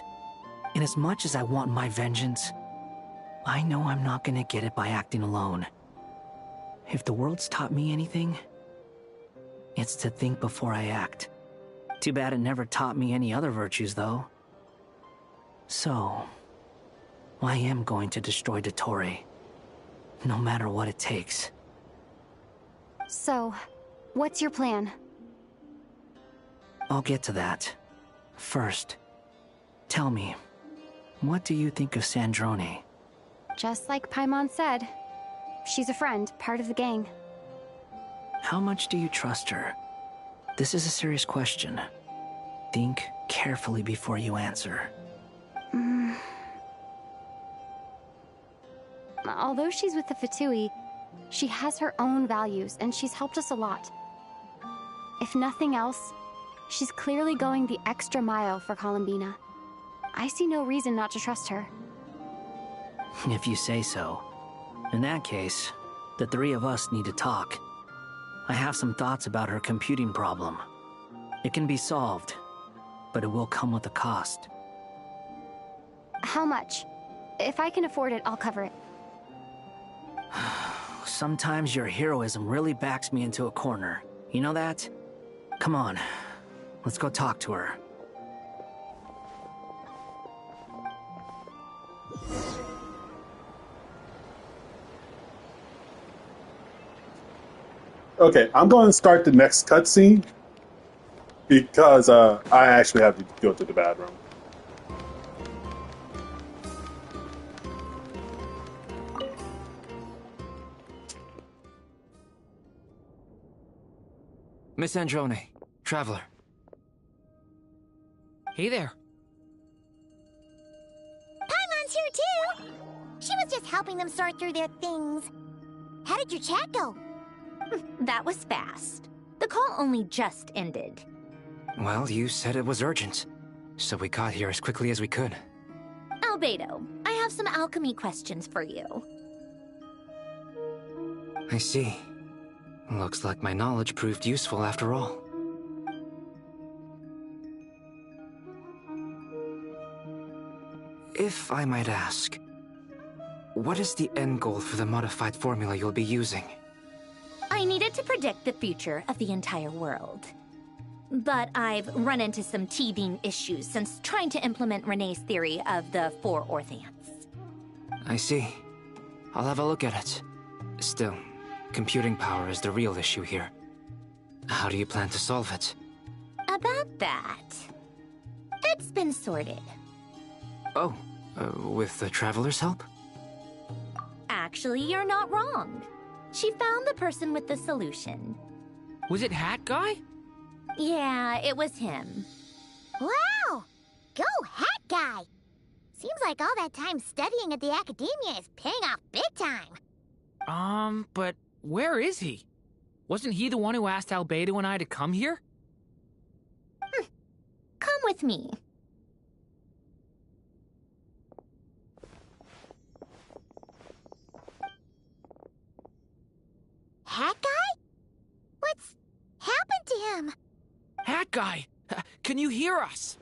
And as much as I want my vengeance, I know I'm not gonna get it by acting alone. If the world's taught me anything, it's to think before I act. Too bad it never taught me any other virtues, though. So, I am going to destroy Dottore, no matter what it takes. So, what's your plan? I'll get to that. First, tell me, what do you think of Sandrone? Just like Paimon said, she's a friend, part of the gang. How much do you trust her? This is a serious question. Think carefully before you answer. Although she's with the Fatui, she has her own values, and she's helped us a lot. If nothing else, she's clearly going the extra mile for Columbina. I see no reason not to trust her. If you say so. In that case, the three of us need to talk. I have some thoughts about her computing problem. It can be solved, but it will come with a cost. How much? If I can afford it, I'll cover it. Sometimes your heroism really backs me into a corner. You know that? Come on, let's go talk to her. Okay, I'm going to start the next cutscene because I actually have to go to the bathroom. Miss Androne, Traveler. Hey there. Paimon's here too! She was just helping them sort through their things. How did your chat go? That was fast. The call only just ended. Well, you said it was urgent, so we got here as quickly as we could. Albedo, I have some alchemy questions for you. I see. Looks like my knowledge proved useful after all. If I might ask, what is the end goal for the modified formula you'll be using? I needed to predict the future of the entire world. But I've run into some teething issues since trying to implement Renee's theory of the four Orthants. I see. I'll have a look at it. Still, computing power is the real issue here. How do you plan to solve it? A about that? It's been sorted. Oh, with the Traveler's help? Actually, you're not wrong. She found the person with the solution. Was it Hat Guy? Yeah, it was him. Wow! Go Hat Guy! Seems like all that time studying at the Academia is paying off big time. But where is he? Wasn't he the one who asked Albedo and I to come here? Come with me. Hat Guy? What's happened to him? Hat Guy! Can you hear us?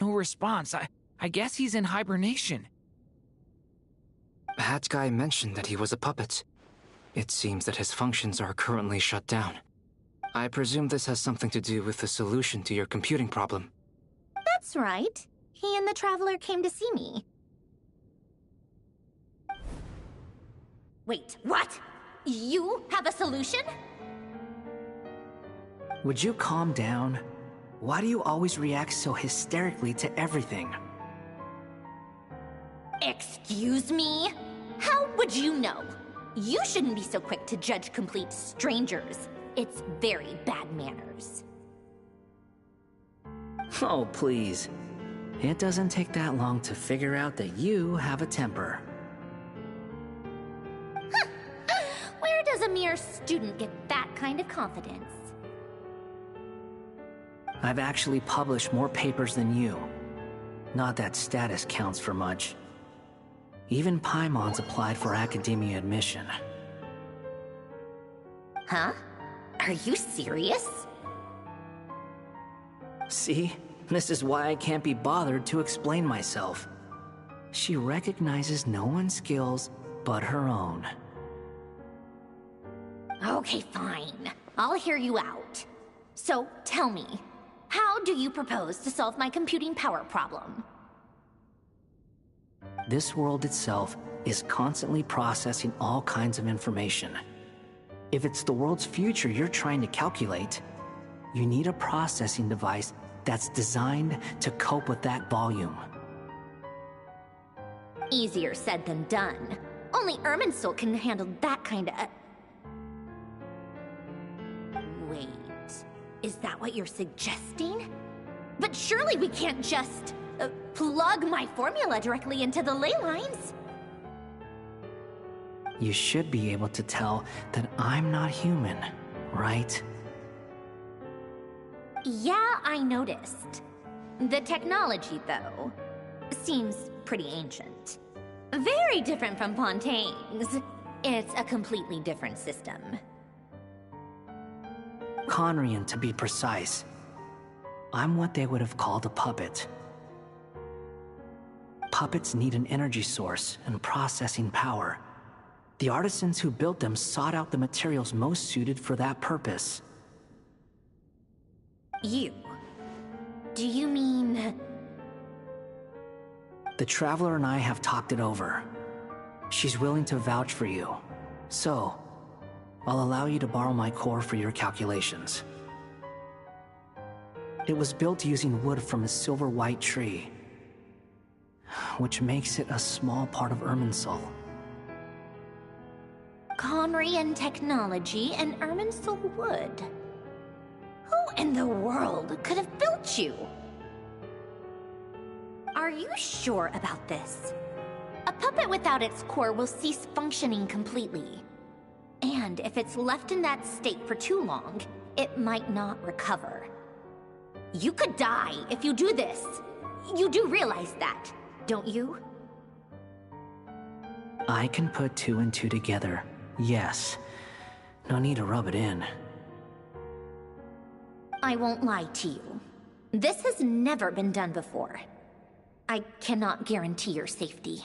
No response. I guess he's in hibernation. Hat Guy mentioned that he was a puppet. It seems that his functions are currently shut down. I presume this has something to do with the solution to your computing problem. That's right. He and the Traveler came to see me. Wait, what? You have a solution? Would you calm down? Why do you always react so hysterically to everything? Excuse me? How would you know? You shouldn't be so quick to judge complete strangers. It's very bad manners. Oh, please. It doesn't take that long to figure out that you have a temper. Where does a mere student get that kind of confidence? I've actually published more papers than you. Not that status counts for much. Even Paimon's applied for Academia admission. Huh? Are you serious? See? This is why I can't be bothered to explain myself. She recognizes no one's skills but her own. Okay, fine. I'll hear you out. So, tell me, how do you propose to solve my computing power problem? This world itself is constantly processing all kinds of information. If it's the world's future you're trying to calculate, you need a processing device that's designed to cope with that volume. Easier said than done. Only Irminsul can handle that kind of... Wait, is that what you're suggesting? But surely we can't just plug my formula directly into the ley lines. You should be able to tell that I'm not human, right? Yeah, I noticed. The technology, though, seems pretty ancient. Very different from Fontaine's. It's a completely different system. Conrian, to be precise. I'm what they would have called a puppet. Puppets need an energy source and processing power. The artisans who built them sought out the materials most suited for that purpose. You? Do you mean... The Traveler and I have talked it over. She's willing to vouch for you. So, I'll allow you to borrow my core for your calculations. It was built using wood from a silver-white tree, which makes it a small part of Irminsul. Conrian technology and Irminsul wood. Who in the world could have built you? Are you sure about this? A puppet without its core will cease functioning completely. And if it's left in that state for too long, it might not recover. You could die if you do this. You do realize that, don't you? I can put two and two together, yes. No need to rub it in. I won't lie to you. This has never been done before. I cannot guarantee your safety.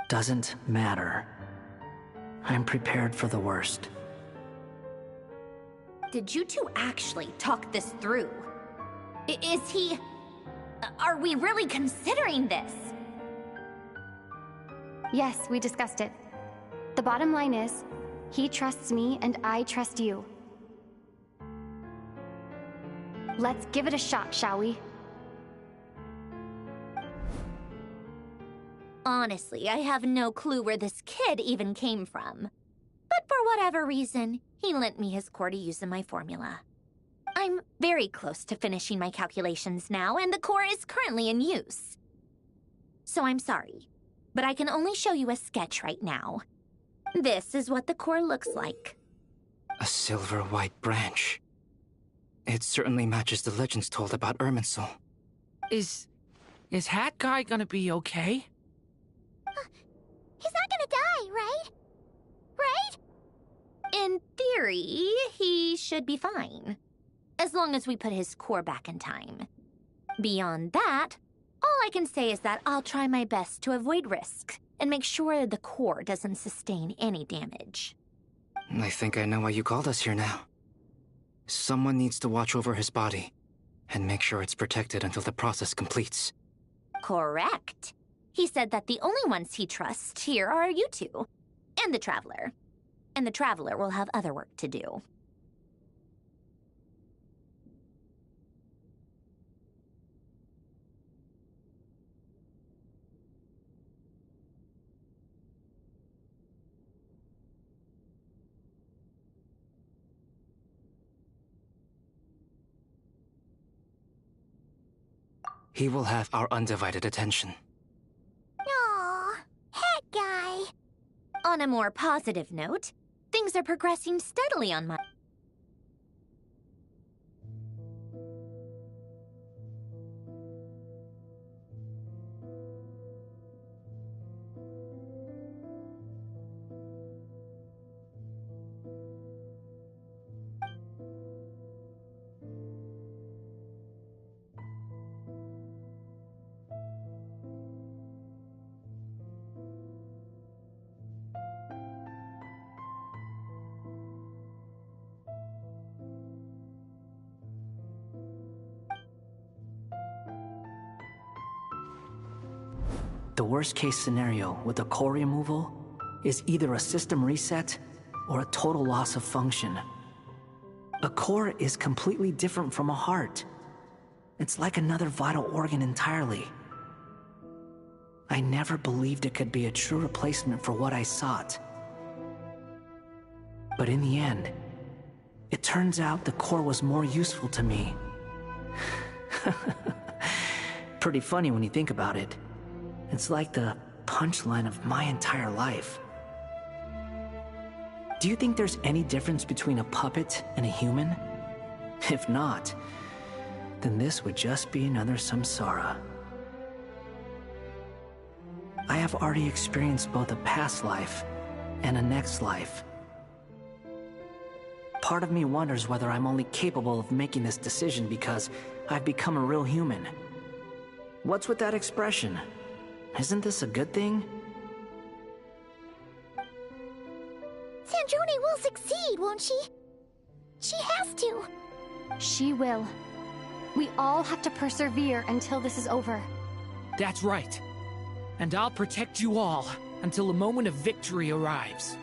Doesn't matter. I'm prepared for the worst. Did you two actually talk this through? Is he... Are we really considering this? Yes, we discussed it. The bottom line is, he trusts me and I trust you. Let's give it a shot, shall we? Honestly, I have no clue where this kid even came from. But for whatever reason, he lent me his core to use in my formula. I'm very close to finishing my calculations now, and the core is currently in use. So I'm sorry, but I can only show you a sketch right now. This is what the core looks like. A silver white branch. It certainly matches the legends told about Irminsul. Is Hat Guy gonna be okay? He's not gonna die, right? Right? In theory, he should be fine. As long as we put his core back in time. Beyond that, all I can say is that I'll try my best to avoid risk and make sure the core doesn't sustain any damage. I think I know why you called us here now. Someone needs to watch over his body and make sure it's protected until the process completes. Correct. He said that the only ones he trusts here are you two, and the Traveler. And the Traveler will have other work to do. He will have our undivided attention. Aww, Hat Guy. On a more positive note, things are progressing steadily on my... The worst case scenario with the core removal is either a system reset or a total loss of function. A core is completely different from a heart. It's like another vital organ entirely. I never believed it could be a true replacement for what I sought. But in the end, it turns out the core was more useful to me. Pretty funny when you think about it. It's like the punchline of my entire life. Do you think there's any difference between a puppet and a human? If not, then this would just be another samsara. I have already experienced both a past life and a next life. Part of me wonders whether I'm only capable of making this decision because I've become a real human. What's with that expression? Isn't this a good thing? Sandrone will succeed, won't she? She has to. She will. We all have to persevere until this is over. That's right. And I'll protect you all until a moment of victory arrives.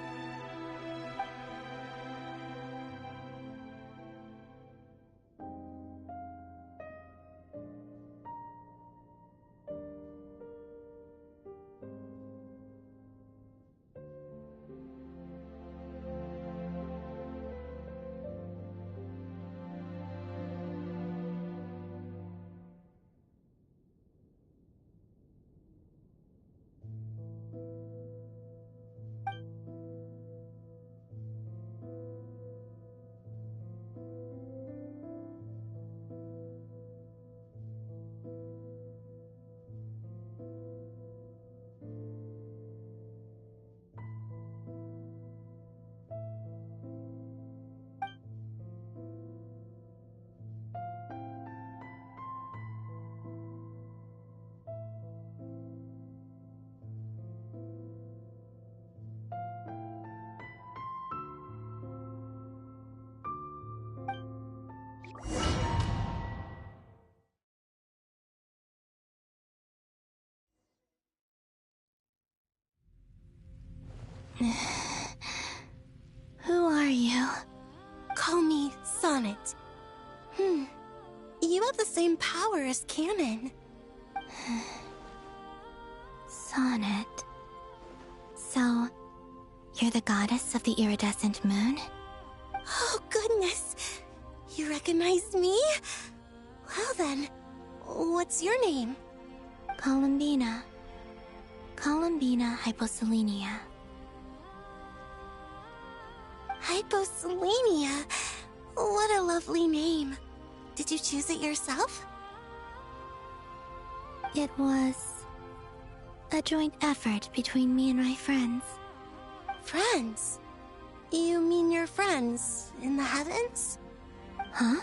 Who are you? Call me Sonnet. same power as Canon. Sonnet. So, you're the goddess of the iridescent moon? Oh, goodness. You recognize me? Well then, what's your name? Columbina. Columbina Hyposelenia. Hyposelenia? What a lovely name. Did you choose it yourself? It was a joint effort between me and my friends. Friends? You mean your friends in the heavens? Huh?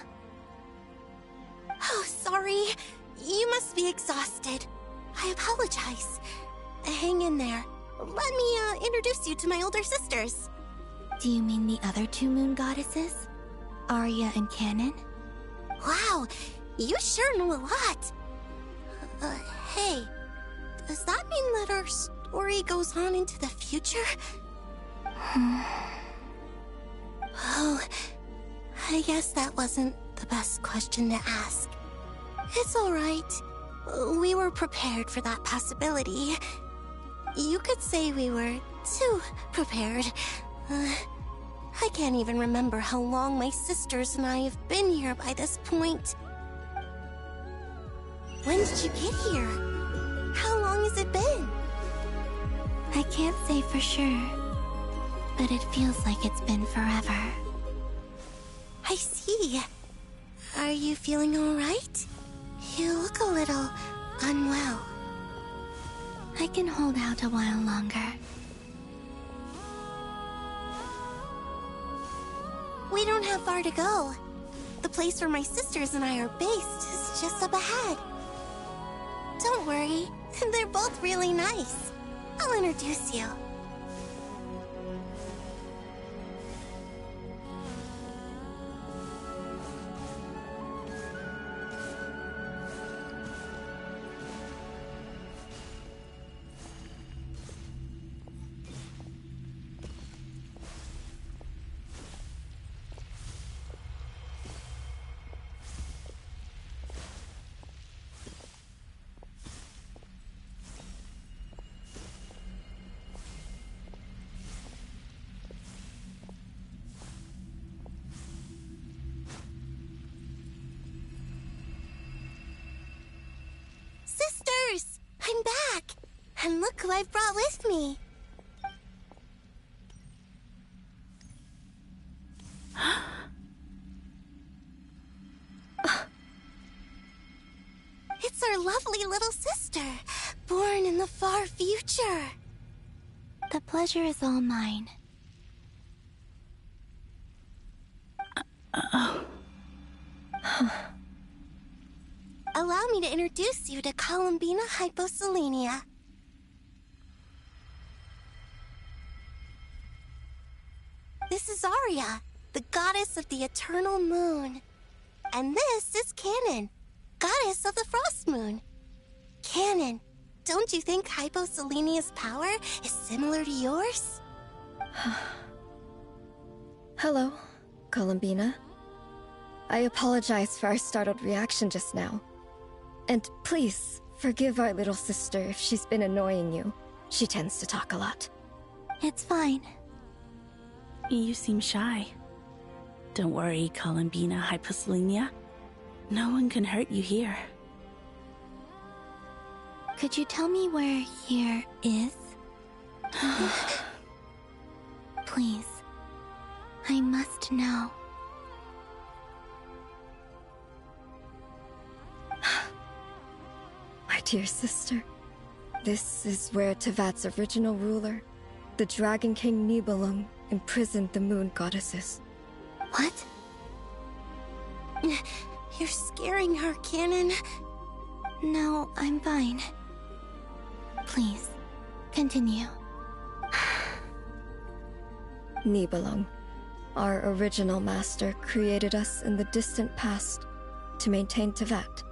Oh, sorry. You must be exhausted. I apologize. Hang in there. Let me introduce you to my older sisters. Do you mean the other two moon goddesses? Arya and Canon? Wow, you sure know a lot. Hey, does that mean that our story goes on into the future? Oh, I guess that wasn't the best question to ask. It's alright. We were prepared for that possibility. You could say we were too prepared. I can't even remember how long my sisters and I have been here by this point. When did you get here? How long has it been? I can't say for sure, but it feels like it's been forever. I see. Are you feeling alright? You look a little unwell. I can hold out a while longer. We don't have far to go. The place where my sisters and I are based is just up ahead. Don't worry, they're both really nice. I'll introduce you. Sisters! I'm back! And look who I've brought with me! It's our lovely little sister, born in the far future. The pleasure is all mine. Allow me to introduce you to Columbina Hyposelenia. This is Arya, the goddess of the eternal moon. And this is Canon, goddess of the frost moon. Canon, don't you think Hyposelenia's power is similar to yours? Hello, Columbina. I apologize for our startled reaction just now. And please, forgive our little sister if she's been annoying you. She tends to talk a lot. It's fine. You seem shy. Don't worry, Columbina Hyposelenia. No one can hurt you here. Could you tell me where here is? Please. I must know. My dear sister, this is where Tevat's original ruler, the Dragon King Nibelung, imprisoned the moon goddesses. What? You're scaring her, Canon. No, I'm fine. Please, continue. Nibelung, our original master, created us in the distant past to maintain Tevat.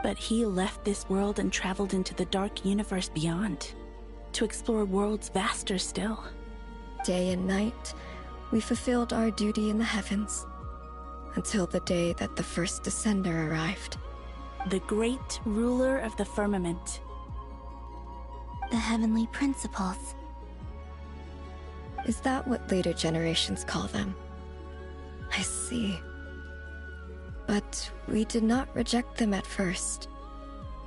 But he left this world and traveled into the dark universe beyond, to explore worlds vaster still. Day and night, we fulfilled our duty in the heavens, until the day that the first Descender arrived. The great ruler of the firmament. The heavenly principles. Is that what later generations call them? I see. But we did not reject them at first,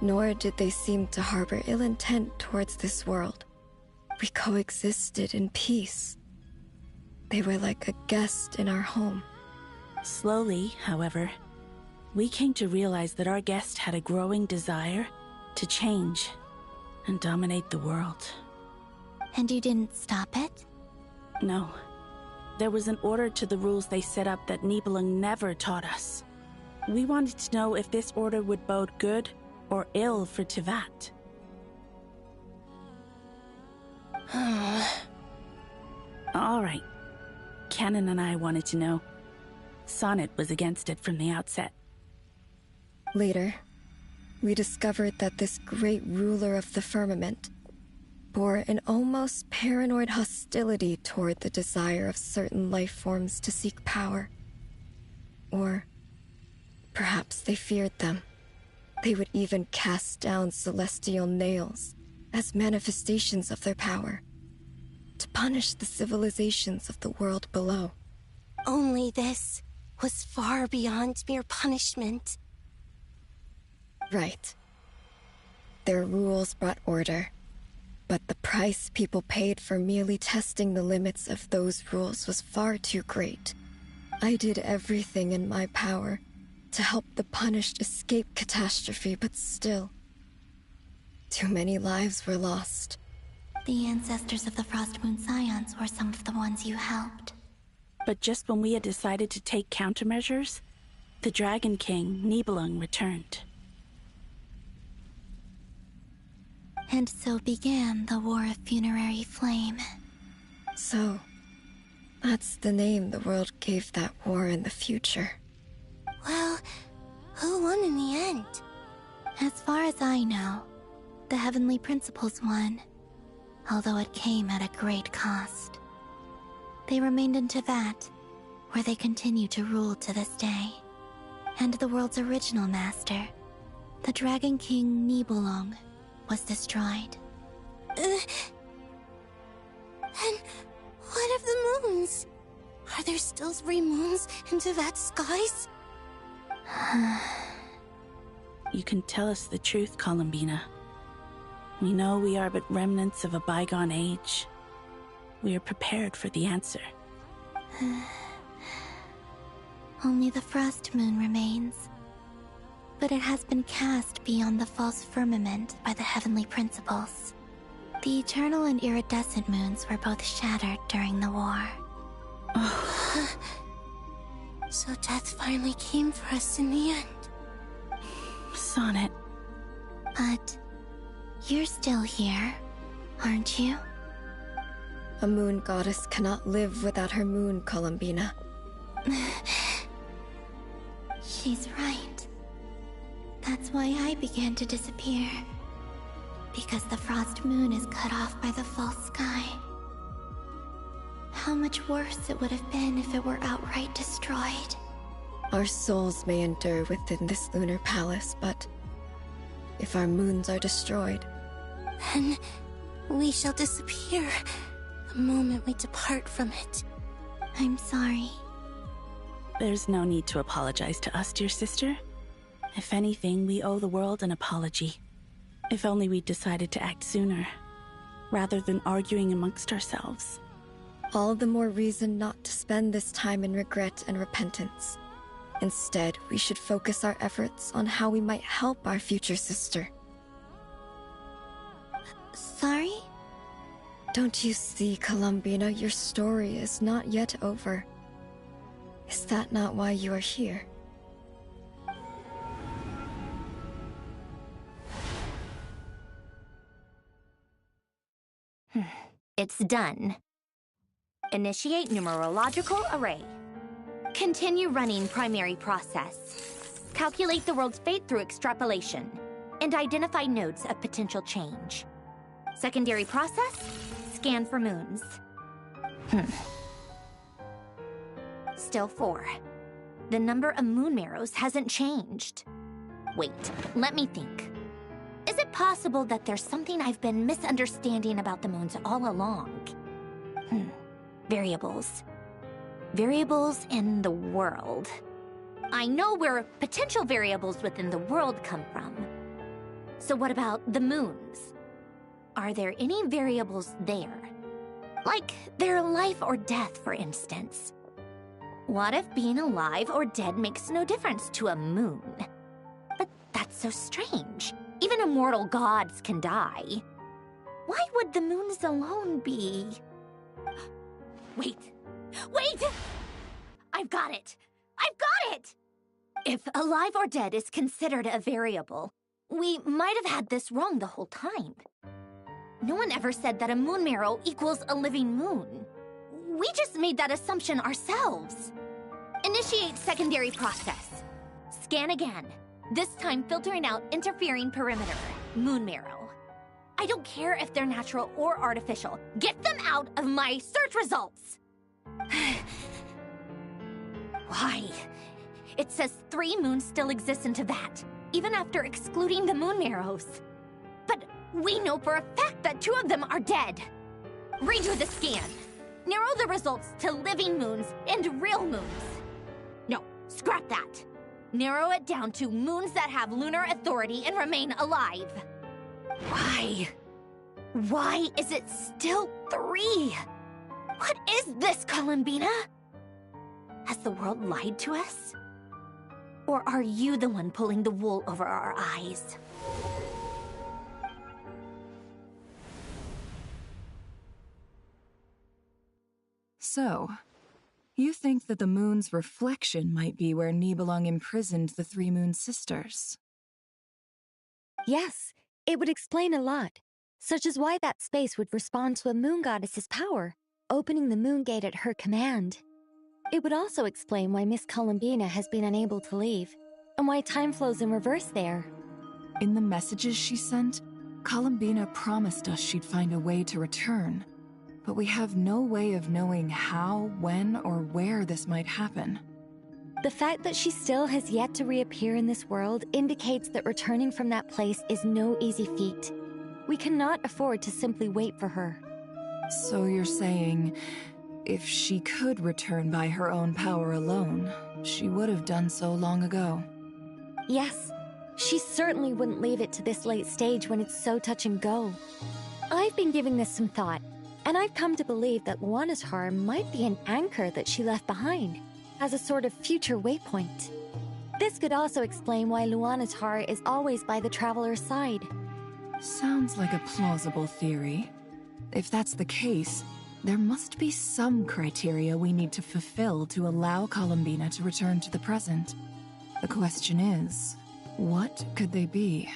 nor did they seem to harbor ill intent towards this world. We coexisted in peace. They were like a guest in our home. Slowly, however, we came to realize that our guest had a growing desire to change and dominate the world. And you didn't stop it? No. There was an order to the rules they set up that Nibelung never taught us. We wanted to know if this order would bode good or ill for Teyvat. All right. Canon and I wanted to know. Sonnet was against it from the outset. Later, we discovered that this great ruler of the firmament bore an almost paranoid hostility toward the desire of certain life forms to seek power. Or perhaps they feared them. They would even cast down celestial nails as manifestations of their power, to punish the civilizations of the world below. Only this was far beyond mere punishment. Right. Their rules brought order, but the price people paid for merely testing the limits of those rules was far too great. I did everything in my power to help the punished escape catastrophe, but still, too many lives were lost. The ancestors of the Frost Moon Scions were some of the ones you helped. But just when we had decided to take countermeasures, the Dragon King, Nibelung, returned. And so began the War of Funerary Flame. So, that's the name the world gave that war in the future. Well, who won in the end? As far as I know, the Heavenly Principles won, although it came at a great cost. They remained in Teyvat, where they continue to rule to this day. And the world's original master, the Dragon King Nibelung, was destroyed. And what of the moons? Are there still 3 moons in Teyvat's skies? You can tell us the truth, Columbina. We know we are but remnants of a bygone age. We are prepared for the answer. Only the Frost Moon remains. But it has been cast beyond the false firmament by the Heavenly Principles. The eternal and iridescent moons were both shattered during the war. So death finally came for us in the end. Sonnet. But you're still here, aren't you? A moon goddess cannot live without her moon, Columbina. She's right. That's why I began to disappear. Because the Frost Moon is cut off by the false sky. How much worse it would have been if it were outright destroyed. Our souls may endure within this lunar palace, but if our moons are destroyed, then we shall disappear the moment we depart from it. I'm sorry. There's no need to apologize to us, dear sister. If anything, we owe the world an apology. If only we'd decided to act sooner, rather than arguing amongst ourselves. All the more reason not to spend this time in regret and repentance. Instead, we should focus our efforts on how we might help our future sister. Sorry? Don't you see, Columbina, your story is not yet over. Is that not why you are here? It's done. Initiate numerological array. Continue running primary process. Calculate the world's fate through extrapolation. And identify nodes of potential change. Secondary process, scan for moons. Still 4. The number of moon marrows hasn't changed. Wait, let me think. Is it possible that there's something I've been misunderstanding about the moons all along? Variables. Variables in the world. I know where potential variables within the world come from. So what about the moons? Are there any variables there? Like their life or death, for instance. What if being alive or dead makes no difference to a moon? But that's so strange. Even immortal gods can die. Why would the moons alone be? Wait! Wait! I've got it! I've got it! If alive or dead is considered a variable, we might have had this wrong the whole time. No one ever said that a moon marrow equals a living moon. We just made that assumption ourselves. Initiate secondary process. Scan again. This time filtering out interfering perimeter. Moon marrow. I don't care if they're natural or artificial. Get them out of my search results! Why? It says 3 moons still exist in Tevat, even after excluding the moon marrows. But we know for a fact that 2 of them are dead. Redo the scan. Narrow the results to living moons and real moons. No, scrap that. Narrow it down to moons that have lunar authority and remain alive. Why? Why is it still 3? What is this, Columbina? Has the world lied to us? Or are you the one pulling the wool over our eyes? So, you think that the moon's reflection might be where Nibelung imprisoned the 3 moon sisters? Yes, it would explain a lot, such as why that space would respond to a moon goddess's power, opening the moon gate at her command. It would also explain why Miss Columbina has been unable to leave, and why time flows in reverse there. In the messages she sent, Columbina promised us she'd find a way to return, but we have no way of knowing how, when, or where this might happen. The fact that she still has yet to reappear in this world indicates that returning from that place is no easy feat. We cannot afford to simply wait for her. So you're saying, if she could return by her own power alone, she would have done so long ago? Yes, she certainly wouldn't leave it to this late stage when it's so touch and go. I've been giving this some thought, and I've come to believe that Luanatar might be an anchor that she left behind, as a sort of future waypoint. This could also explain why Luanatar is always by the Traveler's side. Sounds like a plausible theory. If that's the case, there must be some criteria we need to fulfill to allow Columbina to return to the present. The question is, what could they be?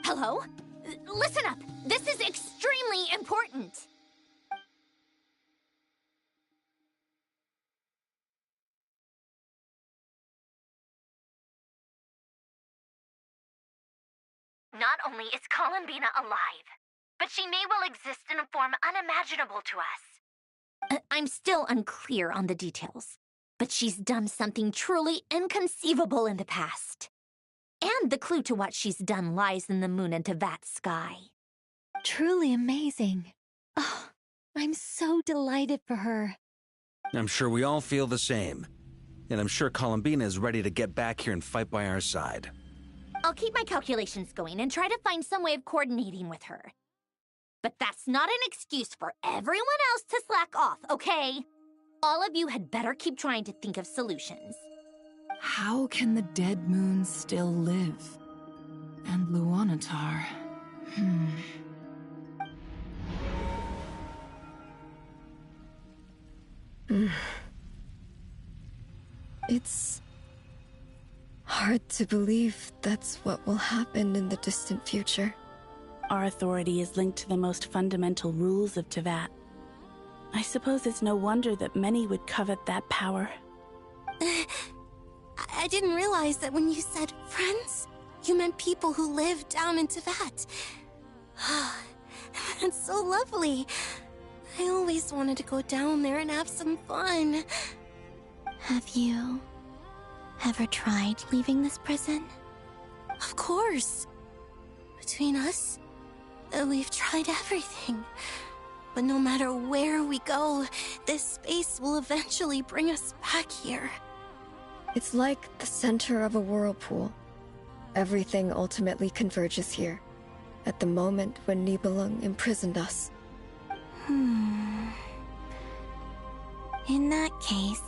Hello? Listen up! This is extremely important! Not only is Columbina alive, but she may well exist in a form unimaginable to us. I'm still unclear on the details, but she's done something truly inconceivable in the past. And the clue to what she's done lies in the moon and Tevat sky. Truly amazing. Oh, I'm so delighted for her. I'm sure we all feel the same. And I'm sure Columbina is ready to get back here and fight by our side. I'll keep my calculations going and try to find some way of coordinating with her. But that's not an excuse for everyone else to slack off, okay? All of you had better keep trying to think of solutions. How can the dead moons still live? And Luanatar... It's hard to believe that's what will happen in the distant future. Our authority is linked to the most fundamental rules of Tevat. I suppose it's no wonder that many would covet that power. I didn't realize that when you said friends, you meant people who live down in Tevat. That's so lovely. I always wanted to go down there and have some fun. Have you ever tried leaving this prison? Of course. Between us, we've tried everything. But no matter where we go, this space will eventually bring us back here. It's like the center of a whirlpool. Everything ultimately converges here, at the moment when Nibelung imprisoned us. In that case,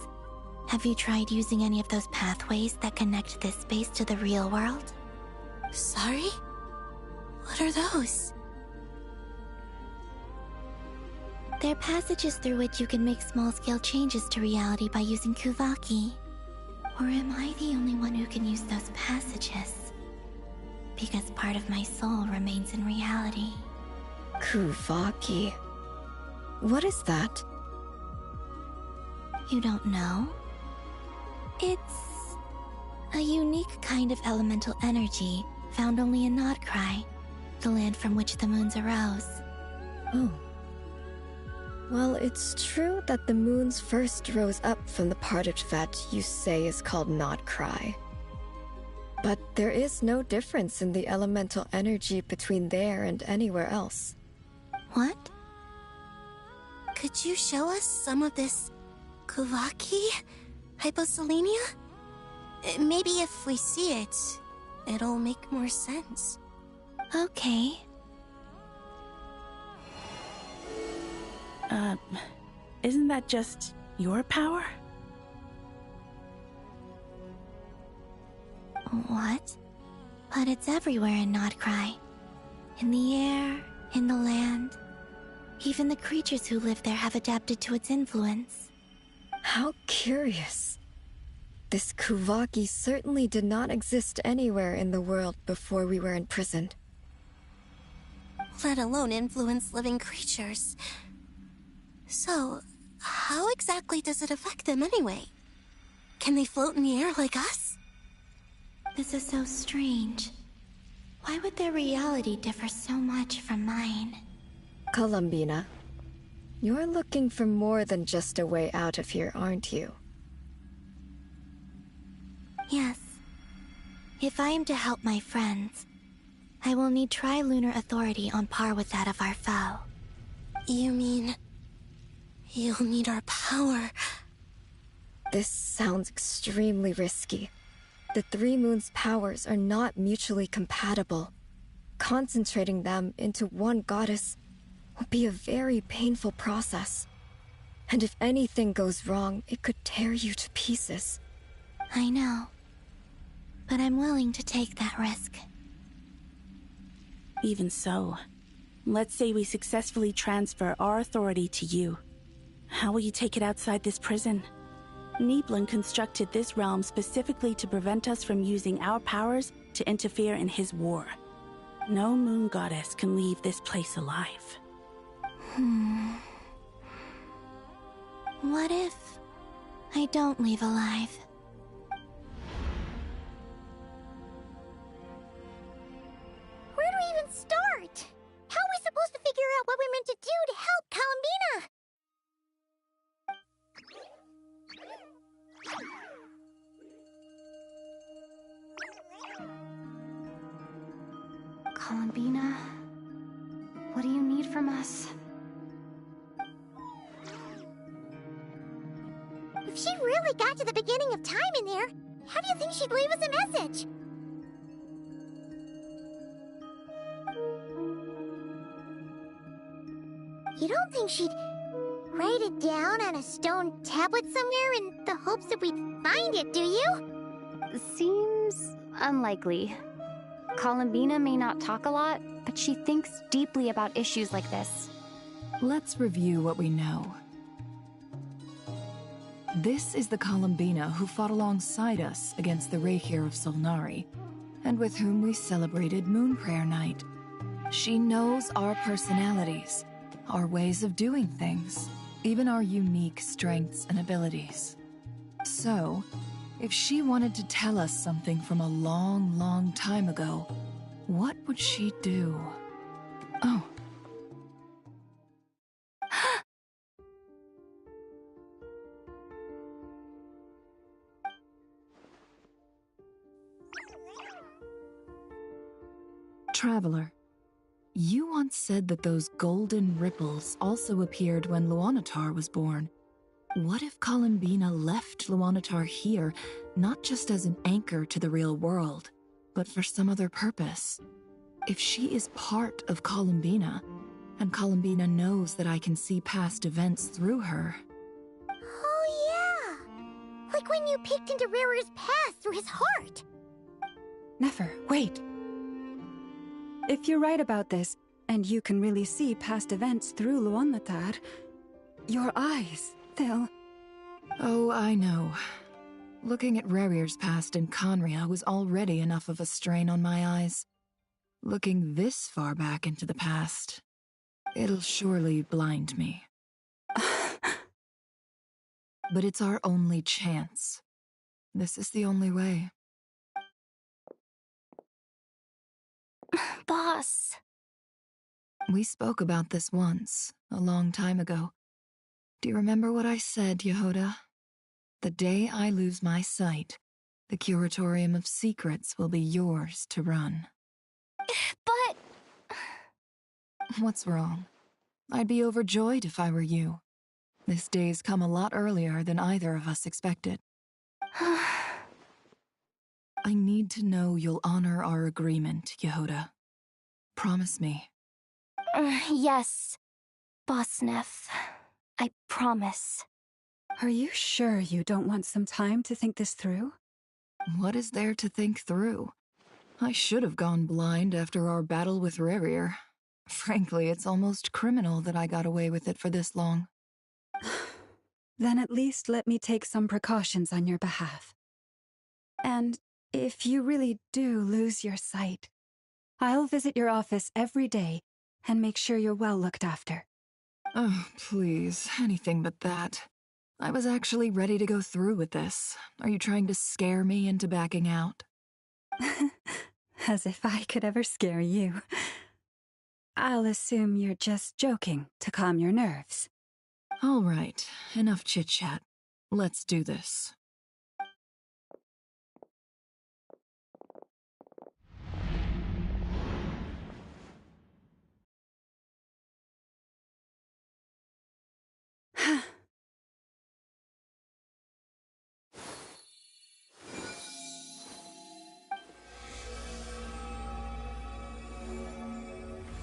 have you tried using any of those pathways that connect this space to the real world? Sorry? What are those? They're passages through which you can make small-scale changes to reality by using Kuvaki. Or am I the only one who can use those passages? Because part of my soul remains in reality. Kuvaki. What is that? You don't know? It's a unique kind of elemental energy found only in Nodcry, the land from which the moons arose. Oh. Well, it's true that the moons first rose up from the part of Tvet you say is called Nodcry. But there is no difference in the elemental energy between there and anywhere else. What? Could you show us some of this Kuvaki hyposelenia? Maybe if we see it, it'll make more sense. Okay. Isn't that just your power? What? But it's everywhere in Nodcry. In the air, in the land. Even the creatures who live there have adapted to its influence. How curious. This Kuvaki certainly did not exist anywhere in the world before we were imprisoned. Let alone influence living creatures. So, how exactly does it affect them anyway? Can they float in the air like us? This is so strange. Why would their reality differ so much from mine? Columbina, you're looking for more than just a way out of here, aren't you? Yes. If I am to help my friends, I will need trilunar authority on par with that of our foe. You mean... you'll need our power? This sounds extremely risky. The Three Moons' powers are not mutually compatible. Concentrating them into one goddess will be a very painful process. And if anything goes wrong, it could tear you to pieces. I know. But I'm willing to take that risk. Even so, let's say we successfully transfer our authority to you. How will you take it outside this prison? Nibelung constructed this realm specifically to prevent us from using our powers to interfere in his war. No moon goddess can leave this place alive. What if I don't leave alive? Where do we even start? How are we supposed to figure out what we're meant to do to help Columbina? Columbina, what do you need from us? If she really got to the beginning of time in there, how do you think she'd leave us a message? You don't think she'd write it down on a stone tablet somewhere in the hopes that we'd find it, do you? Seems unlikely. Columbina may not talk a lot, but she thinks deeply about issues like this. Let's review what we know. This is the Columbina who fought alongside us against the Reykir of Solnari, and with whom we celebrated Moon Prayer Night. She knows our personalities, our ways of doing things, even our unique strengths and abilities. So, if she wanted to tell us something from a long, long time ago, what would she do? Oh. Traveler, you once said that those golden ripples also appeared when Luanatar was born. What if Columbina left Luanatar here, not just as an anchor to the real world, but for some other purpose? If she is part of Columbina, and Columbina knows that I can see past events through her... Oh yeah! Like when you peeked into Rarer's past through his heart! Nefer, wait. If you're right about this, and you can really see past events through Luanatar, your eyes, they'll... Oh, I know. Looking at Rerir's past in Conria was already enough of a strain on my eyes. Looking this far back into the past, it'll surely blind me. But it's our only chance. This is the only way. Boss. We spoke about this once, a long time ago. Do you remember what I said, Yehoda? The day I lose my sight, the Curatorium of Secrets will be yours to run. But... What's wrong? I'd be overjoyed if I were you. This day's come a lot earlier than either of us expected. I need to know you'll honor our agreement, Yehoda. Promise me. Yes, Boss Neff. I promise. Are you sure you don't want some time to think this through? What is there to think through? I should have gone blind after our battle with Rerir. Frankly, it's almost criminal that I got away with it for this long. Then at least let me take some precautions on your behalf. And if you really do lose your sight, I'll visit your office every day and make sure you're well looked after. Oh, please, anything but that. I was actually ready to go through with this. Are you trying to scare me into backing out? As if I could ever scare you. I'll assume you're just joking to calm your nerves. All right, enough chit-chat. Let's do this.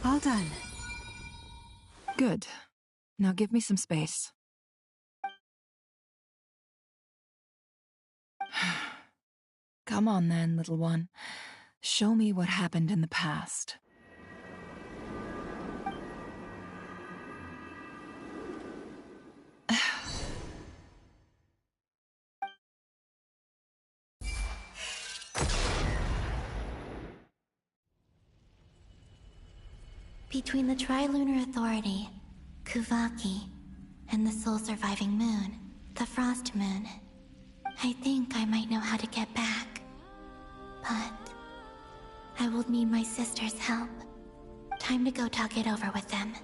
All done. Good. Now give me some space. Come on then, little one. Show me what happened in the past. Between the Trilunar Authority, Kuvaki, and the sole-surviving moon, the Frost Moon, I think I might know how to get back. But I will need my sister's help. Time to go talk it over with them.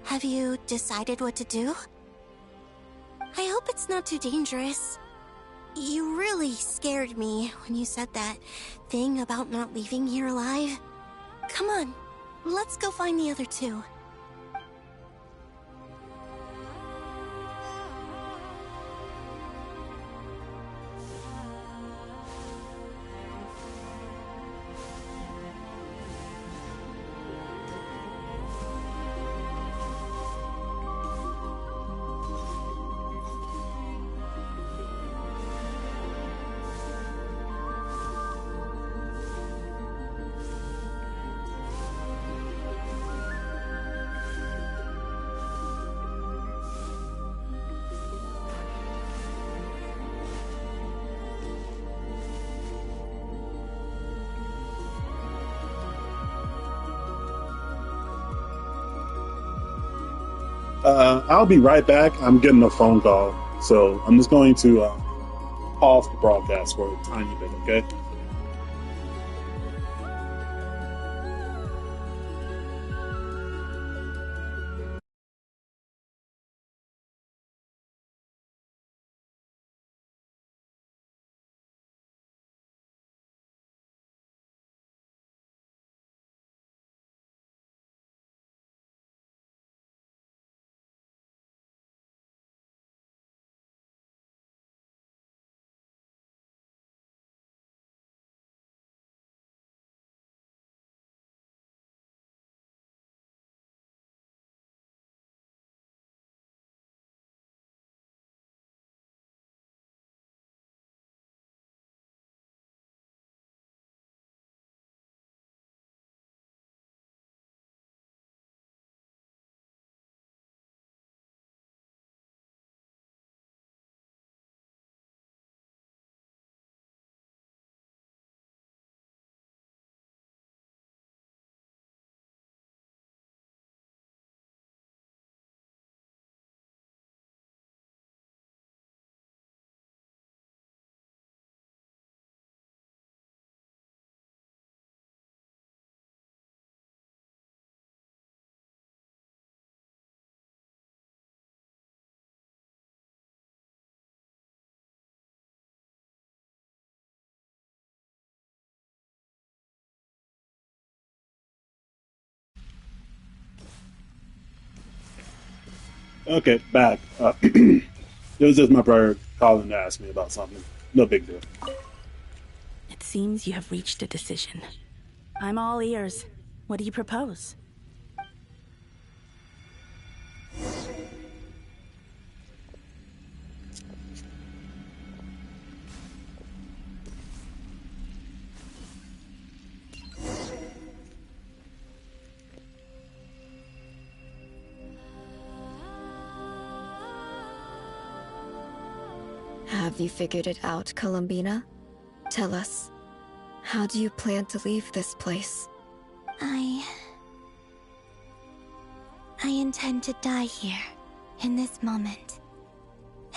Have you decided what to do? I hope it's not too dangerous. You really scared me when you said that thing about not leaving here alive. Come on, let's go find the other two. I'll be right back. I'm getting a phone call, so I'm just going to pause the broadcast for a tiny bit, okay? Okay, back. It was just my brother calling to ask me about something. No big deal. It seems you have reached a decision. I'm all ears. What do you propose? Have you figured it out, Columbina? Tell us, how do you plan to leave this place? I intend to die here, in this moment,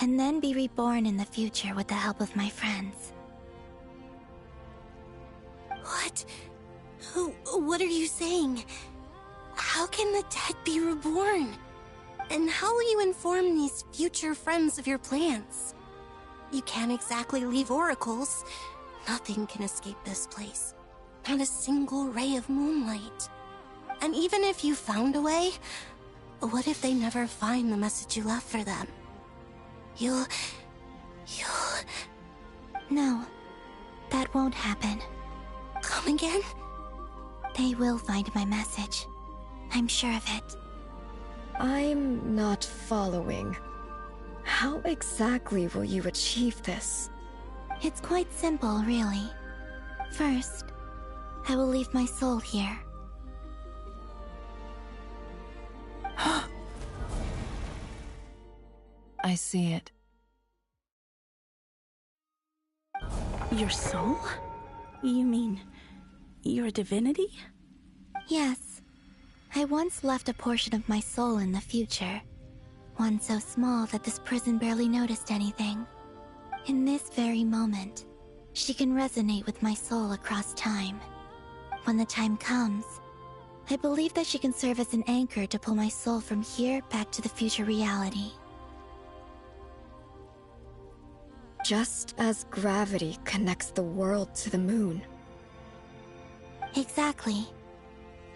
and then be reborn in the future with the help of my friends. What? What are you saying? How can the dead be reborn? And how will you inform these future friends of your plans? You can't exactly leave oracles. Nothing can escape this place. Not a single ray of moonlight. And even if you found a way, what if they never find the message you left for them? You'll... No, that won't happen. Come again? They will find my message. I'm sure of it. I'm not following. How exactly will you achieve this? It's quite simple, really. First, I will leave my soul here. I see it. Your soul? You mean you're a divinity? Yes. I once left a portion of my soul in the future. One so small that this prison barely noticed anything. In this very moment, she can resonate with my soul across time. When the time comes, I believe that she can serve as an anchor to pull my soul from here back to the future reality. Just as gravity connects the world to the moon. Exactly.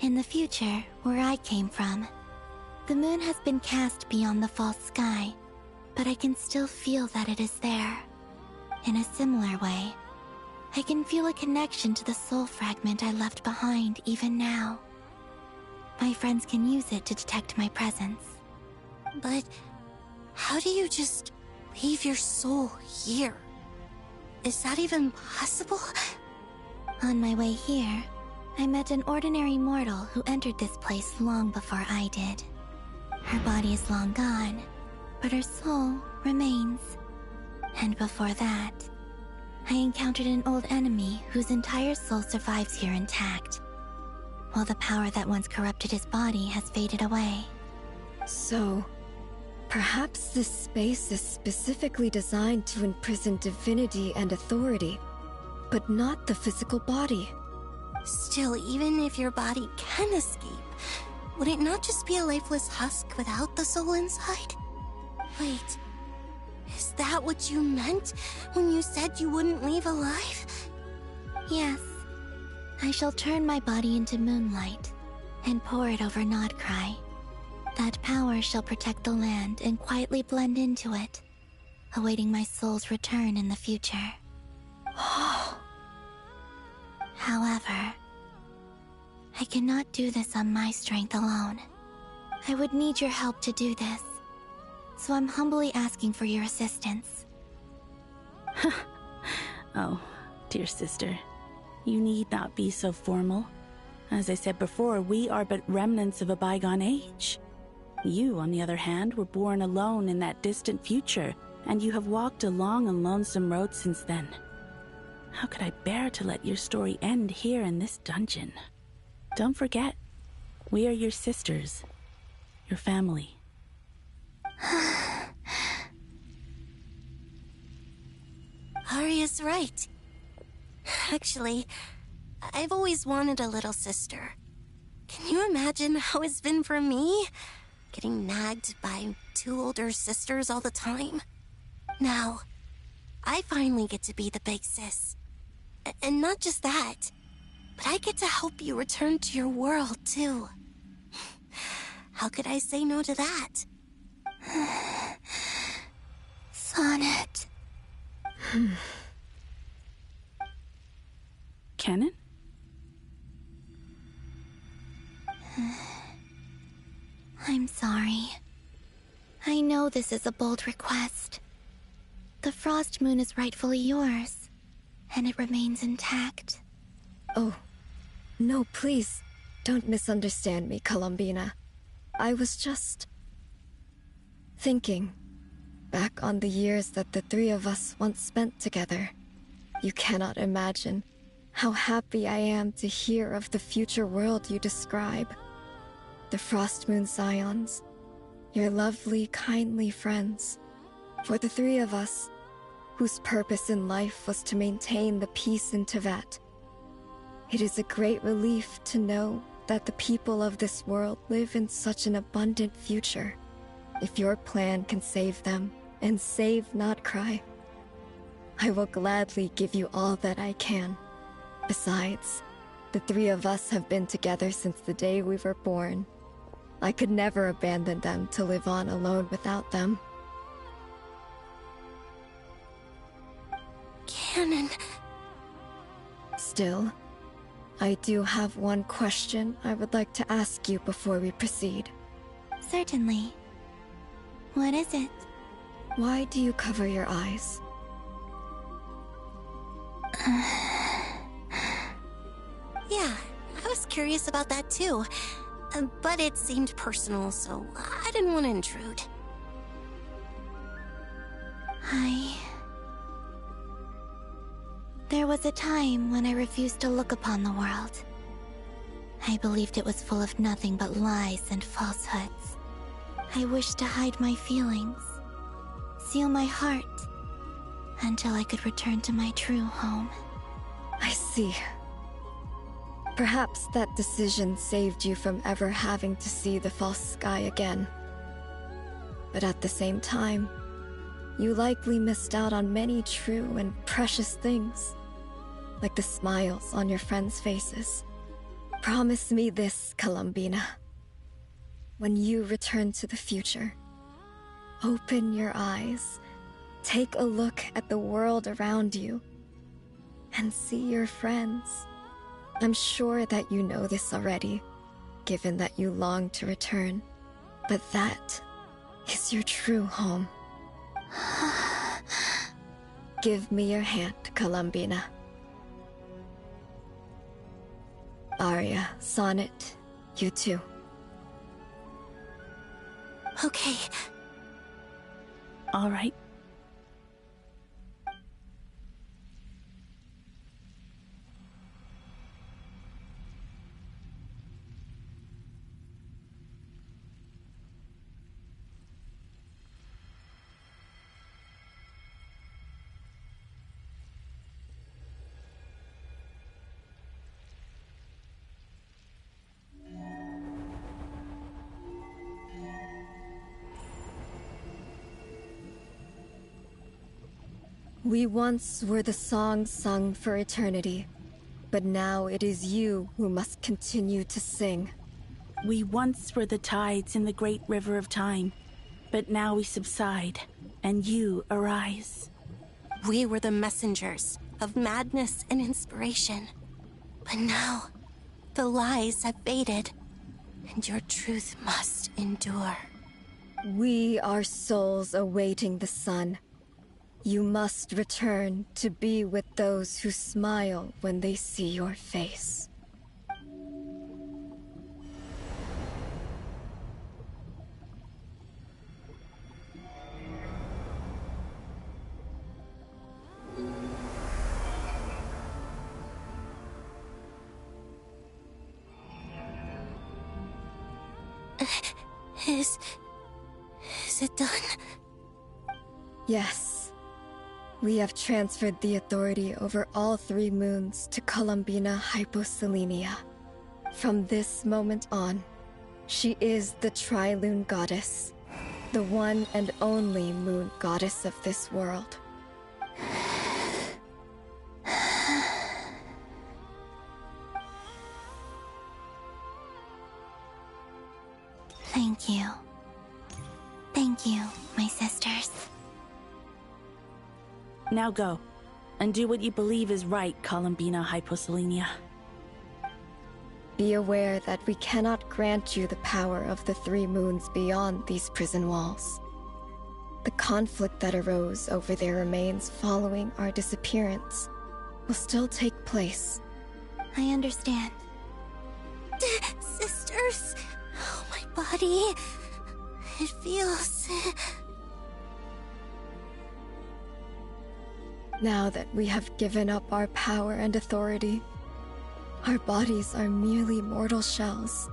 In the future, where I came from, the moon has been cast beyond the false sky, but I can still feel that it is there. In a similar way, I can feel a connection to the soul fragment I left behind even now. My friends can use it to detect my presence. But how do you just leave your soul here? Is that even possible? On my way here, I met an ordinary mortal who entered this place long before I did. Her body is long gone, but her soul remains. And before that, I encountered an old enemy whose entire soul survives here intact, while the power that once corrupted his body has faded away. So, perhaps this space is specifically designed to imprison divinity and authority, but not the physical body. Still, even if your body can escape, would it not just be a lifeless husk without the soul inside? Wait, is that what you meant when you said you wouldn't leave alive? Yes. I shall turn my body into moonlight and pour it over Nodcry. That power shall protect the land and quietly blend into it, awaiting my soul's return in the future. However, I cannot do this on my strength alone. I would need your help to do this, so I'm humbly asking for your assistance. Oh, dear sister, you need not be so formal. As I said before, we are but remnants of a bygone age. You, on the other hand, were born alone in that distant future, and you have walked a long and lonesome road since then. How could I bear to let your story end here in this dungeon? Don't forget, we are your sisters, your family. Arya's right. Actually, I've always wanted a little sister. Can you imagine how it's been for me? Getting nagged by two older sisters all the time. Now, I finally get to be the big sis. And not just that, but I get to help you return to your world, too. How could I say no to that? Sonnet. Canon? I'm sorry. I know this is a bold request. The Frost Moon is rightfully yours, and it remains intact. Oh, no, please, don't misunderstand me, Columbina. I was just thinking back on the years that the three of us once spent together. You cannot imagine how happy I am to hear of the future world you describe. The Frost Moon Scions, your lovely, kindly friends. For the three of us, whose purpose in life was to maintain the peace in Tevat, it is a great relief to know that the people of this world live in such an abundant future. If your plan can save them, and save Notcry, I will gladly give you all that I can. Besides, the three of us have been together since the day we were born. I could never abandon them to live on alone without them. Canon. Still, I do have one question I would like to ask you before we proceed. Certainly. What is it? Why do you cover your eyes? Yeah, I was curious about that too. But it seemed personal, so I didn't want to intrude. There was a time when I refused to look upon the world. I believed it was full of nothing but lies and falsehoods. I wished to hide my feelings, seal my heart, until I could return to my true home. I see. Perhaps that decision saved you from ever having to see the false sky again. But at the same time, you likely missed out on many true and precious things, like the smiles on your friends' faces. Promise me this, Columbina. When you return to the future, open your eyes, take a look at the world around you, and see your friends. I'm sure that you know this already, given that you long to return, but that is your true home. Give me your hand, Columbina. Arya, Sonnet, you too. Okay. All right. We once were the songs sung for eternity, but now it is you who must continue to sing. We once were the tides in the great river of time, but now we subside, and you arise. We were the messengers of madness and inspiration. But now, the lies have faded, and your truth must endure. We are souls awaiting the sun. You must return to be with those who smile when they see your face. Is it done? Yes. We have transferred the authority over all 3 moons to Columbina Hyposelenia. From this moment on, she is the Tri-Lune Goddess, the one and only moon goddess of this world. Thank you. Thank Thank you, my sisters. Now go, and do what you believe is right, Columbina Hyposelenia. Be aware that we cannot grant you the power of the three moons beyond these prison walls. The conflict that arose over their remains following our disappearance will still take place. I understand. Sisters, oh, my body. It feels... Now that we have given up our power and authority, our bodies are merely mortal shells.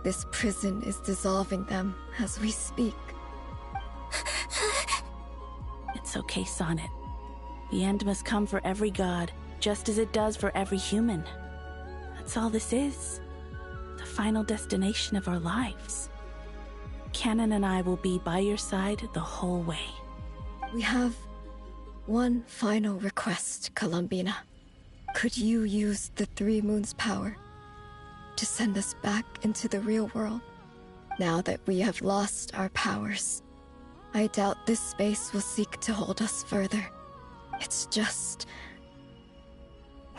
This prison is dissolving them as we speak. It's okay, Sonnet. The end must come for every god, just as it does for every human. That's all this is. The final destination of our lives. Canon and I will be by your side the whole way. We have one final request, Columbina. Could you use the Three Moons' power to send us back into the real world? Now that we have lost our powers, I doubt this space will seek to hold us further. It's just...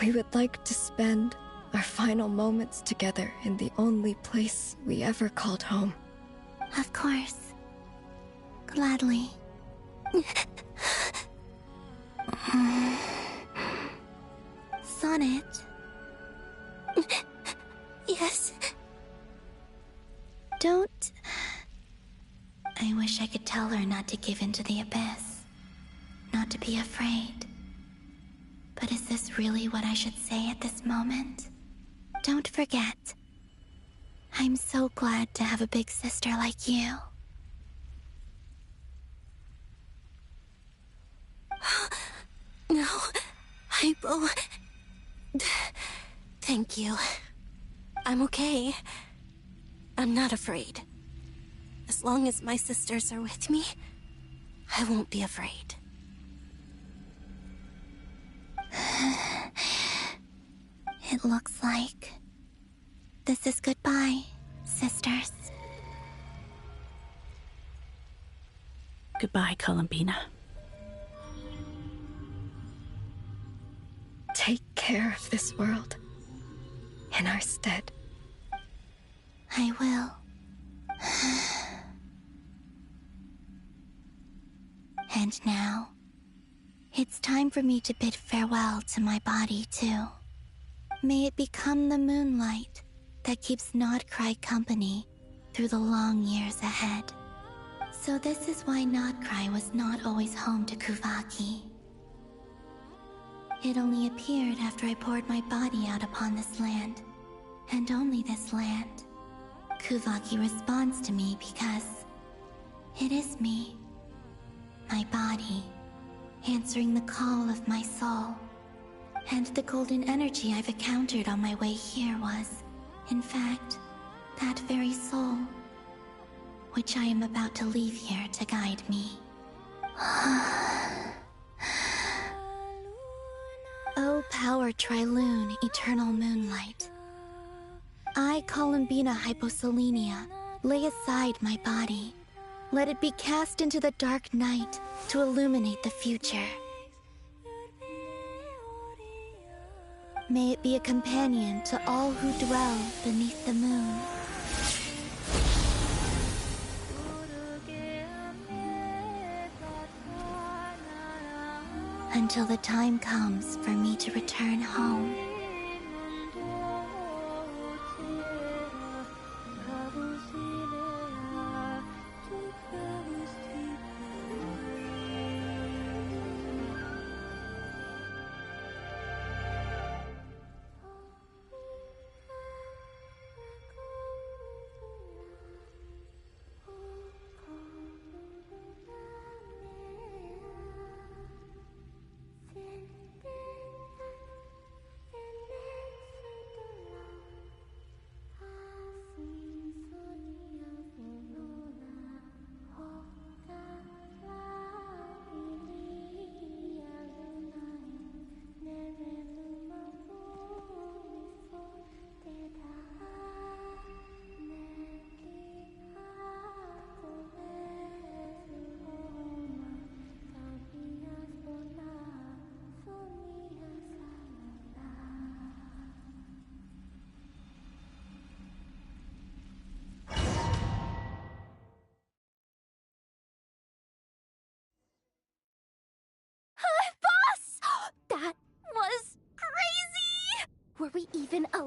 we would like to spend our final moments together in the only place we ever called home. Of course. Gladly. Sonnet? Yes? Don't... I wish I could tell her not to give in to the abyss. Not to be afraid. But is this really what I should say at this moment? Don't forget. I'm so glad to have a big sister like you. No, Hypo... Thank you. I'm okay. I'm not afraid. As long as my sisters are with me, I won't be afraid. It looks like this is goodbye, sisters. Goodbye, Columbina. Take care of this world in our stead. I will. And now, it's time for me to bid farewell to my body, too. May it become the moonlight that keeps Nodcry company through the long years ahead. So this is why Nodcry was not always home to Kuvaki. It only appeared after I poured my body out upon this land, and only this land. Kuvaki responds to me because it is me, my body, answering the call of my soul. And the golden energy I've encountered on my way here was, in fact, that very soul, which I am about to leave here to guide me. O power Trilune, eternal moonlight. I, Columbina Hyposelenia, lay aside my body. Let it be cast into the dark night to illuminate the future. May it be a companion to all who dwell beneath the moon. Until the time comes for me to return home.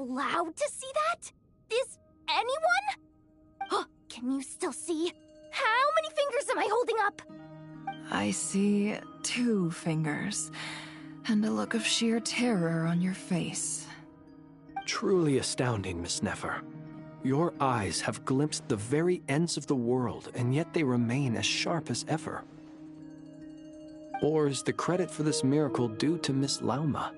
allowed to see that? Is anyone? Can you still see? How many fingers am I holding up? I see 2 fingers, and a look of sheer terror on your face. Truly astounding, Miss Nefer. Your eyes have glimpsed the very ends of the world, and yet they remain as sharp as ever. Or is the credit for this miracle due to Miss Lauma?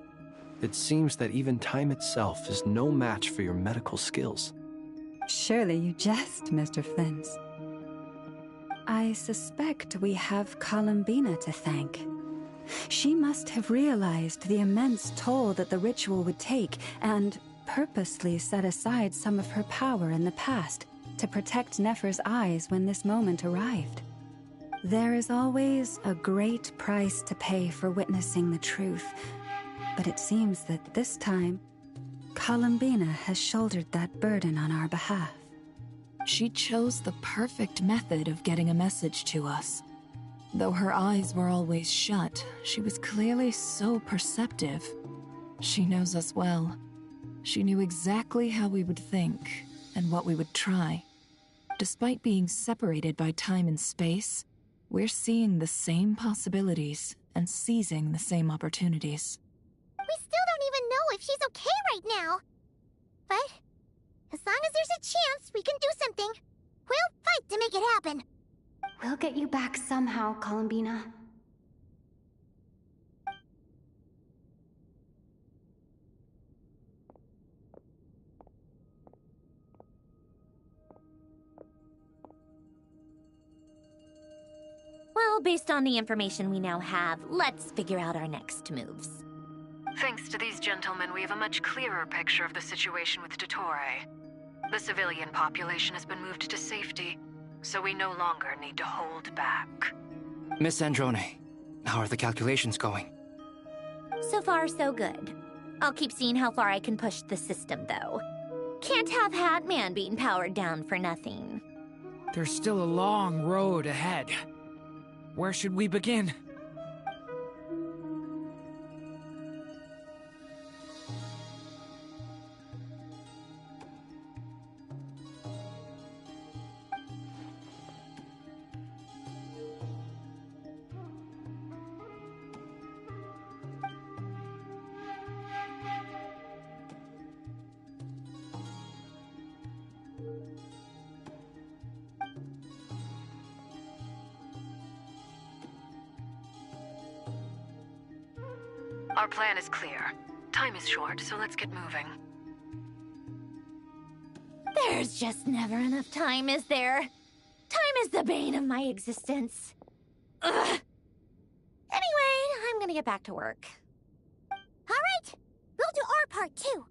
It seems that even time itself is no match for your medical skills. Surely you jest, Mr. Flint. I suspect we have Columbina to thank. She must have realized the immense toll that the ritual would take and purposely set aside some of her power in the past to protect Nefer's eyes when this moment arrived. There is always a great price to pay for witnessing the truth, but it seems that this time, Columbina has shouldered that burden on our behalf. She chose the perfect method of getting a message to us. Though her eyes were always shut, she was clearly so perceptive. She knows us well. She knew exactly how we would think and what we would try. Despite being separated by time and space, we're seeing the same possibilities and seizing the same opportunities. We still don't even know if she's okay right now. But as long as there's a chance we can do something, we'll fight to make it happen. We'll get you back somehow, Columbina. Well, based on the information we now have, let's figure out our next moves. Thanks to these gentlemen, we have a much clearer picture of the situation with Dottore. The civilian population has been moved to safety, so we no longer need to hold back. Miss Androne, how are the calculations going? So far, so good. I'll keep seeing how far I can push the system, though. Can't have Hatman being powered down for nothing. There's still a long road ahead. Where should we begin? Our plan is clear. Time is short, so let's get moving. There's just never enough time, is there? Time is the bane of my existence. Ugh. Anyway, I'm gonna get back to work. All right, we'll do our part too.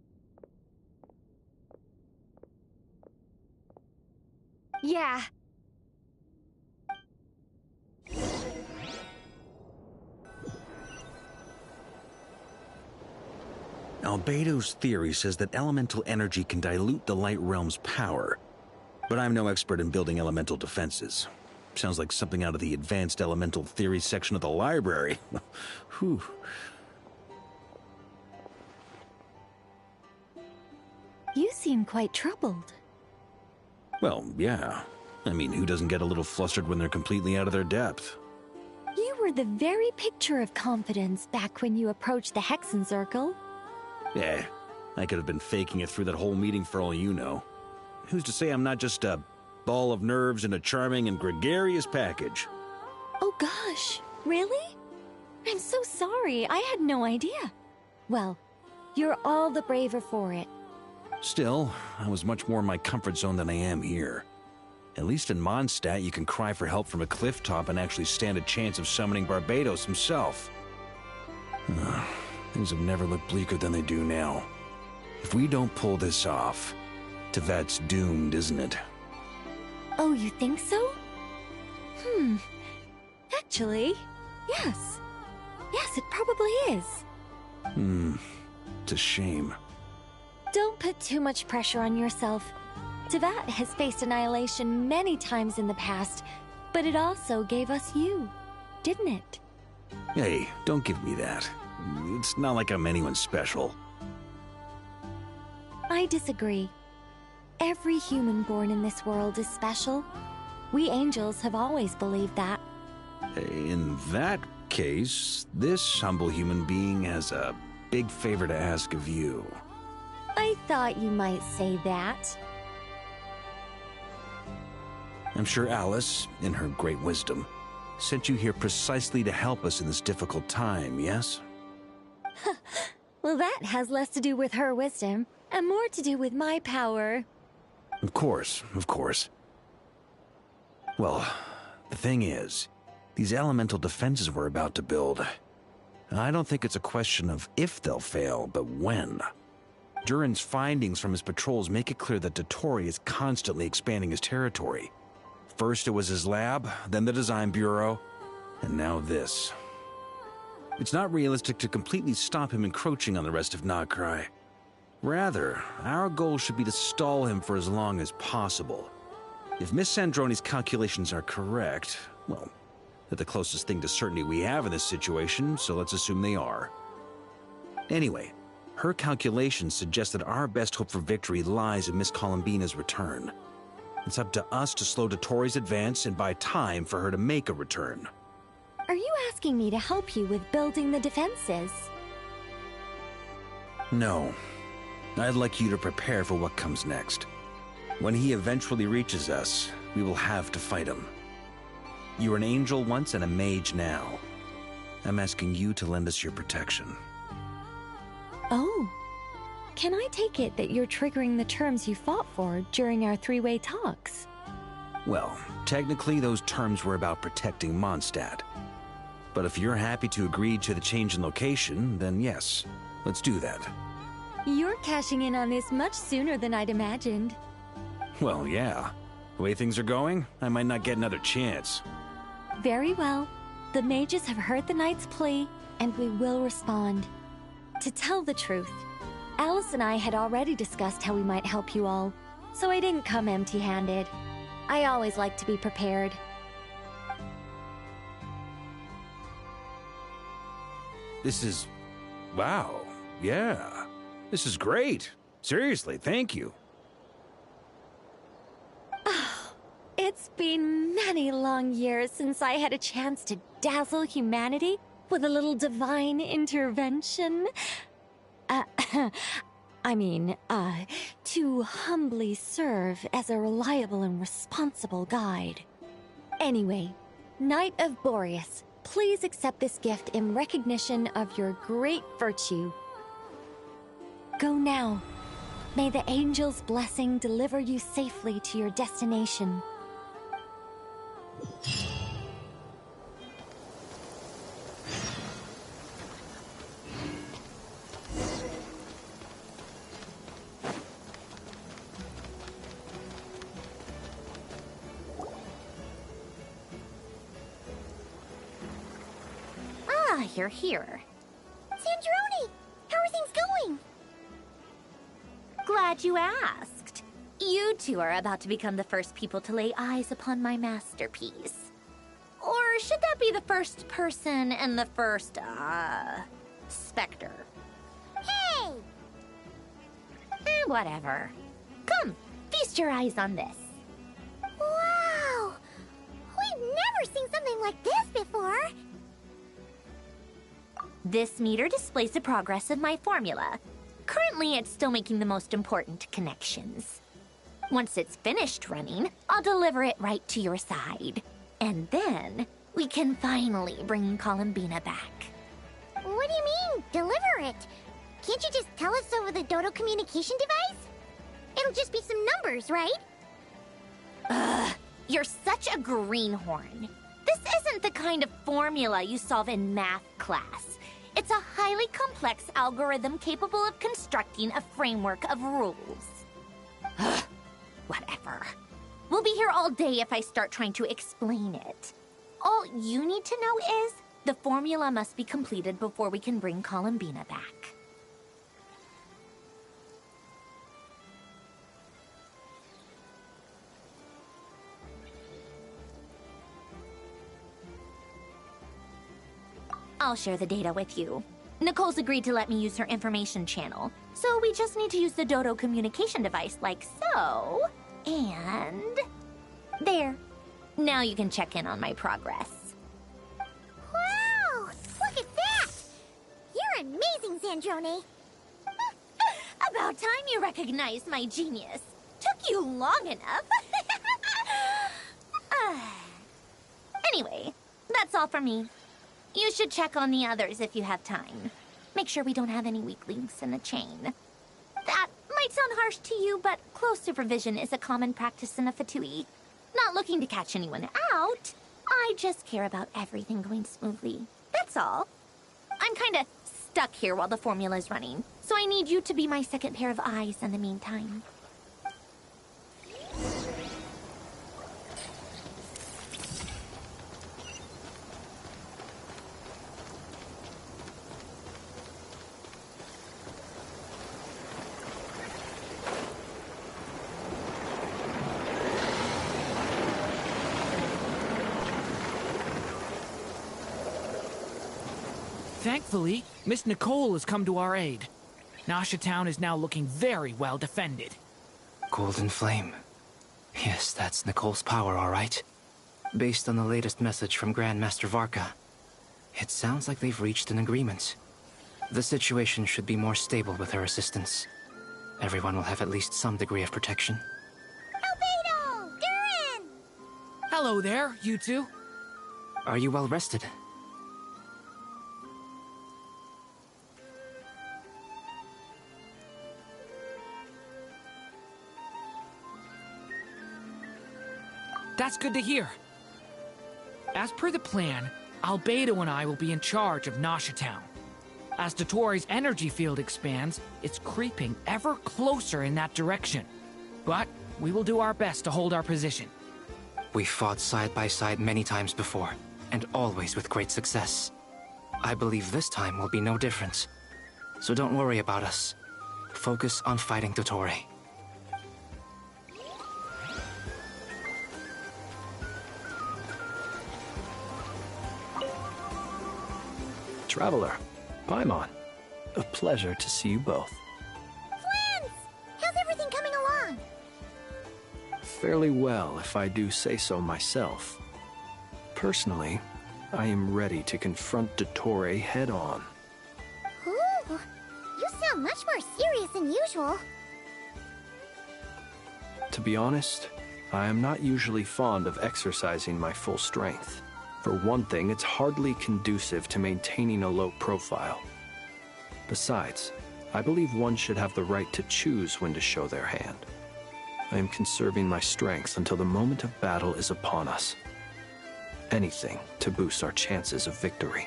Yeah. Albedo's theory says that elemental energy can dilute the light realm's power, but I'm no expert in building elemental defenses. Sounds like something out of the advanced elemental theory section of the library. Whew. You seem quite troubled. Well, yeah. I mean, who doesn't get a little flustered when they're completely out of their depth? You were the very picture of confidence back when you approached the Hexen Circle. Eh, I could have been faking it through that whole meeting for all you know. Who's to say I'm not just a ball of nerves in a charming and gregarious package? Oh gosh, really? I'm so sorry, I had no idea. Well, you're all the braver for it. Still, I was much more in my comfort zone than I am here. At least in Mondstadt, you can cry for help from a cliff top and actually stand a chance of summoning Barbados himself. Things have never looked bleaker than they do now. If we don't pull this off, Tevat's doomed, isn't it? Oh, you think so? Actually, yes. Yes, it probably is. It's a shame. Don't put too much pressure on yourself. Tevat has faced annihilation many times in the past, but it also gave us you, didn't it? Hey, don't give me that. It's not like I'm anyone special. I disagree. Every human born in this world is special. We angels have always believed that. In that case, this humble human being has a big favor to ask of you. I thought you might say that. I'm sure Alice, in her great wisdom, sent you here precisely to help us in this difficult time, yes? Well, that has less to do with her wisdom, and more to do with my power. Of course, of course. Well, the thing is, these elemental defenses we're about to build, I don't think it's a question of if they'll fail, but when. Durin's findings from his patrols make it clear that Dottore is constantly expanding his territory. First it was his lab, then the design bureau, and now this. It's not realistic to completely stop him encroaching on the rest of Notcry. Rather, our goal should be to stall him for as long as possible. If Miss Sandroni's calculations are correct, well, they're the closest thing to certainty we have in this situation, so let's assume they are. Anyway, her calculations suggest that our best hope for victory lies in Miss Columbina's return. It's up to us to slow Dottore's advance and buy time for her to make a return. Are you asking me to help you with building the defenses? No. I'd like you to prepare for what comes next. When he eventually reaches us, we will have to fight him. You were an angel once and a mage now. I'm asking you to lend us your protection. Oh. Can I take it that you're triggering the terms you fought for during our three-way talks? Well, technically those terms were about protecting Mondstadt. But if you're happy to agree to the change in location, then yes, let's do that. You're cashing in on this much sooner than I'd imagined. Well, yeah. The way things are going, I might not get another chance. Very well. The mages have heard the knight's plea, and we will respond. To tell the truth, Alice and I had already discussed how we might help you all, so I didn't come empty-handed. I always like to be prepared. This is... wow. Yeah. This is great. Seriously, thank you. It's been many long years since I had a chance to dazzle humanity with a little divine intervention. To humbly serve as a reliable and responsible guide. Anyway, Knight of Boreas, please accept this gift in recognition of your great virtue. Go now. May the angel's blessing deliver you safely to your destination. Ah, you're here. Sandroni! How are things going? Glad you asked. You two are about to become the first people to lay eyes upon my masterpiece. Or should that be the first person and the first, specter? Hey! Whatever. Come, feast your eyes on this. Wow! We've never seen something like this before! This meter displays the progress of my formula. Currently, it's still making the most important connections. Once it's finished running, I'll deliver it right to your side. And then, we can finally bring Columbina back. What do you mean, deliver it? Can't you just tell us over the Dodo communication device? It'll just be some numbers, right? Ugh, you're such a greenhorn. This isn't the kind of formula you solve in math class. It's a highly complex algorithm capable of constructing a framework of rules. Ugh, whatever. We'll be here all day if I start trying to explain it. All you need to know is the formula must be completed before we can bring Columbina back. I'll share the data with you. Nicole's agreed to let me use her information channel, So we just need to use the Dodo communication device like so. And... there. Now you can check in on my progress. Wow! Look at that! You're amazing, Zandrone. About time you recognized my genius. Took you long enough. Anyway, that's all for me. You should check on the others if you have time. Make sure we don't have any weak links in the chain. That might sound harsh to you, but close supervision is a common practice in a Fatui. Not looking to catch anyone out. I just care about everything going smoothly. That's all. I'm kinda stuck here while the formula's running, so I need you to be my second pair of eyes in the meantime. Thankfully, Miss Nicole has come to our aid. Nasha Town is now looking very well defended. Golden Flame. Yes, that's Nicole's power, all right. Based on the latest message from Grandmaster Varka, it sounds like they've reached an agreement. The situation should be more stable with her assistance. Everyone will have at least some degree of protection. Albedo! Durin! Hello there, you two. Are you well rested? That's good to hear. As per the plan, Albedo and I will be in charge of Nasha Town. As Dottoro's energy field expands, it's creeping ever closer in that direction. But we will do our best to hold our position. We fought side by side many times before, and always with great success. I believe this time will be no different. So don't worry about us. Focus on fighting Dottore. Traveler, Paimon, a pleasure to see you both. Twins! How's everything coming along? Fairly well, if I do say so myself. Personally, I am ready to confront Dottore head-on. Ooh, you sound much more serious than usual. To be honest, I am not usually fond of exercising my full strength. For one thing, it's hardly conducive to maintaining a low profile. Besides, I believe one should have the right to choose when to show their hand. I am conserving my strength until the moment of battle is upon us. Anything to boost our chances of victory.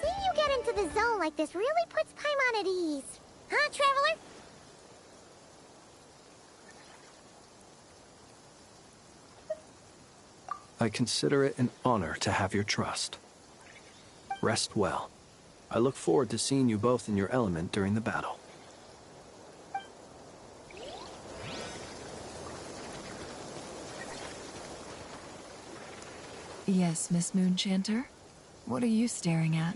Seeing you get into the zone like this really puts Paimon at ease. Huh, Traveler? I consider it an honor to have your trust. Rest well. I look forward to seeing you both in your element during the battle. Yes, Miss Moonchanter? What are you staring at?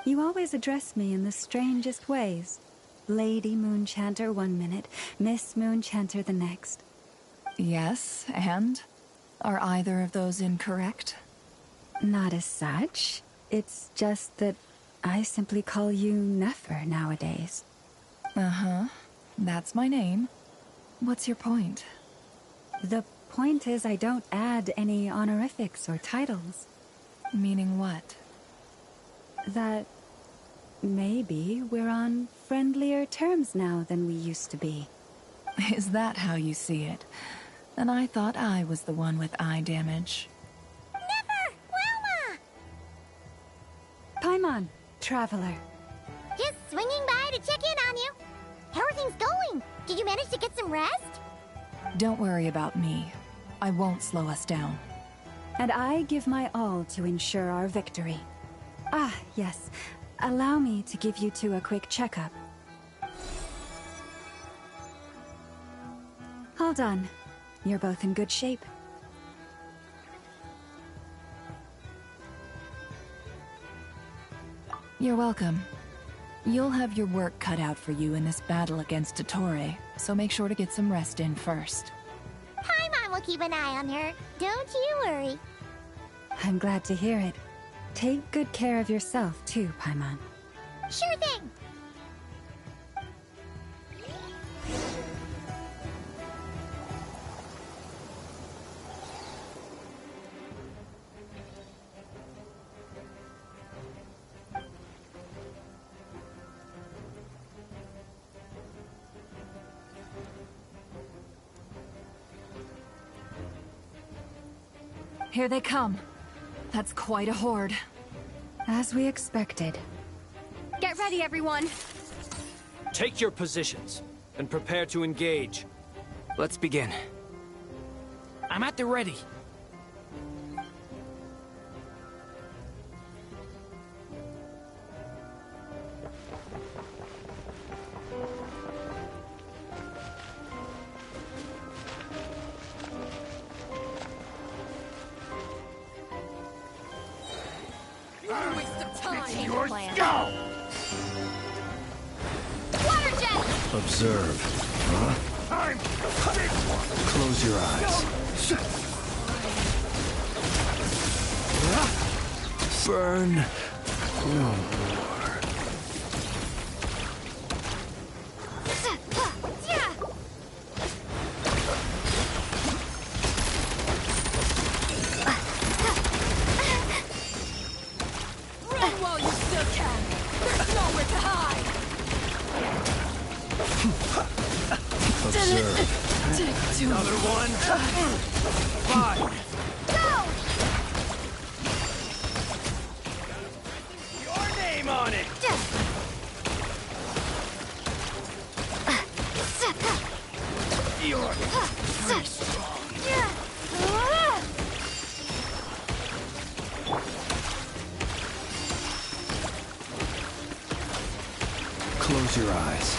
You always address me in the strangest ways. Lady Moonchanter 1 minute, Miss Moonchanter the next. Yes, and? Are either of those incorrect? Not as such. It's just that I simply call you Nefer nowadays. Uh-huh. That's my name. What's your point? The point is I don't add any honorifics or titles. Meaning what? That maybe we're on friendlier terms now than we used to be. Is that how you see it? And I thought I was the one with eye damage. Never! Wilma! Paimon, Traveler. Just swinging by to check in on you. How are things going? Did you manage to get some rest? Don't worry about me. I won't slow us down. And I give my all to ensure our victory. Ah, yes. Allow me to give you two a quick checkup. All done. You're both in good shape. You're welcome. You'll have your work cut out for you in this battle against Dottore, so make sure to get some rest in first. Paimon will keep an eye on her. Don't you worry. I'm glad to hear it. Take good care of yourself, too, Paimon. Sure thing. Here they come. That's quite a horde. As we expected. Get ready, everyone. Take your positions and prepare to engage. Let's begin. I'm at the ready. Observe. Huh? Close your eyes. Burn. No more. Run while you still can. There's nowhere to hide. Observe. Another one. Fine. Go! Your name on it. You're pretty strong. Close your eyes.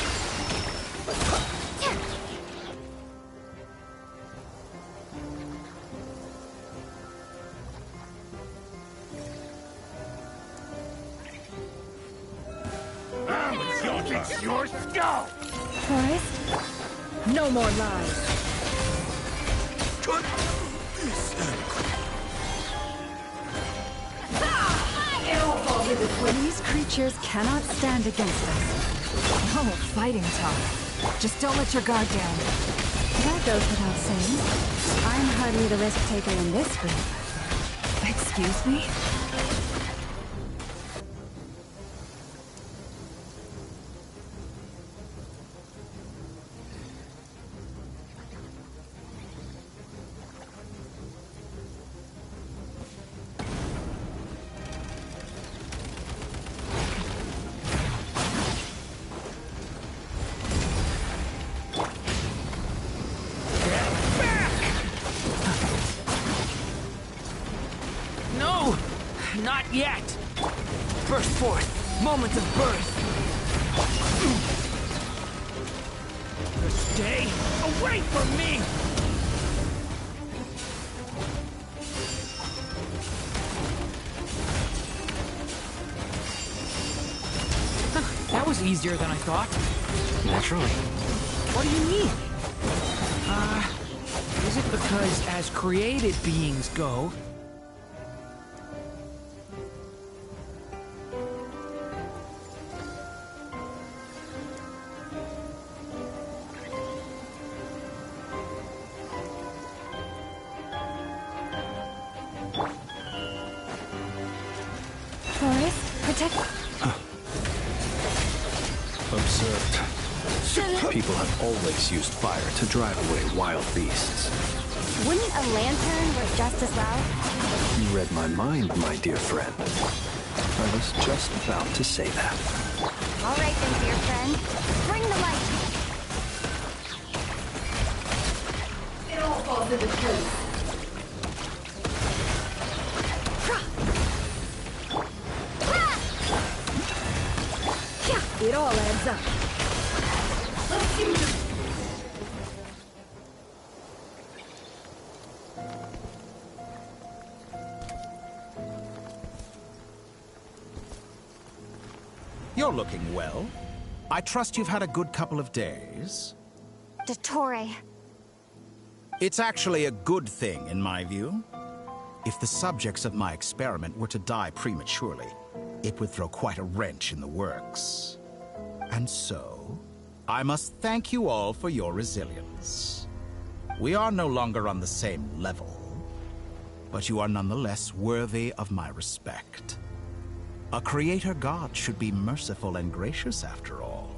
Your skull! Forrest? No more lies. These creatures cannot stand against us. No fighting tough. Just don't let your guard down. That goes without saying. I'm hardly the risk taker in this group. Excuse me? No! Not yet! Burst forth! Moment of birth! Stay away from me! That was easier than I thought. Naturally. What do you mean? Is it because as created beings go, Forrest, protect... Observed. People have always used fire to drive away wild beasts. Wouldn't a lantern work just as well? You read my mind, my dear friend. I was just about to say that. All right then, dear friend. Bring the light. It all falls into place. It all adds up. Let's see what this... You're looking well. I trust you've had a good couple of days. Dottore. It's actually a good thing, in my view. If the subjects of my experiment were to die prematurely, it would throw quite a wrench in the works. And so, I must thank you all for your resilience. We are no longer on the same level, but you are nonetheless worthy of my respect. A creator god should be merciful and gracious after all.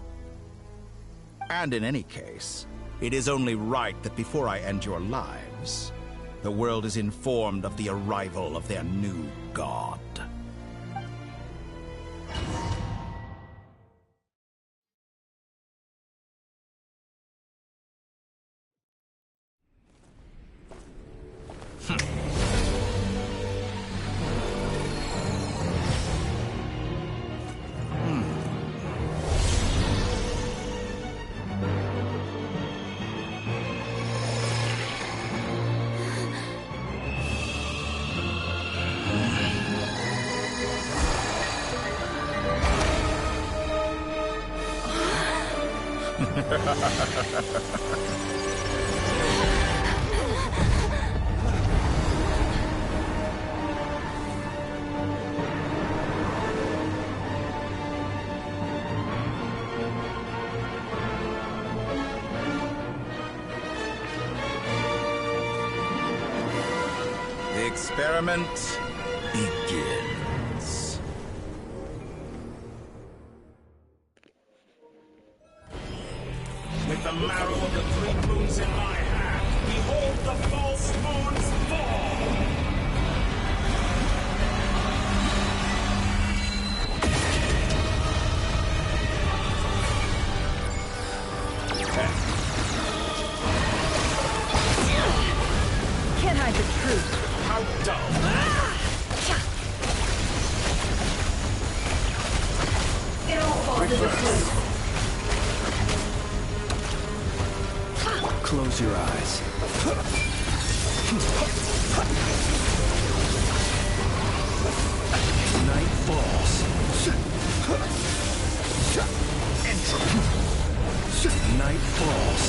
And in any case, it is only right that before I end your lives, the world is informed of the arrival of their new god. The experiment begins. With the marrow of the three moons in my hand, behold the false moons fall! Can't hide the truth. How dull! It all falls into place. Close your eyes. Night falls. Night falls.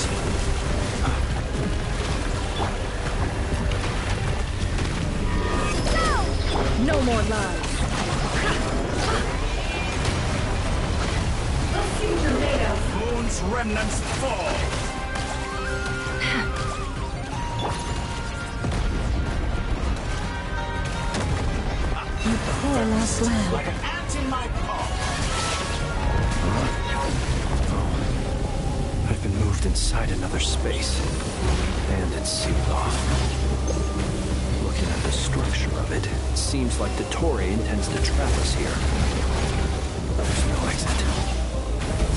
No more lies. Let's see what you're made of. Moon's remnants fall! You poor lost lamb. Like an ant in my paw! I've been moved inside another space, and it's sealed off. Looking at the structure of it, it seems like Dottore intends to trap us here. There's no exit.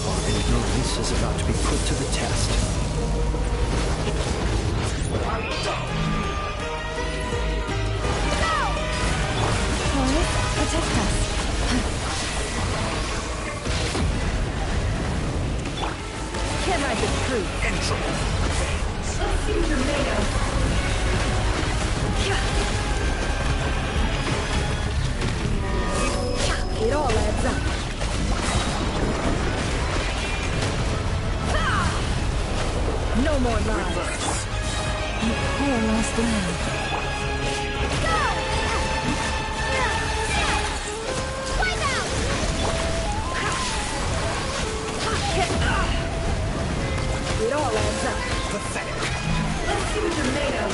Our ignorance is about to be put to the test. Protect us. Can't hide the truth. Let's see what you're made of. It all adds up. No more lies. You poor lost lamb. It all adds up. Pathetic. Let's see what you're made of.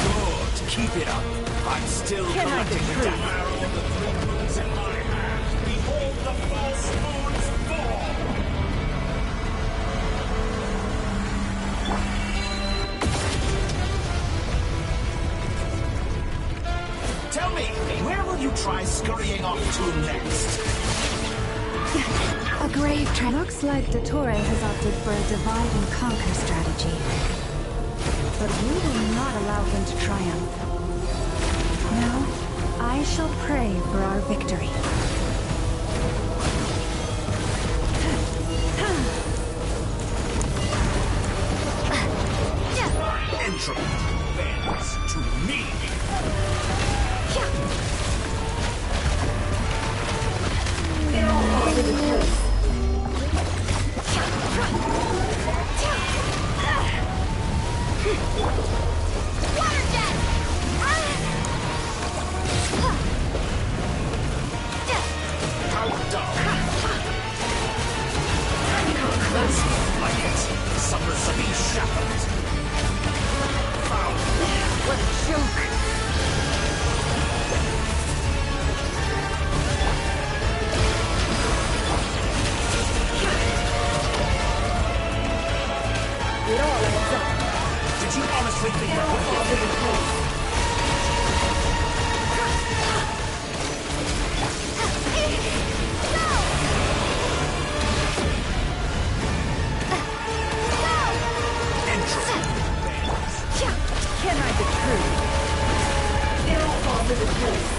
Good. Keep it up. I'm still Can I collecting be the true? marrow of the three moons in my hand. Behold the false moons fall! Tell me, where will you try scurrying off to next? A grave looks like Dottore has opted for a divide and conquer strategy. But we will not allow him to triumph. Now, I shall pray for our victory. Entropy bends to me. It all adds up. Did you honestly think that would falls into place. Can I be true? It all falls into place.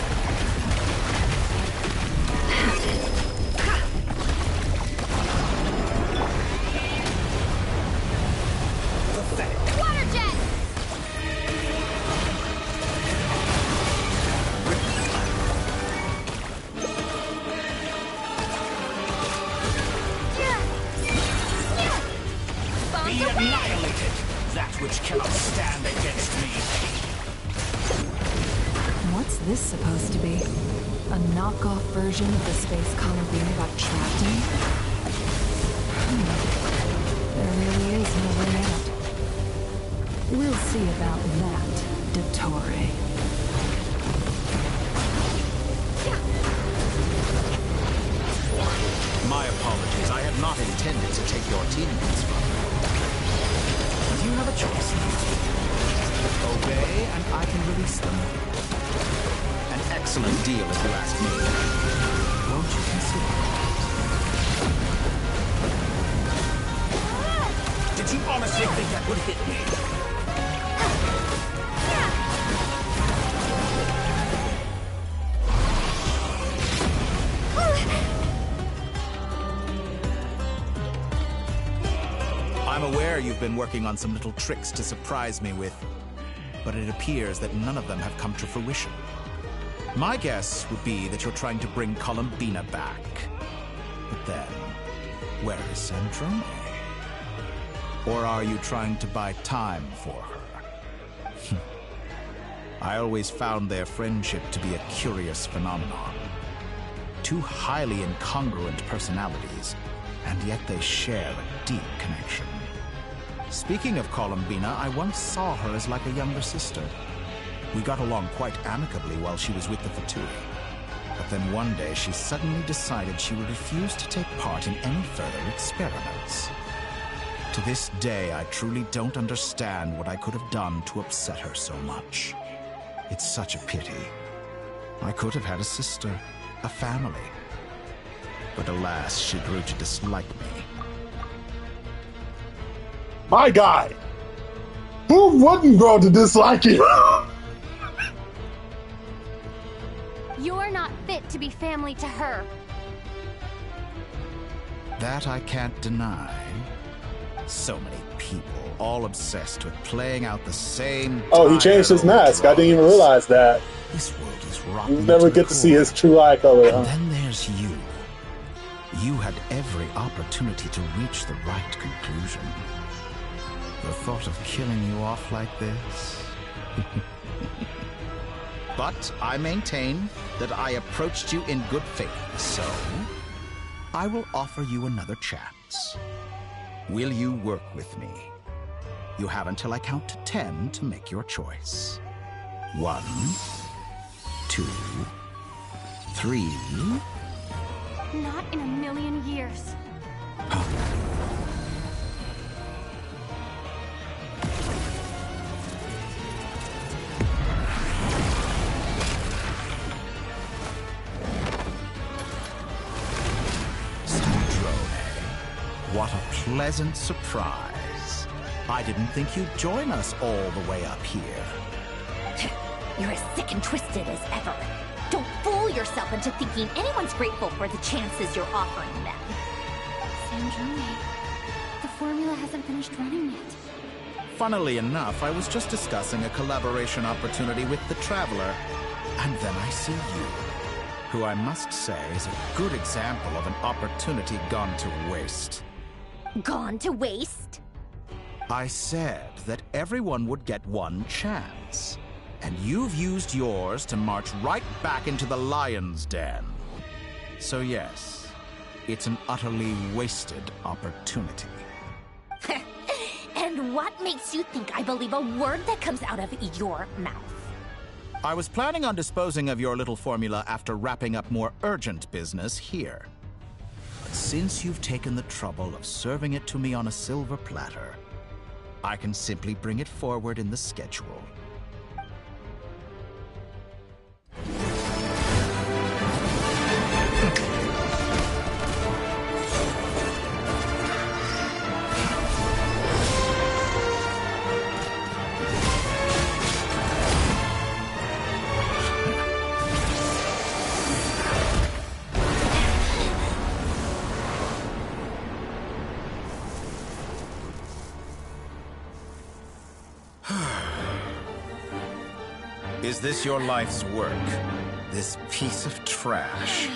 Water jet! Be annihilated, that which cannot stand against me. What's this supposed to be? A knockoff version of the space Columbine got trapped in? There really is no way out. We'll see about that, Dottore. My apologies, I had not intended to take your teammates from you. You have a choice now. Obey, and I can release them. An excellent deal, if you ask me. Won't you consider it? Did you honestly think that would hit me? I'm aware you've been working on some little tricks to surprise me with, but it appears that none of them have come to fruition. My guess would be that you're trying to bring Columbina back. But then, where is Sandrone? Or are you trying to buy time for her? I always found their friendship to be a curious phenomenon. Two highly incongruent personalities, and yet they share a deep connection. Speaking of Columbina, I once saw her as like a younger sister. We got along quite amicably while she was with the Fatui. But then one day she suddenly decided she would refuse to take part in any further experiments. To this day, I truly don't understand what I could have done to upset her so much. It's such a pity. I could have had a sister, a family. But alas, she grew to dislike me. My guy! Who wouldn't grow to dislike you? You're not fit to be family to her. That I can't deny. So many people, all obsessed with playing out the same. Oh, he changed his mask. I didn't even realize that. This world is rotten. You never get to see his true eye color, huh? And then there's you. You had every opportunity to reach the right conclusion. The thought of killing you off like this? But I maintain that I approached you in good faith, so I will offer you another chance. Will you work with me? You have until I count to 10 to make your choice. 1, 2, 3. Not in a million years. What a pleasant surprise. I didn't think you'd join us all the way up here. You're as sick and twisted as ever. Don't fool yourself into thinking anyone's grateful for the chances you're offering them. Sandrone, the formula hasn't finished running yet. Funnily enough, I was just discussing a collaboration opportunity with the Traveler, and then I see you, who I must say is a good example of an opportunity gone to waste. Gone to waste? I said that everyone would get one chance, and you've used yours to march right back into the lion's den. So yes, it's an utterly wasted opportunity. And what makes you think I believe a word that comes out of your mouth? I was planning on disposing of your little formula after wrapping up more urgent business here. But since you've taken the trouble of serving it to me on a silver platter, I can simply bring it forward in the schedule. Is this your life's work? This piece of trash?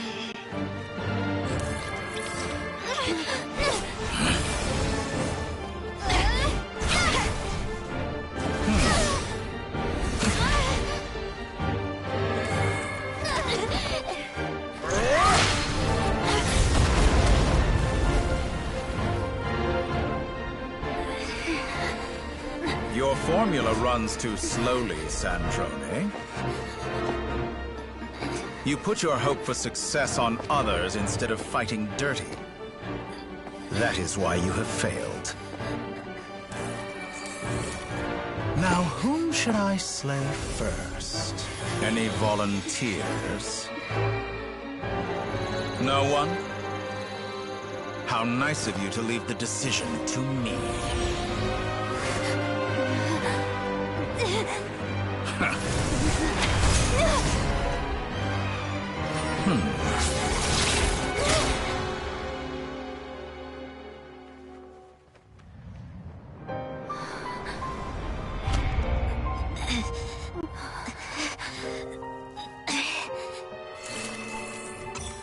Your formula runs too slowly, Sandrone. You put your hope for success on others instead of fighting dirty. That is why you have failed. Now, whom should I slay first? Any volunteers? No one? How nice of you to leave the decision to me.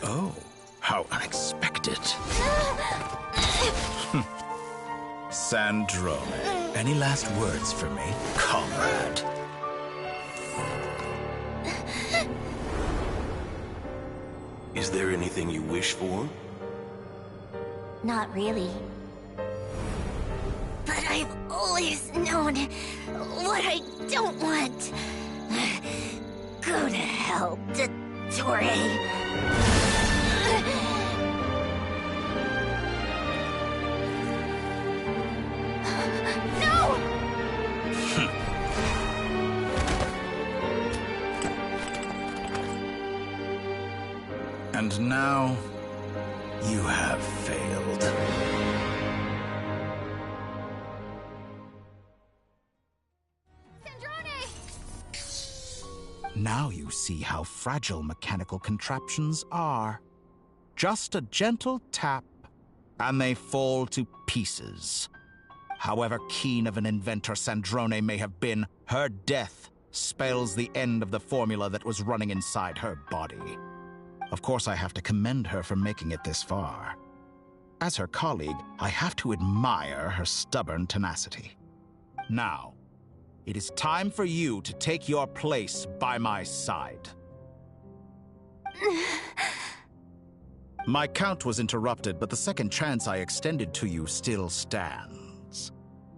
Oh, how unexpected. Sandrone, any last words for me, comrade? Is there anything you wish for? Not really. But I've always known what I don't want. Go to hell, Dottore. And now, you have failed. Now you see how fragile mechanical contraptions are. Just a gentle tap, and they fall to pieces. However keen of an inventor Sandrone may have been, her death spells the end of the formula that was running inside her body. Of course, I have to commend her for making it this far. As her colleague, I have to admire her stubborn tenacity. Now, it is time for you to take your place by my side. My count was interrupted, but the second chance I extended to you still stands.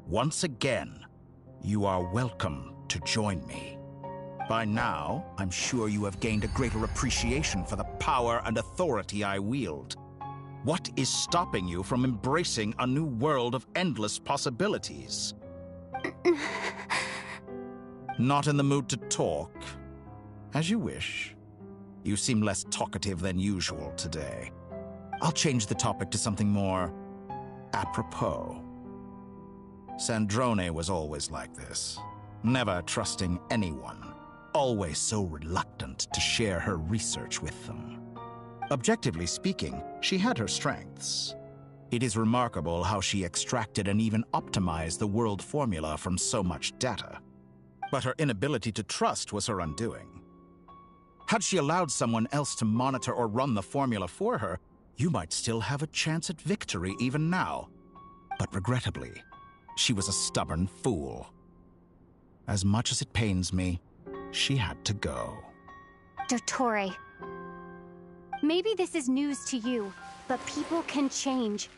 Once again, you are welcome to join me. By now, I'm sure you have gained a greater appreciation for the power and authority I wield. What is stopping you from embracing a new world of endless possibilities? Not in the mood to talk? As you wish. You seem less talkative than usual today. I'll change the topic to something more apropos. Sandrone was always like this, never trusting anyone. Always so reluctant to share her research with them. Objectively speaking, she had her strengths. It is remarkable how she extracted and even optimized the world formula from so much data. But her inability to trust was her undoing. Had she allowed someone else to monitor or run the formula for her, you might still have a chance at victory even now. But regrettably, she was a stubborn fool. As much as it pains me, she had to go. Dottore. Maybe this is news to you, but people can change.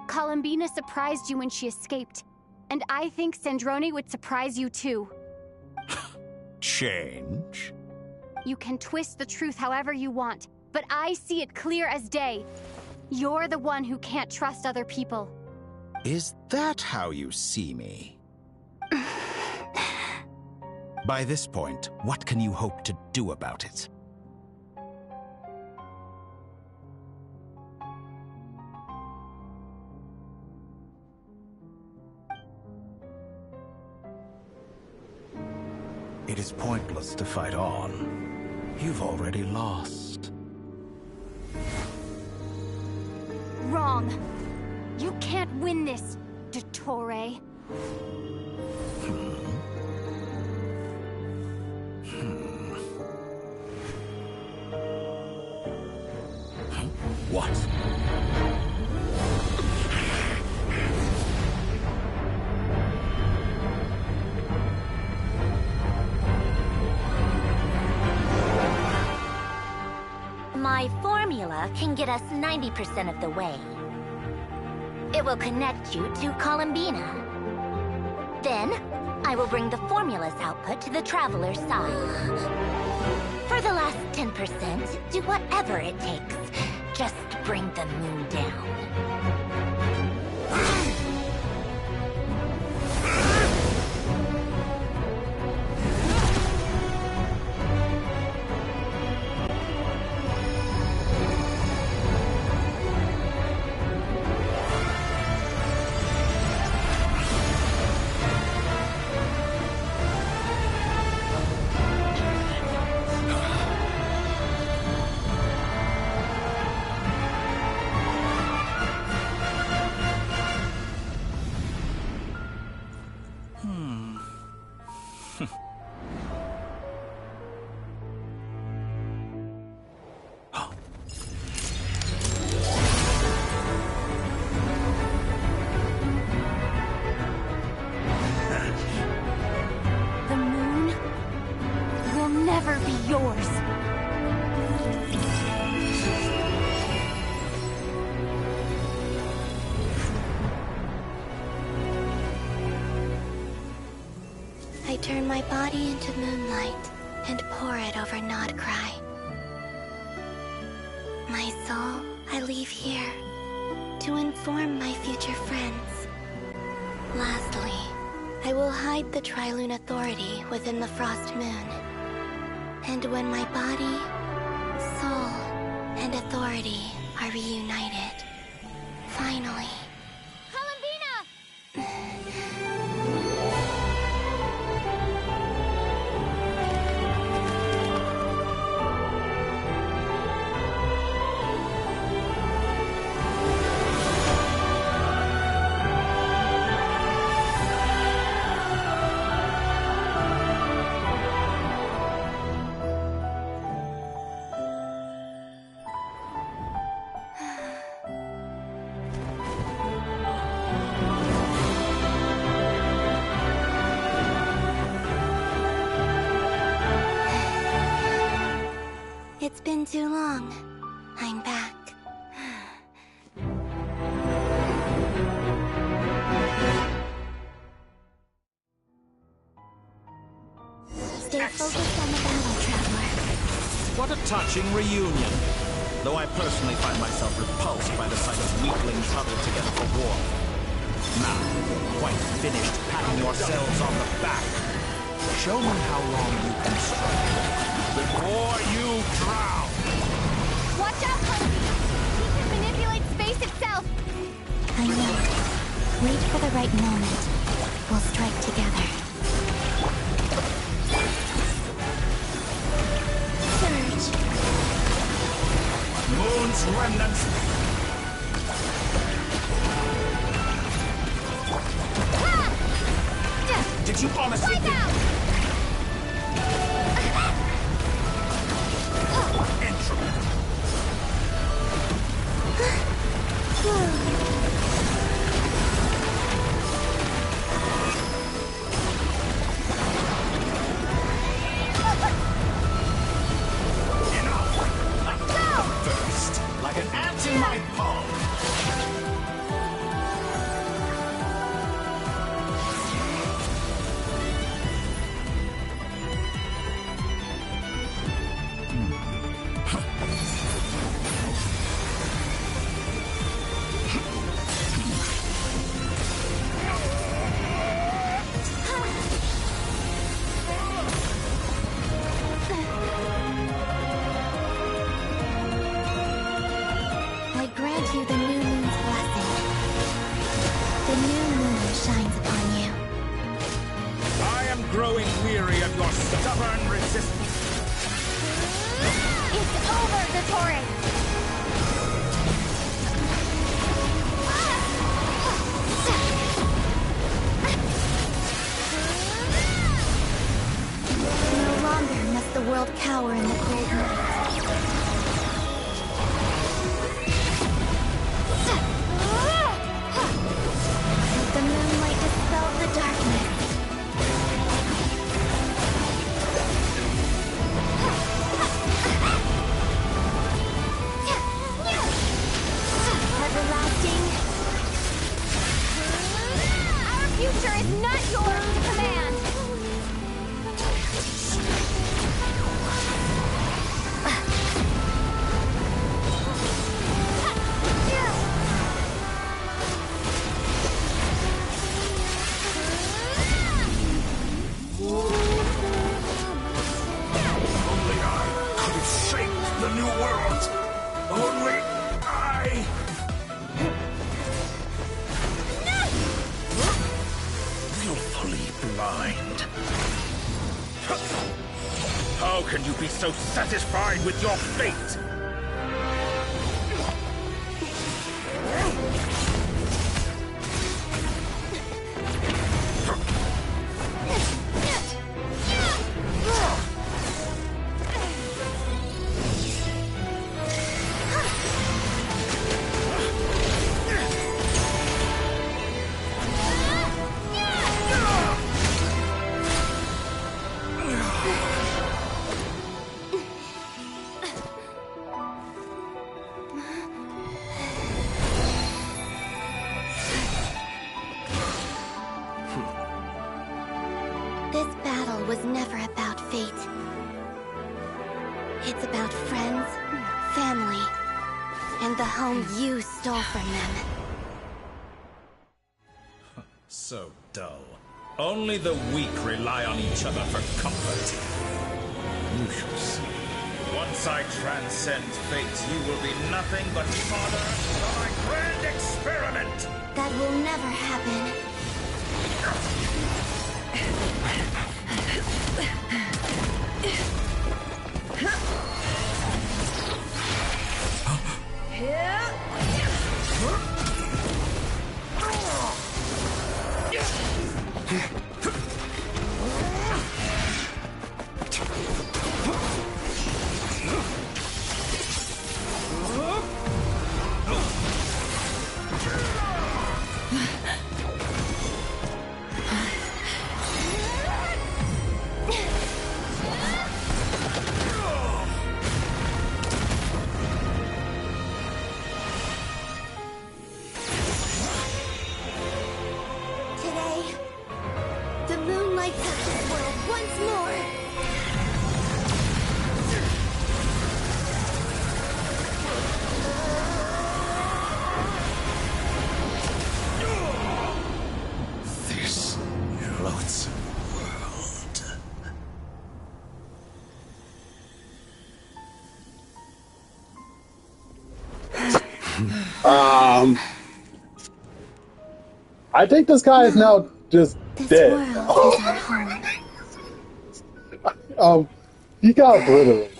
Columbina surprised you when she escaped, and I think Sandrone would surprise you too. Change? You can twist the truth however you want, but I see it clear as day. You're the one who can't trust other people. Is that how you see me? By this point, what can you hope to do about it? It is pointless to fight on. You've already lost. Wrong. You can't win this, Dottore. What? My formula can get us 90% of the way. It will connect you to Columbina. Then, I will bring the formula's output to the Traveler's side. For the last 10%, do whatever it takes. Just bring the moon down. The moon will never be yours. I turn my body into moonlight and pour it over Nodcry. My soul, I leave here to inform my future friends. Lastly, I will hide the Trilune Authority within the Frost Moon. And when my body, soul, and authority are reunited, finally... It's been too long. I'm back. Stay focused on the battle, Traveler. What a touching reunion. Though I personally find myself repulsed by the sight of weaklings huddled together for war. Now, quite finished patting yourselves on the back. Show me how long you can struggle before you drown. Watch out, Columbine! He can manipulate space itself! I know. Wait for the right moment. We'll strike together. Surge. Moon's remnants. Did you honestly think... First, like an ant in my palm. growing weary of your stubborn resistance. It's over, the torrent! No longer must the world cower in the cold night. The moonlight dispels the darkness. Everlasting. Our future is not yours to command. Only I could have shaped the new world. Only I. Willfully blind. How can you be so satisfied with your fate? This battle was never about fate. It's about friends, family, and the home you stole from them. So dull. Only the weak rely on each other for comfort. You shall see. Once I transcend fate, you will be nothing but fodder for my grand experiment! That will never happen. Today, the moonlight touches the world once more. This loathsome world. I think this guy is now just dead. World is our home. He got obliterated.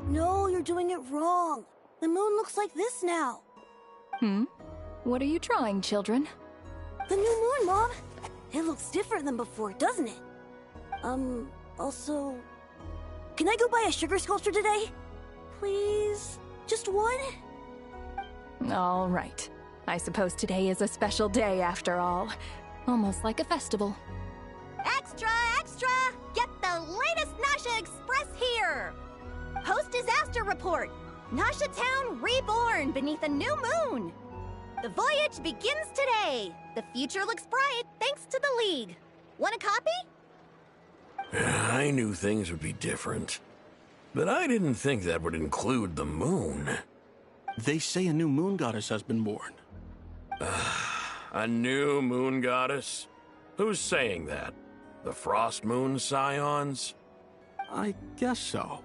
No, you're doing it wrong. The moon looks like this now. What are you trying, children? The new moon, Mom. It looks different than before, doesn't it? Also... Can I go buy a sugar sculpture today? Please? Just one? All right. I suppose today is a special day after all. Almost like a festival. Extra, extra! Get the latest Nasha Express here! Post-disaster report! Nasha Town reborn beneath a new moon! The voyage begins today! The future looks bright thanks to the League. Want a copy? I knew things would be different, but I didn't think that would include the moon. They say a new moon goddess has been born. A new moon goddess? Who's saying that? The Frost Moon Scions? I guess so.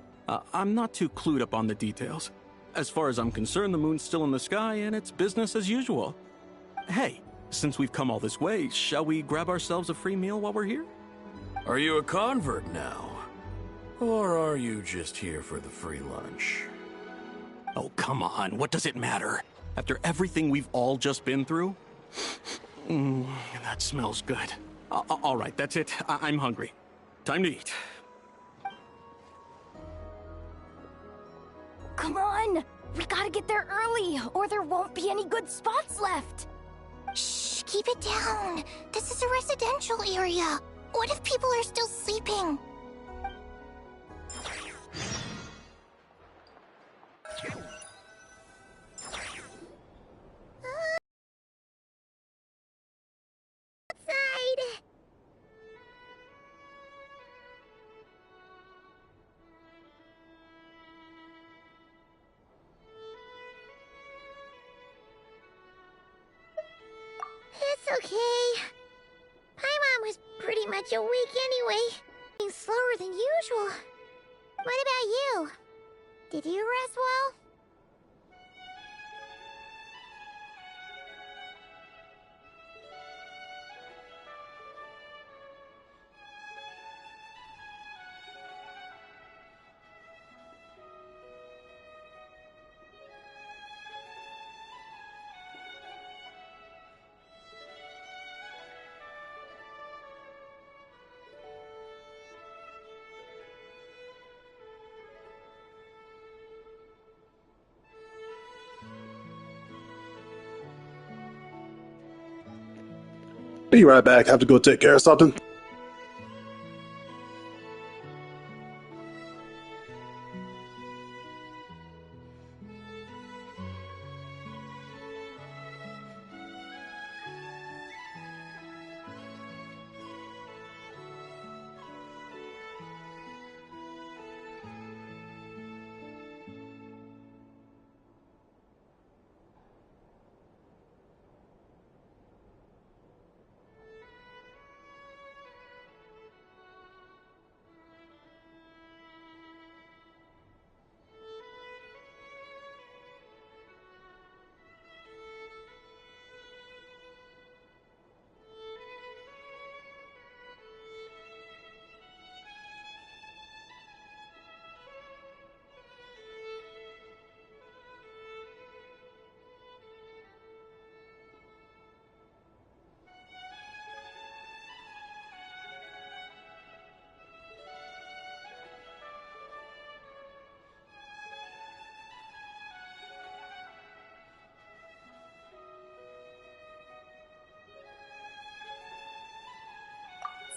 I'm not too clued up on the details. As far as I'm concerned, the moon's still in the sky and it's business as usual. Hey, since we've come all this way, shall we grab ourselves a free meal while we're here? Are you a convert now? Or are you just here for the free lunch? Oh, come on. What does it matter? After everything we've all just been through? That smells good. All right, that's it. I'm hungry. Time to eat. Come on! We gotta get there early, or there won't be any good spots left! Shh, keep it down. This is a residential area. What if people are still sleeping? Outside. It's okay. Paimon was pretty much awake anyway. Being slower than usual. What about you? Did you rest well? Be right back. Have to go take care of something.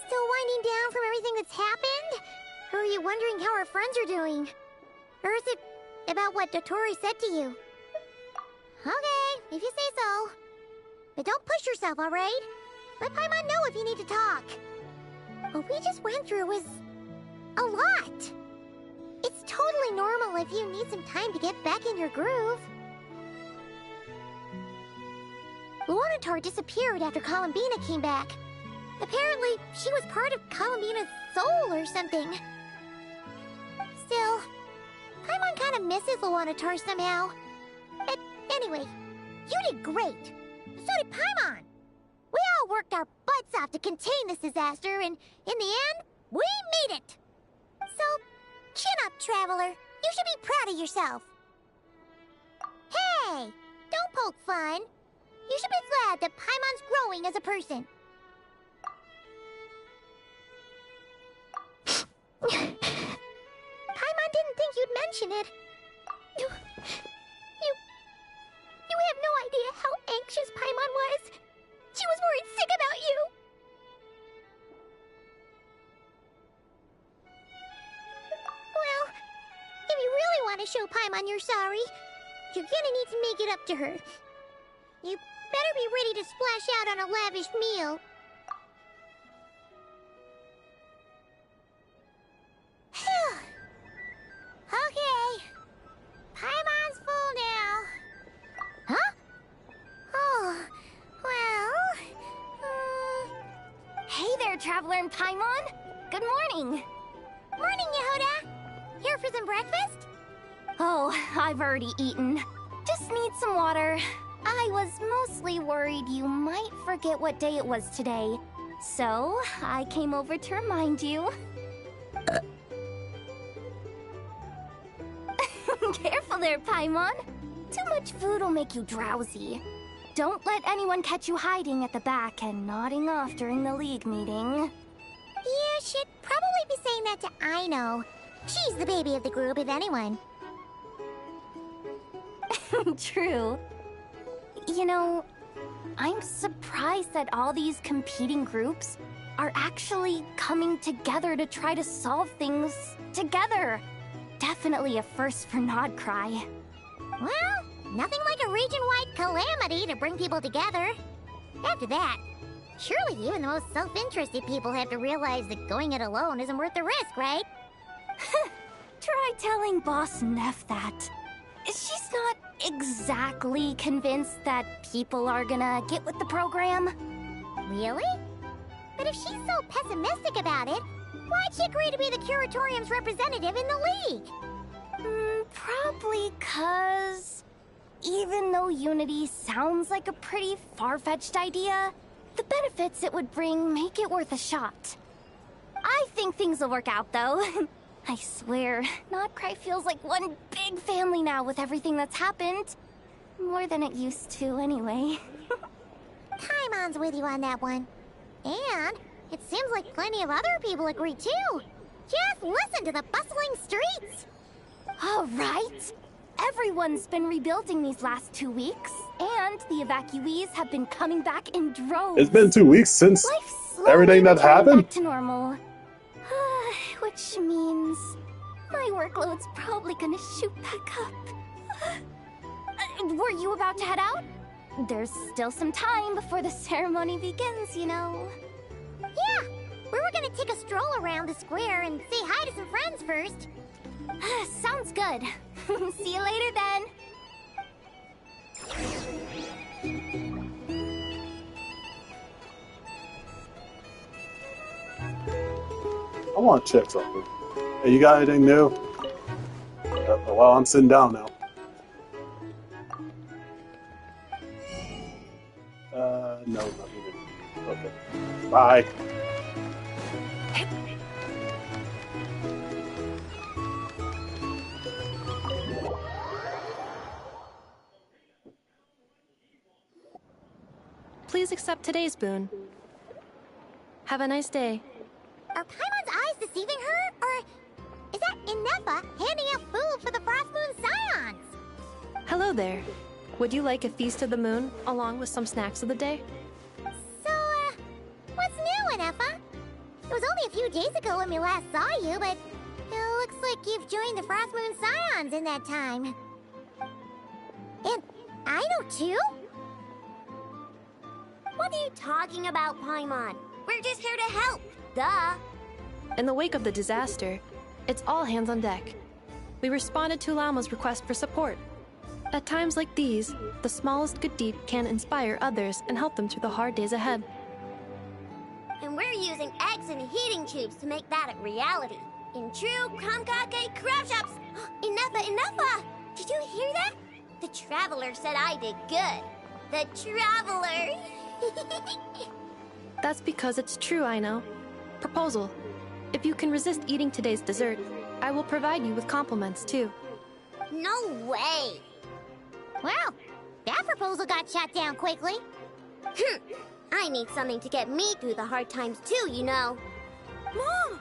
Still winding down from everything that's happened? Or are you wondering how our friends are doing? Or is it about what Dotori said to you? Okay, if you say so. But don't push yourself, alright? Let Paimon know if you need to talk. What we just went through was a lot. It's totally normal if you need some time to get back in your groove. Luanatar disappeared after Columbina came back. Apparently, she was part of Columbina's soul or something. Still, Paimon kind of misses Luanatar somehow. But anyway, you did great. So did Paimon. We all worked our butts off to contain this disaster, and in the end, we made it. So, chin up, Traveler. You should be proud of yourself. Hey, don't poke fun. You should be glad that Paimon's growing as a person. Paimon didn't think you'd mention it. You have no idea how anxious Paimon was. She was worried sick about you. to show Paimon you're sorry. You're gonna need to make it up to her. You better be ready to splash out on a lavish meal. Phew. Okay. Paimon's full now. Huh? Oh, well... Hey there, Traveler and Paimon! Good morning! Morning, Yehuda! Here for some breakfast? Oh, I've already eaten. Just need some water. I was mostly worried you might forget what day it was today. So, I came over to remind you. Careful there, Paimon. Too much food will make you drowsy. Don't let anyone catch you hiding at the back and nodding off during the League meeting. You should probably be saying that to Aino. She's the baby of the group, if anyone. True. You know, I'm surprised that all these competing groups are actually coming together to try to solve things together. Definitely a first for Nodcry. Well, nothing like a region-wide calamity to bring people together. After that, surely even the most self-interested people have to realize that going it alone isn't worth the risk, right? Try telling Boss Neff that. She's not exactly convinced that people are gonna get with the program. Really? But if she's so pessimistic about it, why'd she agree to be the Curatorium's representative in the League? Probably 'cause... even though Unity sounds like a pretty far-fetched idea, the benefits it would bring make it worth a shot. I think things will work out, though. I swear, Nodcry feels like one big family now with everything that's happened. More than it used to, anyway. Paimon's with you on that one. And it seems like plenty of other people agree, too. Just listen to the bustling streets. All right. Everyone's been rebuilding these last 2 weeks, and the evacuees have been coming back in droves. It's been 2 weeks since everything that happened. Back to normal. Which means my workload's probably gonna shoot back up. Were you about to head out? There's still some time before the ceremony begins, you know. Yeah, we were gonna take a stroll around the square and say hi to some friends first. Sounds good. See you later then. I want to check something. Hey, you got anything new? Well, I'm sitting down now. No, nothing new. Okay. Bye. Please accept today's boon. Have a nice day. Are Paimon's eyes deceiving her? Or is that Inefa handing out food for the Frost Moon Scions? Hello there. Would you like a feast of the moon, along with some snacks of the day? So, what's new, Inefa? It was only a few days ago when we last saw you, but it looks like you've joined the Frost Moon Scions in that time. And I know too? What are you talking about, Paimon? We're just here to help. Duh. In the wake of the disaster, it's all hands on deck. We responded to Lama's request for support. At times like these, the smallest good deed can inspire others and help them through the hard days ahead. And we're using eggs and heating tubes to make that a reality. In true Kromkake crab shops. Enough! Did you hear that? The Traveler said I did good. The Traveler! That's because it's true, I know. Proposal. If you can resist eating today's dessert, I will provide you with compliments, too. No way! Well, that proposal got shot down quickly. I need something to get me through the hard times, too, you know. Mom!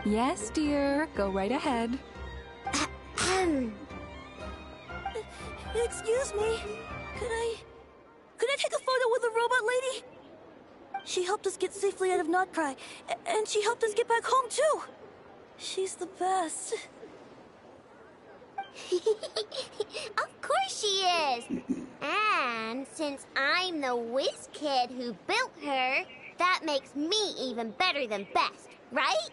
Yes, dear. Go right ahead. Excuse me. Could I take a photo with the robot lady? She helped us get safely out of Nodcry, and she helped us get back home too. She's the best. Of course she is! And since I'm the whiz kid who built her, that makes me even better than best, right?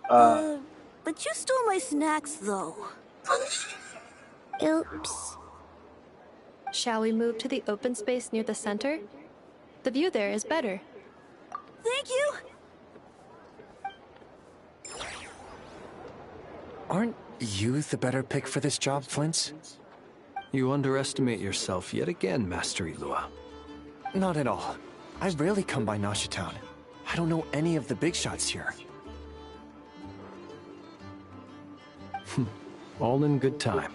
But you stole my snacks, though. Oops. Shall we move to the open space near the center? The view there is better. Thank you! Aren't you the better pick for this job, Flint? You underestimate yourself yet again, Master Ilua. Not at all. I rarely come by Nasha Town. I don't know any of the big shots here. All in good time.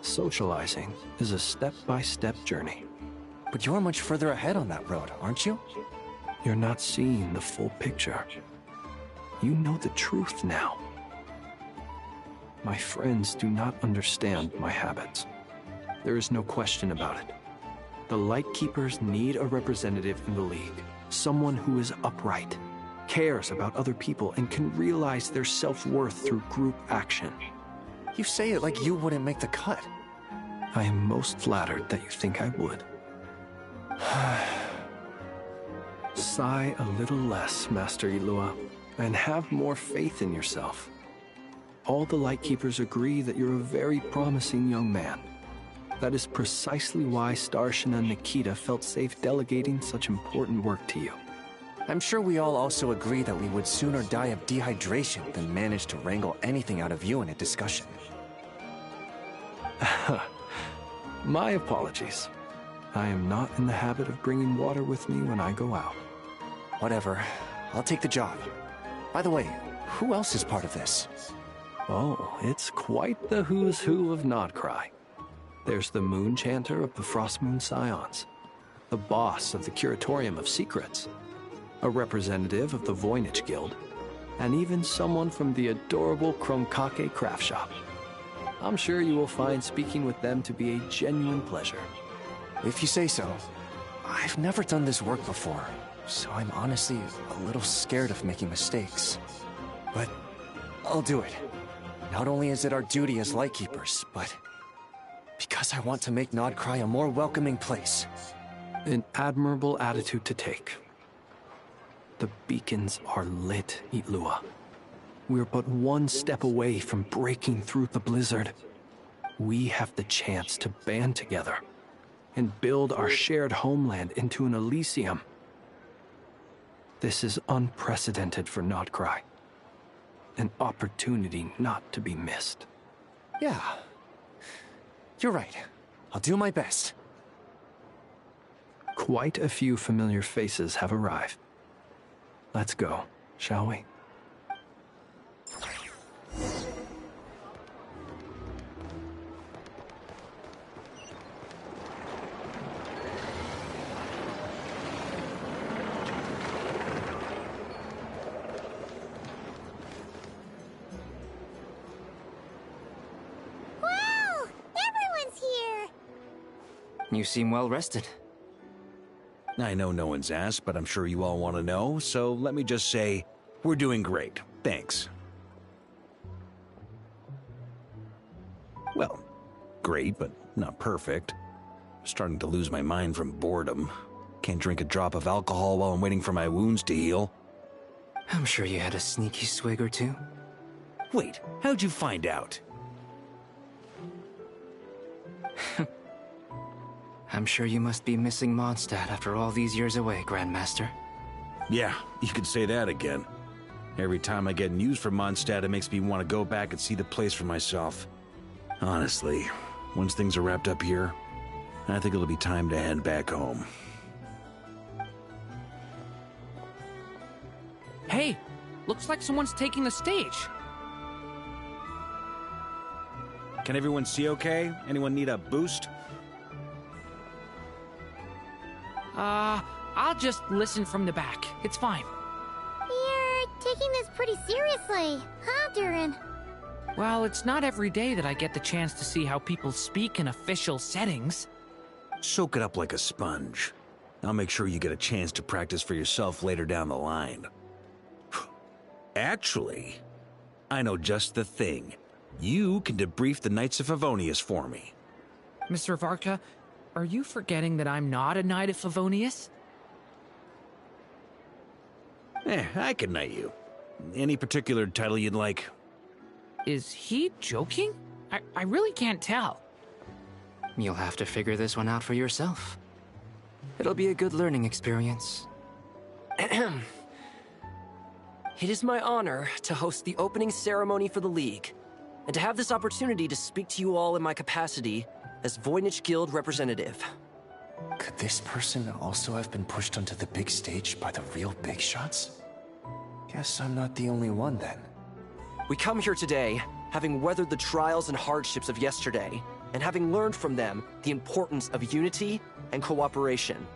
Socializing is a step-by-step journey. But you're much further ahead on that road, aren't you? You're not seeing the full picture. You know the truth now. My friends do not understand my habits. There is no question about it. The Lightkeepers need a representative in the League. Someone who is upright, cares about other people, and can realize their self-worth through group action. You say it like you wouldn't make the cut. I am most flattered that you think I would. Sigh a little less, Master Ilua, and have more faith in yourself. All the Lightkeepers agree that you're a very promising young man. That is precisely why Starshina Nikita felt safe delegating such important work to you. I'm sure we all also agree that we would sooner die of dehydration than manage to wrangle anything out of you in a discussion. My apologies. I am not in the habit of bringing water with me when I go out. Whatever. I'll take the job. By the way, who else is part of this? Oh, it's quite the who's who of Nodcry. There's the Moon Chanter of the Frostmoon Scions, the boss of the Curatorium of Secrets, a representative of the Voynich Guild, and even someone from the adorable Kronkake craft shop. I'm sure you will find speaking with them to be a genuine pleasure. If you say so. I've never done this work before, so I'm honestly a little scared of making mistakes. But I'll do it. Not only is it our duty as Lightkeepers, but because I want to make Nodcry a more welcoming place. An admirable attitude to take. The beacons are lit, Ilua. We're but one step away from breaking through the blizzard. We have the chance to band together and build our shared homeland into an Elysium. This is unprecedented for Nodcry. An opportunity not to be missed. Yeah. You're right. I'll do my best. Quite a few familiar faces have arrived. Let's go, shall we? Wow! Everyone's here! You seem well rested. I know no one's asked, but I'm sure you all want to know, so let me just say, we're doing great. Thanks. Well, great, but not perfect. Starting to lose my mind from boredom. Can't drink a drop of alcohol while I'm waiting for my wounds to heal. I'm sure you had a sneaky swig or two. Wait, how'd you find out? I'm sure you must be missing Mondstadt after all these years away, Grandmaster. Yeah, you could say that again. Every time I get news from Mondstadt, it makes me want to go back and see the place for myself. Honestly, once things are wrapped up here, I think it'll be time to head back home. Hey, looks like someone's taking the stage. Can everyone see okay? Anyone need a boost? I'll just listen from the back. It's fine. You're taking this pretty seriously, huh, Durin? Well, it's not every day that I get the chance to see how people speak in official settings. Soak it up like a sponge. I'll make sure you get a chance to practice for yourself later down the line. Actually, I know just the thing. You can debrief the Knights of Favonius for me. Mr. Varka, are you forgetting that I'm not a Knight of Favonius? I can knight you. Any particular title you'd like? Is he joking? I really can't tell. You'll have to figure this one out for yourself. It'll be a good learning experience. It is my honor to host the opening ceremony for the League, and to have this opportunity to speak to you all in my capacity as Voynich Guild representative. Could this person also have been pushed onto the big stage by the real big shots? Guess I'm not the only one then. We come here today, having weathered the trials and hardships of yesterday, and having learned from them the importance of unity and cooperation.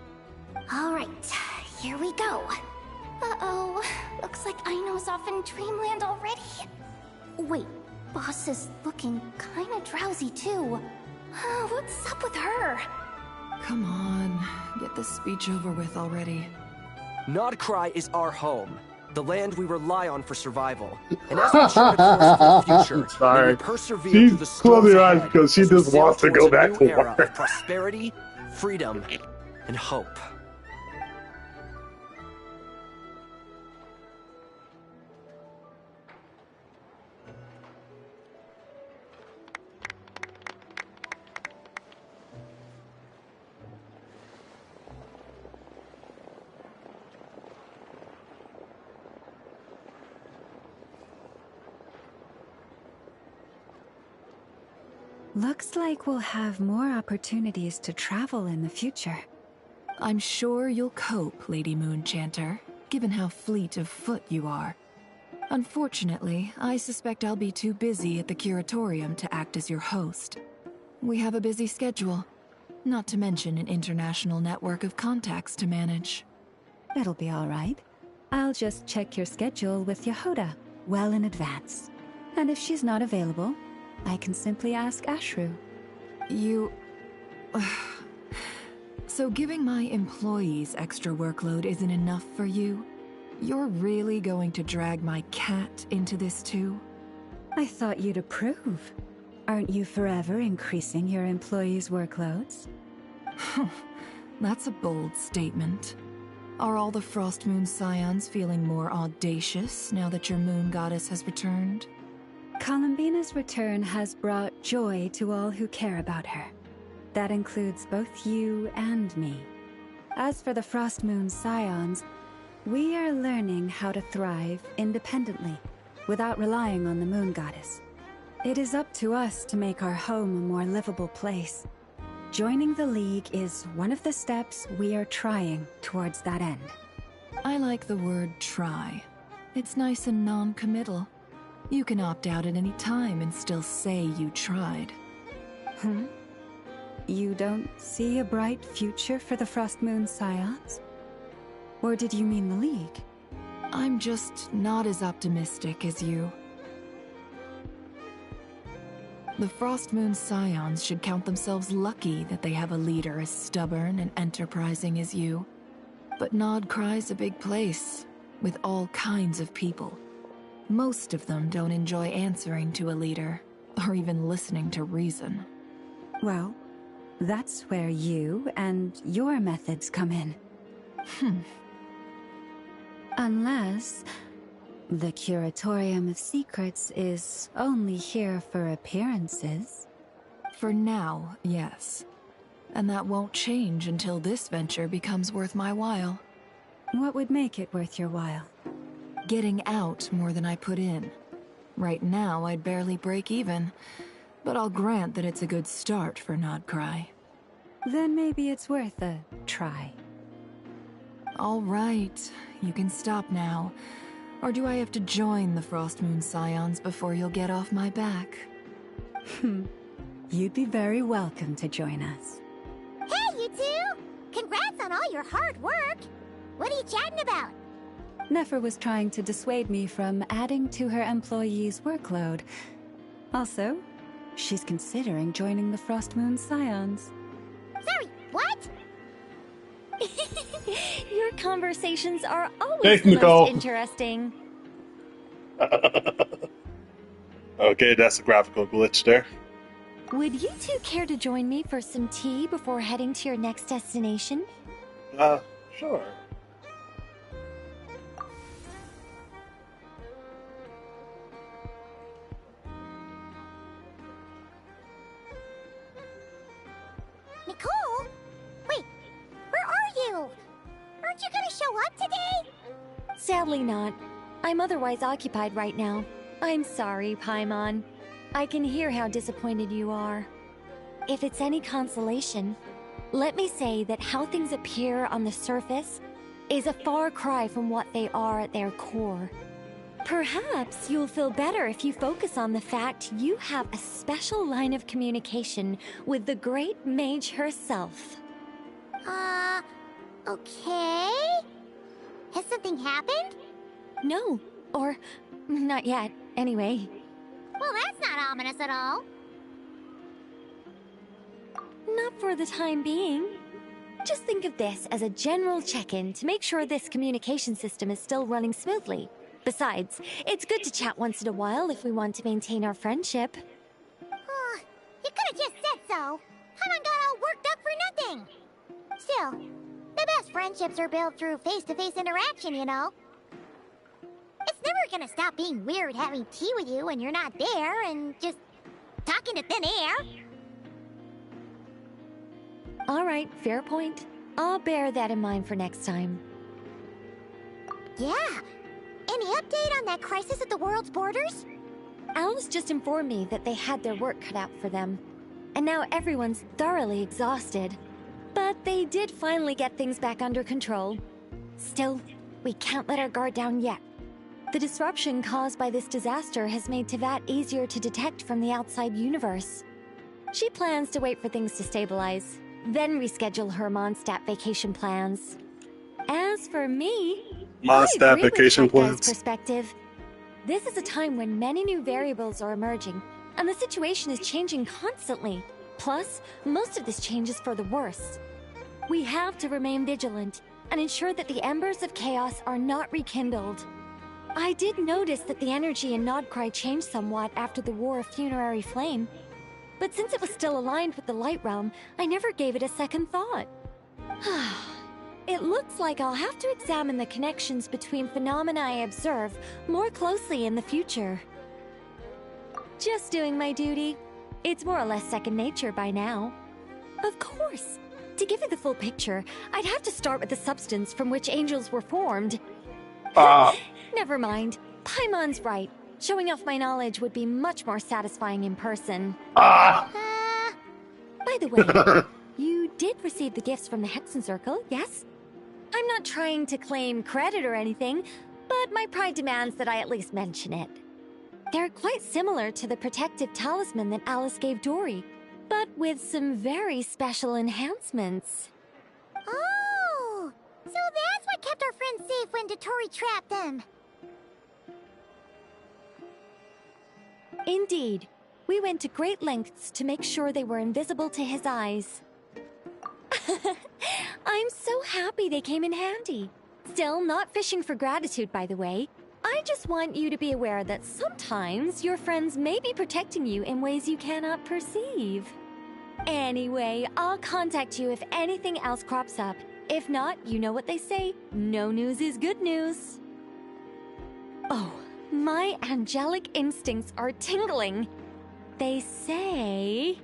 All right, here we go. Uh-oh. Looks like Aino's off in Dreamland already. Wait, Boss is looking kinda drowsy too. What's up with her? Come on, get this speech over with already. Nodcry is our home, the land we rely on for survival. And as we chart a course for the future, sorry. may we persevere She's through the storms closing her eyes ahead because she as we just sail wants to go towards a back new to era work. of prosperity, freedom, and hope. Looks like we'll have more opportunities to travel in the future. I'm sure you'll cope, Lady Moonchanter, given how fleet of foot you are. Unfortunately, I suspect I'll be too busy at the Curatorium to act as your host. We have a busy schedule, not to mention an international network of contacts to manage. It'll be all right. I'll just check your schedule with Yehoda well in advance. And if she's not available, I can simply ask Ashru. You... So giving my employees extra workload isn't enough for you? You're really going to drag my cat into this too? I thought you'd approve. Aren't you forever increasing your employees' workloads? That's a bold statement. Are all the Frostmoon Scions feeling more audacious now that your moon goddess has returned? Columbina's return has brought joy to all who care about her. That includes both you and me. As for the Frostmoon Scions, we are learning how to thrive independently, without relying on the moon goddess. It is up to us to make our home a more livable place. Joining the League is one of the steps we are trying towards that end. I like the word try. It's nice and non-committal. You can opt out at any time and still say you tried. You don't see a bright future for the Frostmoon Scions? Or did you mean the League? I'm just not as optimistic as you. The Frostmoon Scions should count themselves lucky that they have a leader as stubborn and enterprising as you. But Nodcry's a big place, with all kinds of people. Most of them don't enjoy answering to a leader, or even listening to reason. Well, that's where you and your methods come in. Unless the Curatorium of Secrets is only here for appearances. For now, yes. And that won't change until this venture becomes worth my while. What would make it worth your while? Getting out more than I put in. Right now, I'd barely break even, but I'll grant that it's a good start for Nodcry. Then maybe it's worth a try. All right, you can stop now. Or do I have to join the Frostmoon Scions before you'll get off my back? You'd be very welcome to join us. Hey, you two! Congrats on all your hard work! What are you chatting about? Nefer was trying to dissuade me from adding to her employees' workload. Also, she's considering joining the Frostmoon Scions. Sorry, what? Your conversations are always Thanks, the Nicole. most interesting. Okay, that's a graphical glitch there. Would you two care to join me for some tea before heading to your next destination? Sure. Nicole? Wait, where are you? Aren't you gonna show up today? Sadly not. I'm otherwise occupied right now. I'm sorry, Paimon. I can hear how disappointed you are. If it's any consolation, let me say that how things appear on the surface is a far cry from what they are at their core. Perhaps you'll feel better if you focus on the fact you have a special line of communication with the great mage herself. Okay? Has something happened? No, or not yet, anyway. Well, that's not ominous at all. Not for the time being. Just think of this as a general check-in to make sure this communication system is still running smoothly. Besides, it's good to chat once in a while if we want to maintain our friendship. You could have just said so. Haven't got all worked up for nothing. Still, the best friendships are built through face-to-face interaction, you know. It's never gonna stop being weird having tea with you when you're not there and just talking to thin air. All right, fair point. I'll bear that in mind for next time. Yeah. Any update on that crisis at the world's borders? Alice just informed me that they had their work cut out for them. And now everyone's thoroughly exhausted. But they did finally get things back under control. Still, we can't let our guard down yet. The disruption caused by this disaster has made Teyvat easier to detect from the outside universe. She plans to wait for things to stabilize, then reschedule her Mondstadt vacation plans. As for me, Mondstadt vacation plans. Perspective. This is a time when many new variables are emerging, and the situation is changing constantly. Plus, most of this change is for the worse. We have to remain vigilant and ensure that the embers of chaos are not rekindled. I did notice that the energy in Nodcry changed somewhat after the War of Funerary Flame, but since it was still aligned with the Light Realm, I never gave it a second thought. It looks like I'll have to examine the connections between phenomena I observe more closely in the future. Just doing my duty. It's more or less second nature by now. Of course. To give you the full picture, I'd have to start with the substance from which angels were formed. Never mind. Paimon's right. Showing off my knowledge would be much more satisfying in person. By the way, you did receive the gifts from the Hexen Circle, yes? I'm not trying to claim credit or anything, but my pride demands that I at least mention it. They're quite similar to the protective talisman that Alice gave Dory, but with some very special enhancements. Oh! So that's what kept our friends safe when Dory trapped them. Indeed. We went to great lengths to make sure they were invisible to his eyes. I'm so happy they came in handy. Still, not fishing for gratitude, by the way. I just want you to be aware that sometimes your friends may be protecting you in ways you cannot perceive. Anyway, I'll contact you if anything else crops up. If not, you know what they say, no news is good news. Oh, my angelic instincts are tingling. They say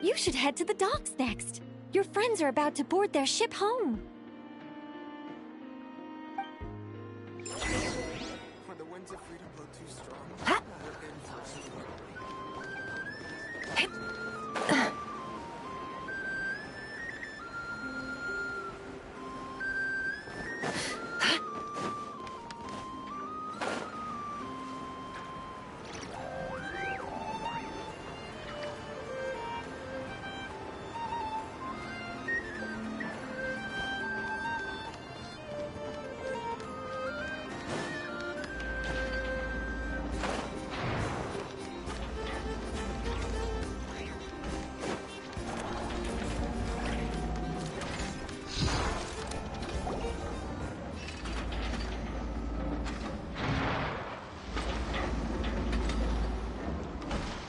you should head to the docks next. Your friends are about to board their ship home. When the winds of freedom blow too strong,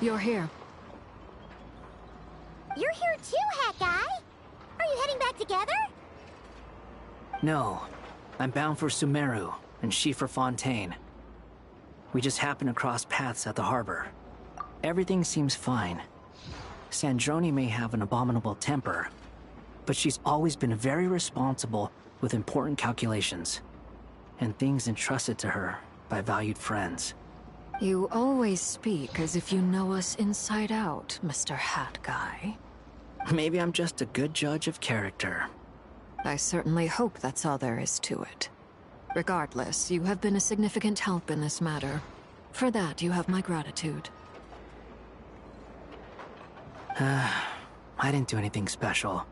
You're here. You're here too, Hat Guy. Are you heading back together? No. I'm bound for Sumeru, and she for Fontaine. We just happened to cross paths at the harbor. Everything seems fine. Sandrone may have an abominable temper, but she's always been very responsible with important calculations, and things entrusted to her by valued friends. You always speak as if you know us inside out, Mr. Hat Guy. Maybe I'm just a good judge of character. I certainly hope that's all there is to it. Regardless, you have been a significant help in this matter. For that, you have my gratitude. I didn't do anything special.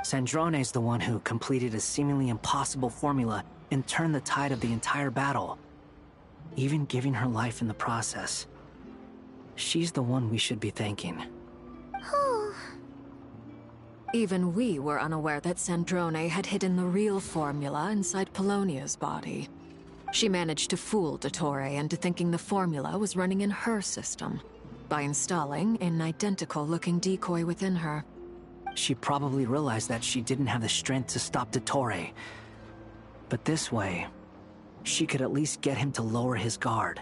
Sandrone's the one who completed a seemingly impossible formula and turned the tide of the entire battle, even giving her life in the process. She's the one we should be thanking. Even we were unaware that Sandrone had hidden the real formula inside Polonia's body. She managed to fool Dottore into thinking the formula was running in her system by installing an identical-looking decoy within her. She probably realized that she didn't have the strength to stop Dottore. But this way, she could at least get him to lower his guard.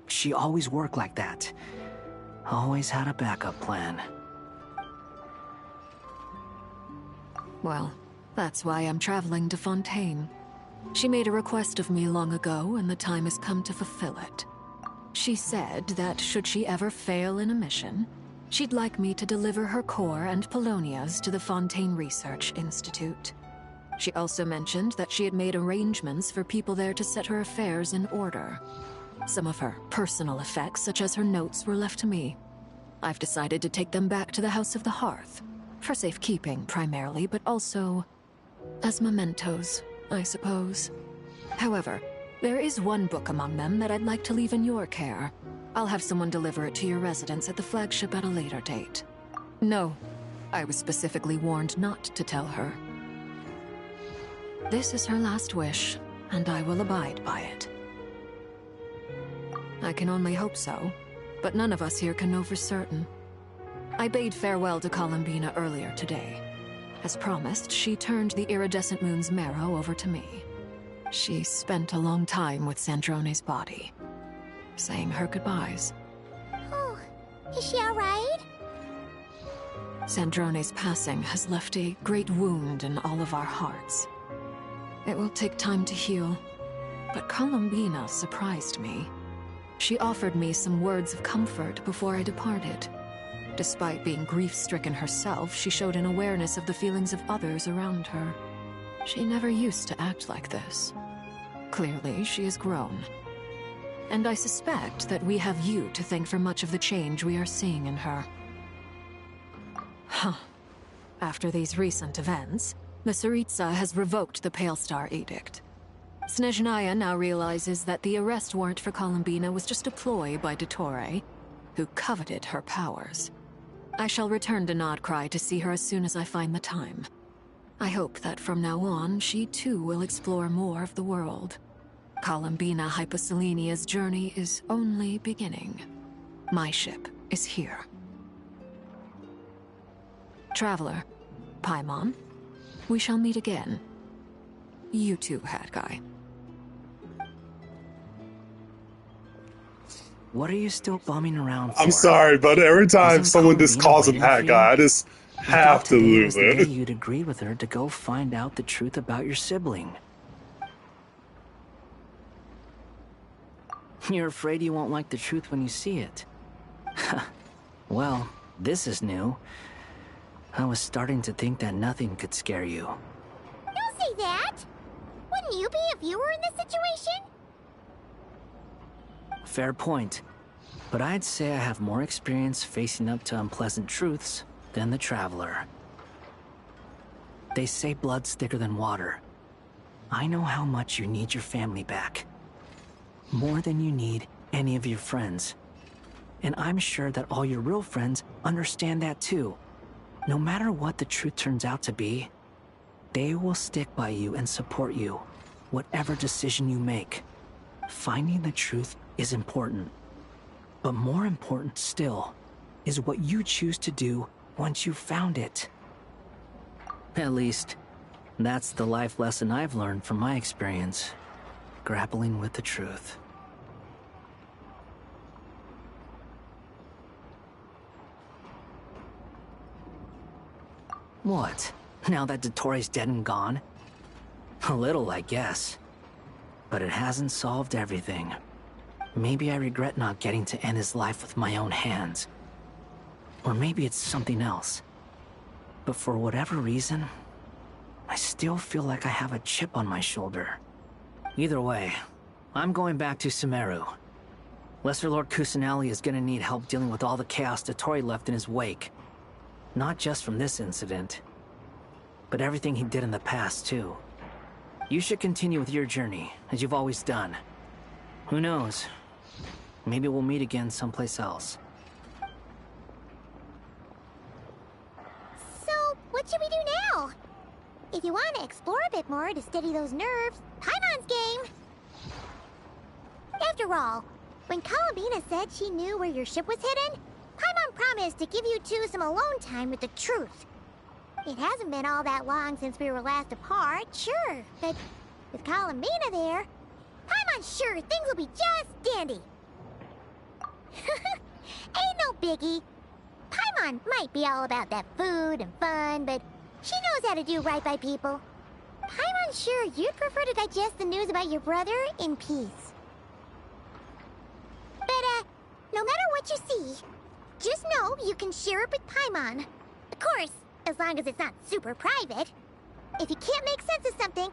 She always worked like that. Always had a backup plan. Well, that's why I'm traveling to Fontaine. She made a request of me long ago, and the time has come to fulfill it. She said that should she ever fail in a mission, she'd like me to deliver her core and Polonia's to the Fontaine Research Institute. She also mentioned that she had made arrangements for people there to set her affairs in order. Some of her personal effects, such as her notes, were left to me. I've decided to take them back to the House of the Hearth. For safekeeping, primarily, but also as mementos, I suppose. However, there is one book among them that I'd like to leave in your care. I'll have someone deliver it to your residence at the flagship at a later date. No, I was specifically warned not to tell her. This is her last wish, and I will abide by it. I can only hope so, but none of us here can know for certain. I bade farewell to Columbina earlier today. As promised, she turned the iridescent moon's marrow over to me. She spent a long time with Sandrone's body, saying her goodbyes. Oh, is she alright? Sandrone's passing has left a great wound in all of our hearts. It will take time to heal, but Columbina surprised me. She offered me some words of comfort before I departed. Despite being grief-stricken herself, she showed an awareness of the feelings of others around her. She never used to act like this. Clearly, she has grown. And I suspect that we have you to thank for much of the change we are seeing in her. After these recent events, the Tsaritsa has revoked the Pale Star Edict. Snezhnaya now realizes that the arrest warrant for Columbina was just a ploy by Dottore, who coveted her powers. I shall return to Nodcry to see her as soon as I find the time. I hope that from now on, she too will explore more of the world. Columbina Hyposelenia's journey is only beginning. My ship is here. Traveler, Paimon, we shall meet again. You too, Hat Guy. What are you still bumming around for? I'm sorry, but every time Isn't someone just Columbina calls him waiting Hat for Guy, you? I just You have thought to today lose was the day it. you'd agree with her to go find out the truth about your sibling. You're afraid you won't like the truth when you see it. Well, this is new. I was starting to think that nothing could scare you. Don't say that! Wouldn't you be if you were in this situation? Fair point. But I'd say I have more experience facing up to unpleasant truths than the Traveler. They say blood's thicker than water. I know how much you need your family back. More than you need any of your friends. And I'm sure that all your real friends understand that too. No matter what the truth turns out to be, they will stick by you and support you, whatever decision you make. Finding the truth is important. But more important still is what you choose to do once you've found it. At least, that's the life lesson I've learned from my experience, grappling with the truth. What? Now that Dottoro's dead and gone? A little, I guess. But it hasn't solved everything. Maybe I regret not getting to end his life with my own hands. Or maybe it's something else. But for whatever reason, I still feel like I have a chip on my shoulder. Either way, I'm going back to Sumeru. Lesser Lord Kusanali is gonna need help dealing with all the chaos Dottori left in his wake. Not just from this incident, but everything he did in the past, too. You should continue with your journey, as you've always done. Who knows? Maybe we'll meet again someplace else. So, what should we do now? If you want to explore a bit more to steady those nerves, Paimon's game! After all, when Columbina said she knew where your ship was hidden, Paimon promised to give you two some alone time with the truth. It hasn't been all that long since we were last apart, sure, but with Columbina there, Paimon's sure things will be just dandy. Ain't no biggie. Paimon might be all about that food and fun, but she knows how to do right by people. Paimon's sure you'd prefer to digest the news about your brother in peace. But, no matter what you see, just know you can share it with Paimon. Of course, as long as it's not super private. If you can't make sense of something,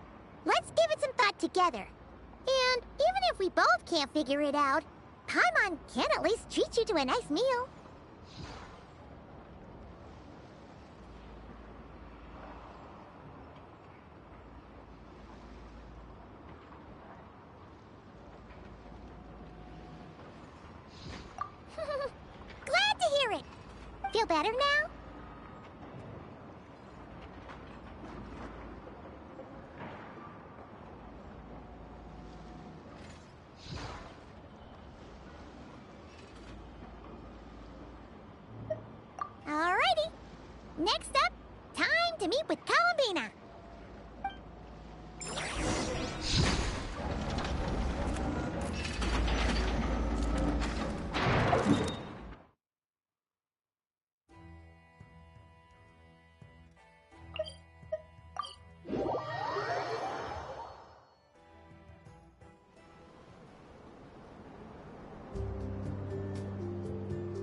let's give it some thought together. And even if we both can't figure it out, Paimon can at least treat you to a nice meal. Glad to hear it. Feel better now? Alrighty. Next up, time to meet with Columbina.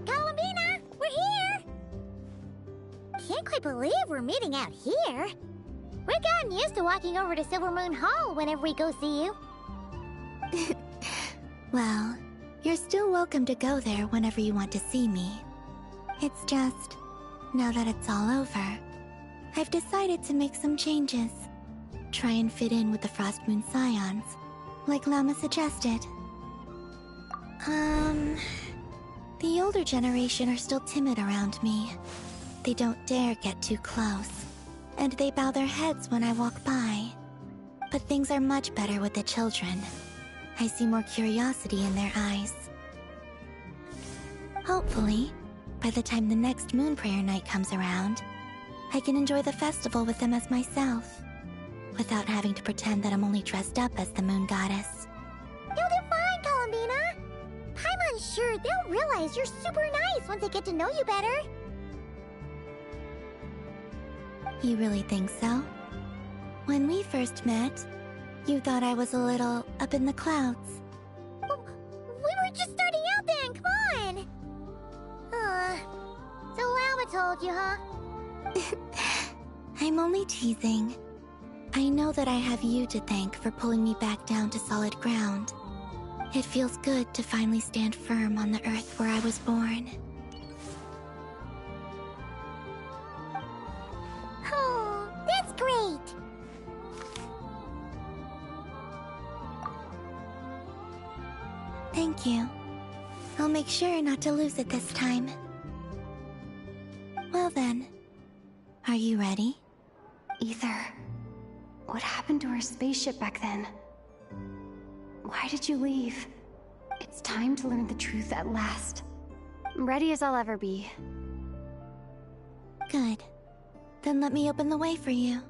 Columbina, we're here! Can't quite believe we're meeting out here. We've gotten used to walking over to Silver Moon Hall whenever we go see you. Well, you're still welcome to go there whenever you want to see me. It's just, now that it's all over, I've decided to make some changes. Try and fit in with the Frost Moon Scions, like Lama suggested. The older generation are still timid around me. They don't dare get too close, and they bow their heads when I walk by. But things are much better with the children. I see more curiosity in their eyes. Hopefully, by the time the next Moon Prayer Night comes around, I can enjoy the festival with them as myself, without having to pretend that I'm only dressed up as the Moon Goddess. You'll do fine, Columbina. Paimon's sure they'll realize you're super nice once they get to know you better. You really think so? When we first met, you thought I was a little up in the clouds. We were just starting out then, come on! So Lama told you, huh? I'm only teasing. I know that I have you to thank for pulling me back down to solid ground. It feels good to finally stand firm on the earth where I was born. Oh, that's great! Thank you. I'll make sure not to lose it this time. Well then, are you ready? Ether, what happened to our spaceship back then? Why did you leave? It's time to learn the truth at last. I'm ready as I'll ever be. Good. Then let me open the way for you.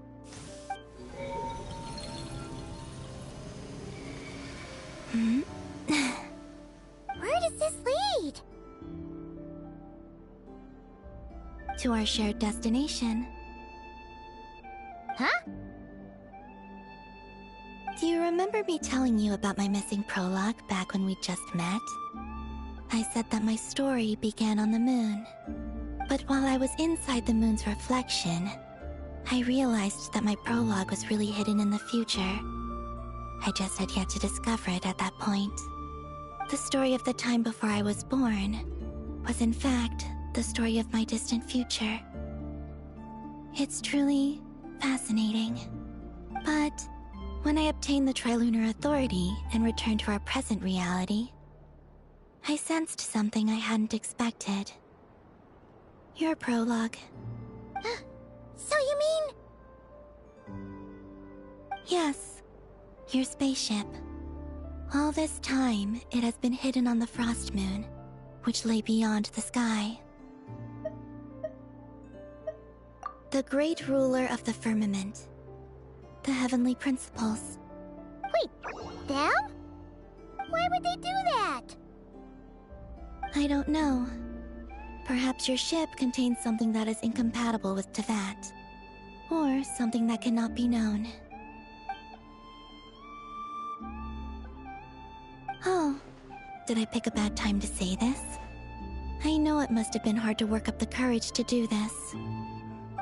Where does this lead? To our shared destination. Huh? Do you remember me telling you about my missing prologue back when we just met? I said that my story began on the moon. But while I was inside the moon's reflection, I realized that my prologue was really hidden in the future. I just had yet to discover it at that point. The story of the time before I was born was in fact the story of my distant future. It's truly fascinating. But when I obtained the Trilunar Authority and returned to our present reality, I sensed something I hadn't expected. Your prologue. So you mean... Yes, your spaceship. All this time, it has been hidden on the Frost Moon, which lay beyond the sky. The great ruler of the firmament. The heavenly principles. Wait, them? Why would they do that? I don't know. Perhaps your ship contains something that is incompatible with Tevat. Or something that cannot be known. Oh, did I pick a bad time to say this? I know it must have been hard to work up the courage to do this.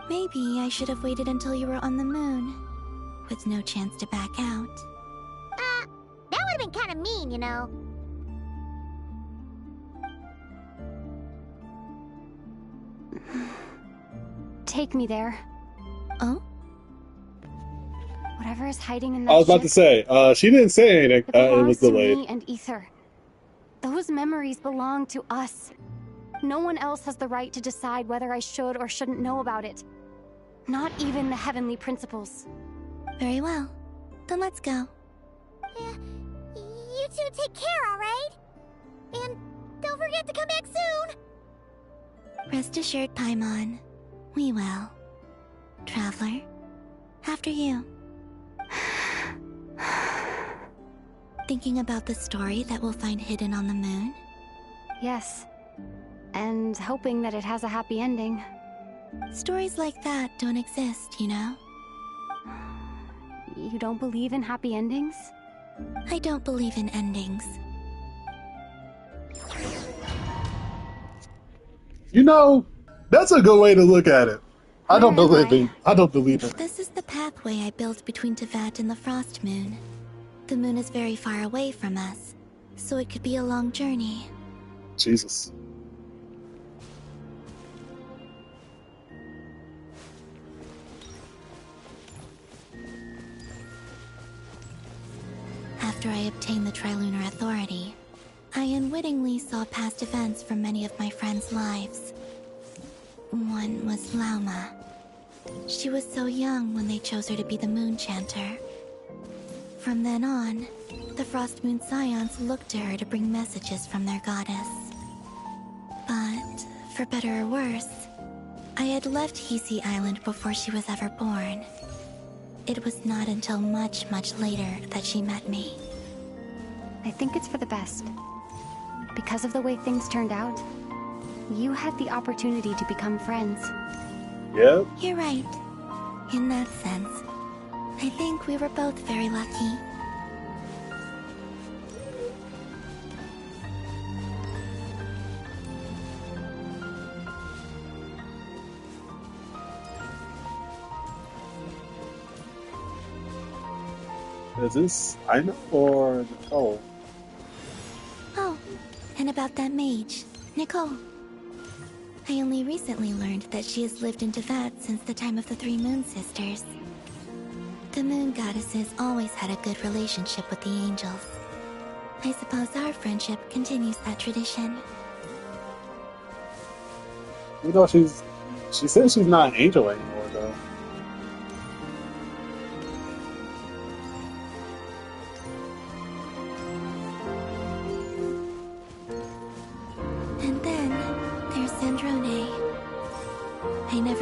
Maybe I should have waited until you were on the moon, with no chance to back out. That would have been kind of mean, you know. Take me there. Oh? Whatever is hiding in that I was about ship, to say, she didn't say anything. it belongs It was to delayed. me and Ether. Those memories belong to us. No one else has the right to decide whether I should or shouldn't know about it. Not even the heavenly principles. Very well. Then let's go. You two take care, alright? And don't forget to come back soon! Rest assured, Paimon. We will. Traveler, after you. Thinking about the story that we'll find hidden on the moon? Yes. And hoping that it has a happy ending. Stories like that don't exist, you know? You don't believe in happy endings? I don't believe in endings. You know, that's a good way to look at it. I don't Where am believe I don't believe it. This is the pathway I built between Tevat and the Frost Moon. The moon is very far away from us, so it could be a long journey. Jesus. After I obtained the Trilunar Authority, I unwittingly saw past events from many of my friends' lives. One was Lauma. She was so young when they chose her to be the Moon Chanter. From then on, the Frost Moon Scions looked to her to bring messages from their goddess. But, for better or worse, I had left Hisi Island before she was ever born. It was not until much, much later that she met me. I think it's for the best. Because of the way things turned out, you had the opportunity to become friends. Yeah? You're right. In that sense, I think we were both very lucky. Is this Aina or Nicole? Oh, and about that mage, Nicole. I only recently learned that she has lived in Tevat since the time of the Three Moon Sisters. The Moon Goddesses always had a good relationship with the angels. I suppose our friendship continues that tradition. You know, she says she's not an angel anymore, though.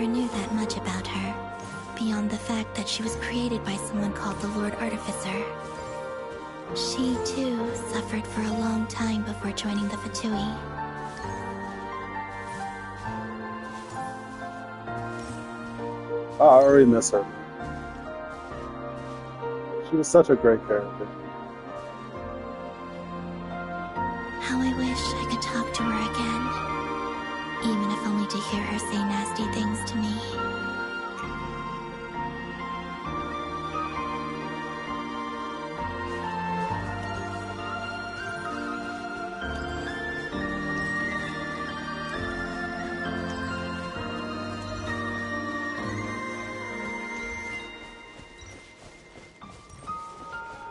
knew that much about her, beyond the fact that she was created by someone called the Lord Artificer. She, too, suffered for a long time before joining the Fatui. Oh, I already miss her. She was such a great character. How I wish I could talk to her again, even if only to hear her say nasty things to me.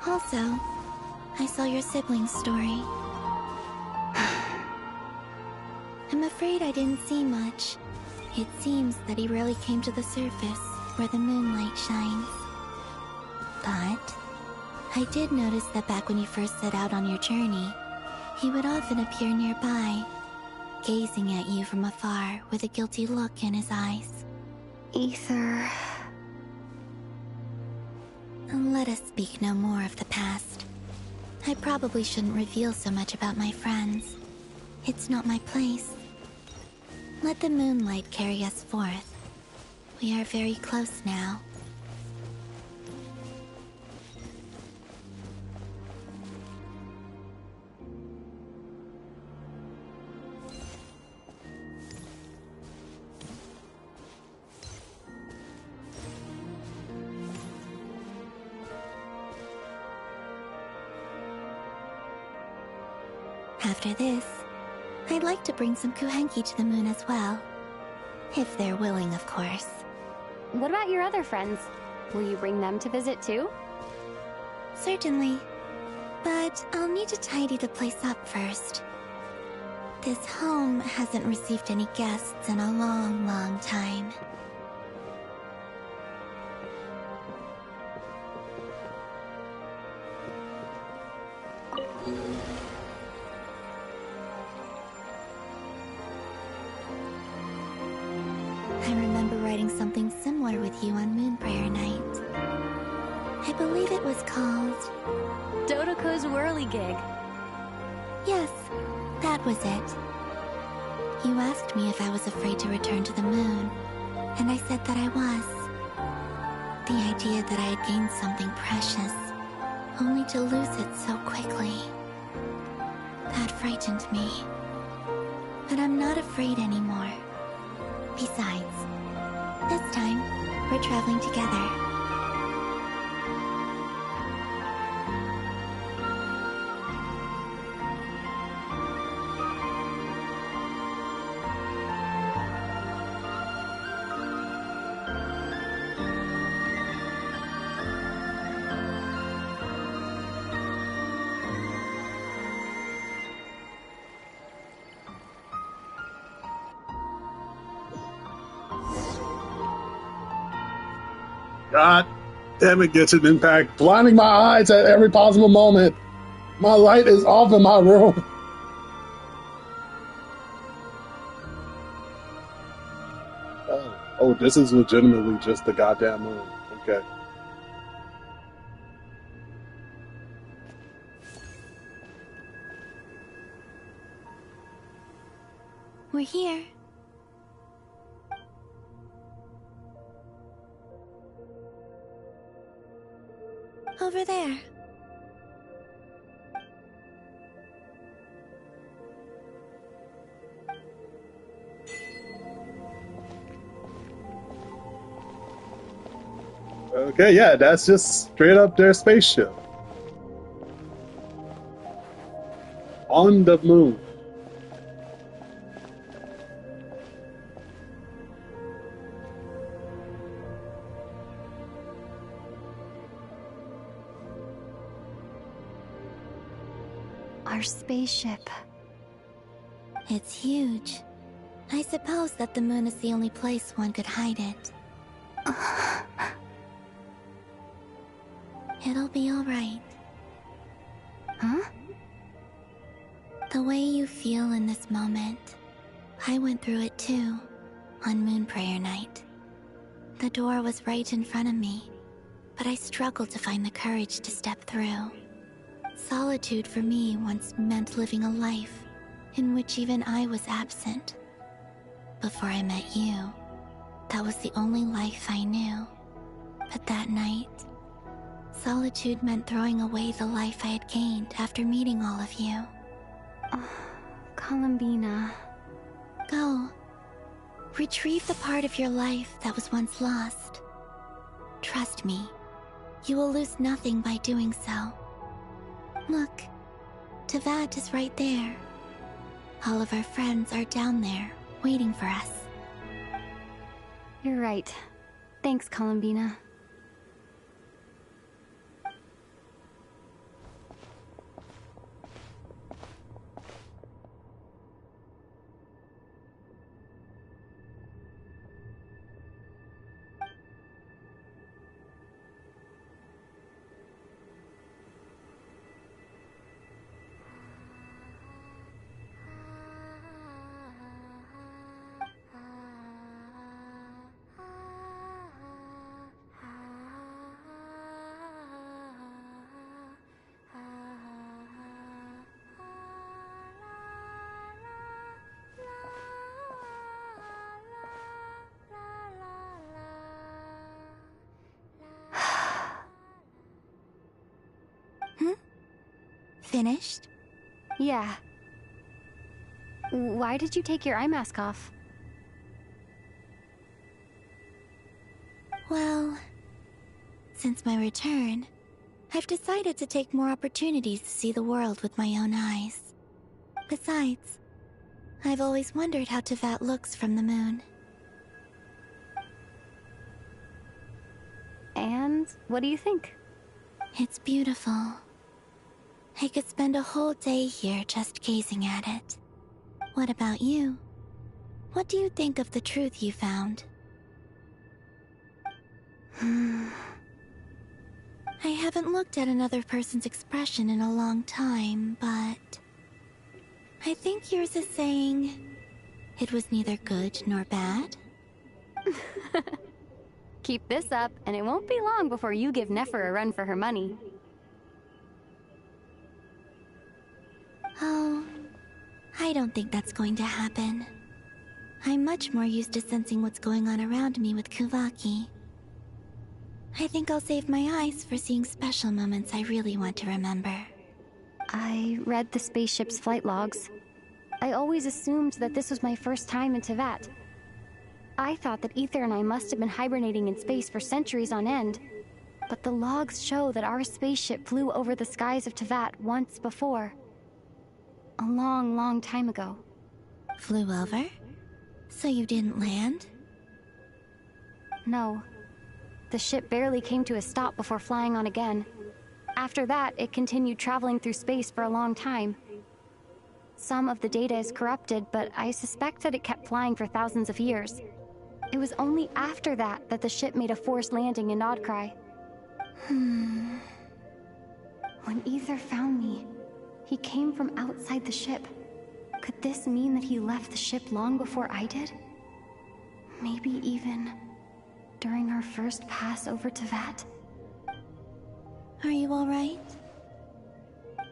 Also, I saw your sibling's story. I'm afraid I didn't see much. It seems that he rarely came to the surface, where the moonlight shines. But I did notice that back when you first set out on your journey, he would often appear nearby, gazing at you from afar with a guilty look in his eyes. Ether... Let us speak no more of the past. I probably shouldn't reveal so much about my friends. It's not my place. Let the moonlight carry us forth. We are very close now. After this, I'd like to bring some Kuhenki to the moon as well. If they're willing, of course. What about your other friends? Will you bring them to visit too? Certainly. But I'll need to tidy the place up first. This home hasn't received any guests in a long, long time. I remember writing something similar with you on Moonprayer Night. I believe it was called... Dodoko's Whirligig. Yes, that was it. You asked me if I was afraid to return to the moon, and I said that I was. The idea that I had gained something precious, only to lose it so quickly. That frightened me. But I'm not afraid anymore. Besides, this time, we're traveling together. God damn it, Genshin Impact. Blinding my eyes at every possible moment. My light is off in my room. Oh, this is legitimately just the goddamn moon. Okay. We're here. Over there. Okay, yeah, that's just straight up their spaceship. On the moon. Our spaceship. It's huge. I suppose that the moon is the only place one could hide it. It'll be alright. Huh? The way you feel in this moment, I went through it too, On Moon Prayer Night, the door was right in front of me, but I struggled to find the courage to step through. Solitude for me once meant living a life in which even I was absent. Before I met you, that was the only life I knew. But that night, solitude meant throwing away the life I had gained after meeting all of you. Oh, Columbina. Go. Retrieve the part of your life that was once lost. Trust me, you will lose nothing by doing so. Look, Tevat is right there. All of our friends are down there, waiting for us. You're right. Thanks, Columbina. Finished? Yeah. Why did you take your eye mask off? Well, since my return, I've decided to take more opportunities to see the world with my own eyes. Besides, I've always wondered how Tevat looks from the moon. And what do you think? It's beautiful. I could spend a whole day here just gazing at it. What about you? What do you think of the truth you found? I haven't looked at another person's expression in a long time, but I think yours is saying it was neither good nor bad. Keep this up, and it won't be long before you give Nefer a run for her money. Oh, I don't think that's going to happen. I'm much more used to sensing what's going on around me with Kuvaki. I think I'll save my eyes for seeing special moments I really want to remember. I read the spaceship's flight logs. I always assumed that this was my first time in Tevat. I thought that Ether and I must have been hibernating in space for centuries on end. But the logs show that our spaceship flew over the skies of Tevat once before. A long, long time ago. Flew over? So you didn't land? No. The ship barely came to a stop before flying on again. After that, it continued traveling through space for a long time. Some of the data is corrupted, but I suspect that it kept flying for thousands of years. It was only after that that the ship made a forced landing in Nodcry. When Ether found me, he came from outside the ship. Could this mean that he left the ship long before I did? Maybe even during our first pass over Tevat? Are you alright?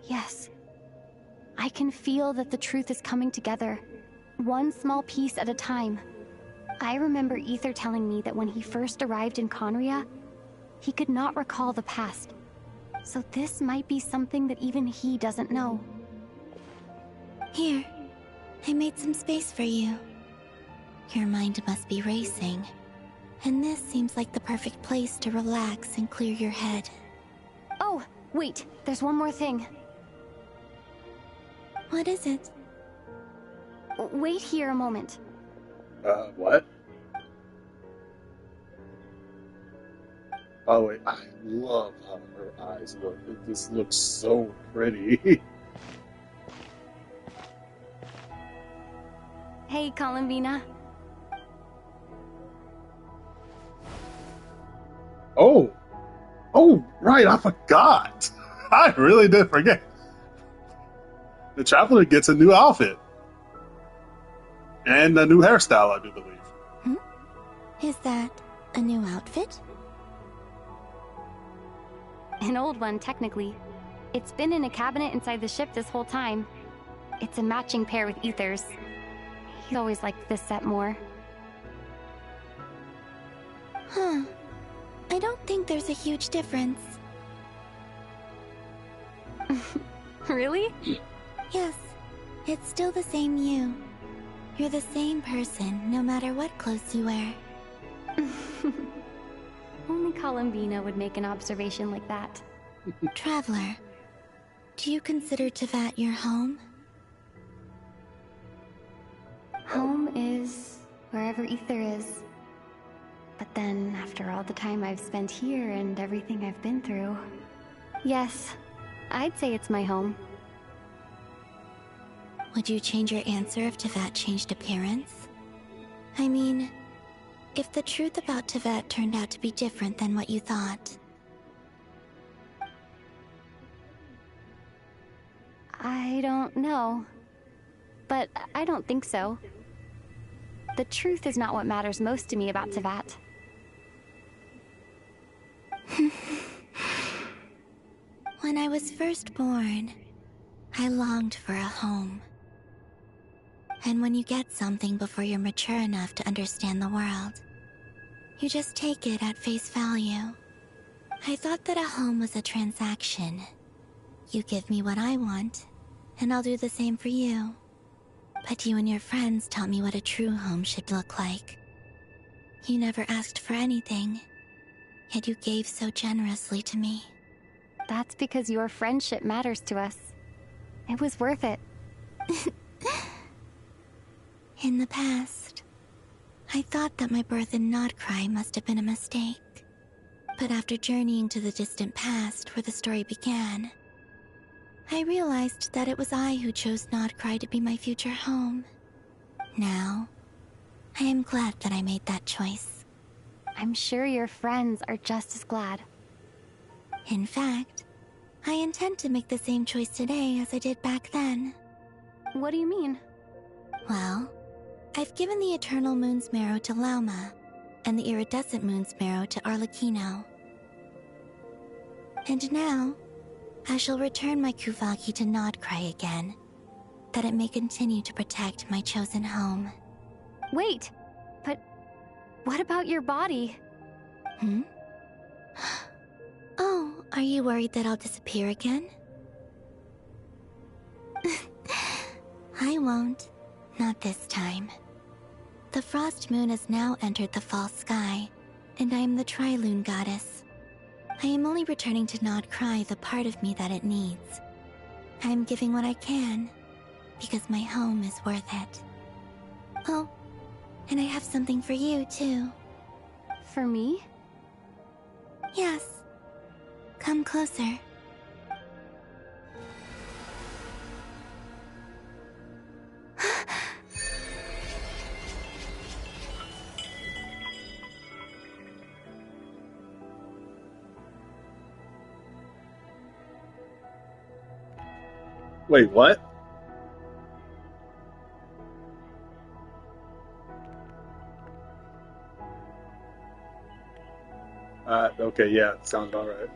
Yes. I can feel that the truth is coming together, one small piece at a time. I remember Ether telling me that when he first arrived in Conria, he could not recall the past. So this might be something that even he doesn't know. Here, I made some space for you. Your mind must be racing, and this seems like the perfect place to relax and clear your head. Oh, wait, there's one more thing. What is it? Wait here a moment. What? By the way, I love how her eyes look. It just looks so pretty. Hey, Columbina. Oh! Oh, right, I forgot! I really did forget. The Traveler gets a new outfit. And a new hairstyle, I do believe. Is that a new outfit? An old one, technically. It's been in a cabinet inside the ship this whole time. It's a matching pair with Ether's. He's always liked this set more. Huh. I don't think there's a huge difference. Really? Yes. It's still the same you. You're the same person, no matter what clothes you wear. Only Columbina would make an observation like that. Traveler, do you consider Teyvat your home? Home is wherever Ether is. But then, after all the time I've spent here and everything I've been through... Yes, I'd say it's my home. Would you change your answer if Teyvat changed appearance? I mean, if the truth about Teyvat turned out to be different than what you thought. I don't know. But I don't think so. The truth is not what matters most to me about Teyvat. When I was first born, I longed for a home. And when you get something before you're mature enough to understand the world, you just take it at face value. I thought that a home was a transaction. You give me what I want, and I'll do the same for you. But you and your friends taught me what a true home should look like. You never asked for anything, yet you gave so generously to me. That's because your friendship matters to us. It was worth it. In the past, I thought that my birth in Nodcry must have been a mistake. But after journeying to the distant past where the story began, I realized that it was I who chose Nodcry to be my future home. Now, I am glad that I made that choice. I'm sure your friends are just as glad. In fact, I intend to make the same choice today as I did back then. What do you mean? Well, I've given the Eternal Moon's Marrow to Lauma, and the Iridescent Moon's Marrow to Arlecchino. And now, I shall return my Kuvagi to Nodcry again, that it may continue to protect my chosen home. Wait, but what about your body? Hmm? Oh, are you worried that I'll disappear again? I won't. Not this time. The Frost Moon has now entered the fall sky, and I am the Trilune Goddess. I am only returning to Nodcry the part of me that it needs. I am giving what I can, because my home is worth it. Oh, and I have something for you, too. For me? Yes. Come closer. Wait, what? Okay, yeah, sounds about right.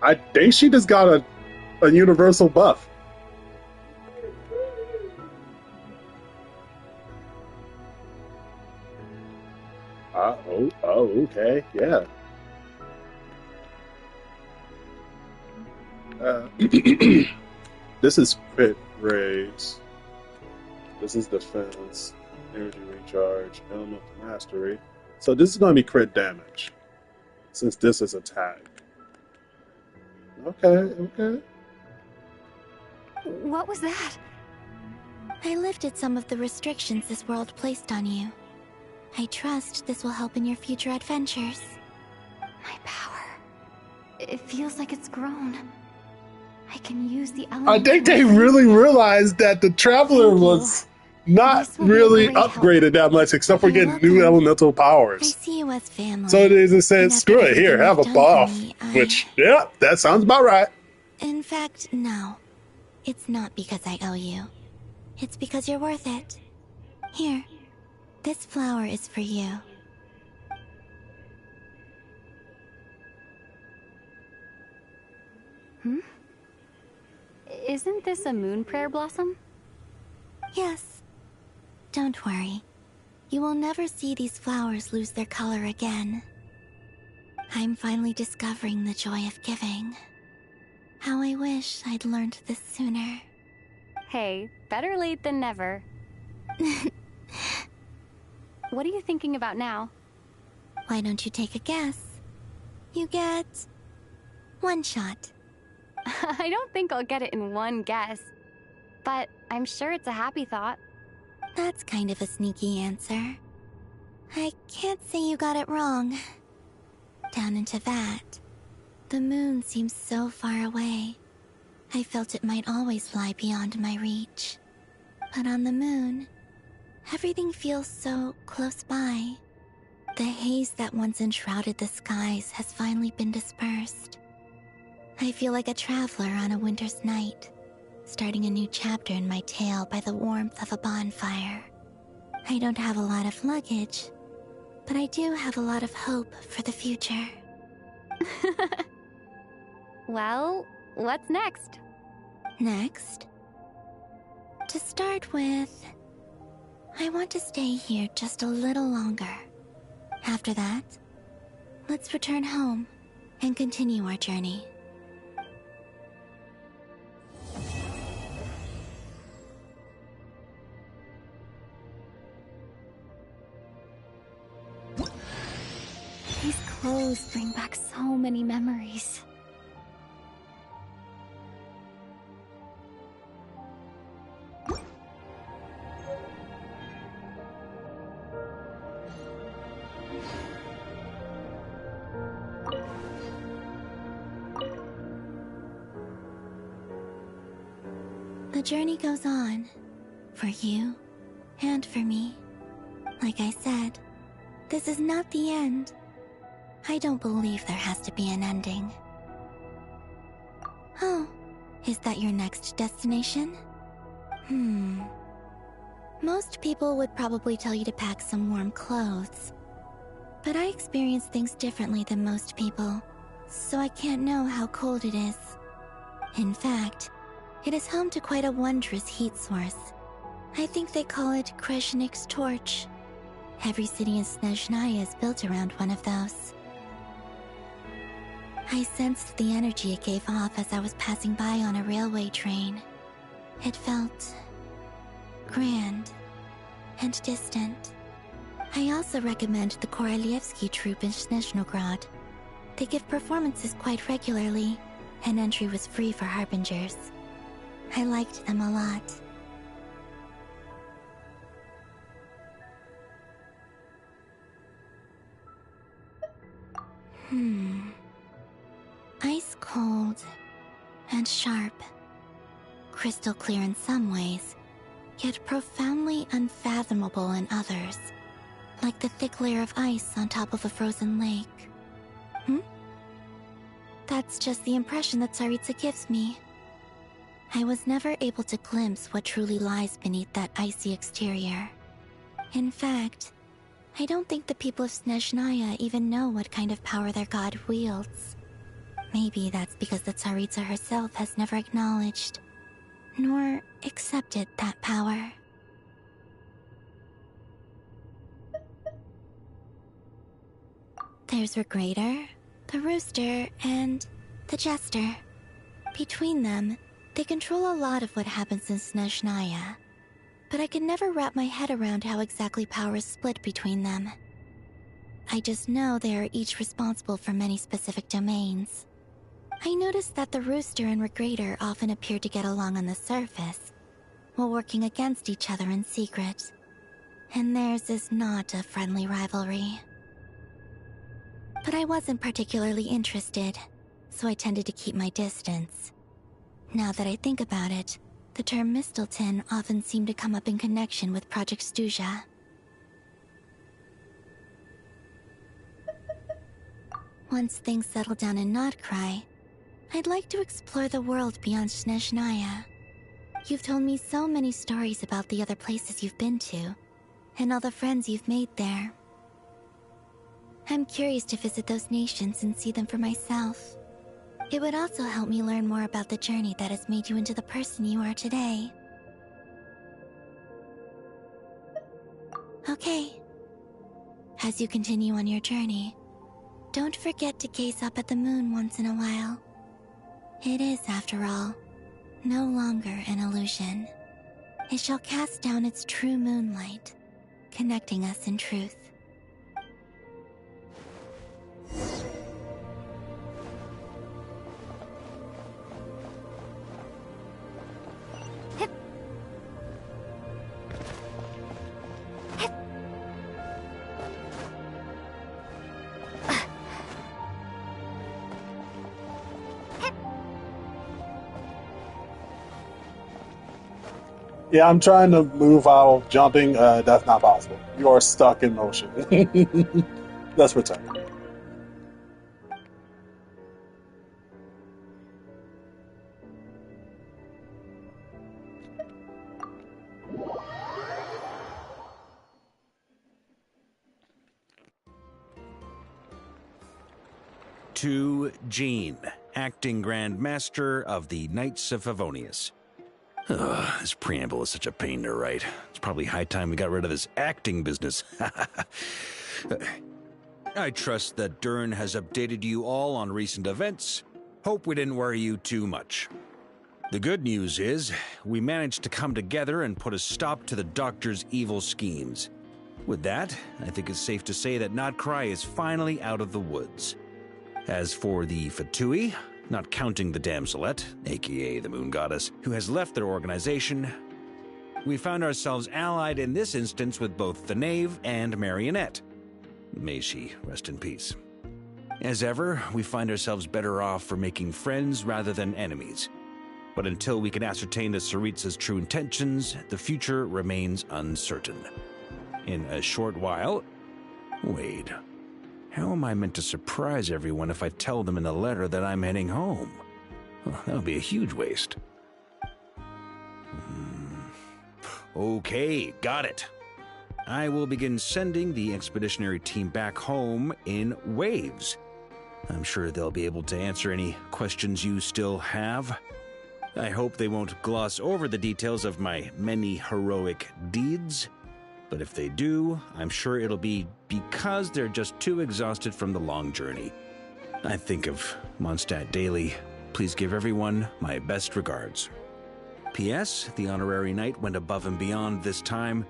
I think she just got a universal buff. Okay, yeah. This is crit raise. This is defense, energy recharge, element of mastery. So this is going to be crit damage, since this is attack. Okay. What was that? I lifted some of the restrictions this world placed on you. I trust this will help in your future adventures. My power. It feels like it's grown. I can use the I element. think they really realized that the Traveler was not This will be a really great help. upgraded that much, except for You're getting new welcome. elemental I powers. see you as family. So they just said, And after screw it, here, everything have a you've done for buff. me, Which, yeah, that sounds about right. In fact, no. It's not because I owe you. It's because you're worth it. Here, this flower is for you. Isn't this a moon prayer blossom? Yes. Don't worry. You will never see these flowers lose their color again. I'm finally discovering the joy of giving. How I wish I'd learned this sooner. Hey, better late than never. What are you thinking about now? Why don't you take a guess? You get one shot. I don't think I'll get it in one guess. But I'm sure it's a happy thought. That's kind of a sneaky answer. I can't say you got it wrong. Down into that, the moon seems so far away. I felt it might always lie beyond my reach. But on the moon, everything feels so close by. The haze that once enshrouded the skies has finally been dispersed. I feel like a traveler on a winter's night, starting a new chapter in my tale by the warmth of a bonfire. I don't have a lot of luggage, but I do have a lot of hope for the future. Well, what's next? Next? To start with, I want to stay here just a little longer. After that, let's return home and continue our journey. These clothes bring back so many memories. The journey goes on, for you and for me. Like I said, this is not the end. I don't believe there has to be an ending. Oh, is that your next destination? Most people would probably tell you to pack some warm clothes. But I experience things differently than most people, so I can't know how cold it is. In fact, it is home to quite a wondrous heat source. I think they call it Kreshnik's torch. Every city in Snezhnaya is built around one of those. I sensed the energy it gave off as I was passing by on a railway train. It felt grand and distant. I also recommend the Korolievsky troupe in Snezhnograd. They give performances quite regularly, and entry was free for harbingers. I liked them a lot. Ice cold and sharp. Crystal clear in some ways, yet profoundly unfathomable in others. Like the thick layer of ice on top of a frozen lake. That's just the impression that Tsaritsa gives me. I was never able to glimpse what truly lies beneath that icy exterior. In fact, I don't think the people of Snezhnaya even know what kind of power their god wields. Maybe that's because the Tsaritsa herself has never acknowledged, nor accepted that power. There's Regrator, the Rooster, and the Jester. Between them, they control a lot of what happens in Snezhnaya, but I can never wrap my head around how exactly power is split between them. I just know they are each responsible for many specific domains. I noticed that the Rooster and Regrator often appear to get along on the surface, while working against each other in secret. And theirs is not a friendly rivalry. But I wasn't particularly interested, so I tended to keep my distance. Now that I think about it, The term Mistelton often seemed to come up in connection with Project Stuja. Once things settle down in Notcry, I'd like to explore the world beyond Snezhnaya. You've told me so many stories about the other places you've been to, and all the friends you've made there. I'm curious to visit those nations and see them for myself. It would also help me learn more about the journey that has made you into the person you are today. Okay. As you continue on your journey, don't forget to gaze up at the moon once in a while. It is, after all, no longer an illusion. It shall cast down its true moonlight, connecting us in truth. Yeah, I'm trying to move while jumping. That's not possible. You are stuck in motion. Let's return. To Jean, acting Grand Master of the Knights of Favonius. Ugh, this preamble is such a pain to write. It's probably high time we got rid of this acting business. I trust that Dern has updated you all on recent events. Hope we didn't worry you too much. The good news is, we managed to come together and put a stop to the Doctor's evil schemes. With that, I think it's safe to say that Notcry is finally out of the woods. As for the Fatui, not counting the Damselette, aka the Moon Goddess, who has left their organization, we found ourselves allied in this instance with both the Knave and Marionette. May she rest in peace. As ever, we find ourselves better off for making friends rather than enemies. But until we can ascertain the Tsaritsa's true intentions, the future remains uncertain. In a short while... Wait... How am I meant to surprise everyone if I tell them in the letter that I'm heading home? Well, that would be a huge waste. Okay, got it. I will begin sending the expeditionary team back home in waves. I'm sure they'll be able to answer any questions you still have. I hope they won't gloss over the details of my many heroic deeds. But if they do, I'm sure it'll be because they're just too exhausted from the long journey. I think of Mondstadt daily. Please give everyone my best regards. P.S. The honorary knight went above and beyond this time.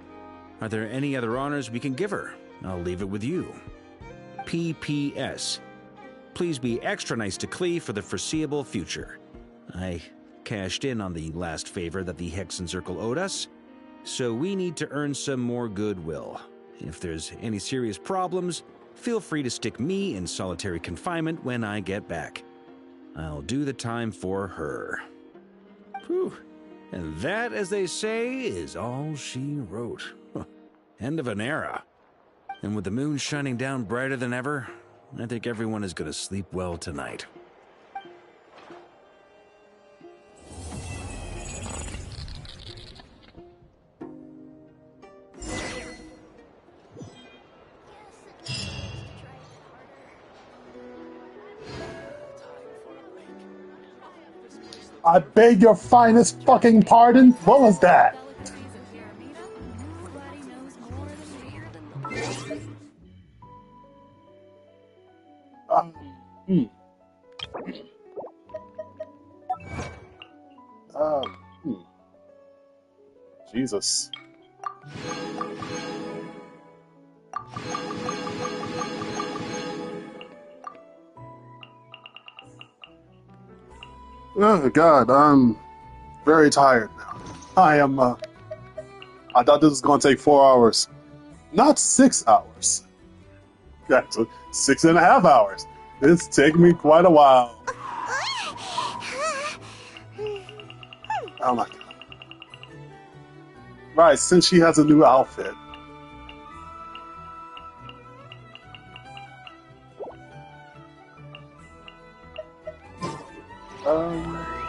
Are there any other honors we can give her? I'll leave it with you. P.P.S. Please be extra nice to Klee for the foreseeable future. I cashed in on the last favor that the Hexen Circle owed us, so we need to earn some more goodwill. If there's any serious problems, feel free to stick me in solitary confinement when I get back. I'll do the time for her. Whew. And that, as they say, is all she wrote. End of an era. And with the moon shining down brighter than ever, I think everyone is going to sleep well tonight. I beg your finest fucking pardon? What was that? Hmm. Jesus. Oh God, I'm very tired now. I thought this was going to take 4 hours, not 6 hours. That's 6.5 hours. It's taken me quite a while. Oh my God. Right, since she has a new outfit.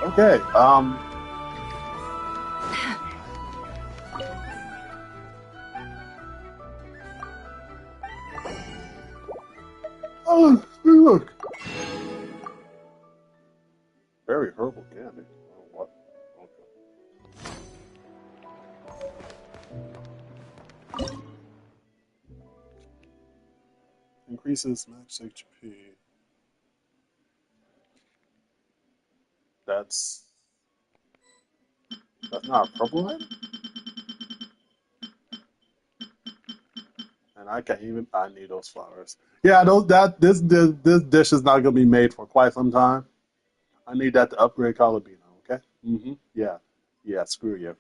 Okay. Oh, look. Very herbal candy. Oh, what? Okay. Increases max HP. That's not a purple item? And I can't even. I need those flowers. Yeah, I know that this dish is not gonna be made for quite some time. I need that to upgrade Calabino. Okay. Yeah. Yeah. Screw you.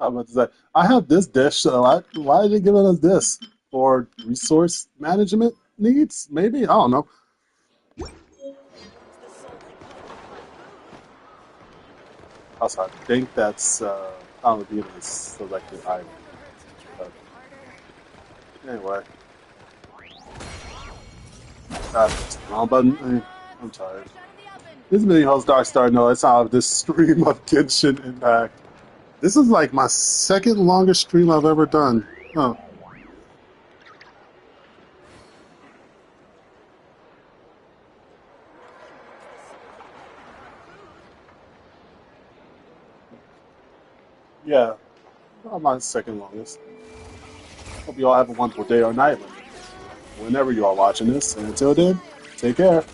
I'm about to say I have this dish. So why are they giving us this for resource management needs? Maybe I don't know. Also, I think that's Calabino's selected item. But anyway. Wrong button. I'm tired. This mini host Dark Star. No, it's out of this stream of Genshin Impact. This is like my second longest stream I've ever done. Huh. Yeah, not my second longest. Hope you all have a wonderful day or night whenever you are watching this. And until then, take care.